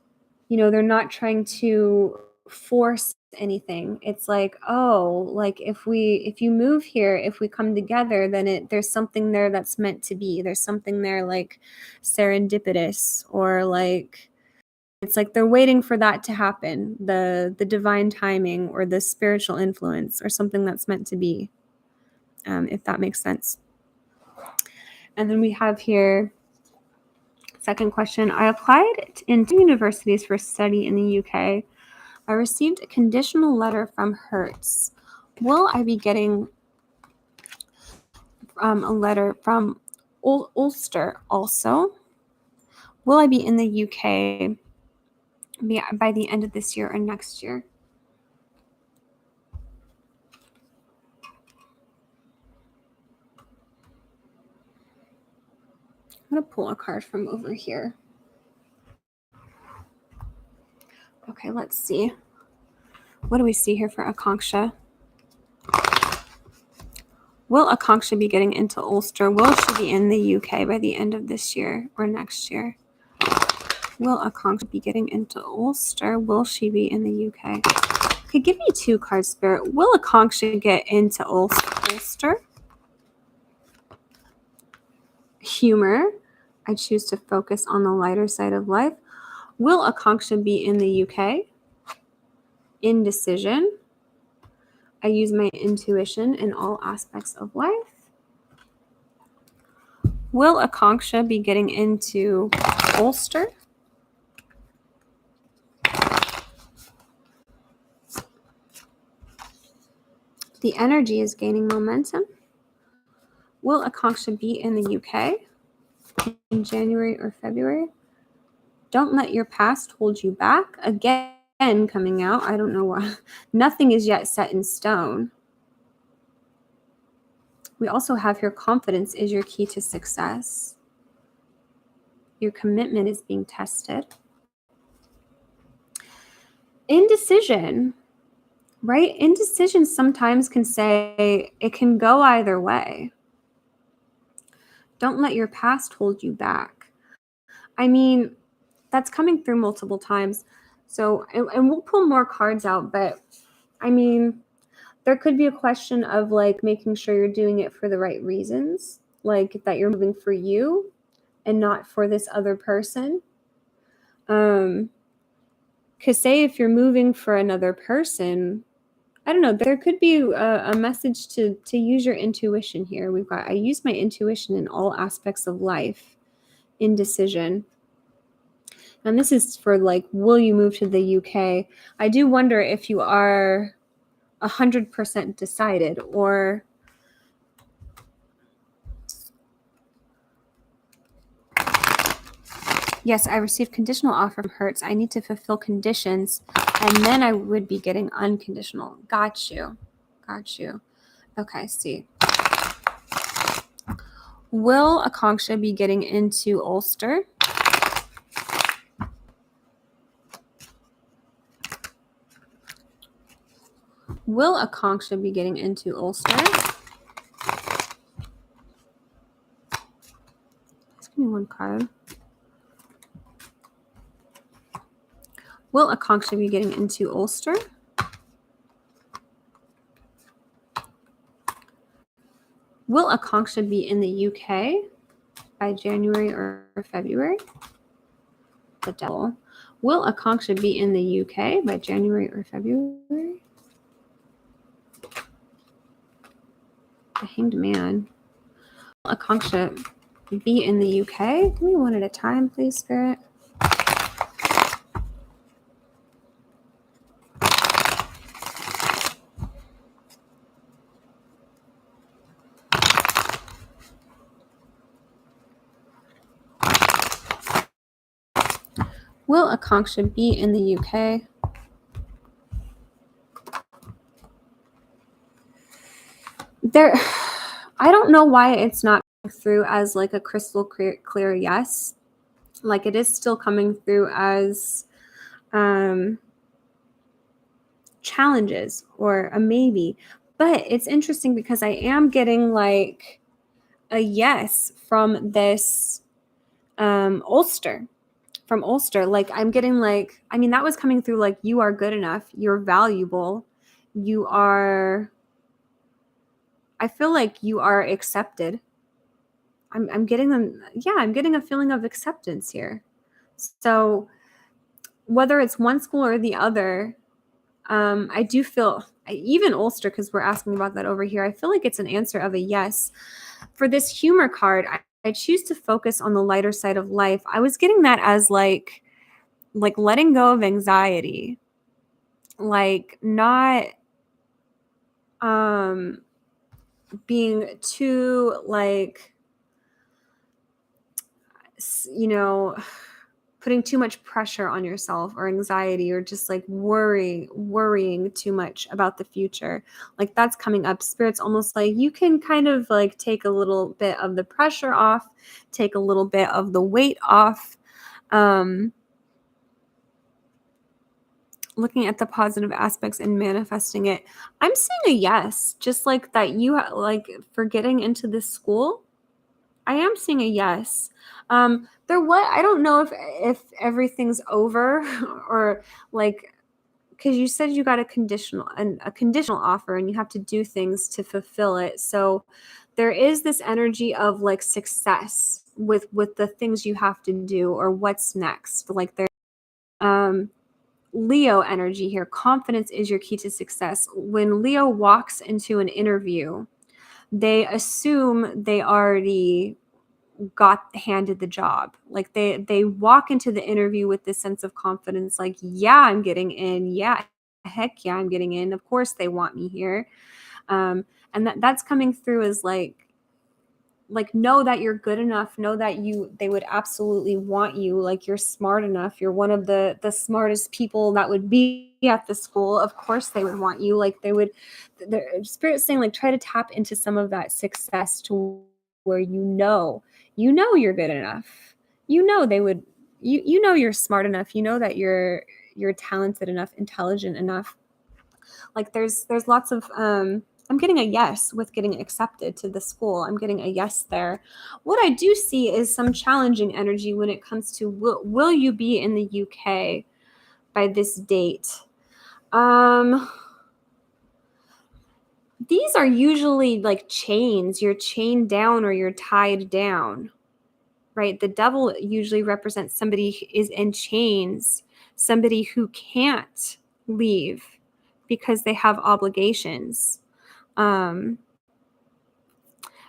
You know, they're not trying to force anything. It's like, oh, like if you move here, if we come together, then there's something there that's meant to be. There's something there like serendipitous, or like it's like they're waiting for that to happen, the divine timing or the spiritual influence or something that's meant to be, if that makes sense. And then we have here, second question. I applied in 2 universities for study in the UK. I received a conditional letter from Hertz. Will I be getting a letter from Ulster also? Will I be in the UK by the end of this year or next year? I'm going to pull a card from over here. Okay, let's see. What do we see here for Akanksha? Will Akanksha be getting into Ulster? Will she be in the UK by the end of this year or next year? Will Akanksha be getting into Ulster? Will she be in the UK? Okay, give me 2 cards, Spirit. Will Akanksha get into Ulster? Humor. I choose to focus on the lighter side of life. Will Akanksha be in the UK? Indecision. I use my intuition in all aspects of life. Will Akanksha be getting into Ulster? The energy is gaining momentum. Will Akanksha be in the UK in January or February? Don't let your past hold you back. Again, coming out. I don't know why. Nothing is yet set in stone. We also have here, confidence is your key to success. Your commitment is being tested. Indecision, right? Indecision sometimes can say it can go either way. Don't let your past hold you back. I mean, that's coming through multiple times. So, and we'll pull more cards out, but I mean, there could be a question of like making sure you're doing it for the right reasons, like that you're moving for you and not for this other person. Because say if you're moving for another person, I don't know, there could be a message to use your intuition here. We've got, I use my intuition in all aspects of life. Indecision. And this is for like, will you move to the UK? I do wonder if you are 100% decided, or Yes, I received conditional offer from Hertz. I need to fulfill conditions, and then I would be getting unconditional. Got you. Got you. Okay, see. Will Akanksha be getting into Ulster? Will Akanksha be getting into Ulster? Just give me one card. Will Akanksha be getting into Ulster? Will Akanksha be in the UK by January or February? The devil. Will Akanksha be in the UK by January or February? The Hanged Man. Will Akanksha be in the UK? Give me one at a time, please, Spirit. Will Akanksha be in the UK? There, I don't know why it's not through as like a crystal clear yes. Like it is still coming through as challenges or a maybe. But it's interesting because I am getting like a yes from this Ulster. From Ulster. Like I'm getting like, I mean, that was coming through like you are good enough, you're valuable, you are, I feel like you are accepted. I'm getting them, yeah, I'm getting a feeling of acceptance here. So whether it's one school or the other, I do feel, even Ulster, because we're asking about that over here, I feel like it's an answer of a yes. For this humor card, I choose to focus on the lighter side of life. I was getting that as like letting go of anxiety, like not being too like, you know, putting too much pressure on yourself or anxiety or just like worrying too much about the future. Like that's coming up. Spirit's almost like you can kind of like take a little bit of the pressure off, take a little bit of the weight off. Looking at the positive aspects and manifesting it. I'm saying a yes, just like that you like for getting into this school. I am seeing a yes. I don't know if everything's over or like, because you said you got a conditional offer and you have to do things to fulfill it. So there is this energy of like success with the things you have to do or what's next. Like there's Leo energy here. Confidence is your key to success. When Leo walks into an interview, they assume they already got handed the job. Like they walk into the interview with this sense of confidence, like, yeah, I'm getting in. Yeah, heck yeah, I'm getting in. Of course they want me here. And that's coming through as like know that you're good enough, know that they would absolutely want you, like you're smart enough, you're one of the smartest people that would be at the school. Of course they would want you. Like the Spirit's saying like try to tap into some of that success to where you're good enough, they would, you're smart enough, that you're talented enough, intelligent enough. Like there's lots of I'm getting a yes with getting accepted to the school. I'm getting a yes there. What I do see is some challenging energy when it comes to will you be in the UK by this date? These are usually like chains. You're chained down or you're tied down, right? The devil usually represents somebody who is in chains, somebody who can't leave because they have obligations.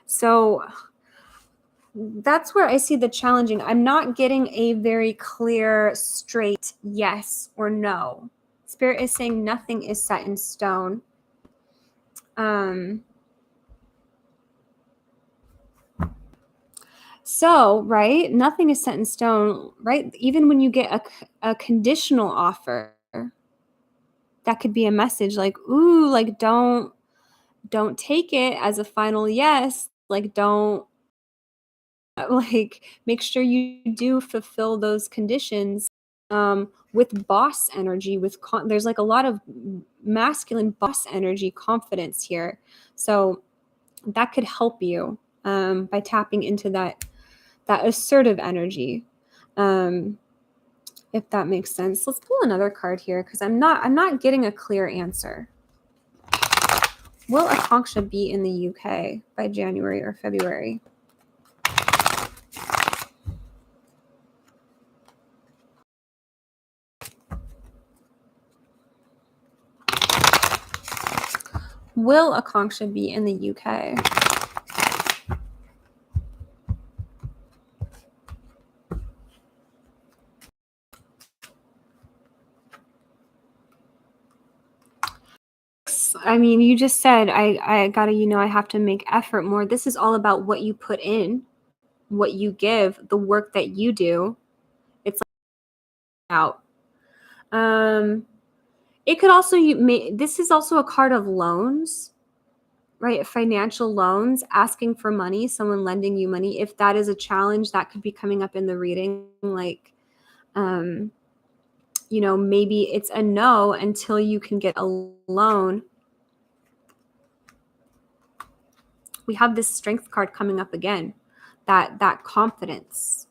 So that's where I see the challenging. I'm not getting a very clear, straight yes or no. Spirit is saying nothing is set in stone. So, right, nothing is set in stone, right? Even when you get a conditional offer, that could be a message like, ooh, like don't take it as a final yes. Like don't like make sure you do fulfill those conditions with boss energy there's like a lot of masculine boss energy confidence here, so that could help you by tapping into that assertive energy, um, if that makes sense. Let's pull another card here because I'm not getting a clear answer. Will Akanksha be in the UK by January or February? Will Akanksha be in the UK? I mean, you just said I gotta, I have to make effort more. This is all about what you put in, what you give, the work that you do. It's like out. It could also this is also a card of loans, right? Financial loans, asking for money, someone lending you money. If that is a challenge, that could be coming up in the reading. Like, maybe it's a no until you can get a loan. We have this strength card coming up again, that confidence,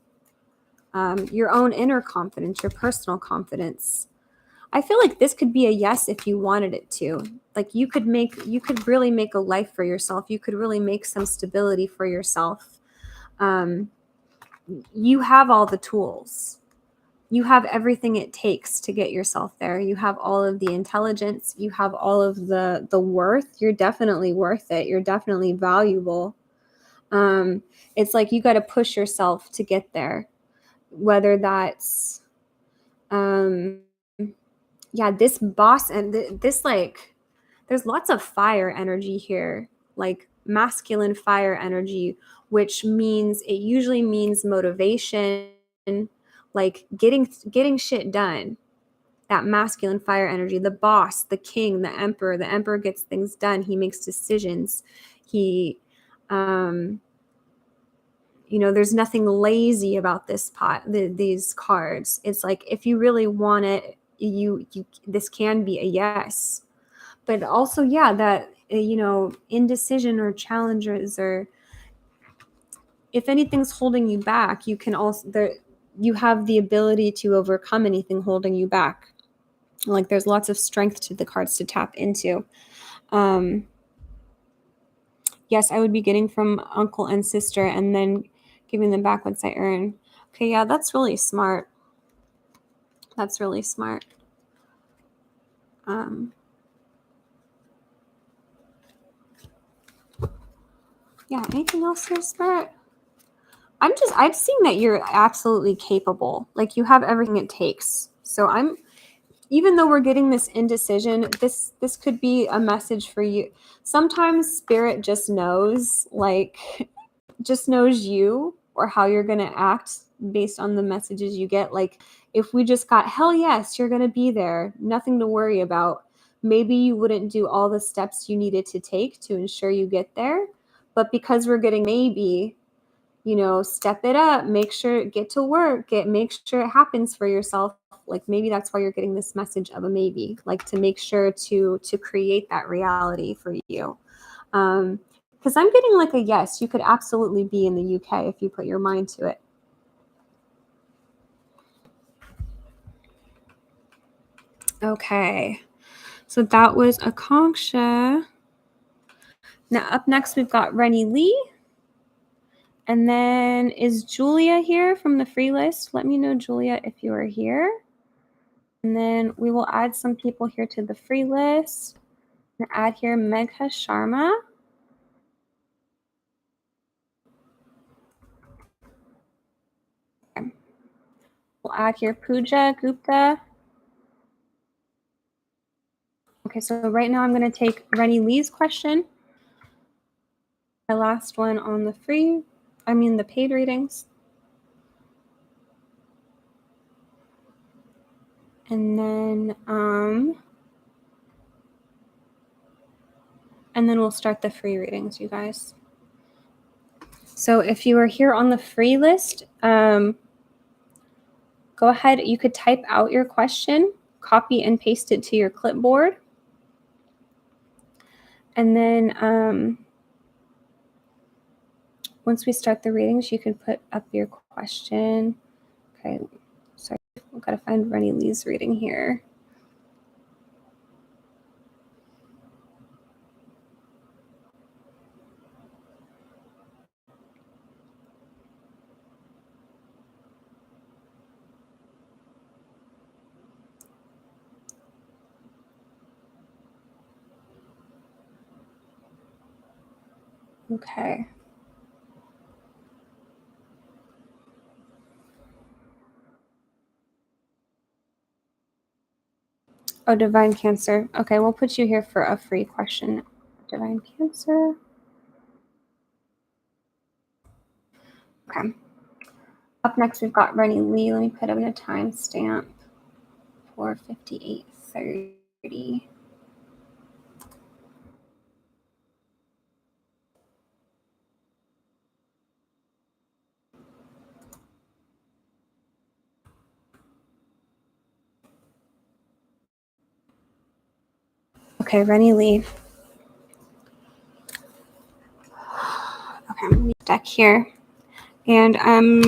your own inner confidence, your personal confidence. I feel like this could be a yes if you wanted it to. Like you could really make a life for yourself. You could really make some stability for yourself. You have all the tools. You have everything it takes to get yourself there. You have all of the intelligence. You have all of the worth. You're definitely worth it. You're definitely valuable. It's like you got to push yourself to get there. Whether that's, this boss and this like, there's lots of fire energy here, like masculine fire energy, which usually means motivation, like getting shit done. That masculine fire energy, the boss, the king, the emperor gets things done. He makes decisions. He, there's nothing lazy about these cards. It's like, if you really want it, this can be a yes. But also, that, indecision or challenges, or if anything's holding you back, you have the ability to overcome anything holding you back. Like there's lots of strength to the cards to tap into. Yes, I would be getting from uncle and sister and then giving them back once I earn. Okay, yeah, that's really smart. That's really smart. Yeah, anything else here, Spirit? I've seen that you're absolutely capable. Like you have everything it takes. So even though we're getting this indecision, this could be a message for you. Sometimes Spirit just knows you or how you're going to act based on the messages you get. Like if we just got, hell yes, you're going to be there, nothing to worry about, maybe you wouldn't do all the steps you needed to take to ensure you get there. But because we're getting maybe, step it up, get to work, make sure it happens for yourself. Like maybe that's why you're getting this message of a maybe, like to make sure to create that reality for you. Because I'm getting like a yes, you could absolutely be in the UK if you put your mind to it. Okay, so that was Akanksha. Now up next we've got Rennie Lee. And then is Julia here from the free list? Let me know, Julia, if you are here. And then we will add some people here to the free list. We'll add here Megha Sharma. Okay. We'll add here Pooja Gupta. Okay, so right now I'm going to take Rennie Lee's question. My last one on the free. I mean the paid readings. And then we'll start the free readings, you guys. So if you are here on the free list, go ahead. You could type out your question, copy and paste it to your clipboard. And then once we start the readings, you can put up your question. Okay, sorry, I've got to find Rennie Lee's reading here. Okay. Oh, Divine Cancer. Okay, we'll put you here for a free question. Divine Cancer. Okay. Up next, we've got Rennie Lee. Let me put in a timestamp for 58:30. Okay, Rennie Lee. Okay, I'm going to deck here. And I'm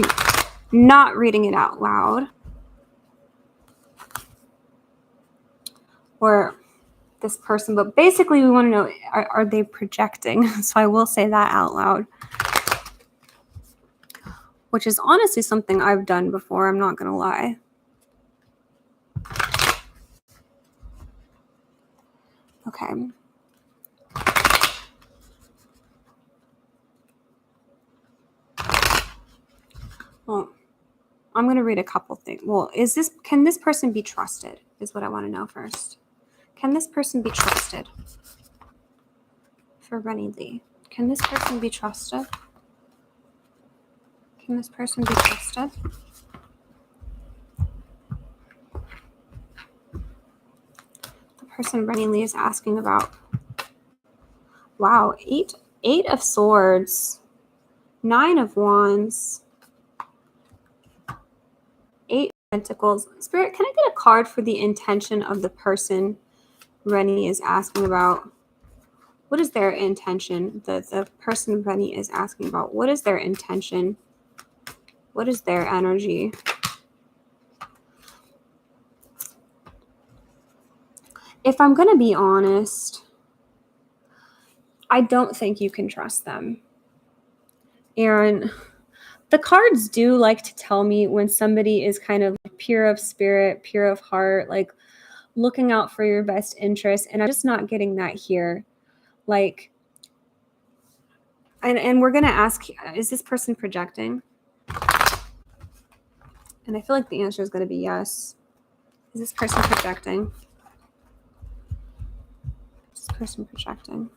not reading it out loud. Or this person, but basically we want to know, are they projecting? So I will say that out loud. Which is honestly something I've done before, I'm not going to lie. Okay. Well, I'm going to read a couple things. Well, can this person be trusted? Is what I want to know first. Can this person be trusted? For Rennie Lee. Can this person be trusted? Can this person be trusted? The person Rennie Lee is asking about. Wow, eight of swords, 9 of wands, 8 of pentacles. Spirit, can I get a card for the intention of the person Rennie is asking about? What is their intention? The person Rennie is asking about. What is their intention? What is their energy? If I'm going to be honest, I don't think you can trust them. And the cards do like to tell me when somebody is kind of pure of spirit, pure of heart, like looking out for your best interest. And I'm just not getting that here. Like, and we're going to ask, is this person projecting? And I feel like the answer is going to be yes. Is this person projecting? Is this person projecting?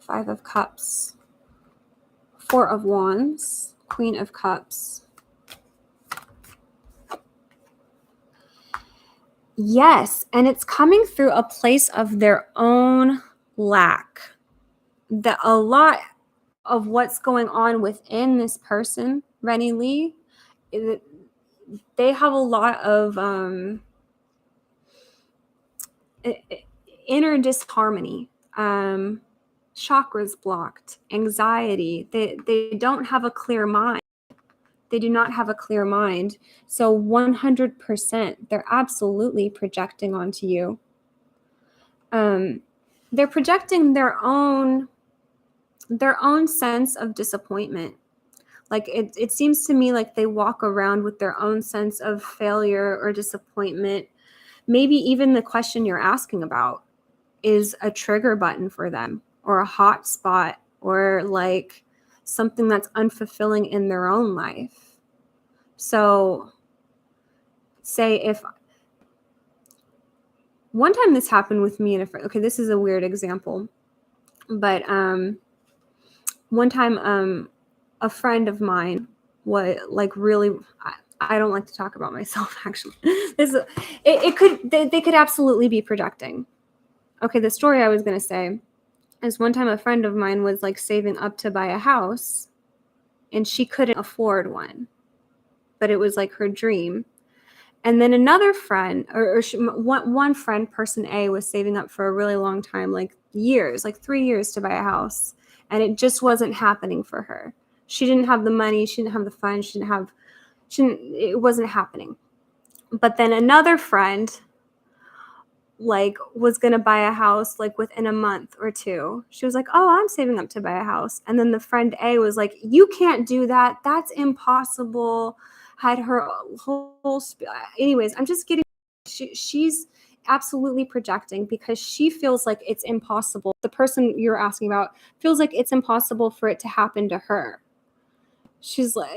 5 of Cups, 4 of Wands, Queen of Cups. Yes, and it's coming through a place of their own lack. That a lot of what's going on within this person, Rennie Lee, they have a lot of inner disharmony, chakras blocked, anxiety. They don't have a clear mind. They do not have a clear mind. So 100%, they're absolutely projecting onto you. They're projecting their own sense of disappointment. Like it seems to me like they walk around with their own sense of failure or disappointment. Maybe even the question you're asking about is a trigger button for them, or a hot spot, or like something that's unfulfilling in their own life. So say if one time this happened with me, okay, this is a weird example. But one time a friend of mine was like really, I don't like to talk about myself actually. They could absolutely be projecting. Okay, the story I was going to say is one time a friend of mine was like saving up to buy a house and she couldn't afford one, but it was like her dream. And then another friend, one friend, person A, was saving up for a really long time, like years, like 3 years to buy a house. And it just wasn't happening for her. She didn't have the money. She didn't have the funds. It wasn't happening. But then another friend, like, was going to buy a house, like, within a month or two. She was like, oh, I'm saving up to buy a house. And then the friend A was like, you can't do that. That's impossible. Had her whole anyways, I'm just getting, she's absolutely projecting because she feels like it's impossible. The person you're asking about feels like it's impossible for it to happen to her. She's like,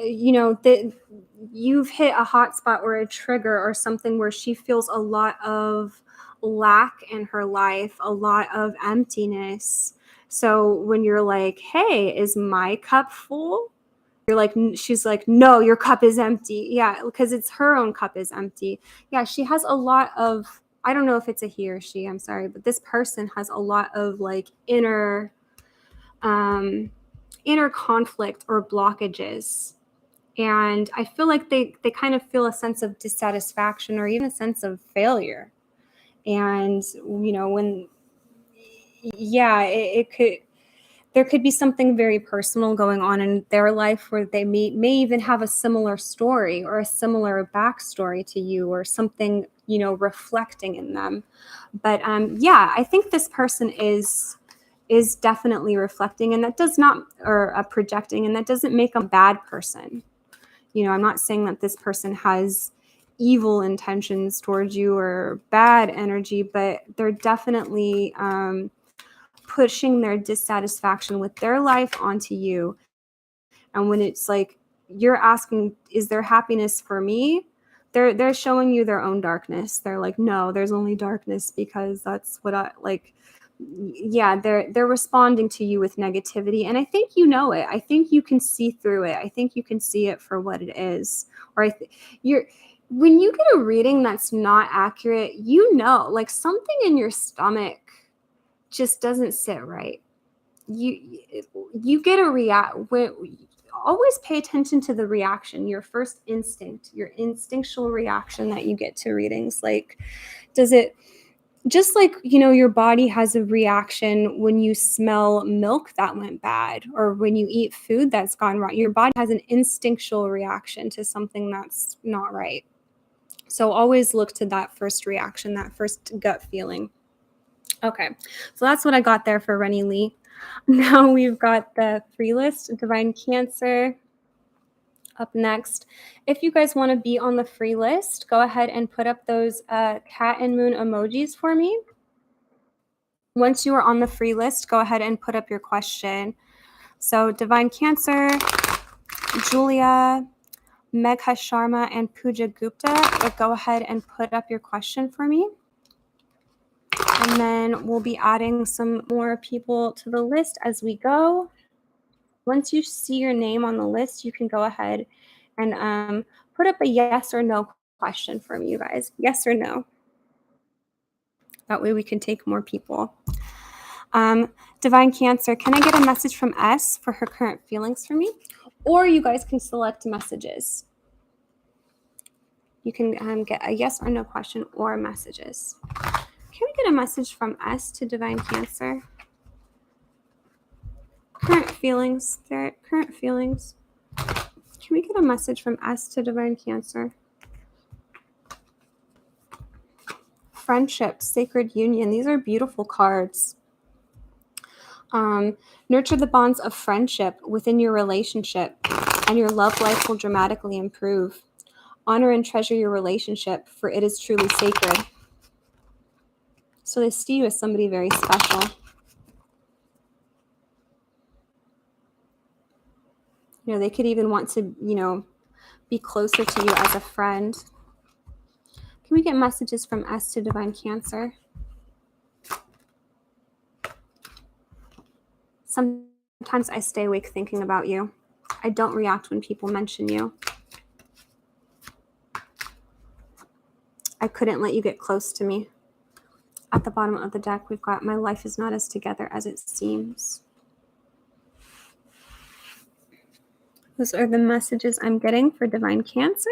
you've hit a hot spot or a trigger or something where she feels a lot of lack in her life, a lot of emptiness. So when you're like, hey, is my cup full? She's like, no, your cup is empty. Yeah, because it's her own cup is empty. Yeah, she has a lot of, I don't know if it's a he or she, I'm sorry, but this person has a lot of like inner conflict or blockages. And I feel like they kind of feel a sense of dissatisfaction or even a sense of failure. And, there could be something very personal going on in their life where they may even have a similar story or a similar backstory to you or something, reflecting in them. But I think this person is definitely reflecting, and that does not, or projecting, and that doesn't make them a bad person. I'm not saying that this person has evil intentions towards you or bad energy, but they're definitely pushing their dissatisfaction with their life onto you. And when it's like you're asking, is there happiness for me? They're showing you their own darkness. They're like, no, there's only darkness because that's what I like. Yeah, they're responding to you with negativity, and I think you know it. I think you can see through it. I think you can see it for what it is. Or when you get a reading that's not accurate, like something in your stomach just doesn't sit right. You get a react. Always pay attention to the reaction, your first instinct, your instinctual reaction that you get to readings. Like, does it, just like, your body has a reaction when you smell milk that went bad or when you eat food that's gone wrong. Your body has an instinctual reaction to something that's not right. So always look to that first reaction, that first gut feeling. Okay, so that's what I got there for Rennie Lee. Now we've got the free list, Divine Cancer, up next. If you guys want to be on the free list, go ahead and put up those cat and moon emojis for me. Once you are on the free list, go ahead and put up your question. So Divine Cancer, Julia, Megha Sharma, and Pooja Gupta, go ahead and put up your question for me. And then we'll be adding some more people to the list as we go. Once you see your name on the list, you can go ahead and put up a yes or no question for me, you guys. Yes or no. That way we can take more people. Divine Cancer, can I get a message from S for her current feelings for me? Or you guys can select messages. You can get a yes or no question or messages. Can we get a message from S to Divine Cancer? Current feelings, current feelings. Can we get a message from S to Divine Cancer? Friendship, sacred union. These are beautiful cards. Nurture the bonds of friendship within your relationship, and your love life will dramatically improve. Honor and treasure your relationship, for it is truly sacred. So they see you as somebody very special. They could even want to, be closer to you as a friend. Can we get messages from S to Divine Cancer? Sometimes I stay awake thinking about you. I don't react when people mention you. I couldn't let you get close to me. At the bottom of the deck, we've got my life is not as together as it seems. Those are the messages I'm getting for Divine Cancer.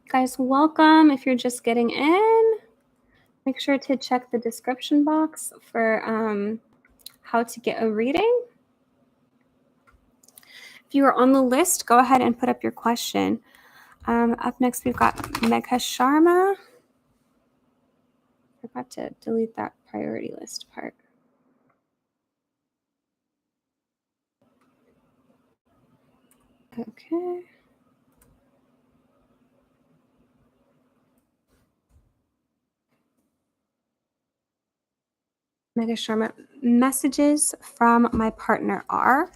Guys, welcome. If you're just getting in, make sure to check the description box for how to get a reading. If you are on the list, go ahead and put up your question. Up next, we've got Megha Sharma. Forgot to delete that priority list part. Okay. Megha Sharma, messages from my partner are.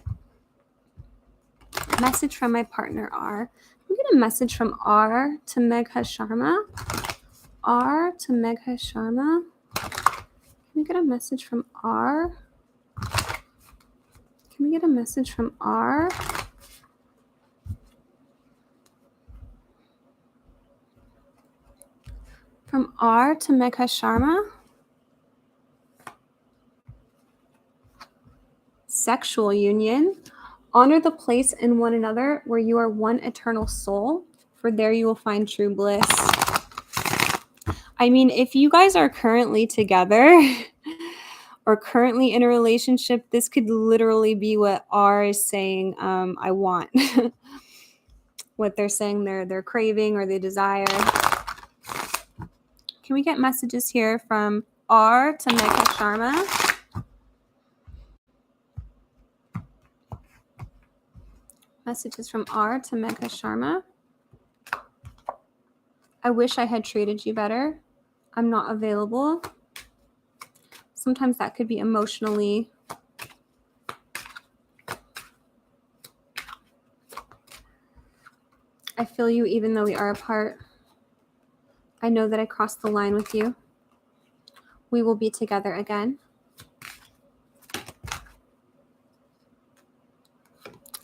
Message from my partner are. Can we get a message from R to Megha Sharma? R to Megha Sharma. Can we get a message from R? Can we get a message from R? From R to Megha Sharma. Sexual union. Honor the place in one another where you are one eternal soul, for there you will find true bliss. I mean, if you guys are currently together or currently in a relationship, this could literally be what R is saying, I want. What they're saying they're craving or they desire. Can we get messages here from R to Megha Sharma? Messages from R to Megha Sharma. I wish I had treated you better. I'm not available. Sometimes that could be emotionally I feel you even though we are apart. I know that I crossed the line with you. We will be together again.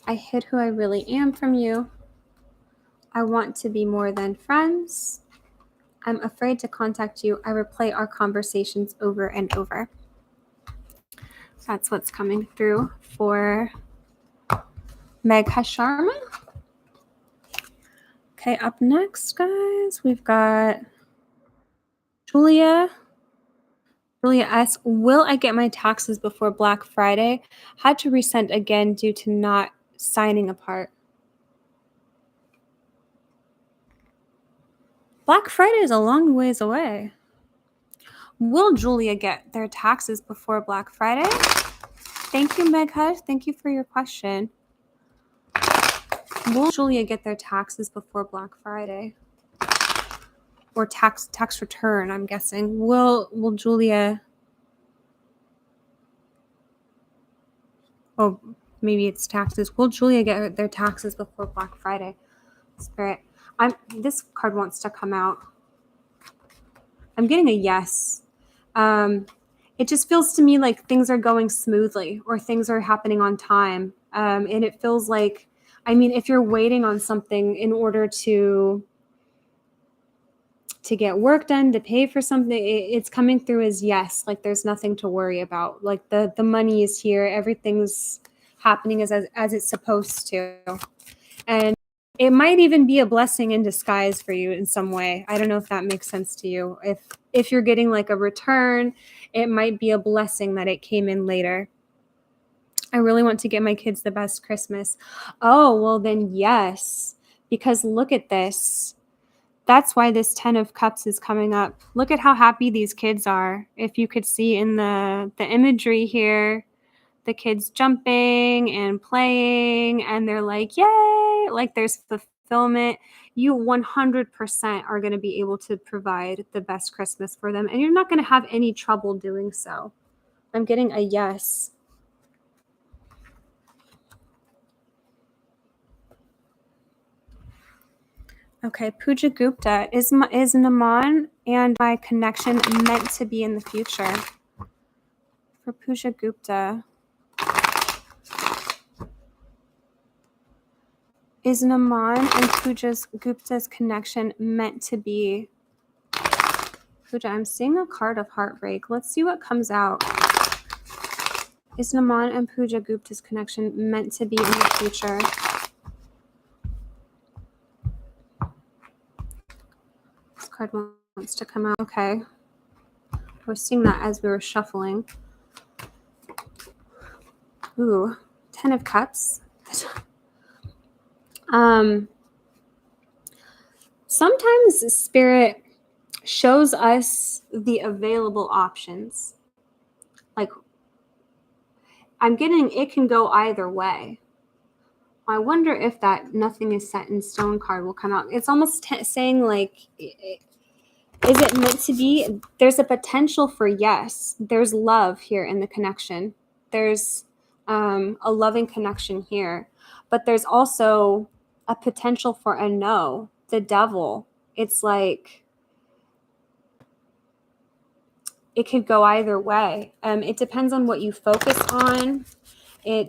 I hid who I really am from you. I want to be more than friends. I'm afraid to contact you. I replay our conversations over and over. That's what's coming through for Megha Sharma. Okay, up next, guys, we've got Julia. Julia asks, will I get my taxes before Black Friday? Had to resend again due to not signing a part. Black Friday is a long ways away. Will Julia get their taxes before Black Friday? Thank you, Megha. Thank you for your question. Will Julia get their taxes before Black Friday? Or tax return, I'm guessing. Will Julia... Oh, maybe it's taxes. Will Julia get their taxes before Black Friday? Spirit. This card wants to come out. I'm getting a yes. It just feels to me like things are going smoothly or things are happening on time. And it feels like, I mean, if you're waiting on something in order to get work done, to pay for something, it's coming through as yes. Like there's nothing to worry about. Like the money is here. Everything's happening as it's supposed to. And it might even be a blessing in disguise for you in some way. I don't know if that makes sense to you. If you're getting like a return, it might be a blessing that it came in later. I really want to get my kids the best Christmas. Oh, well then yes, because look at this. That's why this 10 of Cups is coming up. Look at how happy these kids are. If you could see in the imagery here, the kids jumping and playing, and they're like, yay, like there's fulfillment. You 100% are going to be able to provide the best Christmas for them, and you're not going to have any trouble doing so. I'm getting a yes. Okay, Pooja Gupta. Is Naman and my connection meant to be in the future? For Pooja Gupta. Is Naman and Gupta's connection meant to be? Pooja, I'm seeing a card of heartbreak. Let's see what comes out. Is Naman and Pooja Gupta's connection meant to be in the future? This card wants to come out. Okay. I was seeing that as we were shuffling. Ooh, 10 of Cups. Sometimes Spirit shows us the available options. Like, I'm getting it can go either way. I wonder if that nothing is set in stone card will come out. It's almost saying like, is it meant to be? There's a potential for yes. There's love here in the connection. There's a loving connection here. But there's also a potential for a no. The Devil. It's like, it could go either way. It depends on what you focus on. There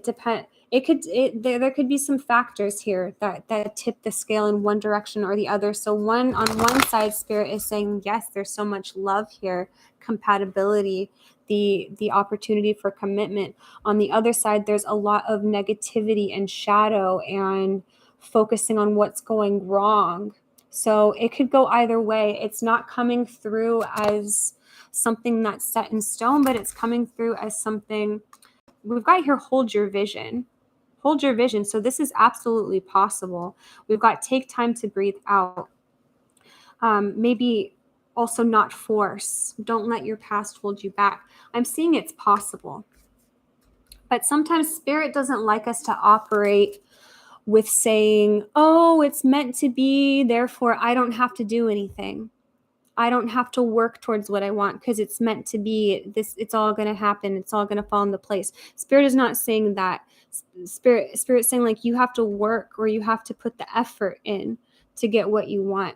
could be some factors here that tip the scale in one direction or the other. So on one side, Spirit is saying, yes, there's so much love here, compatibility, the opportunity for commitment. On the other side, there's a lot of negativity and shadow and focusing on what's going wrong. So it could go either way. It's not coming through as something that's set in stone, but it's coming through as something. We've got here, hold your vision. Hold your vision. So this is absolutely possible. We've got take time to breathe out. Maybe also not force. Don't let your past hold you back. I'm seeing it's possible. But sometimes Spirit doesn't like us to operate with saying, oh, it's meant to be, therefore I don't have to do anything. I don't have to work towards what I want because it's meant to be. It's all going to happen. It's all going to fall into place. Spirit is not saying that. Spirit's saying like you have to work or you have to put the effort in to get what you want.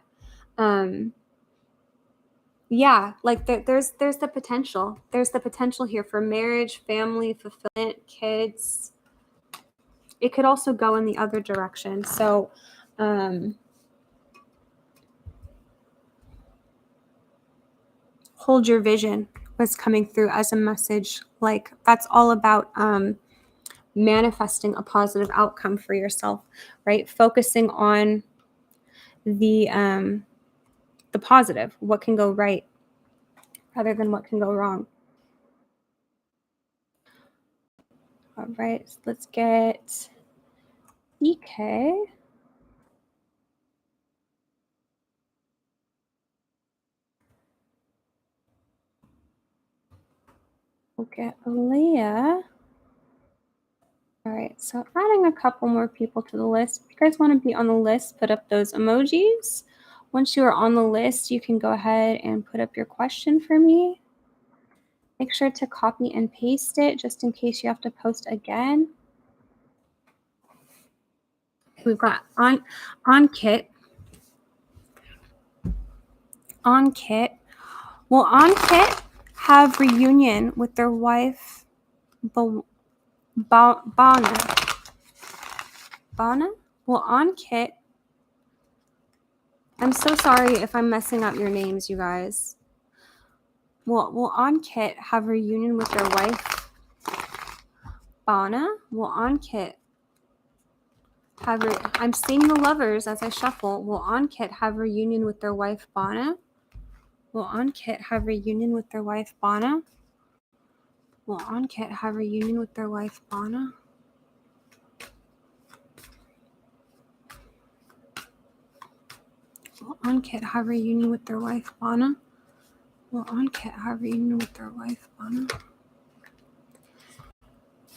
Yeah, like there's the potential. There's the potential here for marriage, family, fulfillment, kids. It could also go in the other direction. So, hold your vision was coming through as a message. Like that's all about manifesting a positive outcome for yourself, right? Focusing on the positive, what can go right rather than what can go wrong. All right, so let's get EK. We'll get Leah. All right, so adding a couple more people to the list. If you guys want to be on the list, put up those emojis. Once you are on the list, you can go ahead and put up your question for me. Make sure to copy and paste it just in case you have to post again. We've got on Kit. On Kit. Will On Kit have reunion with their wife, Bana? Bana? Will On Kit. I'm so sorry if I'm messing up your names, you guys. Will On Kit have reunion with their wife, Bana? Will On Kit have I'm seeing the lovers as I shuffle. Will On Kit have reunion with their wife, Bana? Will On Kit have reunion with their wife, Bana? Will On Kit have reunion with their wife, Bana? Will On Kit have reunion with their wife, Bana? Will On Kit have reunion with their wife, Bana?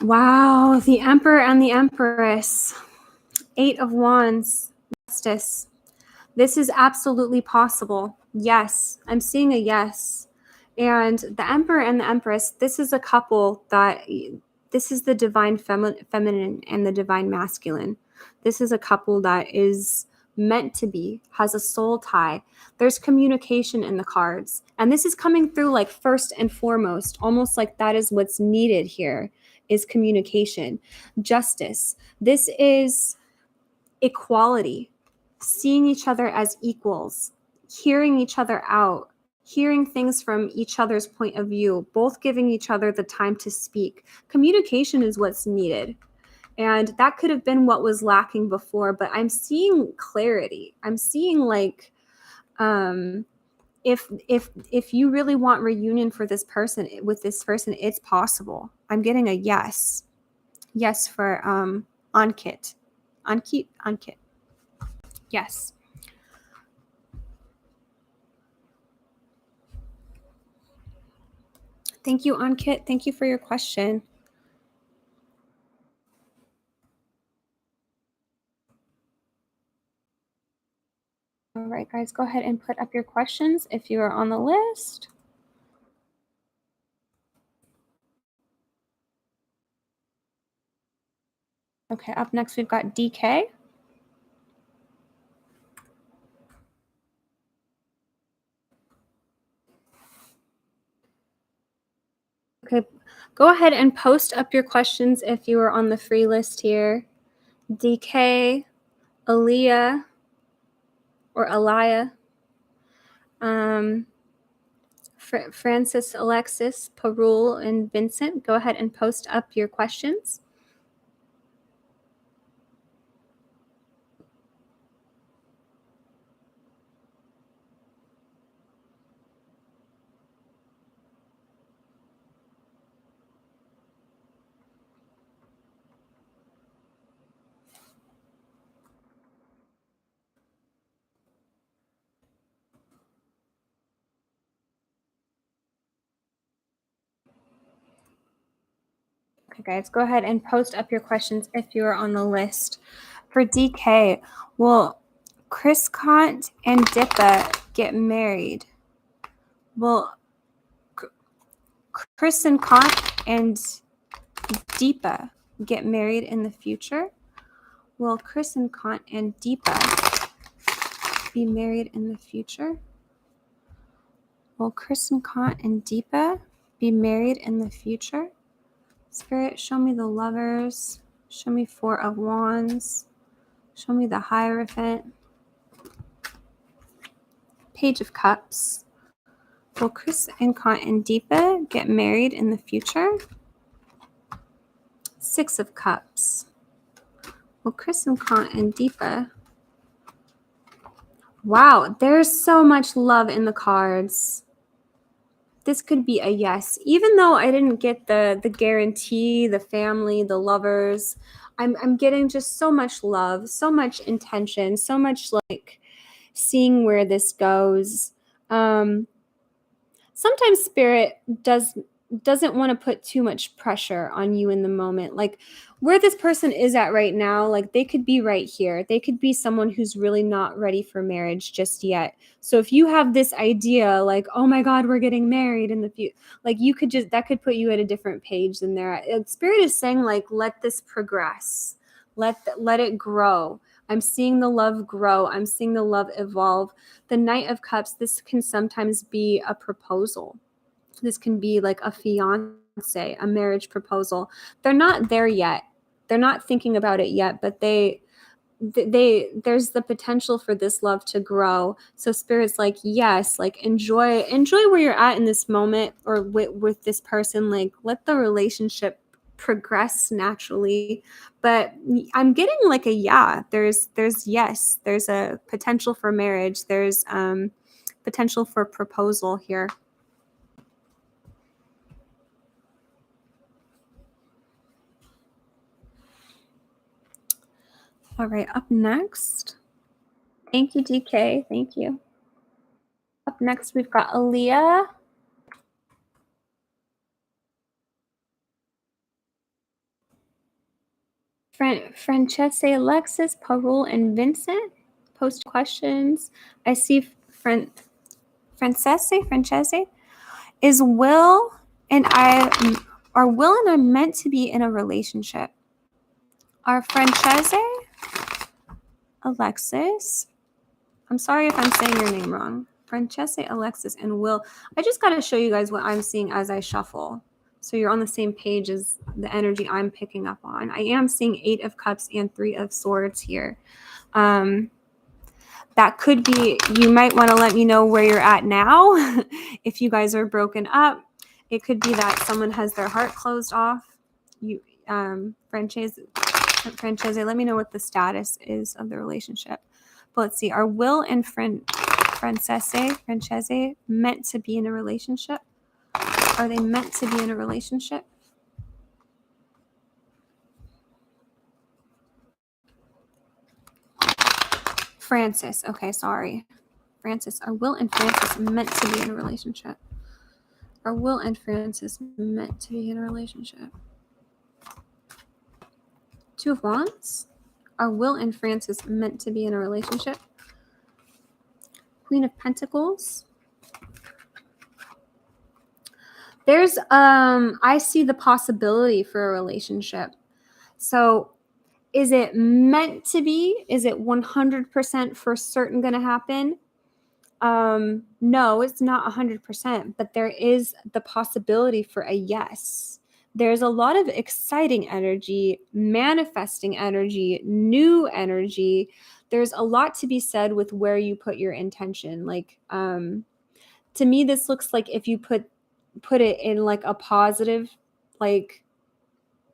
Wow, the Emperor and the Empress. 8 of Wands, Justice. This is absolutely possible. Yes, I'm seeing a yes. And the Emperor and the Empress, this is a couple this is the divine feminine and the divine masculine. This is a couple that is meant to be, has a soul tie. There's communication in the cards. And this is coming through like first and foremost, almost like that is what's needed here is communication. Justice. This is equality, seeing each other as equals, hearing each other out, hearing things from each other's point of view, both giving each other the time to speak. Communication is what's needed. And that could have been what was lacking before, but I'm seeing clarity. I'm seeing like, if you really want reunion for this person, with this person, it's possible. I'm getting a yes. Yes for Ankit. Ankit. Yes. Thank you, Ankit. Thank you for your question. All right, guys, go ahead and put up your questions if you are on the list. Okay, up next we've got DK. Okay, go ahead and post up your questions if you are on the free list here. DK, Aaliyah, or Aliyah, Francis, Alexis, Parul, and Vincent, go ahead and post up your questions. Okay, guys, go ahead and post up your questions if you are on the list. For DK, will Chris Kant and Dippa get married? Will Chris and Kant and Deepa get married in the future? Will Chris and Kant and Deepa be married in the future? Will Chris and Kant and Deepa be married in the future? Spirit, show me the Lovers. Show me Four of Wands. Show me the Hierophant. Page of Cups. Will Chris and Kant and Deepa get married in the future? Six of Cups. Will Chris and Kant and Deepa? Wow, there's so much love in the cards. This could be a yes. Even though I didn't get the guarantee, the family, the lovers, I'm getting just so much love, so much intention, so much like seeing where this goes. Sometimes Spirit doesn't want to put too much pressure on you in the moment. Like where this person is at right now, like they could be right here. They could be someone who's really not ready for marriage just yet. So if you have this idea like, oh my God, we're getting married in the future, like you could just, that could put you at a different page than they're at. Spirit is saying like, let this progress. Let it grow. I'm seeing the love grow. I'm seeing the love evolve. The Knight of Cups, this can sometimes be a proposal. This can be like a fiance, a marriage proposal. They're not there yet. They're not thinking about it yet, but there's the potential for this love to grow. So Spirit's like, yes, like enjoy where you're at in this moment or with this person. Like let the relationship progress naturally. But I'm getting like a yeah. There's yes. There's a potential for marriage. There's potential for proposal here. All right, up next. Thank you, DK. Thank you. Up next, we've got Aaliyah. Francesca, Alexis, Parul, and Vincent. Post questions. I see Francesca. Is Will and I meant to be in a relationship? Are Francesca, Alexis. I'm sorry if I'm saying your name wrong. Francesca, Alexis, and Will. I just got to show you guys what I'm seeing as I shuffle, so you're on the same page as the energy I'm picking up on. I am seeing 8 of Cups and 3 of Swords here. That could be, you might want to let me know where you're at now. If you guys are broken up, it could be that someone has their heart closed off. You, Francesca, let me know what the status is of the relationship. But let's see, are Will and Francesca meant to be in a relationship? Are they meant to be in a relationship? Francis, okay, sorry. Francis, are Will and Francis meant to be in a relationship? Are Will and Francis meant to be in a relationship? 2 of Wands. Are Will and Francis meant to be in a relationship? Queen of Pentacles. There's, I see the possibility for a relationship. So is it meant to be? Is it 100% for certain going to happen? No, it's not 100%, but there is the possibility for a yes. There's a lot of exciting energy, manifesting energy, new energy. There's a lot to be said with where you put your intention. Like, to me, this looks like if you put it in like a positive, like,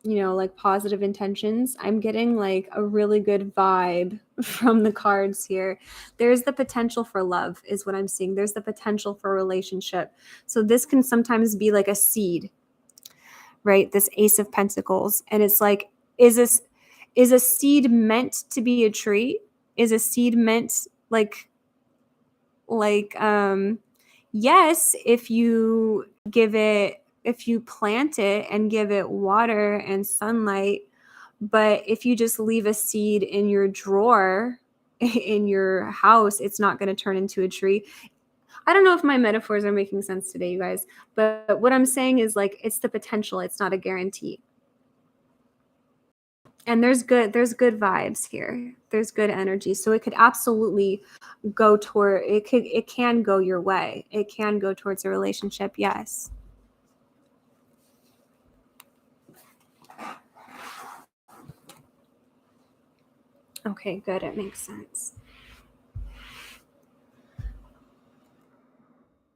you know, like positive intentions. I'm getting like a really good vibe from the cards here. There's the potential for love is what I'm seeing. There's the potential for a relationship. So this can sometimes be like a seed, right? This Ace of Pentacles. And it's like, is a seed meant to be a tree? Is a seed meant yes, if you plant it and give it water and sunlight, but if you just leave a seed in your drawer in your house, it's not going to turn into a tree. I don't know if my metaphors are making sense today, you guys, but what I'm saying is like, it's the potential. It's not a guarantee. And there's good vibes here. There's good energy. So it could absolutely go toward, it can go your way. It can go towards a relationship. Yes. Okay, good. It makes sense.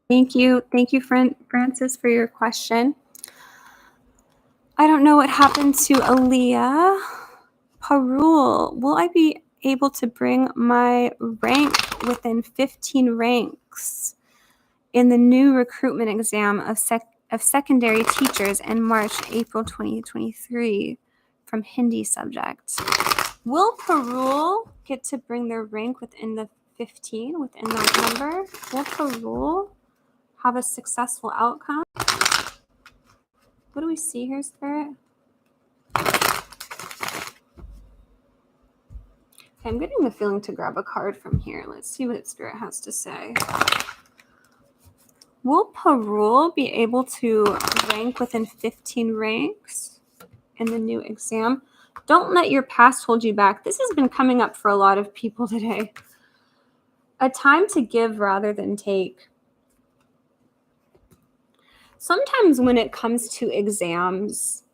Thank you. Thank you, Francis, for your question. I don't know what happened to Aaliyah. Parul, will I be able to bring my rank within 15 ranks in the new recruitment exam of secondary teachers in March, April 2023 from Hindi subject? Will Parul get to bring their rank within the 15, within that number? Will Parul have a successful outcome? What do we see here, Spirit? I'm getting the feeling to grab a card from here. Let's see what Spirit has to say. Will Parul be able to rank within 15 ranks in the new exam? Don't let your past hold you back. This has been coming up for a lot of people today. A time to give rather than take. Sometimes when it comes to exams,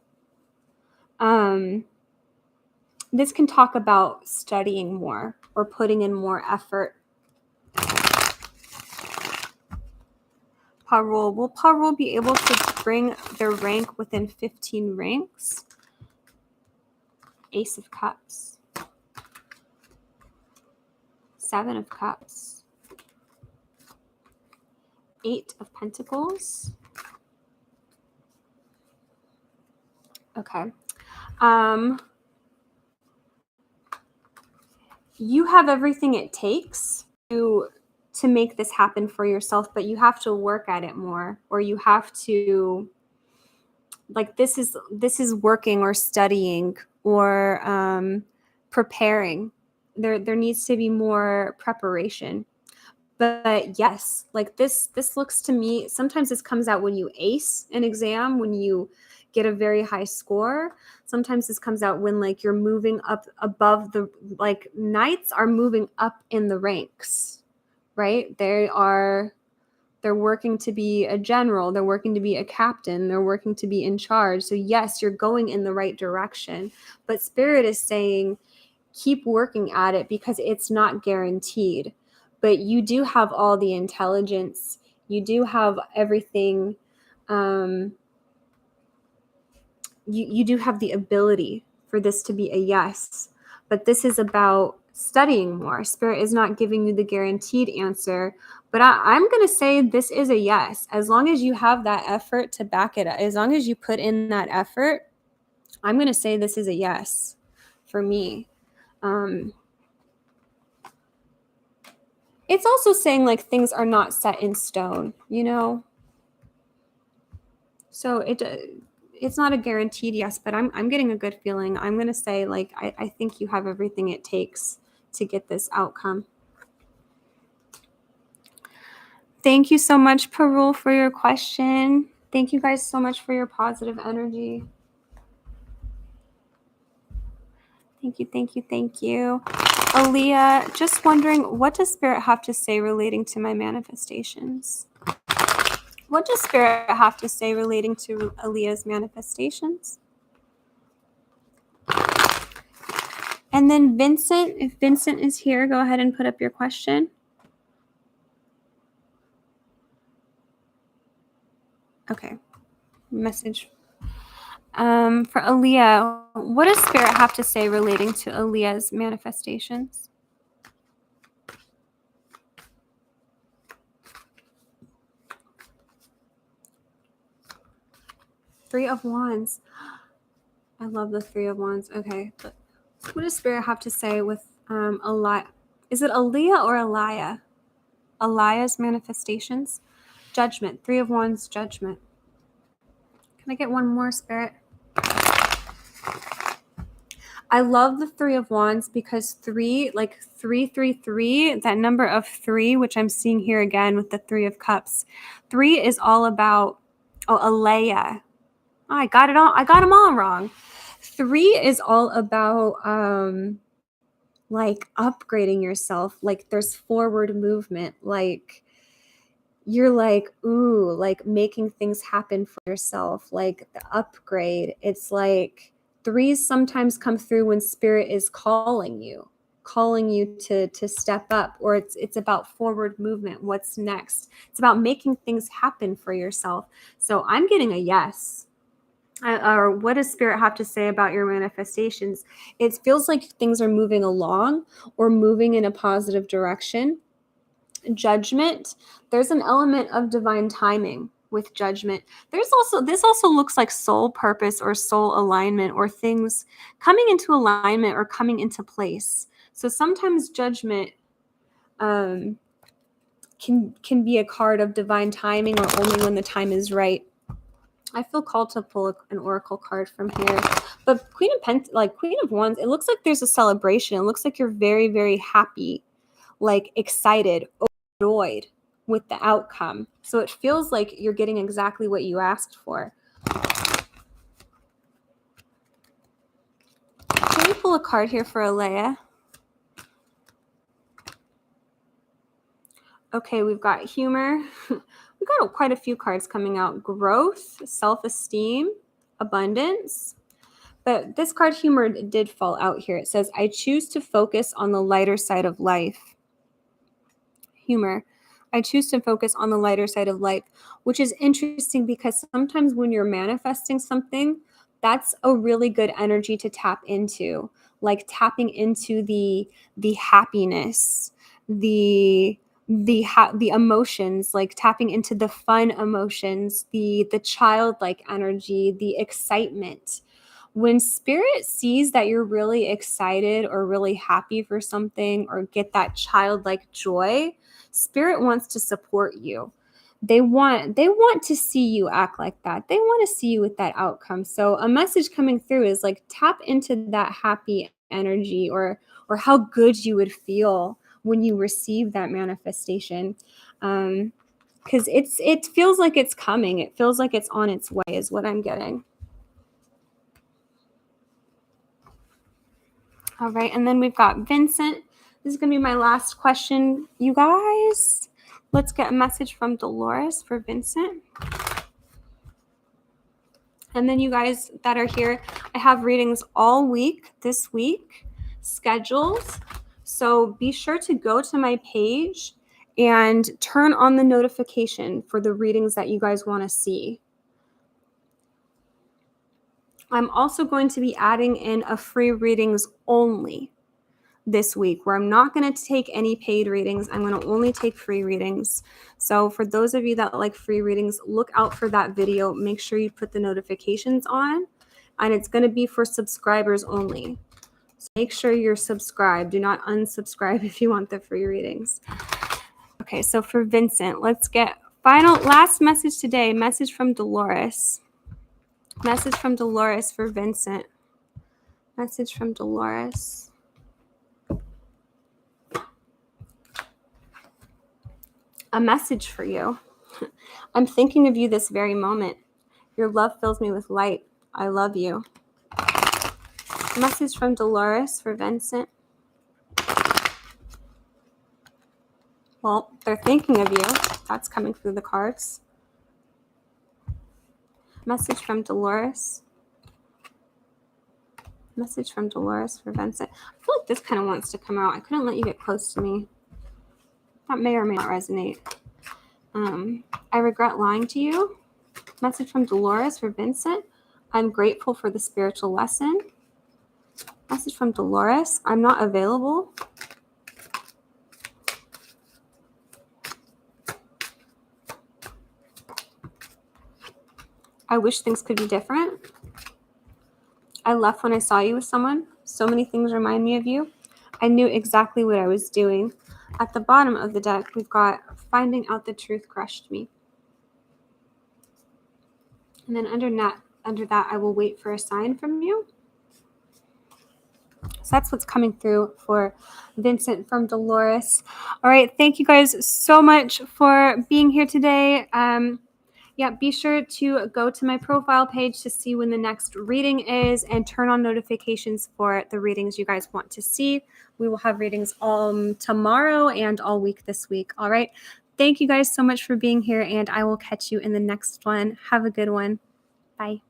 this can talk about studying more or putting in more effort. Parul, will Parul be able to bring their rank within 15 ranks? Ace of Cups. 7 of Cups. 8 of Pentacles. Okay. You have everything it takes to make this happen for yourself, but you have to work at it more, or you have to, like, this is working or studying or preparing. There needs to be more preparation. But yes, like this looks to me, sometimes this comes out when you ace an exam, when you get a very high score. Sometimes this comes out when like you're moving up above the, like knights are moving up in the ranks, right? They're working to be a general, they're working to be a captain, they're working to be in charge. So yes, you're going in the right direction, but Spirit is saying keep working at it because it's not guaranteed. But you do have all the intelligence, you do have everything, you do have the ability for this to be a yes. But this is about studying more. Spirit is not giving you the guaranteed answer, but I'm going to say this is a yes. As long as you have that effort to back it up, as long as you put in that effort, I'm going to say this is a yes for me. It's also saying like things are not set in stone, you know? So it's not a guaranteed yes, but I'm getting a good feeling. I'm going to say like, I think you have everything it takes to get this outcome. Thank you so much, Parul, for your question. Thank you guys so much for your positive energy. Thank you, thank you, thank you. Aaliyah, just wondering, what does Spirit have to say relating to my manifestations? What does Spirit have to say relating to Aaliyah's manifestations? And then Vincent, if Vincent is here, go ahead and put up your question. Okay, message. For Aaliyah, what does Spirit have to say relating to Aaliyah's manifestations? Three of Wands. I love the Three of Wands. Okay, what does Spirit have to say with Aaliyah? Is it Aaliyah or Aliyah? Aliyah's manifestations? Judgment. Three of Wands, Judgment. Can I get one more, Spirit? I love the Three of Wands because three, like 333, that number of three, which I'm seeing here again with the Three of Cups. Three is all about, Aliyah. Oh, I got it all. I got them all wrong. Three is all about like upgrading yourself. Like there's forward movement. Like you're like, ooh, like making things happen for yourself. Like the upgrade. It's like threes sometimes come through when Spirit is calling you to step up, or it's about forward movement. What's next? It's about making things happen for yourself. So I'm getting a yes. Or what does Spirit have to say about your manifestations? It feels like things are moving along or moving in a positive direction. Judgment, there's an element of divine timing with Judgment. This also looks like soul purpose or soul alignment, or things coming into alignment or coming into place. So sometimes Judgment can be a card of divine timing, or only when the time is right. I feel called to pull an oracle card from here. But Queen of Wands, it looks like there's a celebration. It looks like you're very, very happy, like excited, overjoyed with the outcome. So it feels like you're getting exactly what you asked for. Can we pull a card here for Aliyah? Okay, we've got humor. We've got quite a few cards coming out. Growth, self-esteem, abundance. But this card, humor, did fall out here. It says, I choose to focus on the lighter side of life. Humor. I choose to focus on the lighter side of life, which is interesting because sometimes when you're manifesting something, that's a really good energy to tap into, like tapping into the happiness, the emotions, like tapping into the fun emotions, the childlike energy, the excitement. When Spirit sees that you're really excited or really happy for something, or get that childlike joy, Spirit wants to support you. They want to see you act like that. They want to see you with that outcome. So a message coming through is like tap into that happy energy, or how good you would feel when you receive that manifestation. Because it feels like it's coming. It feels like it's on its way is what I'm getting. All right, and then we've got Vincent. This is going to be my last question, you guys. Let's get a message from Dolores for Vincent. And then you guys that are here, I have readings all week this week scheduled. So be sure to go to my page and turn on the notification for the readings that you guys want to see. I'm also going to be adding in a free readings only this week, where I'm not going to take any paid readings. I'm going to only take free readings. So for those of you that like free readings, look out for that video. Make sure you put the notifications on, and it's going to be for subscribers only. So make sure you're subscribed. Do not unsubscribe if you want the free readings. Okay, so for Vincent, let's get last message today. Message from Dolores. Message from Dolores for Vincent. Message from Dolores. A message for you. I'm thinking of you this very moment. Your love fills me with light. I love you. A message from Dolores for Vincent. Well, they're thinking of you. That's coming through the cards. Message from Dolores. Message from Dolores for Vincent. I feel like this kind of wants to come out. I couldn't let you get close to me. That may or may not resonate. I regret lying to you. Message from Dolores for Vincent. I'm grateful for the spiritual lesson. Message from Dolores. I'm not available. I wish things could be different. I left when I saw you with someone. So many things remind me of you. I knew exactly what I was doing. At the bottom of the deck, we've got finding out the truth crushed me. And then under that, I will wait for a sign from you. So that's what's coming through for Vincent from Dolores. All right. Thank you guys so much for being here today. Yeah, be sure to go to my profile page to see when the next reading is and turn on notifications for the readings you guys want to see. We will have readings tomorrow and all week this week. All right. Thank you guys so much for being here, and I will catch you in the next one. Have a good one. Bye.